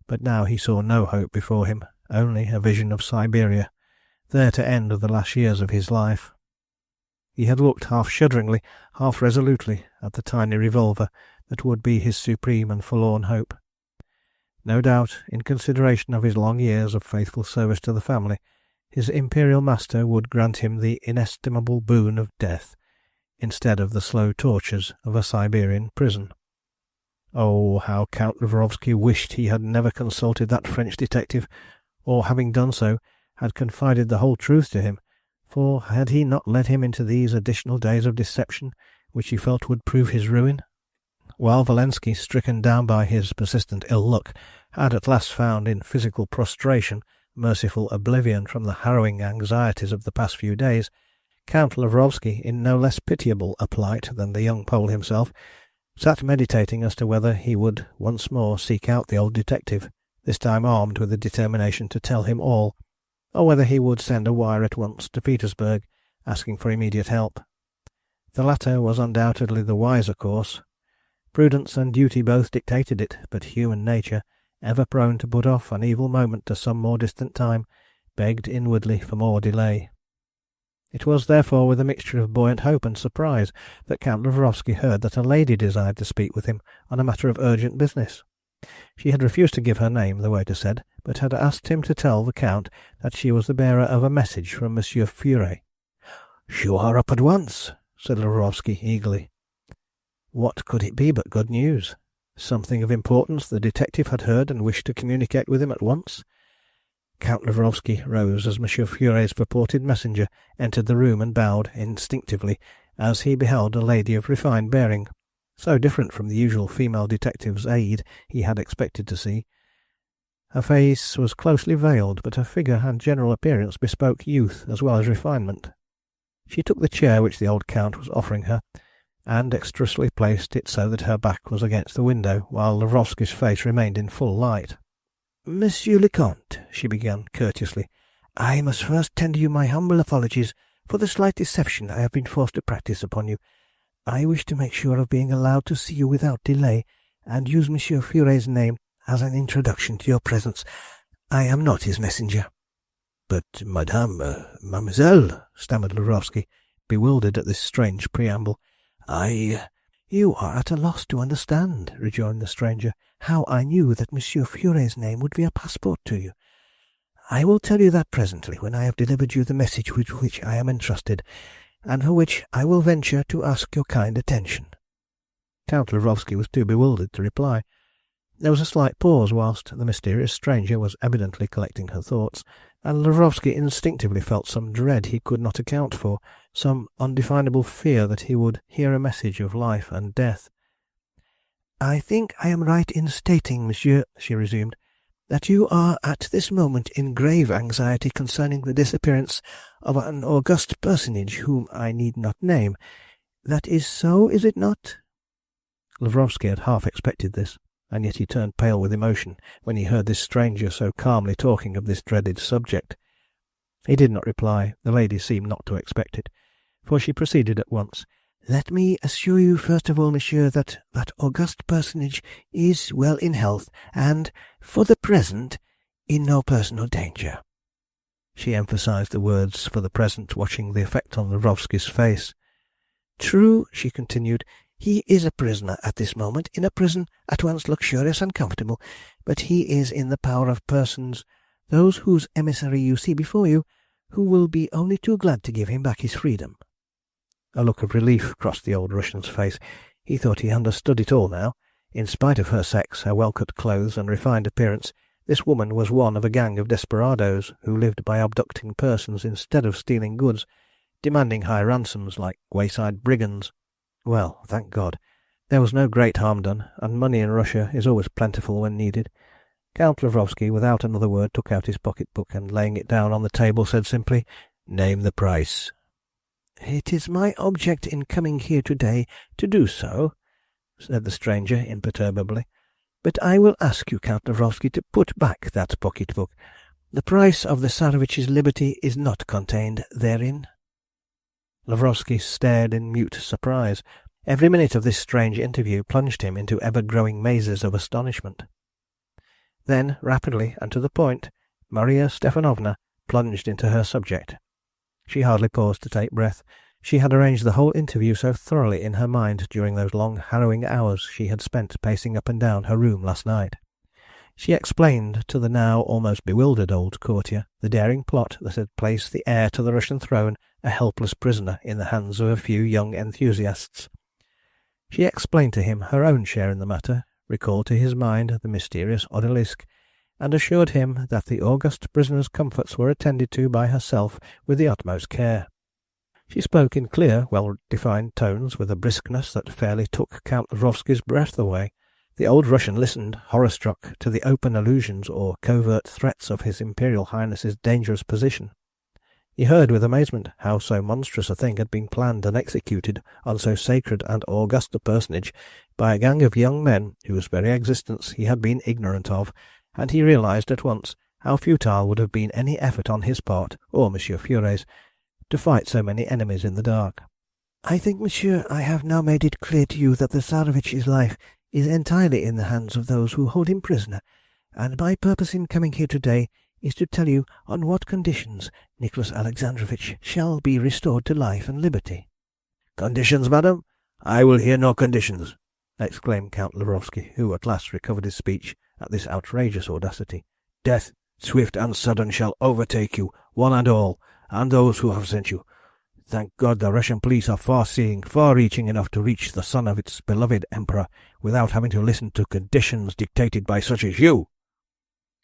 but now he saw no hope before him, only a vision of Siberia, there to end the last years of his life. He had looked half shudderingly, half resolutely at the tiny revolver that would be his supreme and forlorn hope. No doubt, in consideration of his long years of faithful service to the family, his imperial master would grant him the inestimable boon of death, instead of the slow tortures of a Siberian prison. Oh, how Count Lavrovsky wished he had never consulted that French detective, or, having done so, had confided the whole truth to him, for had he not led him into these additional days of deception, which he felt would prove his ruin? While Valensky, stricken down by his persistent ill luck, had at last found in physical prostration merciful oblivion from the harrowing anxieties of the past few days, Count Lavrovsky, in no less pitiable a plight than the young Pole himself, sat meditating as to whether he would once more seek out the old detective, this time armed with the determination to tell him all, or whether he would send a wire at once to Petersburg, asking for immediate help. The latter was undoubtedly the wiser course. Prudence and duty both dictated it, but human nature, ever prone to put off an evil moment to some more distant time, begged inwardly for more delay. It was therefore with a mixture of buoyant hope and surprise that Count Lavrovsky heard that a lady desired to speak with him on a matter of urgent business. She had refused to give her name, the waiter said, but had asked him to tell the Count that she was the bearer of a message from Monsieur Furet. "Show her up at once," said Lavrovsky eagerly. What could it be but good news? Something of importance the detective had heard and wished to communicate with him at once? Count Lavrovsky rose as Monsieur Furet's purported messenger entered the room and bowed instinctively as he beheld a lady of refined bearing, so different from the usual female detective's aide he had expected to see. Her face was closely veiled, but her figure and general appearance bespoke youth as well as refinement. She took the chair which the old Count was offering her, and dexterously placed it so that her back was against the window, while Lavrovsky's face remained in full light. "Monsieur le Comte," she began courteously, "I must first tender you my humble apologies for the slight deception I have been forced to practice upon you. I wish to make sure of being allowed to see you without delay, and use Monsieur Furet's name as an introduction to your presence. I am not his messenger." "But, mademoiselle," stammered Lavrovsky, bewildered at this strange preamble. "You are at a loss to understand," rejoined the stranger, "how I knew that Monsieur Furet's name would be a passport to you. I will tell you that presently, when I have delivered you the message with which I am entrusted, and for which I will venture to ask your kind attention." Count Lavrovsky was too bewildered to reply. There was a slight pause whilst the mysterious stranger was evidently collecting her thoughts, and Lavrovsky instinctively felt some dread he could not account for, some undefinable fear that he would hear a message of life and death. "I think I am right in stating, monsieur," she resumed, "that you are at this moment in grave anxiety concerning the disappearance of an august personage whom I need not name. That is so, is it not?" Lavrovsky had half expected this, and yet he turned pale with emotion when he heard this stranger so calmly talking of this dreaded subject. He did not reply. The lady seemed not to expect it, for she proceeded at once. "Let me assure you, first of all, monsieur, that that august personage is well in health, and, for the present, in no personal danger." She emphasized the words "for the present," watching the effect on Lavrovsky's face. "True," she continued, "he is a prisoner at this moment, in a prison at once luxurious and comfortable, but he is in the power of persons, those whose emissary you see before you, who will be only too glad to give him back his freedom." A look of relief crossed the old Russian's face. He thought he understood it all now. In spite of her sex, her well-cut clothes, and refined appearance, this woman was one of a gang of desperadoes who lived by abducting persons instead of stealing goods, demanding high ransoms like wayside brigands. Well, thank God, there was no great harm done, and money in Russia is always plentiful when needed. Count Lavrovsky, without another word, took out his pocket-book and, laying it down on the table, said simply, "Name the price." "It is my object in coming here to-day to do so," said the stranger imperturbably. "But I will ask you, Count Lavrovsky, to put back that pocket-book. The price of the Tsarevich's liberty is not contained therein." Lavrovsky stared in mute surprise. Every minute of this strange interview plunged him into ever-growing mazes of astonishment. Then, rapidly and to the point, Maria Stepanovna plunged into her subject. She hardly paused to take breath. She had arranged the whole interview so thoroughly in her mind during those long, harrowing hours she had spent pacing up and down her room last night. She explained to the now almost bewildered old courtier the daring plot that had placed the heir to the Russian throne a helpless prisoner in the hands of a few young enthusiasts. She explained to him her own share in the matter, recalled to his mind the mysterious odalisque, and assured him that the august prisoner's comforts were attended to by herself with the utmost care. She spoke in clear, well-defined tones with a briskness that fairly took Count Lavrovsky's breath away. The old Russian listened, horror-struck, to the open allusions or covert threats of His Imperial Highness's dangerous position. He heard with amazement how so monstrous a thing had been planned and executed on so sacred and august a personage by a gang of young men whose very existence he had been ignorant of, and he realized at once how futile would have been any effort on his part, or Monsieur Furet's, to fight so many enemies in the dark. "I think, monsieur, I have now made it clear to you that the Tsarevich's life is entirely in the hands of those who hold him prisoner, and my purpose in coming here to-day is to tell you on what conditions Nicholas Alexandrovich shall be restored to life and liberty." "Conditions, madam? I will hear no conditions," exclaimed Count Lavrovsky, who at last recovered his speech at this outrageous audacity. "Death, swift and sudden, shall overtake you, one and all, and those who have sent you. Thank God the Russian police are far-seeing, far-reaching enough to reach the son of its beloved emperor without having to listen to conditions dictated by such as you."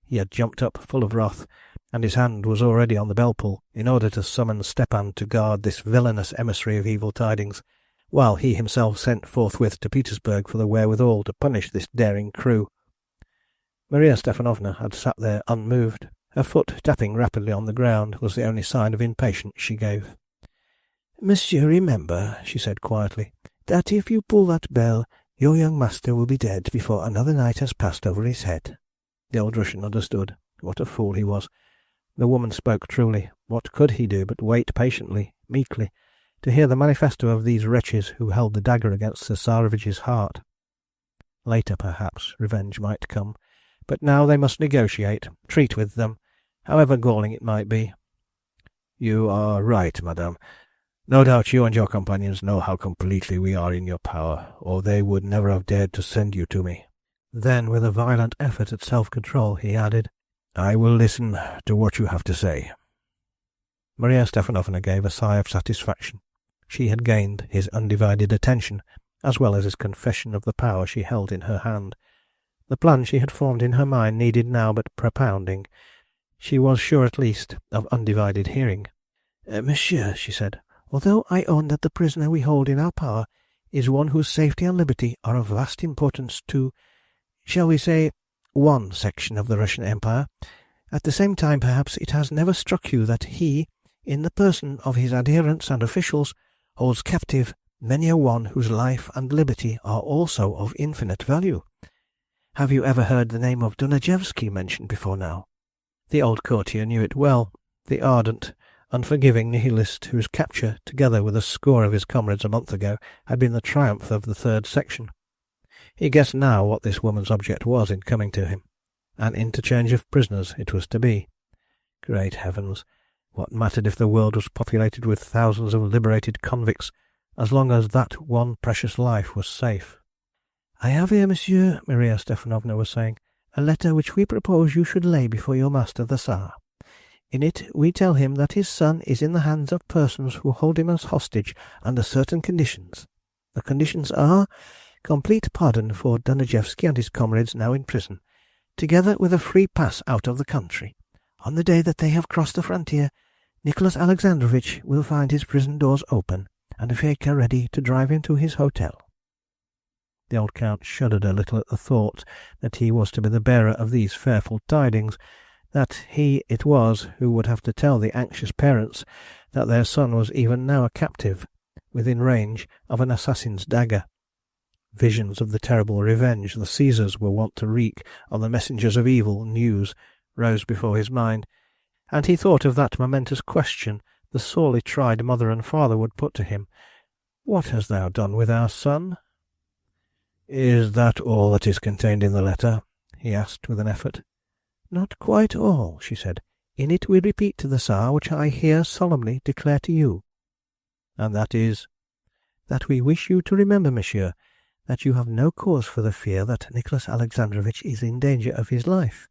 He had jumped up full of wrath, and his hand was already on the bell-pull in order to summon Stepan to guard this villainous emissary of evil tidings, while he himself sent forthwith to Petersburg for the wherewithal to punish this daring crew. Maria Stepanovna had sat there unmoved. Her foot tapping rapidly on the ground was the only sign of impatience she gave. "Monsieur, remember," she said quietly, "that if you pull that bell, your young master will be dead before another night has passed over his head." The old Russian understood. What a fool he was. The woman spoke truly. What could he do but wait patiently, meekly, to hear the manifesto of these wretches who held the dagger against the Tsarevich's heart? Later, perhaps, revenge might come, but now they must negotiate, treat with them, however galling it might be. "You are right, madame. No doubt you and your companions know how completely we are in your power, or they would never have dared to send you to me." Then, with a violent effort at self-control, he added, "I will listen to what you have to say." Maria Stepanovna gave a sigh of satisfaction. She had gained his undivided attention, as well as his confession of the power she held in her hand. The plan she had formed in her mind needed now but propounding. She was sure at least of undivided hearing. Monsieur, she said, although I own that the prisoner we hold in our power is one whose safety and liberty are of vast importance to, shall we say, one section of the Russian Empire, at the same time perhaps it has never struck you that he, in the person of his adherents and officials, holds captive many a one whose life and liberty are also of infinite value. Have you ever heard the name of Dunajevsky mentioned before now? The old courtier knew it well, the ardent, unforgiving nihilist whose capture, together with a score of his comrades a month ago, had been the triumph of the third section. He guessed now what this woman's object was in coming to him. An interchange of prisoners it was to be. Great heavens! What mattered if the world was populated with thousands of liberated convicts, as long as that one precious life was safe? I have here, monsieur, Maria Stepanovna was saying, a letter which we propose you should lay before your master the Tsar. In it we tell him that his son is in the hands of persons who hold him as hostage under certain conditions. The conditions are complete pardon for Dunajevsky and his comrades now in prison, together with a free pass out of the country. On the day that they have crossed the frontier, Nicholas Alexandrovitch will find his prison doors open and a fiacre ready to drive him to his hotel. The old Count shuddered a little at the thought that he was to be the bearer of these fearful tidings, that he it was who would have to tell the anxious parents that their son was even now a captive, within range of an assassin's dagger. Visions of the terrible revenge the Caesars were wont to wreak on the messengers of evil news rose before his mind, and he thought of that momentous question the sorely tried mother and father would put to him: "What hast thou done with our son?" "Is that all that is contained in the letter?" he asked with an effort. "Not quite all," she said. "In it we repeat to the Tsar which I here solemnly declare to you." "And that is?" "That we wish you to remember, monsieur, that you have no cause for the fear that Nicholas Alexandrovitch is in danger of his life.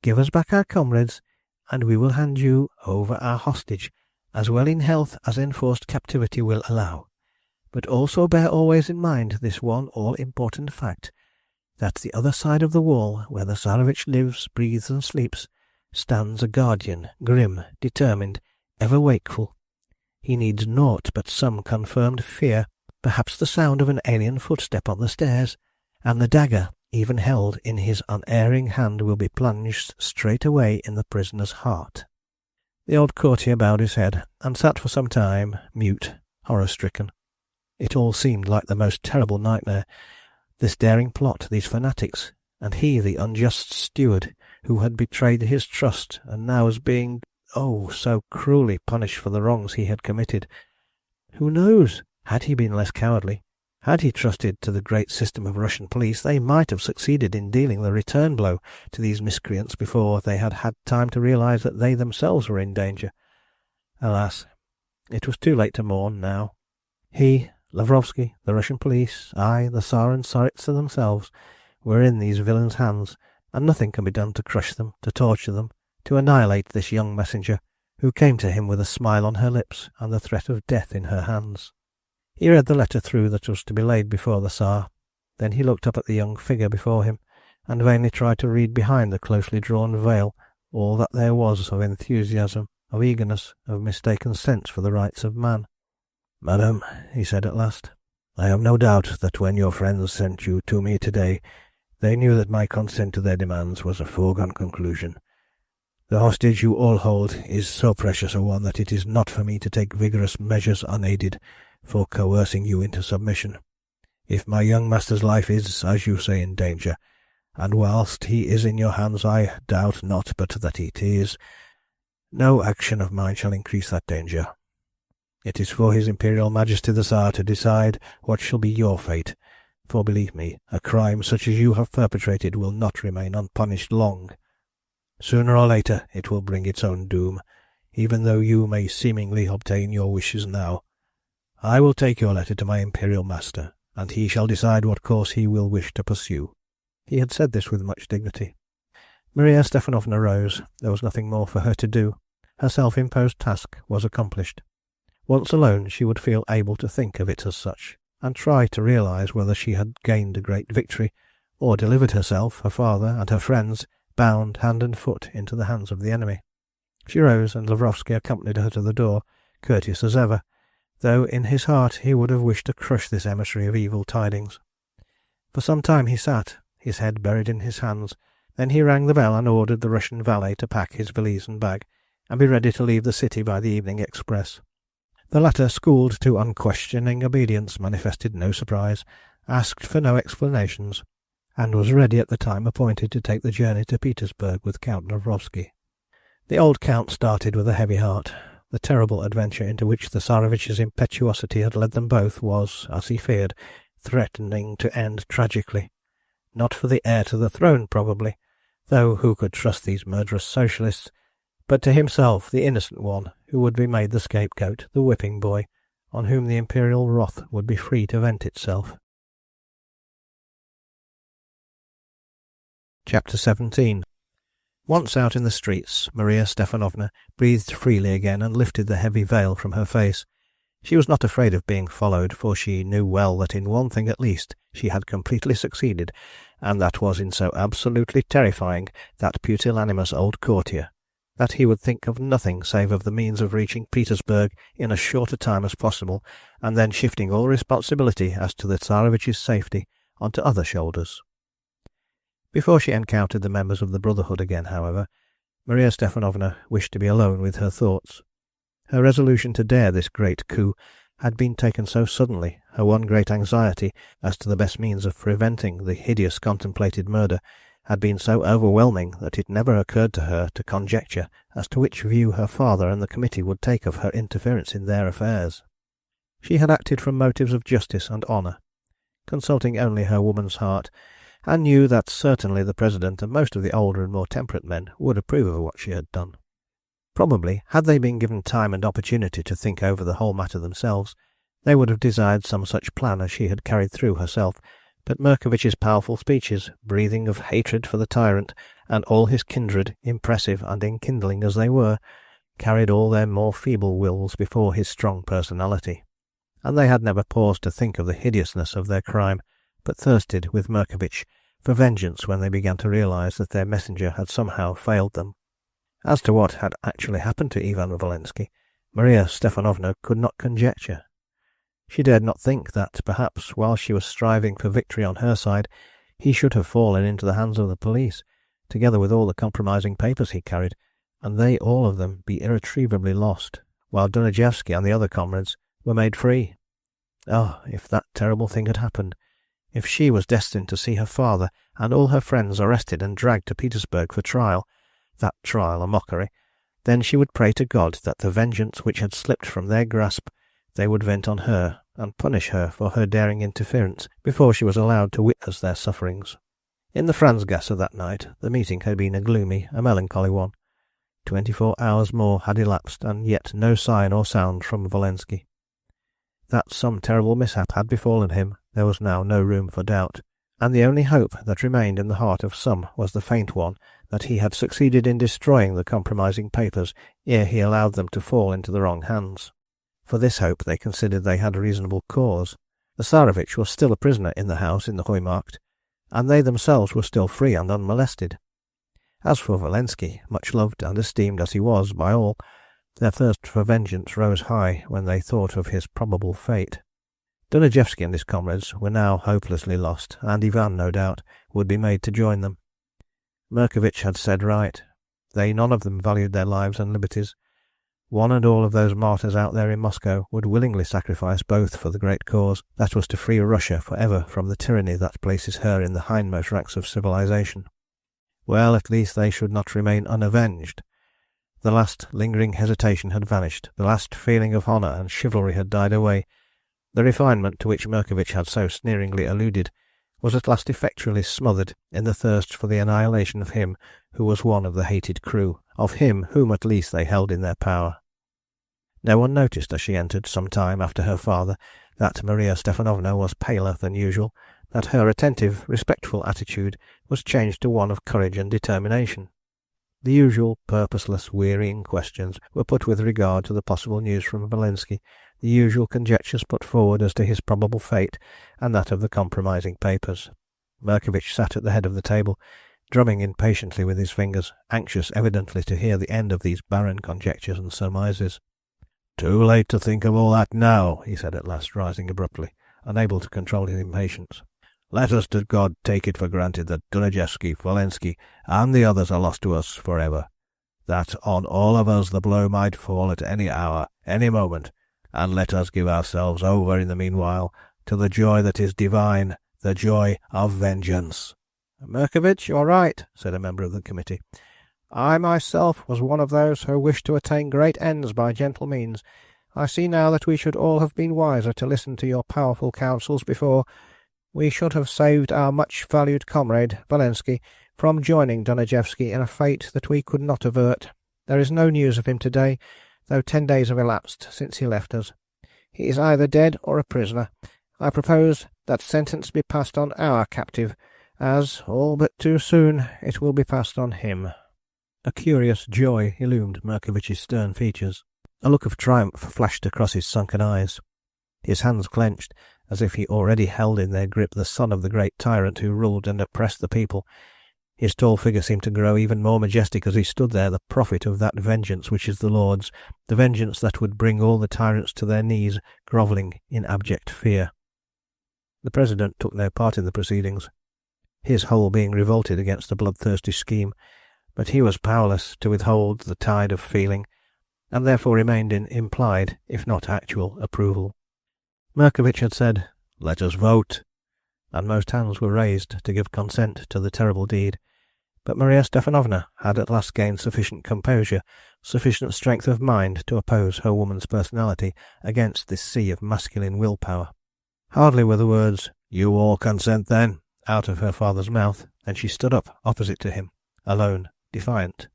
Give us back our comrades, and we will hand you over our hostage, as well in health as enforced captivity will allow. But also bear always in mind this one all-important fact, that the other side of the wall, where the Tsarevich lives, breathes, and sleeps, stands a guardian, grim, determined, ever wakeful. He needs naught but some confirmed fear, perhaps the sound of an alien footstep on the stairs, and the dagger, even held in his unerring hand, will be plunged straight away in the prisoner's heart." The old courtier bowed his head, and sat for some time, mute, horror-stricken. It all seemed like the most terrible nightmare, this daring plot, these fanatics, and he, the unjust steward, who had betrayed his trust, and now was being, oh, so cruelly punished for the wrongs he had committed. Who knows? Had he been less cowardly, had he trusted to the great system of Russian police, they might have succeeded in dealing the return blow to these miscreants before they had had time to realize that they themselves were in danger. Alas, it was too late to mourn now. He, Lavrovsky, the Russian police, I, the Tsar and Tsaritsa themselves, were in these villains' hands, and nothing can be done to crush them, to torture them, to annihilate this young messenger, who came to him with a smile on her lips and the threat of death in her hands. He read the letter through that was to be laid before the Tsar. Then he looked up at the young figure before him, and vainly tried to read behind the closely drawn veil all that there was of enthusiasm, of eagerness, of mistaken sense for the rights of man. "Madam," he said at last, "I have no doubt that when your friends sent you to me today, they knew that my consent to their demands was a foregone conclusion. The hostage you all hold is so precious a one that it is not for me to take vigorous measures unaided for coercing you into submission. If my young master's life is, as you say, in danger, and whilst he is in your hands I doubt not but that it is, no action of mine shall increase that danger. It is for His Imperial Majesty the Tsar to decide what shall be your fate, for believe me, a crime such as you have perpetrated will not remain unpunished long. Sooner or later it will bring its own doom, even though you may seemingly obtain your wishes now. I will take your letter to my Imperial Master, and he shall decide what course he will wish to pursue." He had said this with much dignity. Maria Stepanovna rose. There was nothing more for her to do. Her self-imposed task was accomplished. Once alone she would feel able to think of it as such, and try to realize whether she had gained a great victory, or delivered herself, her father, and her friends, bound hand and foot into the hands of the enemy. She rose, and Lavrovsky accompanied her to the door, courteous as ever, though in his heart he would have wished to crush this emissary of evil tidings. For some time he sat, his head buried in his hands. Then he rang the bell and ordered the Russian valet to pack his valise and bag, and be ready to leave the city by the evening express. The latter, schooled to unquestioning obedience, manifested no surprise, asked for no explanations, and was ready at the time appointed to take the journey to Petersburg with Count Lavrovsky. The old Count started with a heavy heart. The terrible adventure into which the Tsarevich's impetuosity had led them both was, as he feared, threatening to end tragically. Not for the heir to the throne, probably, though who could trust these murderous socialists, but to himself, the innocent one, who would be made the scapegoat, the whipping boy, on whom the imperial wrath would be free to vent itself. Chapter 17. Once out in the streets, Maria Stepanovna breathed freely again and lifted the heavy veil from her face. She was not afraid of being followed, for she knew well that in one thing at least she had completely succeeded, and that was in so absolutely terrifying that pusillanimous old courtier, that he would think of nothing save of the means of reaching Petersburg in as short a time as possible, and then shifting all responsibility as to the Tsarevich's safety onto other shoulders. Before she encountered the members of the Brotherhood again, however, Maria Stepanovna wished to be alone with her thoughts. Her resolution to dare this great coup had been taken so suddenly, her one great anxiety as to the best means of preventing the hideous contemplated murder had been so overwhelming that it never occurred to her to conjecture as to which view her father and the committee would take of her interference in their affairs. She had acted from motives of justice and honour, consulting only her woman's heart, and knew that certainly the President and most of the older and more temperate men would approve of what she had done. Probably, had they been given time and opportunity to think over the whole matter themselves, they would have desired some such plan as she had carried through herself, but Murkovich's powerful speeches, breathing of hatred for the tyrant, and all his kindred, impressive and enkindling as they were, carried all their more feeble wills before his strong personality, and they had never paused to think of the hideousness of their crime, but thirsted with Murkovich for vengeance when they began to realize that their messenger had somehow failed them. As to what had actually happened to Ivan Volensky, Maria Stepanovna could not conjecture. She dared not think that, perhaps, while she was striving for victory on her side, he should have fallen into the hands of the police, together with all the compromising papers he carried, and they all of them be irretrievably lost, while Dunajevsky and the other comrades were made free. Oh, if that terrible thing had happened! If she was destined to see her father and all her friends arrested and dragged to Petersburg for trial, that trial a mockery, then she would pray to God that the vengeance which had slipped from their grasp they would vent on her, and punish her for her daring interference before she was allowed to witness their sufferings. In the Franzgasse that night the meeting had been a gloomy, a melancholy one. 24 hours more had elapsed, and yet no sign or sound from Volensky. That some terrible mishap had befallen him there was now no room for doubt, and the only hope that remained in the heart of some was the faint one that he had succeeded in destroying the compromising papers ere he allowed them to fall into the wrong hands. For this hope they considered they had reasonable cause. The Tsarevich was still a prisoner in the house in the Heumarkt, and they themselves were still free and unmolested. As for Volensky, much loved and esteemed as he was by all, their thirst for vengeance rose high when they thought of his probable fate. Dunajevsky and his comrades were now hopelessly lost, and Ivan, no doubt, would be made to join them. Murkovich had said right. They none of them valued their lives and liberties. One and all of those martyrs out there in Moscow would willingly sacrifice both for the great cause that was to free Russia for ever from the tyranny that places her in the hindmost ranks of civilization. Well, at least they should not remain unavenged. The last lingering hesitation had vanished, the last feeling of honour and chivalry had died away. The refinement to which Murkovich had so sneeringly alluded was at last effectually smothered in the thirst for the annihilation of him who was one of the hated crew, of him whom at least they held in their power. No one noticed as she entered, some time after her father, that Maria Stepanovna was paler than usual, that her attentive, respectful attitude was changed to one of courage and determination. The usual purposeless, wearying questions were put with regard to the possible news from Volensky, the usual conjectures put forward as to his probable fate and that of the compromising papers. Merkovich sat at the head of the table, drumming impatiently with his fingers, anxious evidently to hear the end of these barren conjectures and surmises. "Too late to think of all that now," he said at last, rising abruptly, unable to control his impatience. "Let us to God take it for granted that Dunajewski, Wolensky, and the others are lost to us for ever, that on all of us the blow might fall at any hour, any moment, and let us give ourselves over in the meanwhile to the joy that is divine, the joy of vengeance." "Merkovich, you are right," said a member of the committee. "I myself was one of those who wished to attain great ends by gentle means. I see now that we should all have been wiser to listen to your powerful counsels before. We should have saved our much-valued comrade, Wolensky, from joining Dunajewski in a fate that we could not avert. There is no news of him today, though 10 days have elapsed since he left us. He is either dead or a prisoner. I propose that sentence be passed on our captive, as, all but too soon, it will be passed on him." A curious joy illumined Merkovich's stern features. A look of triumph flashed across his sunken eyes. His hands clenched, as if he already held in their grip the son of the great tyrant who ruled and oppressed the people. His tall figure seemed to grow even more majestic as he stood there, the prophet of that vengeance which is the Lord's, the vengeance that would bring all the tyrants to their knees, grovelling in abject fear. The President took no part in the proceedings, his whole being revolted against the bloodthirsty scheme, but he was powerless to withhold the tide of feeling, and therefore remained in implied, if not actual, approval. Merkovich had said, "Let us vote," and most hands were raised to give consent to the terrible deed. But Maria Stepanovna had at last gained sufficient composure, sufficient strength of mind to oppose her woman's personality against this sea of masculine will-power. Hardly were the words, "You all consent, then," out of her father's mouth, than she stood up opposite to him, alone, defiant.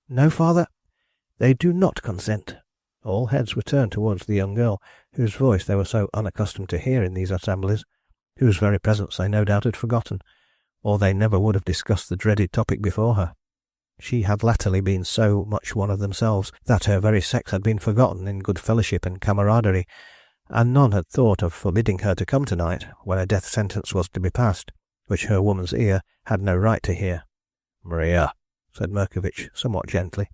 "No, father, they do not consent." All heads were turned towards the young girl, whose voice they were so unaccustomed to hear in these assemblies, whose very presence they no doubt had forgotten, or they never would have discussed the dreaded topic before her. She had latterly been so much one of themselves that her very sex had been forgotten in good fellowship and camaraderie, and none had thought of forbidding her to come tonight, when a death sentence was to be passed, which her woman's ear had no right to hear. "Maria," said Merkovich, somewhat gently,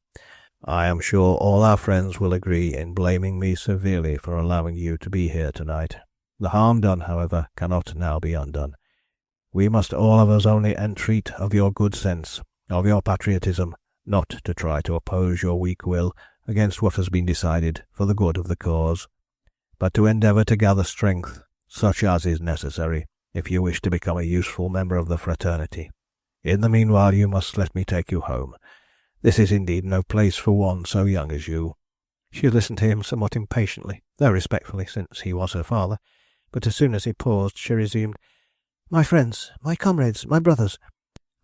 "I am sure all our friends will agree in blaming me severely for allowing you to be here tonight. The harm done, however, cannot now be undone. We must all of us only entreat of your good sense, of your patriotism, not to try to oppose your weak will against what has been decided for the good of the cause, but to endeavour to gather strength, such as is necessary, if you wish to become a useful member of the fraternity. In the meanwhile you must let me take you home. This is indeed no place for one so young as you." She had listened to him somewhat impatiently, though respectfully, since he was her father, but as soon as he paused she resumed, "My friends, my comrades, my brothers,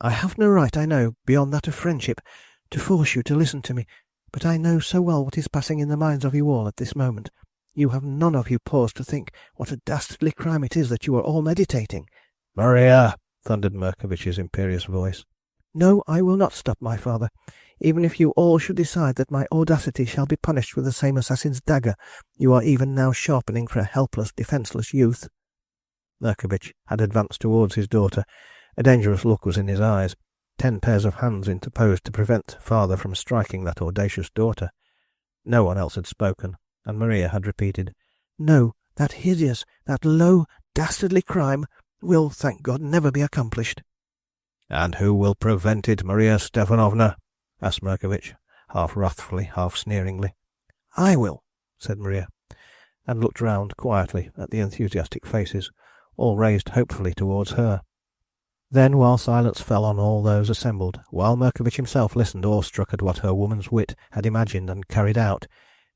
I have no right, I know, beyond that of friendship, to force you to listen to me, but I know so well what is passing in the minds of you all at this moment. You have none of you paused to think what a dastardly crime it is that you are all meditating." "Maria!" thundered Merkovich's imperious voice. "No, I will not stop, my father. Even if you all should decide that my audacity shall be punished with the same assassin's dagger you are even now sharpening for a helpless, defenceless youth." Merkovich had advanced towards his daughter. A dangerous look was in his eyes. 10 pairs of hands interposed to prevent father from striking that audacious daughter. No one else had spoken, and Maria had repeated, "No, that hideous, that low, dastardly crime will, thank God, never be accomplished." "And who will prevent it, Maria Stepanovna?" asked Merkovich, half wrathfully, half sneeringly. "I will," said Maria, and looked round quietly at the enthusiastic faces, all raised hopefully towards her. Then, while silence fell on all those assembled, while Merkovich himself listened awestruck at what her woman's wit had imagined and carried out,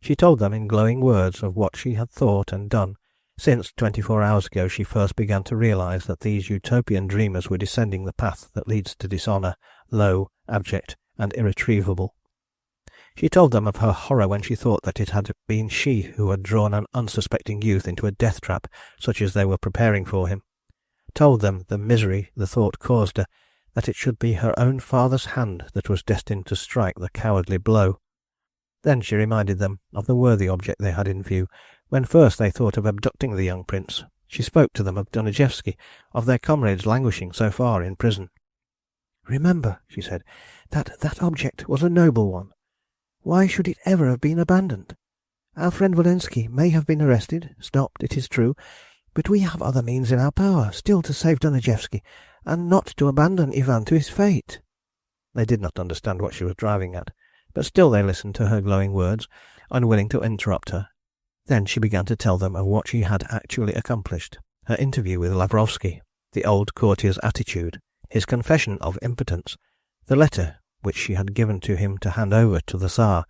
she told them in glowing words of what she had thought and done, since 24 hours ago she first began to realise that these utopian dreamers were descending the path that leads to dishonour, low, abject, and irretrievable. She told them of her horror when she thought that it had been she who had drawn an unsuspecting youth into a death trap such as they were preparing for him. Told them the misery the thought caused her, that it should be her own father's hand that was destined to strike the cowardly blow. Then she reminded them of the worthy object they had in view when first they thought of abducting the young prince, She spoke to them of Dunajewski, of their comrades languishing so far in prison. "Remember," she said, that object was a noble one. Why should it ever have been abandoned? Our friend Walensky may have been arrested, stopped, it is true, but we have other means in our power still to save Dunajewski, and not to abandon Ivan to his fate." They did not understand what she was driving at, but still they listened to her glowing words, unwilling to interrupt her. Then she began to tell them of what she had actually accomplished, her interview with Lavrovsky, the old courtier's attitude, his confession of impotence, the letter which she had given to him to hand over to the Tsar,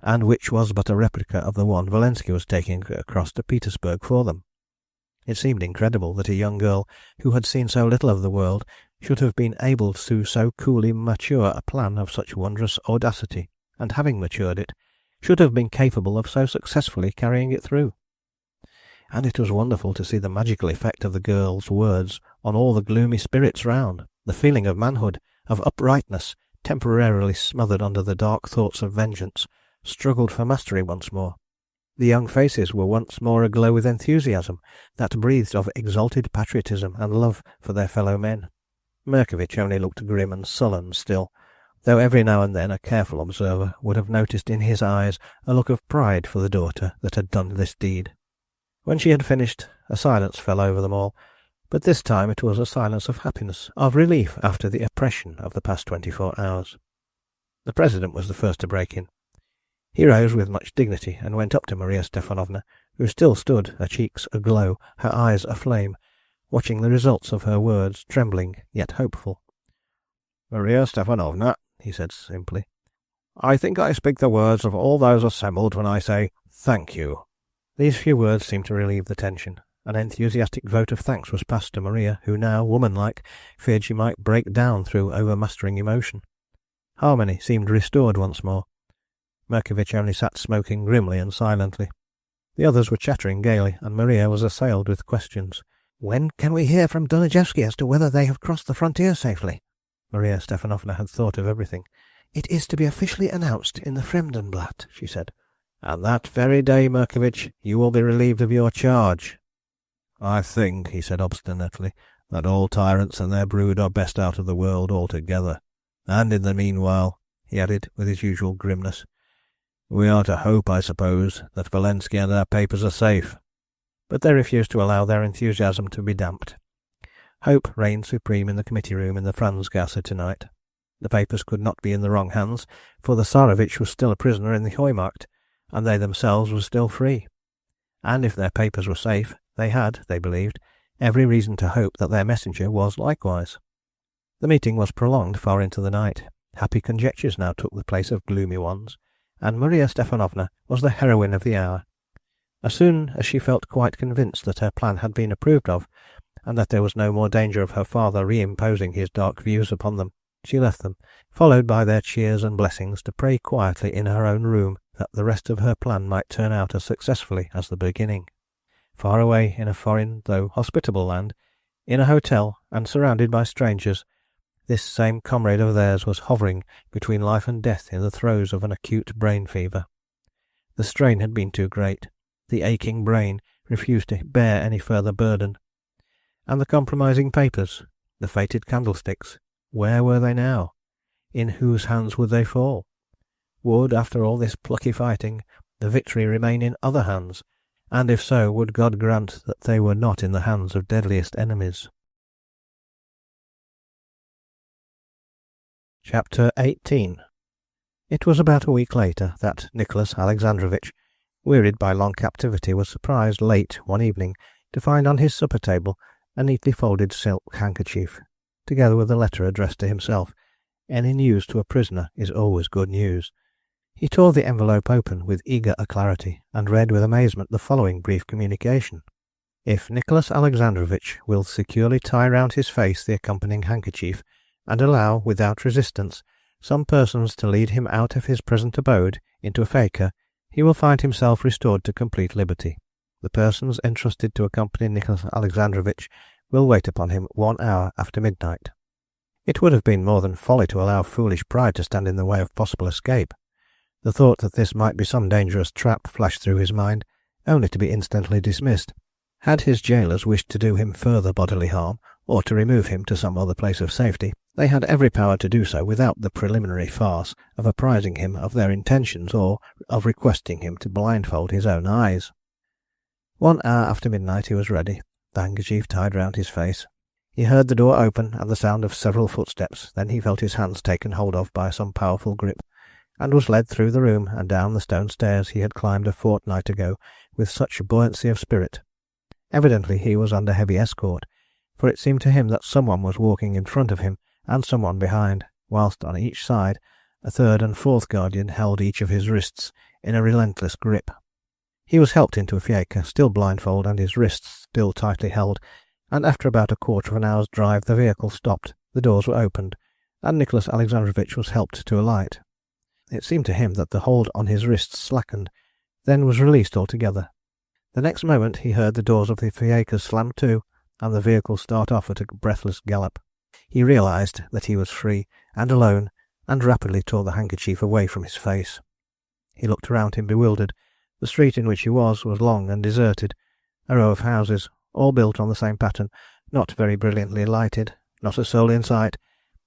and which was but a replica of the one Walensky was taking across to Petersburg for them. It seemed incredible that a young girl who had seen so little of the world should have been able to so coolly mature a plan of such wondrous audacity, and having matured it, should have been capable of so successfully carrying it through. And it was wonderful to see the magical effect of the girl's words on all the gloomy spirits round. The feeling of manhood, of uprightness, temporarily smothered under the dark thoughts of vengeance, struggled for mastery once more. The young faces were once more aglow with enthusiasm that breathed of exalted patriotism and love for their fellow men. Merkovich only looked grim and sullen still, though every now and then a careful observer would have noticed in his eyes a look of pride for the daughter that had done this deed. When she had finished, a silence fell over them all, but this time it was a silence of happiness, of relief after the oppression of the past 24 hours. The President was the first to break in. He rose with much dignity and went up to Maria Stepanovna, who still stood, her cheeks aglow, her eyes aflame, watching the results of her words, trembling yet hopeful. "Maria Stepanovna," he said simply, "I think I speak the words of all those assembled when I say thank you." These few words seemed to relieve the tension. An enthusiastic vote of thanks was passed to Maria, who now, womanlike, feared she might break down through overmastering emotion. Harmony seemed restored once more. Merkovich only sat smoking grimly and silently. The others were chattering gaily, and Maria was assailed with questions. "When can we hear from Dunajewski as to whether they have crossed the frontier safely?" Maria Stepanovna had thought of everything. "It is to be officially announced in the Fremdenblatt," she said. "And that very day, Merkovich, you will be relieved of your charge." "I think," he said obstinately, "that all tyrants and their brood are best out of the world altogether. And in the meanwhile," he added with his usual grimness, "we are to hope, I suppose, that Walensky and our papers are safe." But they refused to allow their enthusiasm to be damped. Hope reigned supreme in the committee room in the Franzgasse tonight. The papers could not be in the wrong hands, for the Tsarevich was still a prisoner in the Heumarkt, and they themselves were still free. And if their papers were safe, they had, they believed, every reason to hope that their messenger was likewise. The meeting was prolonged far into the night. Happy conjectures now took the place of gloomy ones, and Maria Stepanovna was the heroine of the hour. As soon as she felt quite convinced that her plan had been approved of, and that there was no more danger of her father reimposing his dark views upon them, she left them, followed by their cheers and blessings, to pray quietly in her own room that the rest of her plan might turn out as successfully as the beginning. Far away in a foreign though hospitable land, in a hotel and surrounded by strangers, this same comrade of theirs was hovering between life and death in the throes of an acute brain fever. The strain had been too great. The aching brain refused to bear any further burden. And the compromising papers, the fated candlesticks, where were they now? In whose hands would they fall? Would, after all this plucky fighting, the victory remain in other hands? And if so, would God grant that they were not in the hands of deadliest enemies? Chapter 18. It was about a week later that Nicholas Alexandrovich, wearied by long captivity, was surprised late one evening to find on his supper table a neatly folded silk handkerchief, together with a letter addressed to himself. Any news to a prisoner is always good news. He tore the envelope open with eager alacrity, and read with amazement the following brief communication: "If Nicholas Alexandrovich will securely tie round his face the accompanying handkerchief, and allow, without resistance, some persons to lead him out of his present abode into a feka, he will find himself restored to complete liberty. The persons entrusted to accompany Nicholas Alexandrovich will wait upon him 1 hour after midnight." It would have been more than folly to allow foolish pride to stand in the way of possible escape. The thought that this might be some dangerous trap flashed through his mind, only to be instantly dismissed. Had his jailers wished to do him further bodily harm, or to remove him to some other place of safety, they had every power to do so without the preliminary farce of apprising him of their intentions or of requesting him to blindfold his own eyes. 1 hour after midnight he was ready, the handkerchief tied round his face. He heard the door open and the sound of several footsteps, then he felt his hands taken hold of by some powerful grip, and was led through the room and down the stone stairs he had climbed a fortnight ago with such buoyancy of spirit. Evidently he was under heavy escort, for it seemed to him that someone was walking in front of him and someone behind, whilst on each side a third and fourth guardian held each of his wrists in a relentless grip. He was helped into a fiacre, still blindfold and his wrists still tightly held, and after about a quarter of an hour's drive the vehicle stopped, the doors were opened, and Nicholas Alexandrovitch was helped to alight. It seemed to him that the hold on his wrists slackened, then was released altogether. The next moment he heard the doors of the fiacre slam to, and the vehicle start off at a breathless gallop. He realised that he was free and alone, and rapidly tore the handkerchief away from his face. He looked around him bewildered. The street in which he was long and deserted, a row of houses, all built on the same pattern, not very brilliantly lighted, not a soul in sight,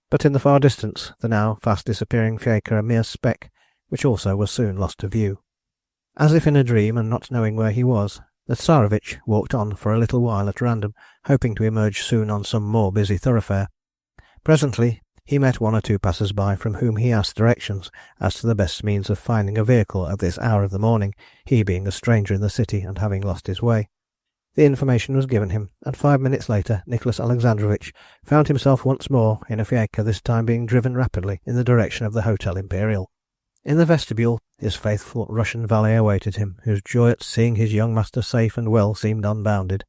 but in the far distance the now fast disappearing fiacre a mere speck, which also was soon lost to view. As if in a dream, and not knowing where he was, the Tsarevitch walked on for a little while at random, hoping to emerge soon on some more busy thoroughfare. Presently he met 1 or 2 passers-by, from whom he asked directions as to the best means of finding a vehicle at this hour of the morning, he being a stranger in the city and having lost his way. The information was given him, and 5 minutes later Nicholas Alexandrovitch found himself once more in a fiacre, this time being driven rapidly in the direction of the Hotel Imperial. In the vestibule his faithful Russian valet awaited him, whose joy at seeing his young master safe and well seemed unbounded.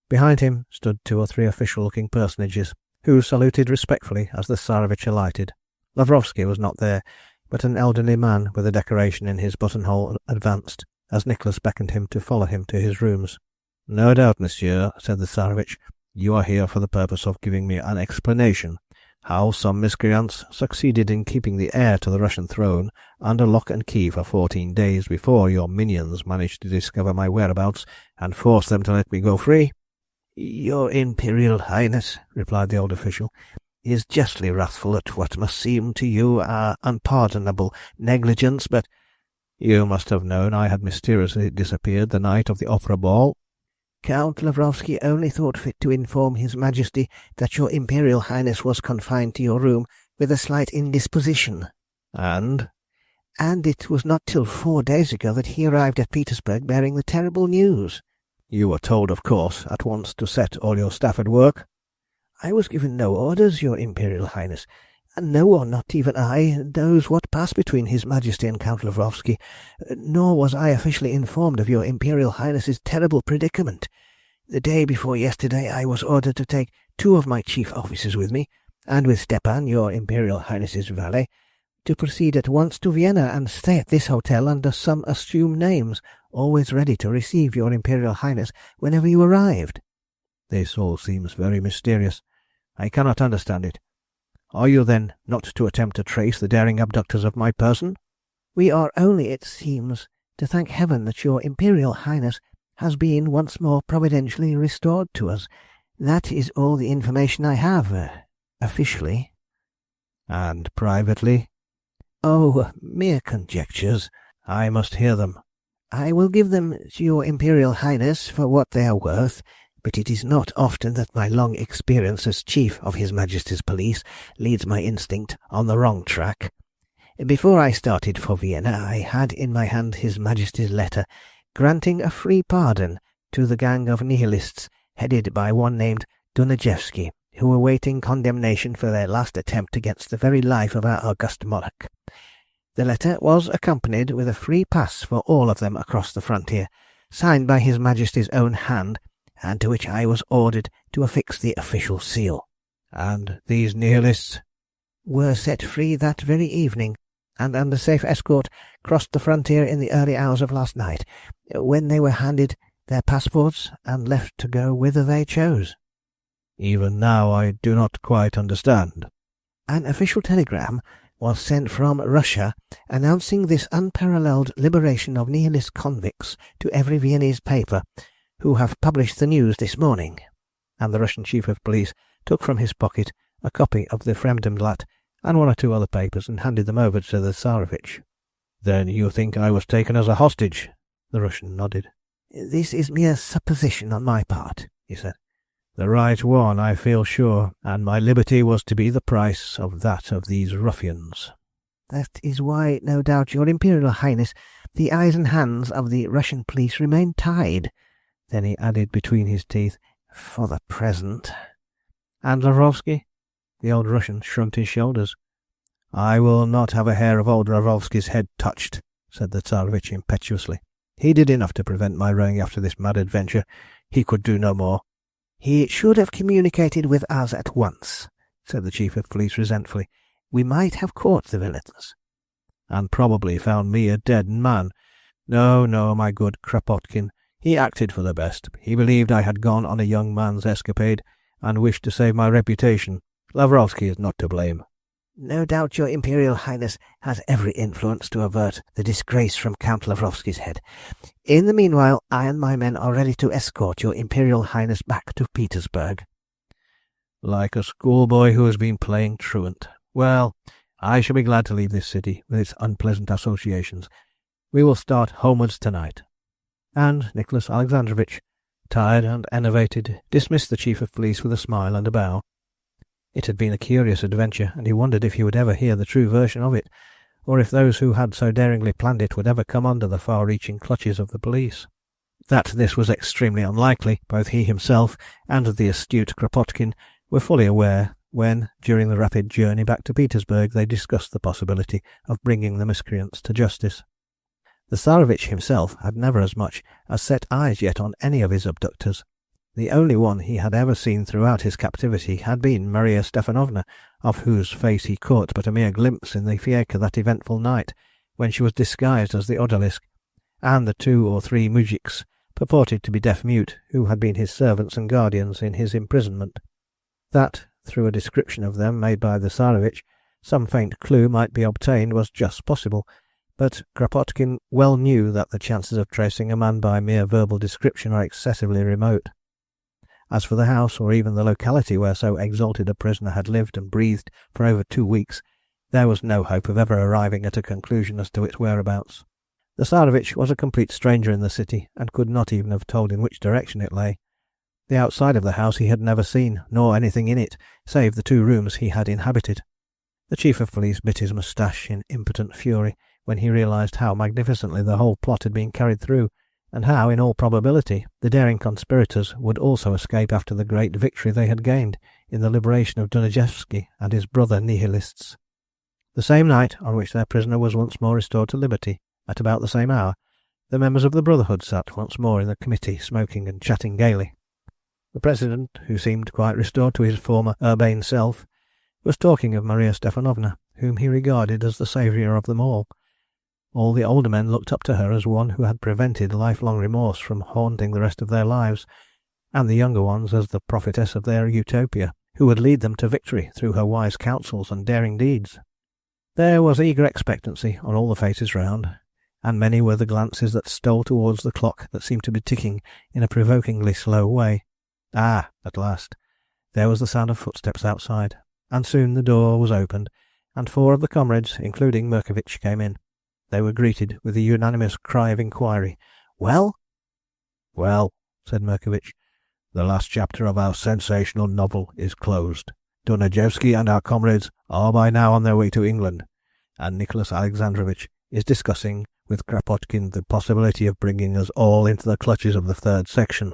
Behind him stood 2 or 3 official-looking personages, who saluted respectfully as the Tsarevitch alighted. Lavrovsky was not there, but an elderly man with a decoration in his buttonhole advanced, as Nicholas beckoned him to follow him to his rooms. "No doubt, monsieur," said the Tsarevitch, "you are here for the purpose of giving me an explanation how some miscreants succeeded in keeping the heir to the Russian throne under lock and key for 14 days before your minions managed to discover my whereabouts and force them to let me go free." "Your Imperial Highness," replied the old official, "is justly wrathful at what must seem to you our unpardonable negligence, but—" "You must have known I had mysteriously disappeared the night of the opera ball." "Count Lavrovsky only thought fit to inform His Majesty that your Imperial Highness was confined to your room with a slight indisposition." "And?" "And it was not till 4 days ago that he arrived at Petersburg bearing the terrible news." "You were told, of course, at once to set all your staff at work?" "I was given no orders, your Imperial Highness, and no one, not even I, knows what passed between His Majesty and Count Lavrovsky, nor was I officially informed of your Imperial Highness's terrible predicament. The day before yesterday I was ordered to take 2 of my chief officers with me, and with Stepan, your Imperial Highness's valet, to proceed at once to Vienna and stay at this hotel under some assumed names, always ready to receive your Imperial Highness whenever you arrived." "This all seems very mysterious. I cannot understand it. Are you, then, not to attempt to trace the daring abductors of my person?" "We are only, it seems, to thank heaven that your Imperial Highness has been once more providentially restored to us. That is all the information I have, officially." "And privately?" "Oh, mere conjectures." "I must hear them." "I will give them to your Imperial Highness for what they are worth, but it is not often that my long experience as Chief of His Majesty's Police leads my instinct on the wrong track. Before I started for Vienna I had in my hand His Majesty's letter granting a free pardon to the gang of Nihilists headed by one named Dunajewski, who were waiting condemnation for their last attempt against the very life of our august monarch. The letter was accompanied with a free pass for all of them across the frontier, signed by His Majesty's own hand, and to which I was ordered to affix the official seal." "And these Nihilists?" "Were set free that very evening, and under safe escort crossed the frontier in the early hours of last night, when they were handed their passports and left to go whither they chose." "Even now I do not quite understand." "An official telegram was sent from Russia announcing this unparalleled liberation of Nihilist convicts to every Viennese paper, who have published the news this morning." And the Russian chief of police took from his pocket a copy of the Fremdenblatt and one or two other papers and handed them over to the Tsarevich. "Then you think I was taken as a hostage?" The Russian nodded. "This is mere supposition on my part," he said. "The right one, I feel sure, and my liberty was to be the price of that of these ruffians." "That is why, no doubt, your Imperial Highness, the eyes and hands of the Russian police remain tied." Then he added between his teeth, "For the present." "And Lavrovsky?" The old Russian shrugged his shoulders. "I will not have a hair of old Lavrovsky's head touched," said the Tsarevich impetuously. "He did enough to prevent my running after this mad adventure. He could do no more." "He should have communicated with us at once," said the chief of police resentfully. "We might have caught the villains." "And probably found me a dead man. No, no, my good Kropotkin. He acted for the best. He believed I had gone on a young man's escapade, and wished to save my reputation. Lavrovsky is not to blame." "No doubt your Imperial Highness has every influence to avert the disgrace from Count Lavrovsky's head. In the meanwhile, I and my men are ready to escort your Imperial Highness back to Petersburg." "Like a schoolboy who has been playing truant. Well, I shall be glad to leave this city with its unpleasant associations. We will start homewards tonight." And Nicholas Alexandrovich, tired and enervated, dismissed the chief of police with a smile and a bow. It had been a curious adventure, and he wondered if he would ever hear the true version of it, or if those who had so daringly planned it would ever come under the far-reaching clutches of the police. That this was extremely unlikely, both he himself and the astute Kropotkin were fully aware when, during the rapid journey back to Petersburg, they discussed the possibility of bringing the miscreants to justice. The Tsarevich himself had never as much as set eyes yet on any of his abductors. The only one he had ever seen throughout his captivity had been Maria Stepanovna, of whose face he caught but a mere glimpse in the fiacre that eventful night, when she was disguised as the odalisk, and the 2 or 3 moujiks, purported to be deaf-mute, who had been his servants and guardians in his imprisonment. That, through a description of them made by the Tsarevich, some faint clue might be obtained was just possible, but Kropotkin well knew that the chances of tracing a man by mere verbal description are excessively remote. As for the house, or even the locality where so exalted a prisoner had lived and breathed for over 2 weeks, there was no hope of ever arriving at a conclusion as to its whereabouts. The Tsarevich was a complete stranger in the city, and could not even have told in which direction it lay. The outside of the house he had never seen, nor anything in it, save the 2 rooms he had inhabited. The chief of police bit his moustache in impotent fury when he realised how magnificently the whole plot had been carried through, and how, in all probability, the daring conspirators would also escape after the great victory they had gained in the liberation of Dunajevsky and his brother Nihilists. The same night on which their prisoner was once more restored to liberty, at about the same hour, the members of the Brotherhood sat once more in the committee, smoking and chatting gaily. The President, who seemed quite restored to his former urbane self, was talking of Maria Stepanovna, whom he regarded as the saviour of them all. All the older men looked up to her as one who had prevented lifelong remorse from haunting the rest of their lives, and the younger ones as the prophetess of their utopia, who would lead them to victory through her wise counsels and daring deeds. There was eager expectancy on all the faces round, and many were the glances that stole towards the clock that seemed to be ticking in a provokingly slow way. Ah, at last, there was the sound of footsteps outside, and soon the door was opened, and 4 of the comrades, including Murkovich, came in. They were greeted with a unanimous cry of inquiry. "Well?" "Well," said Murkovich, "the last chapter of our sensational novel is closed. Dunajevsky and our comrades are by now on their way to England, and Nicholas Alexandrovich is discussing with Kropotkin the possibility of bringing us all into the clutches of the 3rd section."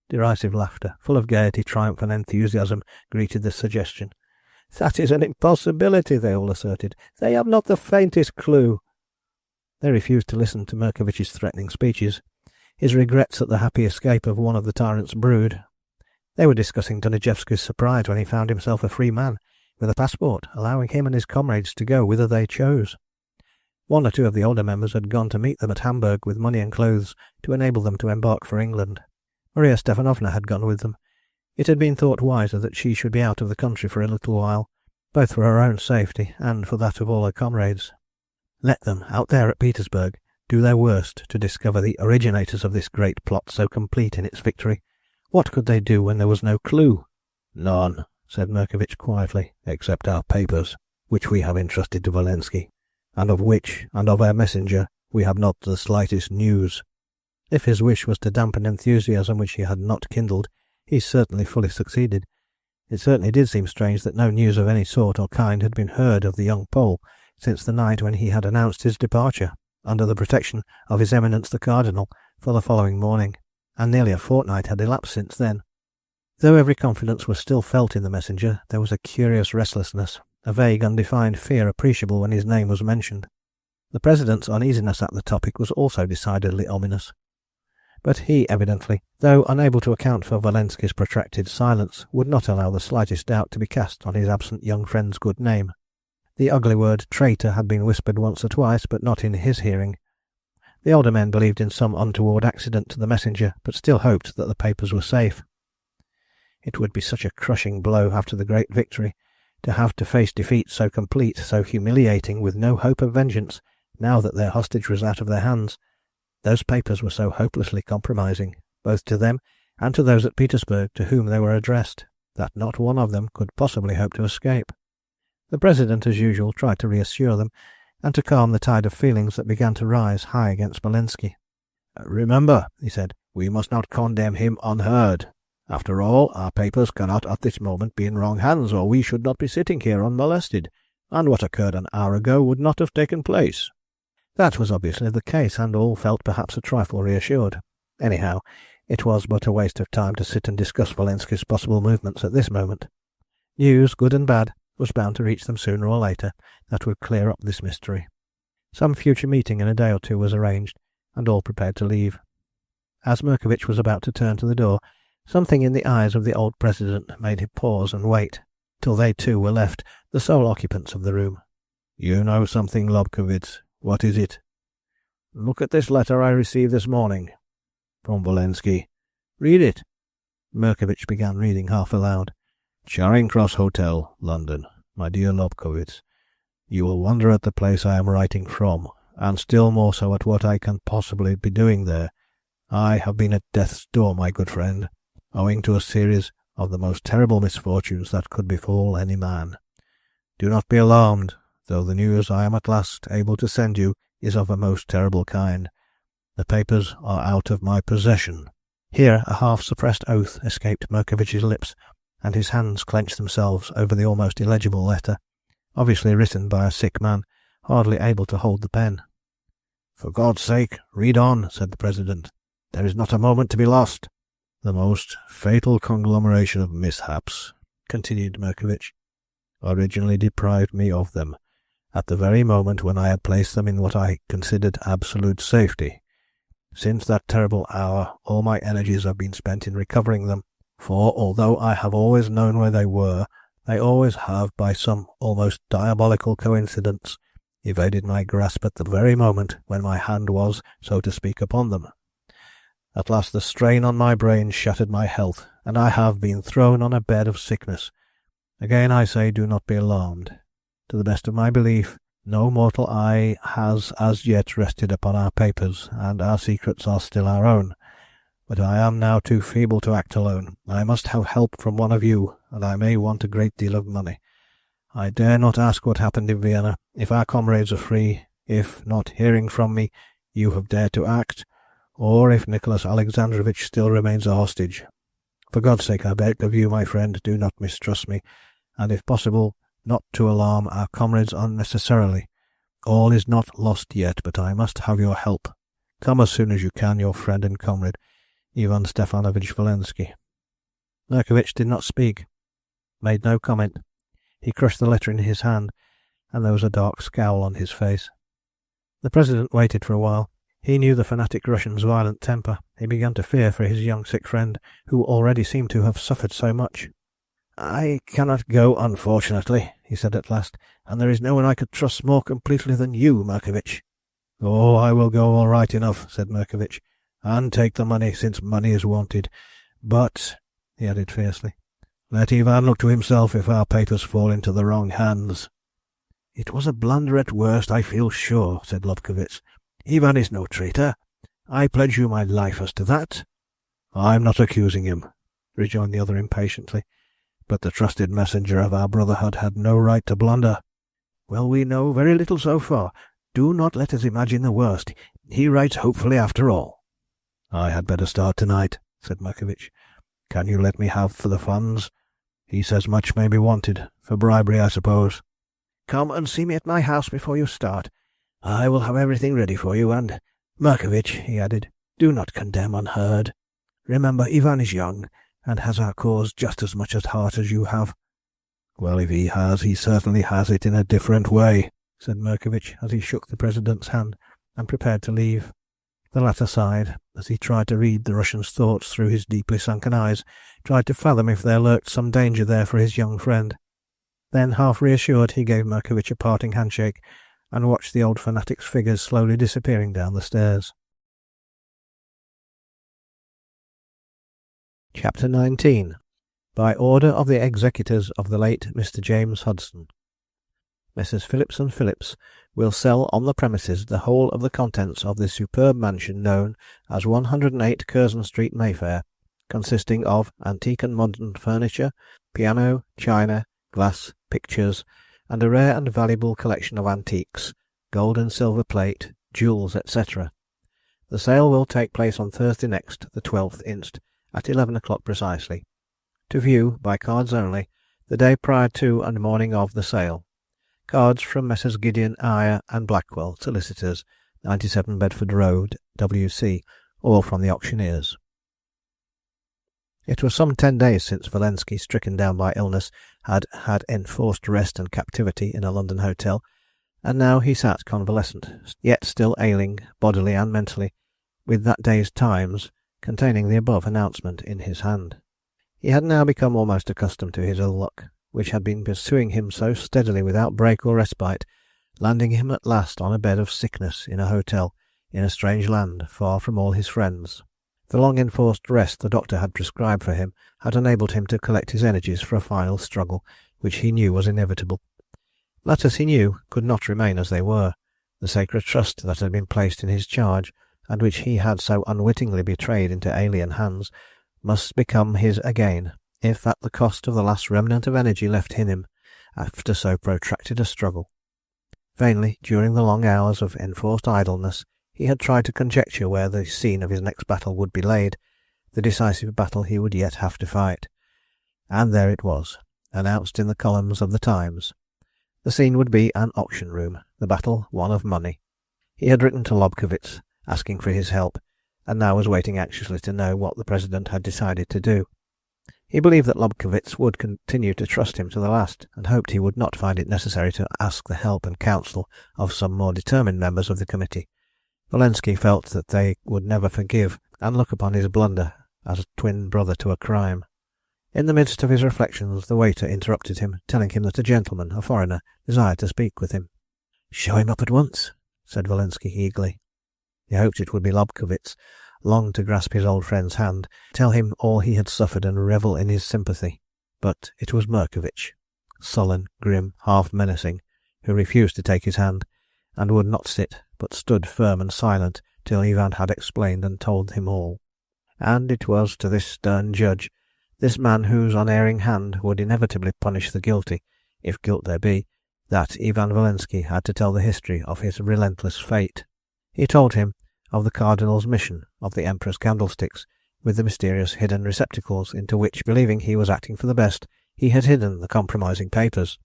Derisive laughter, full of gaiety, triumph and enthusiasm, greeted this suggestion. "That is an impossibility," they all asserted. "They have not the faintest clue." They refused to listen to Murkovich's threatening speeches, his regrets at the happy escape of one of the tyrant's brood. They were discussing Dunajevsky's surprise when he found himself a free man, with a passport, allowing him and his comrades to go whither they chose. 1 or 2 of the older members had gone to meet them at Hamburg with money and clothes to enable them to embark for England. Maria Stepanovna had gone with them. It had been thought wiser that she should be out of the country for a little while, both for her own safety and for that of all her comrades. Let them, out there at Petersburg, do their worst to discover the originators of this great plot so complete in its victory. What could they do when there was no clue? None, said Murkovich quietly, except our papers, which we have entrusted to Walensky, and of which, and of our messenger, we have not the slightest news. If his wish was to dampen enthusiasm which he had not kindled, he certainly fully succeeded. It certainly did seem strange that no news of any sort or kind had been heard of the young Pole since the night when he had announced his departure, under the protection of His Eminence the Cardinal, for the following morning, and nearly a fortnight had elapsed since then. Though every confidence was still felt in the messenger, there was a curious restlessness, a vague undefined fear appreciable when his name was mentioned. The President's uneasiness at the topic was also decidedly ominous. But he evidently, though unable to account for Walensky's protracted silence, would not allow the slightest doubt to be cast on his absent young friend's good name. The ugly word traitor had been whispered once or twice, but not in his hearing. The older men believed in some untoward accident to the messenger, but still hoped that the papers were safe. It would be such a crushing blow after the great victory, to have to face defeat so complete, so humiliating, with no hope of vengeance, now that their hostage was out of their hands. Those papers were so hopelessly compromising, both to them and to those at Petersburg to whom they were addressed, that not one of them could possibly hope to escape. The President, as usual, tried to reassure them, and to calm the tide of feelings that began to rise high against Walensky. "Remember," he said, "we must not condemn him unheard. After all, our papers cannot at this moment be in wrong hands, or we should not be sitting here unmolested, and what occurred an hour ago would not have taken place." That was obviously the case, and all felt perhaps a trifle reassured. Anyhow, it was but a waste of time to sit and discuss Walensky's possible movements at this moment. News, good and bad, was bound to reach them sooner or later that would clear up this mystery. Some future meeting in a day or two was arranged, and all prepared to leave. As Murkovich was about to turn to the door, something in the eyes of the old President made him pause and wait, till they too were left, the sole occupants of the room. "You know something, Lobkowitz. What is it?" "Look at this letter I received this morning." "From Walensky." "Read it." Murkovich began reading half aloud. "Charing Cross Hotel, London. My dear Lobkowitz, you will wonder at the place I am writing from, and still more so at what I can possibly be doing there. I have been at death's door, my good friend, owing to a series of the most terrible misfortunes that could befall any man. Do not be alarmed, though the news I am at last able to send you is of a most terrible kind. The papers are out of my possession." Here a half-suppressed oath escaped Murkovich's lips, and his hands clenched themselves over the almost illegible letter, obviously written by a sick man, hardly able to hold the pen. "For God's sake, read on," said the President. "There is not a moment to be lost." "The most fatal conglomeration of mishaps," continued Murkovich, "originally deprived me of them, at the very moment when I had placed them in what I considered absolute safety. Since that terrible hour all my energies have been spent in recovering them, for although I have always known where they were, they always have, by some almost diabolical coincidence, evaded my grasp at the very moment when my hand was, so to speak, upon them. At last the strain on my brain shattered my health, and I have been thrown on a bed of sickness. Again I say, do not be alarmed. To the best of my belief, no mortal eye has as yet rested upon our papers, and our secrets are still our own. But I am now too feeble to act alone. I must have help from one of you, and I may want a great deal of money. I dare not ask what happened in Vienna, if our comrades are free, if, not hearing from me, you have dared to act, or if Nicholas Alexandrovitch still remains a hostage. For God's sake, I beg of you, my friend, do not mistrust me, and if possible, not to alarm our comrades unnecessarily. All is not lost yet, but I must have your help. Come as soon as you can, your friend and comrade, Ivan Stefanovich Walensky." Murkovich did not speak, made no comment. He crushed the letter in his hand, and there was a dark scowl on his face. The President waited for a while. He knew the fanatic Russian's violent temper. He began to fear for his young sick friend, who already seemed to have suffered so much. "I cannot go, unfortunately," he said at last, "and there is no one I could trust more completely than you, Murkovich." "Oh, I will go all right enough," said Murkovich, "and take the money, since money is wanted. But," he added fiercely, "let Ivan look to himself if our papers fall into the wrong hands." "It was a blunder at worst, I feel sure," said Lobkowitz. Ivan is no traitor. I pledge you my life as to that." "I'm not accusing him," rejoined the other impatiently, "but the trusted messenger of our brotherhood had no right to blunder." "Well, we know very little so far. Do not let us imagine the worst. He writes hopefully after all." "I had better start tonight," said Markovitch. "Can you let me have for the funds? He says much may be wanted. For bribery, I suppose." "Come and see me at my house before you start. I will have everything ready for you, and, Markovitch," he added, "do not condemn unheard. Remember, Ivan is young, and has our cause just as much at heart as you have." "Well, if he has, he certainly has it in a different way," said Markovitch, as he shook the President's hand and prepared to leave. The latter sighed, as he tried to read the Russian's thoughts through his deeply sunken eyes, tried to fathom if there lurked some danger there for his young friend. Then, half reassured, he gave Markovitch a parting handshake, and watched the old fanatic's figures slowly disappearing down the stairs. Chapter 19. By order of the executors of the late Mr. James Hudson. Messrs. Phillips and Phillips will sell on the premises the whole of the contents of the superb mansion known as 108 Curzon Street, Mayfair, consisting of antique and modern furniture, piano, china, glass, pictures, and a rare and valuable collection of antiques, gold and silver plate, jewels, etc. The sale will take place on Thursday next, the 12th inst., at 11 o'clock precisely. To view, by cards only, the day prior to and morning of the sale. Cards from Messrs. Gideon, Eyre and Blackwell, solicitors, 97 Bedford Road, W.C., all from the auctioneers. It was some 10 days since Walensky, stricken down by illness, had had enforced rest and captivity in a London hotel, and now he sat convalescent, yet still ailing, bodily and mentally, with that day's Times, containing the above announcement, in his hand. He had now become almost accustomed to his ill luck, which had been pursuing him so steadily without break or respite, landing him at last on a bed of sickness in a hotel, in a strange land, far from all his friends. The long enforced rest the doctor had prescribed for him had enabled him to collect his energies for a final struggle, which he knew was inevitable. Matters, he knew, could not remain as they were. The sacred trust that had been placed in his charge, and which he had so unwittingly betrayed into alien hands, must become his again, if at the cost of the last remnant of energy left in him after so protracted a struggle. Vainly, during the long hours of enforced idleness, he had tried to conjecture where the scene of his next battle would be laid, the decisive battle he would yet have to fight. And there it was, announced in the columns of the Times. The scene would be an auction room, the battle one of money. He had written to Lobkowitz, asking for his help, and now was waiting anxiously to know what the President had decided to do. He believed that Lobkowitz would continue to trust him to the last, and hoped he would not find it necessary to ask the help and counsel of some more determined members of the committee. Walensky felt that they would never forgive and look upon his blunder as a twin brother to a crime. In the midst of his reflections the waiter interrupted him, telling him that a gentleman, a foreigner, desired to speak with him. "Show him up at once," said Walensky eagerly. He hoped it would be Lobkowitz, longed to grasp his old friend's hand, tell him all he had suffered and revel in his sympathy. But it was Markovitch, sullen, grim, half menacing, who refused to take his hand, and would not sit, but stood firm and silent till Ivan had explained and told him all. And it was to this stern judge, this man whose unerring hand would inevitably punish the guilty, if guilt there be, that Ivan Walensky had to tell the history of his relentless fate. He told him of the Cardinal's mission, of the Emperor's Candlesticks, with the mysterious hidden receptacles into which, believing he was acting for the best, he had hidden the compromising papers.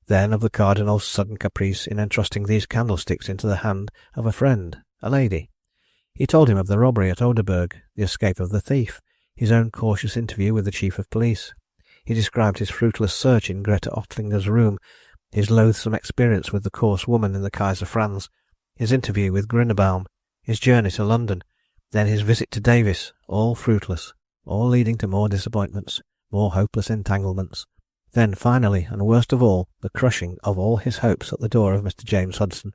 Then of the Cardinal's sudden caprice in entrusting these candlesticks into the hand of a friend, a lady. He told him of the robbery at Oderberg, the escape of the thief, his own cautious interview with the Chief of Police. He described his fruitless search in Greta Ottlinger's room, his loathsome experience with the coarse woman in the Kaiser Franz, his interview with Grünebaum, his journey to London, then his visit to Davis, all fruitless, all leading to more disappointments, more hopeless entanglements. Then finally, and worst of all, the crushing of all his hopes at the door of Mr. James Hudson,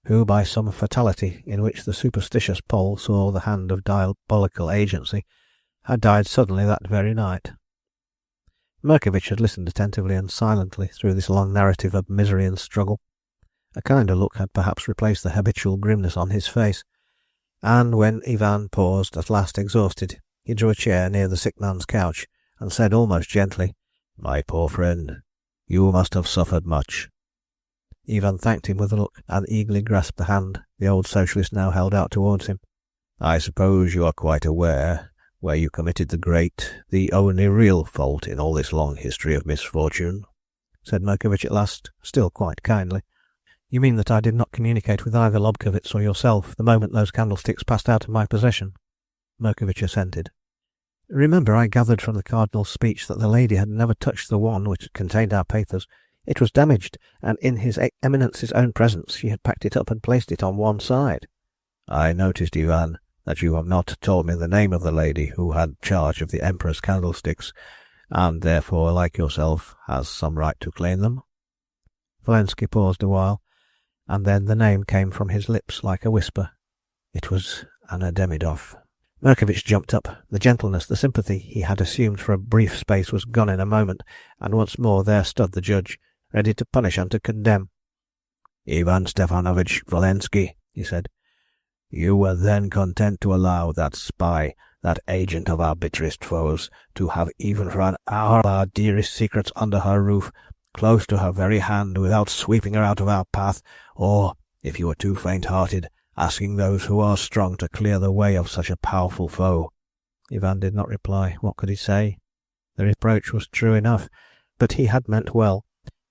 who, by some fatality in which the superstitious Pole saw the hand of diabolical agency, had died suddenly that very night. Markovitch had listened attentively and silently through this long narrative of misery and struggle. A kinder look had perhaps replaced the habitual grimness on his face, and when Ivan paused, at last exhausted, he drew a chair near the sick man's couch, and said almost gently, "My poor friend, you must have suffered much." Ivan thanked him with a look, and eagerly grasped the hand the old socialist now held out towards him. "I suppose you are quite aware where you committed the great, the only real fault in all this long history of misfortune?" said Merkovich at last, still quite kindly. "You mean that I did not communicate with either Lobkowitz or yourself the moment those candlesticks passed out of my possession?" Merkovich assented. "Remember, I gathered from the Cardinal's speech that the lady had never touched the one which contained our papers. It was damaged, and in his Eminence's own presence she had packed it up and placed it on one side." "I noticed, Ivan, that you have not told me the name of the lady who had charge of the Emperor's candlesticks, and therefore, like yourself, has some right to claim them." Volensky paused a while, and then the name came from his lips like a whisper. It was Anna Demidov. Merkovich jumped up. The gentleness, the sympathy he had assumed for a brief space was gone in a moment, and once more there stood the judge, ready to punish and to condemn. "Ivan Stefanovich Volensky," he said, "you were then content to allow that spy, that agent of our bitterest foes, to have even for an hour our dearest secrets under her roof, close to her very hand, without sweeping her out of our path, or, if you were too faint-hearted, asking those who are strong to clear the way of such a powerful foe." Ivan did not reply. What could he say? The reproach was true enough, but he had meant well.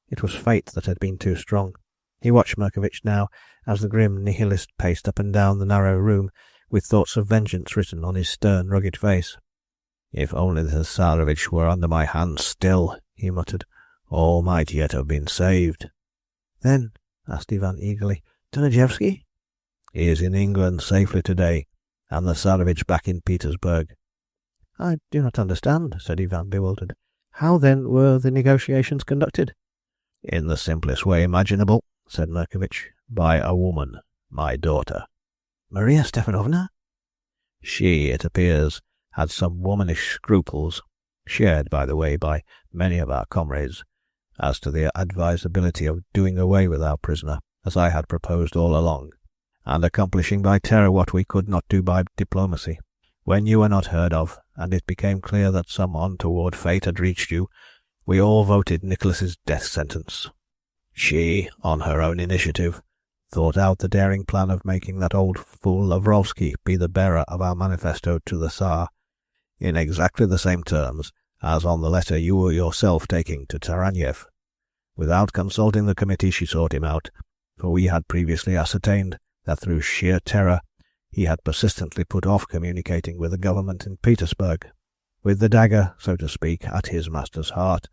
It was fate that had been too strong. He watched Merkovich now, as the grim nihilist paced up and down the narrow room, with thoughts of vengeance written on his stern, rugged face. "If only the Tsarevich were under my hands still," he muttered, "all might yet have been saved." "Then," asked Ivan eagerly, "Dunajevsky?" "He is in England safely today, and the Tsarevich back in Petersburg." "I do not understand," said Ivan, bewildered. "How, then, were the negotiations conducted?" "In the simplest way imaginable," said Merkovich, "by a woman, my daughter." "Maria Stepanovna?" "She, it appears, had some womanish scruples, shared, by the way, by many of our comrades, as to the advisability of doing away with our prisoner, as I had proposed all along, and accomplishing by terror what we could not do by diplomacy. When you were not heard of, and it became clear that some untoward fate had reached you, we all voted Nicholas's death sentence. She, on her own initiative, thought out the daring plan of making that old fool Lavrovsky be the bearer of our manifesto to the Tsar, in exactly the same terms as on the letter you were yourself taking to Taraniev. Without consulting the committee she sought him out, for we had previously ascertained that through sheer terror he had persistently put off communicating with the government in Petersburg. With the dagger, so to speak, at his master's heart,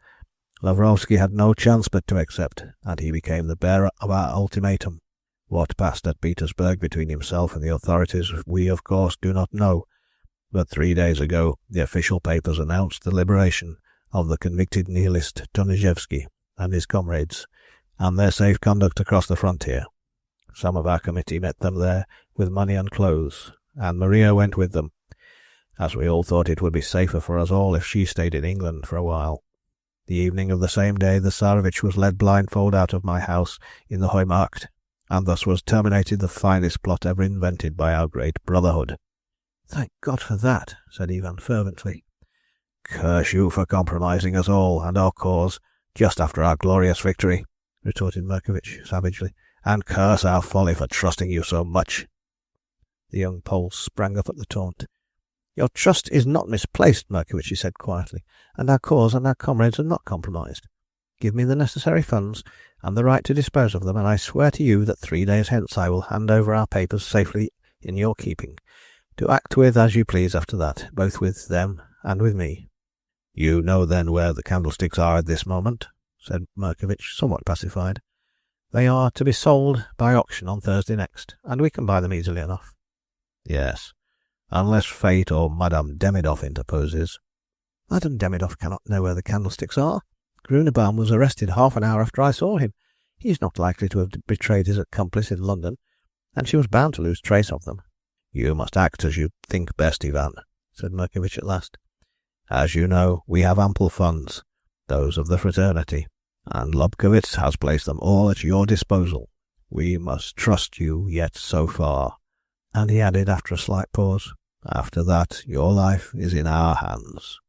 Lavrovsky had no chance but to accept, and he became the bearer of our ultimatum. What passed at Petersburg between himself and the authorities we, of course, do not know, but 3 days ago the official papers announced the liberation of the convicted nihilist Dunajevsky and his comrades, and their safe conduct across the frontier. Some of our committee met them there with money and clothes, and Maria went with them, as we all thought it would be safer for us all if she stayed in England for a while. The evening of the same day the Tsarevich was led blindfold out of my house in the Heumarkt, and thus was terminated the finest plot ever invented by our great brotherhood." "Thank God for that," said Ivan fervently. "Curse you for compromising us all and our cause just after our glorious victory," retorted Merkovich savagely, "and curse our folly for trusting you so much." The young Pole sprang up at the taunt. "Your trust is not misplaced, Merkovich," he said quietly, "and our cause and our comrades are not compromised. Give me the necessary funds and the right to dispose of them, and I swear to you that 3 days hence I will hand over our papers safely in your keeping, to act with as you please after that, both with them and with me." "You know then where the candlesticks are at this moment?" said Merkovich, somewhat pacified. "They are to be sold by auction on Thursday next, and we can buy them easily enough." "Yes, unless fate or Madame Demidov interposes." "Madame Demidov cannot know where the candlesticks are. Grunebaum was arrested half an hour after I saw him. He is not likely to have betrayed his accomplice in London, and she was bound to lose trace of them." "You must act as you think best, Ivan," said Merkovich at last. "As you know, we have ample funds, those of the fraternity, and Lobkowitz has placed them all at your disposal. We must trust you yet so far." And he added after a slight pause, "After that, your life is in our hands."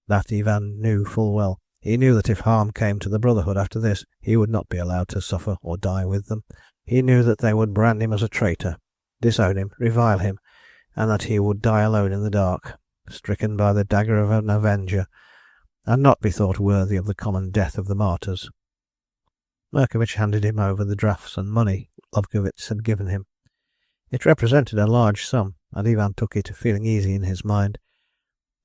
That Ivan knew full well. He knew that if harm came to the Brotherhood after this, he would not be allowed to suffer or die with them. He knew that they would brand him as a traitor, disown him, revile him, and that he would die alone in the dark, stricken by the dagger of an avenger, and not be thought worthy of the common death of the martyrs. Murkovich handed him over the drafts and money Lobkowitz had given him. It represented a large sum, and Ivan took it, feeling easy in his mind.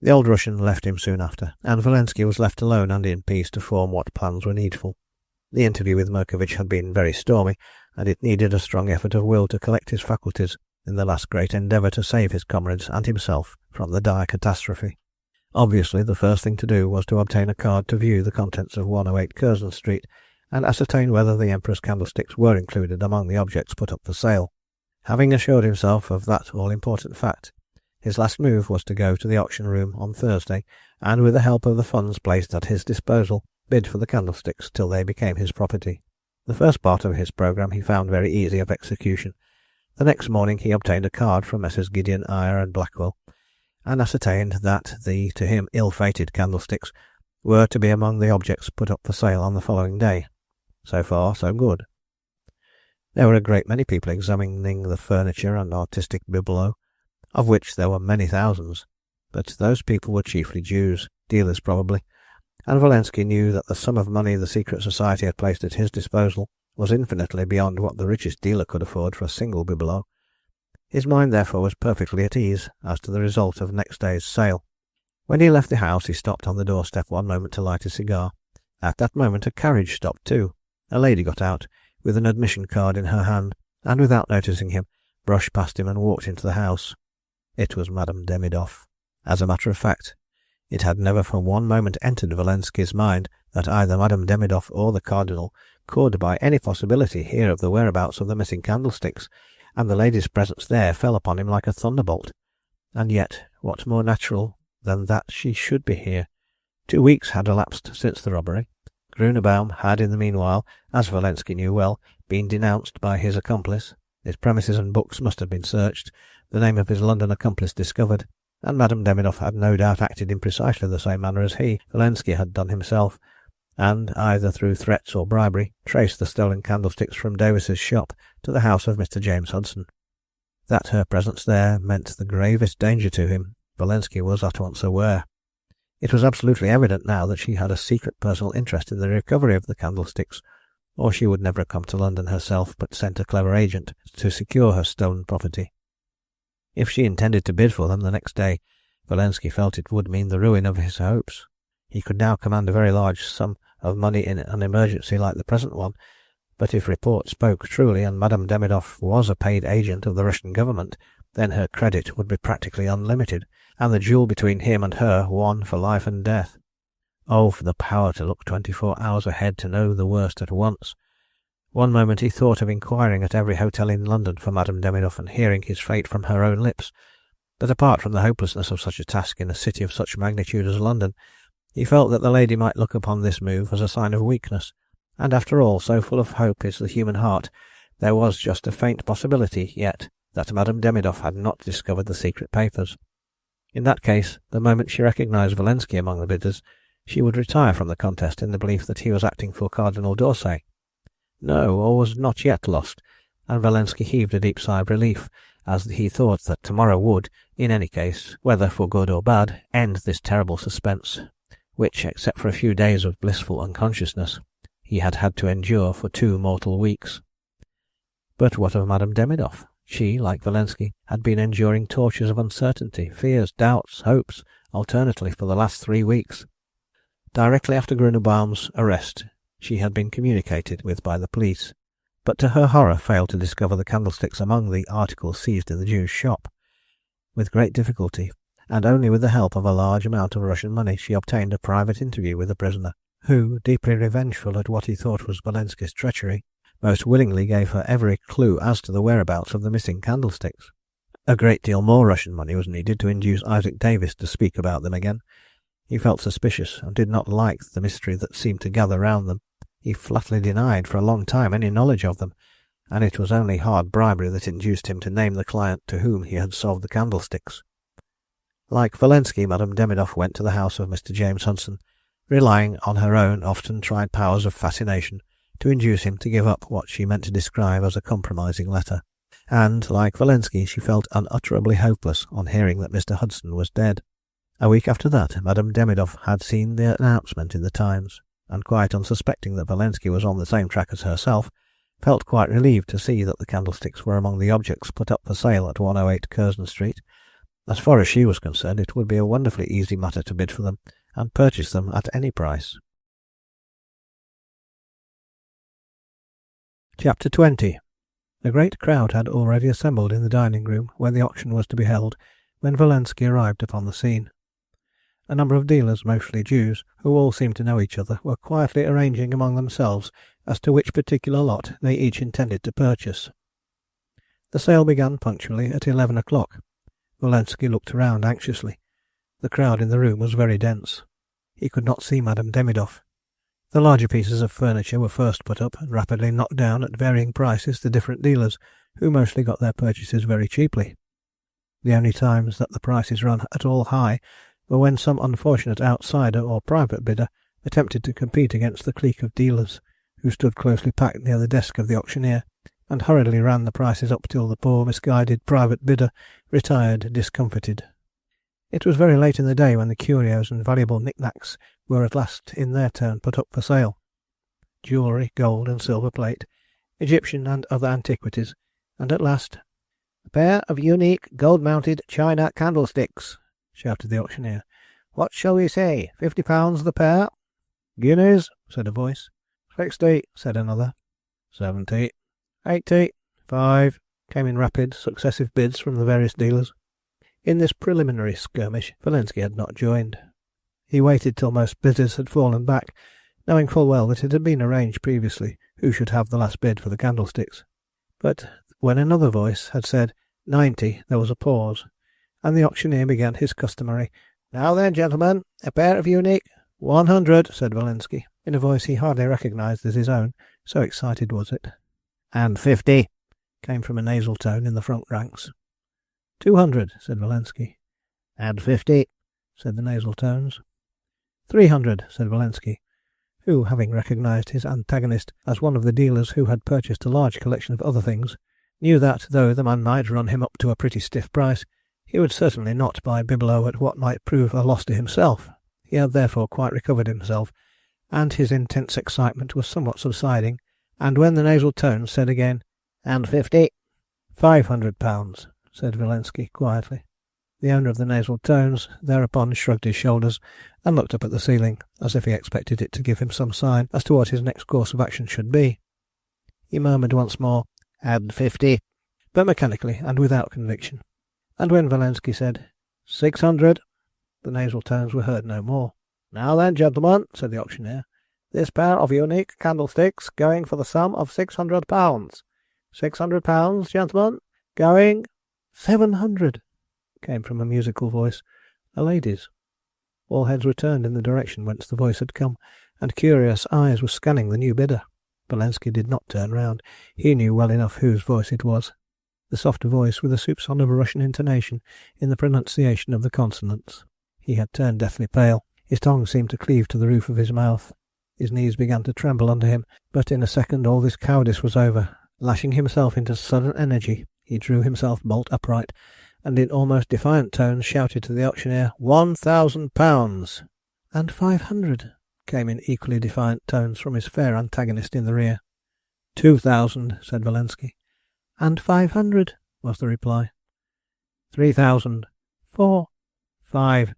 The old Russian left him soon after, and Valensky was left alone and in peace to form what plans were needful. The interview with Murkovich had been very stormy, and it needed a strong effort of will to collect his faculties in the last great endeavour to save his comrades and himself from the dire catastrophe. Obviously, the first thing to do was to obtain a card to view the contents of 108 Curzon Street, and ascertain whether the Emperor's candlesticks were included among the objects put up for sale. Having assured himself of that all-important fact, his last move was to go to the auction room on Thursday, and with the help of the funds placed at his disposal, bid for the candlesticks till they became his property. The first part of his programme he found very easy of execution. The next morning he obtained a card from Messrs. Gideon, Eyre and Blackwell, and ascertained that the, to him, ill-fated candlesticks were to be among the objects put up for sale on the following day. So far, so good. There were a great many people examining the furniture and artistic bibelots, of which there were many thousands, but those people were chiefly Jews, dealers probably, and Valensky knew that the sum of money the secret society had placed at his disposal was infinitely beyond what the richest dealer could afford for a single bibelot. His mind therefore was perfectly at ease as to the result of next day's sale. When he left the house he stopped on the doorstep one moment to light a cigar. At that moment a carriage stopped too. A lady got out, with an admission card in her hand, and without noticing him, brushed past him and walked into the house. It was Madame Demidoff. As a matter of fact, it had never for one moment entered Valensky's mind that either Madame Demidoff or the Cardinal could by any possibility hear of the whereabouts of the missing candlesticks, and the lady's presence there fell upon him like a thunderbolt. And yet, what more natural than that she should be here? 2 weeks had elapsed since the robbery. Grunebaum had in the meanwhile, as Valensky knew well, been denounced by his accomplice. His premises and books must have been searched, the name of his London accomplice discovered, and Madame Demidoff had no doubt acted in precisely the same manner as he, Valensky, had done himself, and, either through threats or bribery, traced the stolen candlesticks from Davis's shop to the house of Mr. James Hudson. That her presence there meant the gravest danger to him, Valensky was at once aware. It was absolutely evident now that she had a secret personal interest in the recovery of the candlesticks, or she would never have come to London herself but sent a clever agent to secure her stolen property. If she intended to bid for them the next day, Valensky felt it would mean the ruin of his hopes. He could now command a very large sum of money in an emergency like the present one, but if report spoke truly and Madame Demidoff was a paid agent of the Russian government, then her credit would be practically unlimited, and the duel between him and her won for life and death. Oh, for the power to look 24 hours ahead to know the worst at once! One moment he thought of inquiring at every hotel in London for Madame Demidoff and hearing his fate from her own lips, but apart from the hopelessness of such a task in a city of such magnitude as London, he felt that the lady might look upon this move as a sign of weakness, and after all, so full of hope is the human heart, there was just a faint possibility yet that Madame Demidoff had not discovered the secret papers. In that case, the moment she recognised Valensky among the bidders, she would retire from the contest in the belief that he was acting for Cardinal d'Orsay. No, all was not yet lost, and Valensky heaved a deep sigh of relief as he thought that tomorrow would, in any case, whether for good or bad, end this terrible suspense, which, except for a few days of blissful unconsciousness, he had had to endure for 2 mortal weeks. But what of Madame Demidoff? She, like Valensky, had been enduring tortures of uncertainty, fears, doubts, hopes, alternately for the last 3 weeks. Directly after Grunebaum's arrest, she had been communicated with by the police, but to her horror failed to discover the candlesticks among the articles seized in the Jew's shop. With great difficulty, and only with the help of a large amount of Russian money, she obtained a private interview with the prisoner, who, deeply revengeful at what he thought was Valensky's treachery, most willingly gave her every clue as to the whereabouts of the missing candlesticks. A great deal more Russian money was needed to induce Isaac Davis to speak about them again. He felt suspicious, and did not like the mystery that seemed to gather round them. He flatly denied for a long time any knowledge of them, and it was only hard bribery that induced him to name the client to whom he had sold the candlesticks. Like Valensky, Madame Demidoff went to the house of Mr. James Hudson, relying on her own often tried powers of fascination to induce him to give up what she meant to describe as a compromising letter. And, like Valensky, she felt unutterably hopeless on hearing that Mr. Hudson was dead. A week after that, Madame Demidoff had seen the announcement in the Times, and quite unsuspecting that Valensky was on the same track as herself, felt quite relieved to see that the candlesticks were among the objects put up for sale at 108 Curzon Street. As far as she was concerned, it would be a wonderfully easy matter to bid for them, and purchase them at any price. Chapter 20. A great crowd had already assembled in the dining room where the auction was to be held when Valensky arrived upon the scene. A number of dealers, mostly Jews, who all seemed to know each other, were quietly arranging among themselves as to which particular lot they each intended to purchase. The sale began punctually at 11 o'clock. Valensky looked around anxiously. The crowd in the room was very dense. He could not see Madame Demidoff. The larger pieces of furniture were first put up and rapidly knocked down at varying prices to different dealers, who mostly got their purchases very cheaply. The only times that the prices ran at all high were when some unfortunate outsider or private bidder attempted to compete against the clique of dealers, who stood closely packed near the desk of the auctioneer, and hurriedly ran the prices up till the poor misguided private bidder retired discomfited. It was very late in the day when the curios and valuable knick-knacks were at last in their turn put up for sale. Jewellery, gold and silver plate, Egyptian and other antiquities, and at last, "A pair of unique gold-mounted china candlesticks," shouted the auctioneer. "What shall we say? £50 the pair?" "Guineas," said a voice. "60," said another. "70." "80." "5," came in rapid, successive bids from the various dealers. In this preliminary skirmish Valensky had not joined. He waited till most bidders had fallen back, knowing full well that it had been arranged previously who should have the last bid for the candlesticks. But when another voice had said 90, there was a pause, and the auctioneer began his customary, "Now then, gentlemen, a pair of unique—" 100, said Valensky, in a voice he hardly recognised as his own, so excited was it. "And 50, came from a nasal tone in the front ranks. 200, said Valensky. "And 50, said the nasal tones. 300, said Valensky, who, having recognised his antagonist as one of the dealers who had purchased a large collection of other things, knew that, though the man might run him up to a pretty stiff price, he would certainly not buy bibelot at what might prove a loss to himself. He had therefore quite recovered himself, and his intense excitement was somewhat subsiding, and when the nasal tones said again, "And 50, £500, said Valensky quietly. The owner of the nasal tones thereupon shrugged his shoulders and looked up at the ceiling, as if he expected it to give him some sign as to what his next course of action should be. He murmured once more, "And 50, but mechanically and without conviction. And when Valensky said, 600, the nasal tones were heard no more. "Now then, gentlemen," said the auctioneer, "this pair of unique candlesticks going for the sum of £600. £600, gentlemen, going—" 700, came from a musical voice, a lady's. All heads were turned in the direction whence the voice had come, and curious eyes were scanning the new bidder. Valensky did not turn round. He knew well enough whose voice it was. The softer voice with a soupçon of Russian intonation in the pronunciation of the consonants. He had turned deathly pale. His tongue seemed to cleave to the roof of his mouth. His knees began to tremble under him, but in a second all this cowardice was over. Lashing himself into sudden energy, he drew himself bolt upright, and in almost defiant tones shouted to the auctioneer, £1,000. "And 500, came in equally defiant tones from his fair antagonist in the rear. 2,000, said Valensky. "And 500, was the reply. 3,000. 4. 5.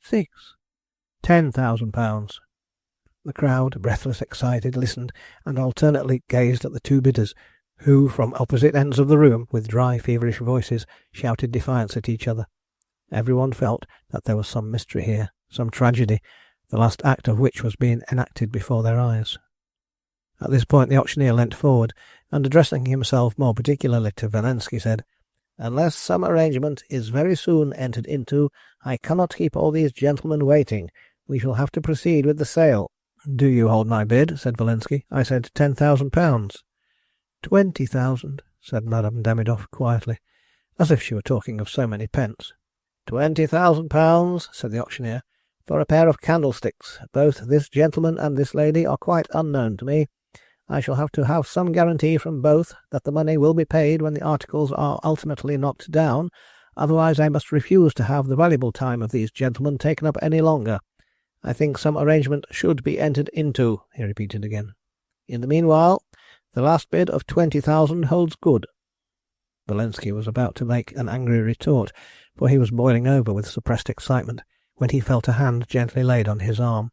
6. £10,000. The crowd, breathless, excited, listened, and alternately gazed at the two bidders, who, from opposite ends of the room, with dry, feverish voices, shouted defiance at each other. Everyone felt that there was some mystery here, some tragedy, the last act of which was being enacted before their eyes. At this point the auctioneer leant forward, and addressing himself more particularly to Valensky, said, "Unless some arrangement is very soon entered into, I cannot keep all these gentlemen waiting. We shall have to proceed with the sale." "Do you hold my bid?" said Valensky. "I said £10,000. 20,000, said Madame Demidoff quietly, as if she were talking of so many pence. £20,000, said the auctioneer, for a pair of candlesticks. Both this gentleman and this lady are quite unknown to me. I shall have to have some guarantee from both that the money will be paid when the articles are ultimately knocked down, otherwise I must refuse to have the valuable time of these gentlemen taken up any longer. I think some arrangement should be entered into, he repeated again. In the meanwhile, the last bid of 20,000 holds good. Valensky was about to make an angry retort, for he was boiling over with suppressed excitement, when he felt a hand gently laid on his arm.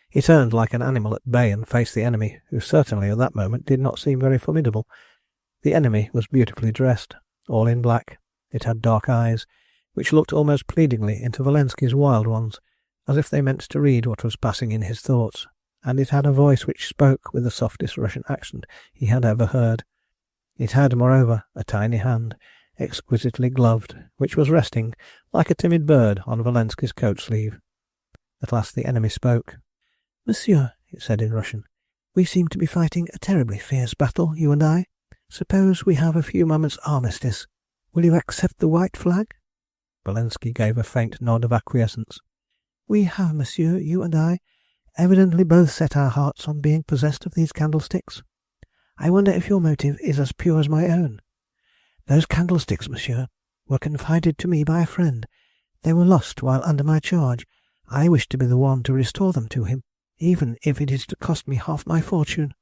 He turned like an animal at bay and faced the enemy, who certainly at that moment did not seem very formidable. The enemy was beautifully dressed, all in black. It had dark eyes, which looked almost pleadingly into Valensky's wild ones, as if they meant to read what was passing in his thoughts, and it had a voice which spoke with the softest Russian accent he had ever heard. It had, moreover, a tiny hand, exquisitely gloved, which was resting, like a timid bird, on Valensky's coat-sleeve. At last the enemy spoke. Monsieur, it said in Russian, we seem to be fighting a terribly fierce battle, you and I. Suppose we have a few moments' armistice. Will you accept the white flag? Valensky gave a faint nod of acquiescence. We have, monsieur, you and I, evidently both set our hearts on being possessed of these candlesticks. I wonder if your motive is as pure as my own. Those candlesticks, monsieur, were confided to me by a friend. They were lost while under my charge. I wish to be the one to restore them to him, even if it is to cost me half my fortune.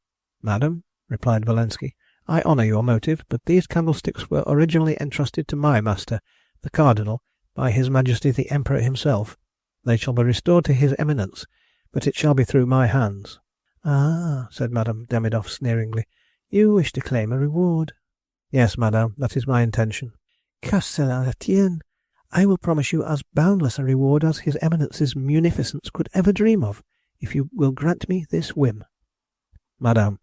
Madam, replied Valensky, I honour your motive, but these candlesticks were originally entrusted to my master, the Cardinal, by His Majesty the Emperor himself. They shall be restored to His Eminence, but it shall be through my hands. Ah, said Madame Demidoff sneeringly, you wish to claim a reward. Yes, madame, that is my intention. Que cela tienne. I will promise you as boundless a reward as His Eminence's munificence could ever dream of, if you will grant me this whim. Madame,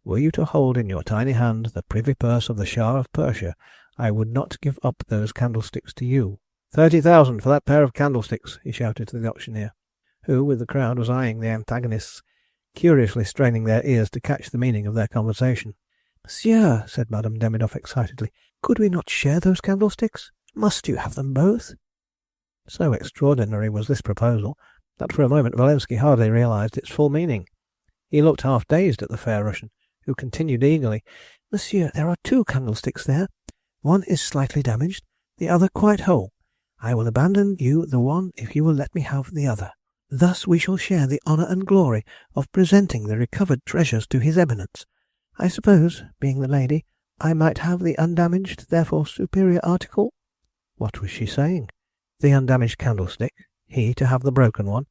were you to hold in your tiny hand the privy purse of the Shah of Persia, I would not give up those candlesticks to you. 30,000 for that pair of candlesticks, he shouted to the auctioneer, who, with the crowd, was eyeing the antagonists, curiously straining their ears to catch the meaning of their conversation. Monsieur, said Madame Demidoff excitedly, could we not share those candlesticks? Must you have them both? So extraordinary was this proposal that for a moment Valensky hardly realized its full meaning. He looked half dazed at the fair Russian, who continued eagerly, Monsieur, there are 2 candlesticks there. One is slightly damaged, the other quite whole. I will abandon you the one if you will let me have the other. Thus we shall share the honour and glory of presenting the recovered treasures to His Eminence. I suppose, being the lady, I might have the undamaged, therefore superior article? What was she saying? The undamaged candlestick? He to have the broken one?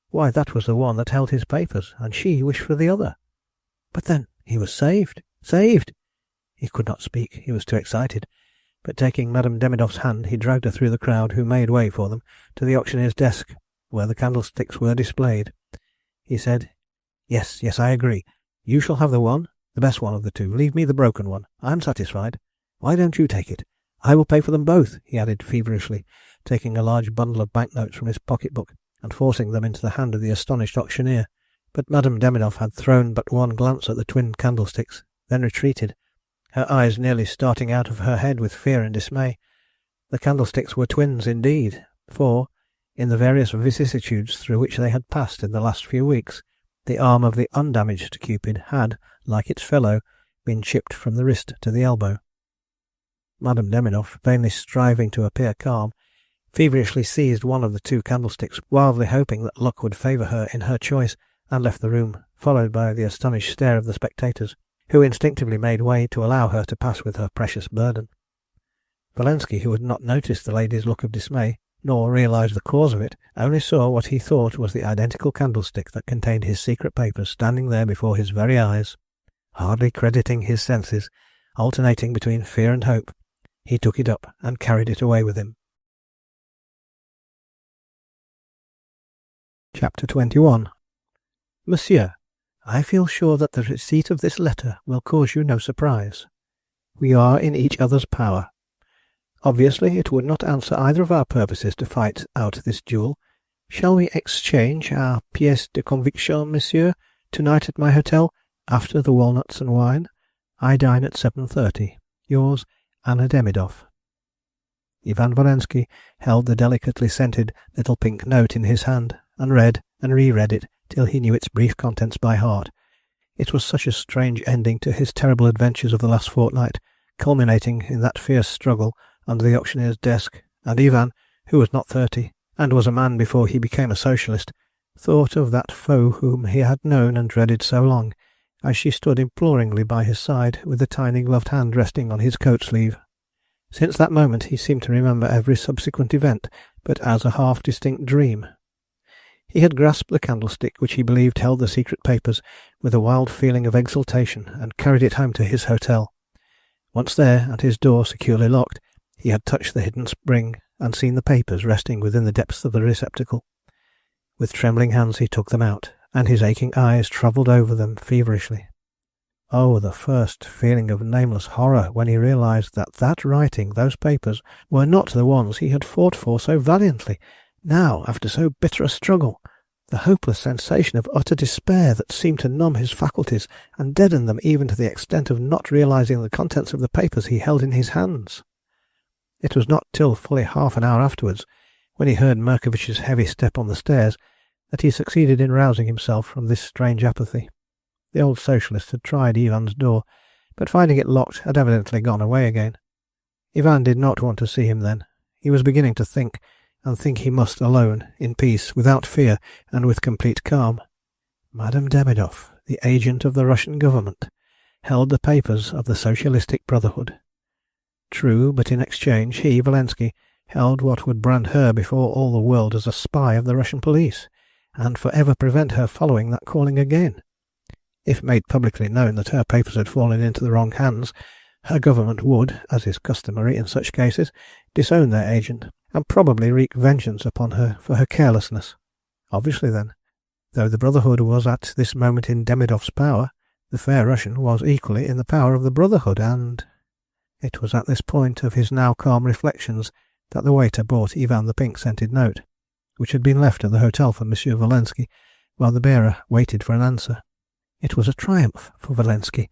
Why, that was the one that held his papers, and she wished for the other. But then he was saved! Saved! He could not speak, he was too excited, but taking Madame Demidoff's hand, he dragged her through the crowd, who made way for them, to the auctioneer's desk, where the candlesticks were displayed. He said, Yes, I agree. You shall have the one, the best one of the 2. Leave me the broken one. I am satisfied. Why don't you take it? I will pay for them both, he added feverishly, taking a large bundle of banknotes from his pocket-book and forcing them into the hand of the astonished auctioneer. But Madame Demidoff had thrown but one glance at the twin candlesticks, then retreated, her eyes nearly starting out of her head with fear and dismay. The candlesticks were twins indeed, for, in the various vicissitudes through which they had passed in the last few weeks, the arm of the undamaged Cupid had, like its fellow, been chipped from the wrist to the elbow. Madame Demidoff, vainly striving to appear calm, feverishly seized one of the 2 candlesticks, wildly hoping that luck would favour her in her choice, and left the room, followed by the astonished stare of the spectators, who instinctively made way to allow her to pass with her precious burden. Valensky, who had not noticed the lady's look of dismay, nor realized the cause of it, only saw what he thought was the identical candlestick that contained his secret papers standing there before his very eyes. Hardly crediting his senses, alternating between fear and hope, he took it up and carried it away with him. Chapter 21. Monsieur, I feel sure that the receipt of this letter will cause you no surprise. We are in each other's power. Obviously, it would not answer either of our purposes to fight out this duel. Shall we exchange our pièce de conviction, monsieur, tonight at my hotel, after the walnuts and wine? I dine at 7:30. Yours, Anna Demidov. Ivan Volensky held the delicately scented little pink note in his hand, and read and reread it till he knew its brief contents by heart. It was such a strange ending to his terrible adventures of the last fortnight, culminating in that fierce struggle under the auctioneer's desk, and Ivan, who was not 30, and was a man before he became a socialist, thought of that foe whom he had known and dreaded so long, as she stood imploringly by his side with the tiny gloved hand resting on his coat sleeve. Since that moment he seemed to remember every subsequent event, but as a half-distinct dream. He had grasped the candlestick which he believed held the secret papers with a wild feeling of exultation, and carried it home to his hotel. Once there, and his door securely locked, he had touched the hidden spring, and seen the papers resting within the depths of the receptacle. With trembling hands he took them out, and his aching eyes travelled over them feverishly. Oh, the first feeling of nameless horror when he realised that that writing, those papers, were not the ones he had fought for so valiantly, now, after so bitter a struggle. The hopeless sensation of utter despair that seemed to numb his faculties and deaden them even to the extent of not realising the contents of the papers he held in his hands. It was not till fully half an hour afterwards, when he heard Merkovich's heavy step on the stairs, that he succeeded in rousing himself from this strange apathy. The old socialist had tried Ivan's door, but finding it locked had evidently gone away again. Ivan did not want to see him then. He was beginning to think, and think he must alone, in peace, without fear, and with complete calm. Madame Demidov, the agent of the Russian government, held the papers of the Socialistic Brotherhood. True, but in exchange he, Volensky, held what would brand her before all the world as a spy of the Russian police, and for ever prevent her following that calling again. If made publicly known that her papers had fallen into the wrong hands, her government would, as is customary in such cases, disown their agent, and probably wreak vengeance upon her for her carelessness. Obviously, then, though the Brotherhood was at this moment in Demidov's power, the fair Russian was equally in the power of the Brotherhood, and... It was at this point of his now calm reflections that the waiter brought Ivan the pink-scented note, which had been left at the hotel for Monsieur Volensky, while the bearer waited for an answer. It was a triumph for Volensky.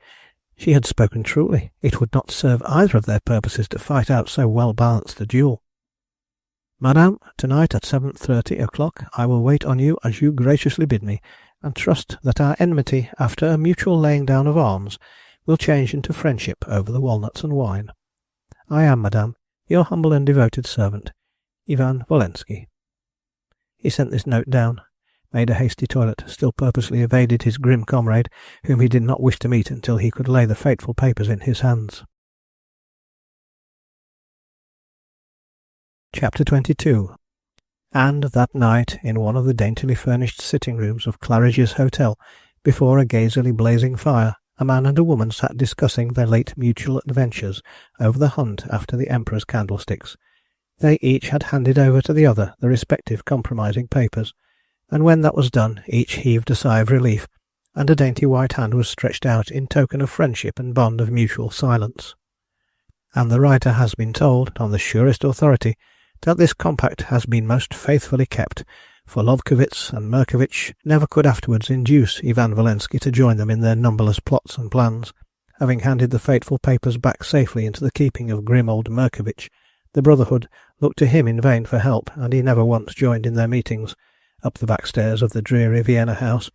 She had spoken truly. It would not serve either of their purposes to fight out so well-balanced a duel. Madame, tonight at 7:30 o'clock I will wait on you as you graciously bid me, and trust that our enmity, after a mutual laying down of arms, will change into friendship over the walnuts and wine. I am, madame, your humble and devoted servant, Ivan Volensky. He sent this note down, made a hasty toilet, still purposely evaded his grim comrade, whom he did not wish to meet until he could lay the fateful papers in his hands. Chapter 22. And that night, in one of the daintily furnished sitting-rooms of Claridge's Hotel, before a gazily blazing fire, a man and a woman sat discussing their late mutual adventures over the hunt after the Emperor's candlesticks. They each had handed over to the other the respective compromising papers, and when that was done, each heaved a sigh of relief, and a dainty white hand was stretched out in token of friendship and bond of mutual silence. And the writer has been told, on the surest authority, that this compact has been most faithfully kept, for Lovkovitz and Merkovich never could afterwards induce Ivan Volensky to join them in their numberless plots and plans. Having handed the fateful papers back safely into the keeping of grim old Merkovich, the Brotherhood looked to him in vain for help, and he never once joined in their meetings, up the back stairs of the dreary Vienna house.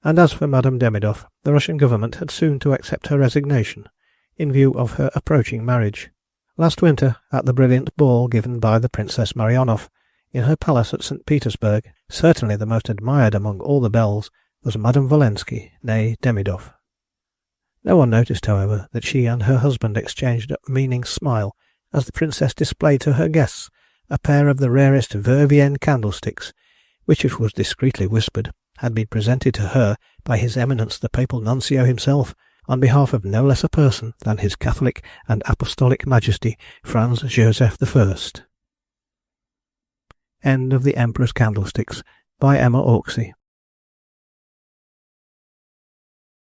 And as for Madame Demidov, the Russian government had soon to accept her resignation, in view of her approaching marriage. Last winter, at the brilliant ball given by the Princess Marionov, in her palace at St. Petersburg, certainly the most admired among all the belles was Madame Volensky, née Demidov. No one noticed, however, that she and her husband exchanged a meaning smile as the princess displayed to her guests a pair of the rarest Vervienne candlesticks, which, it was discreetly whispered, had been presented to her by His Eminence the Papal Nuncio himself, on behalf of no less a person than His Catholic and Apostolic Majesty Franz Joseph I. End of The Emperor's Candlesticks by Emma Orczy.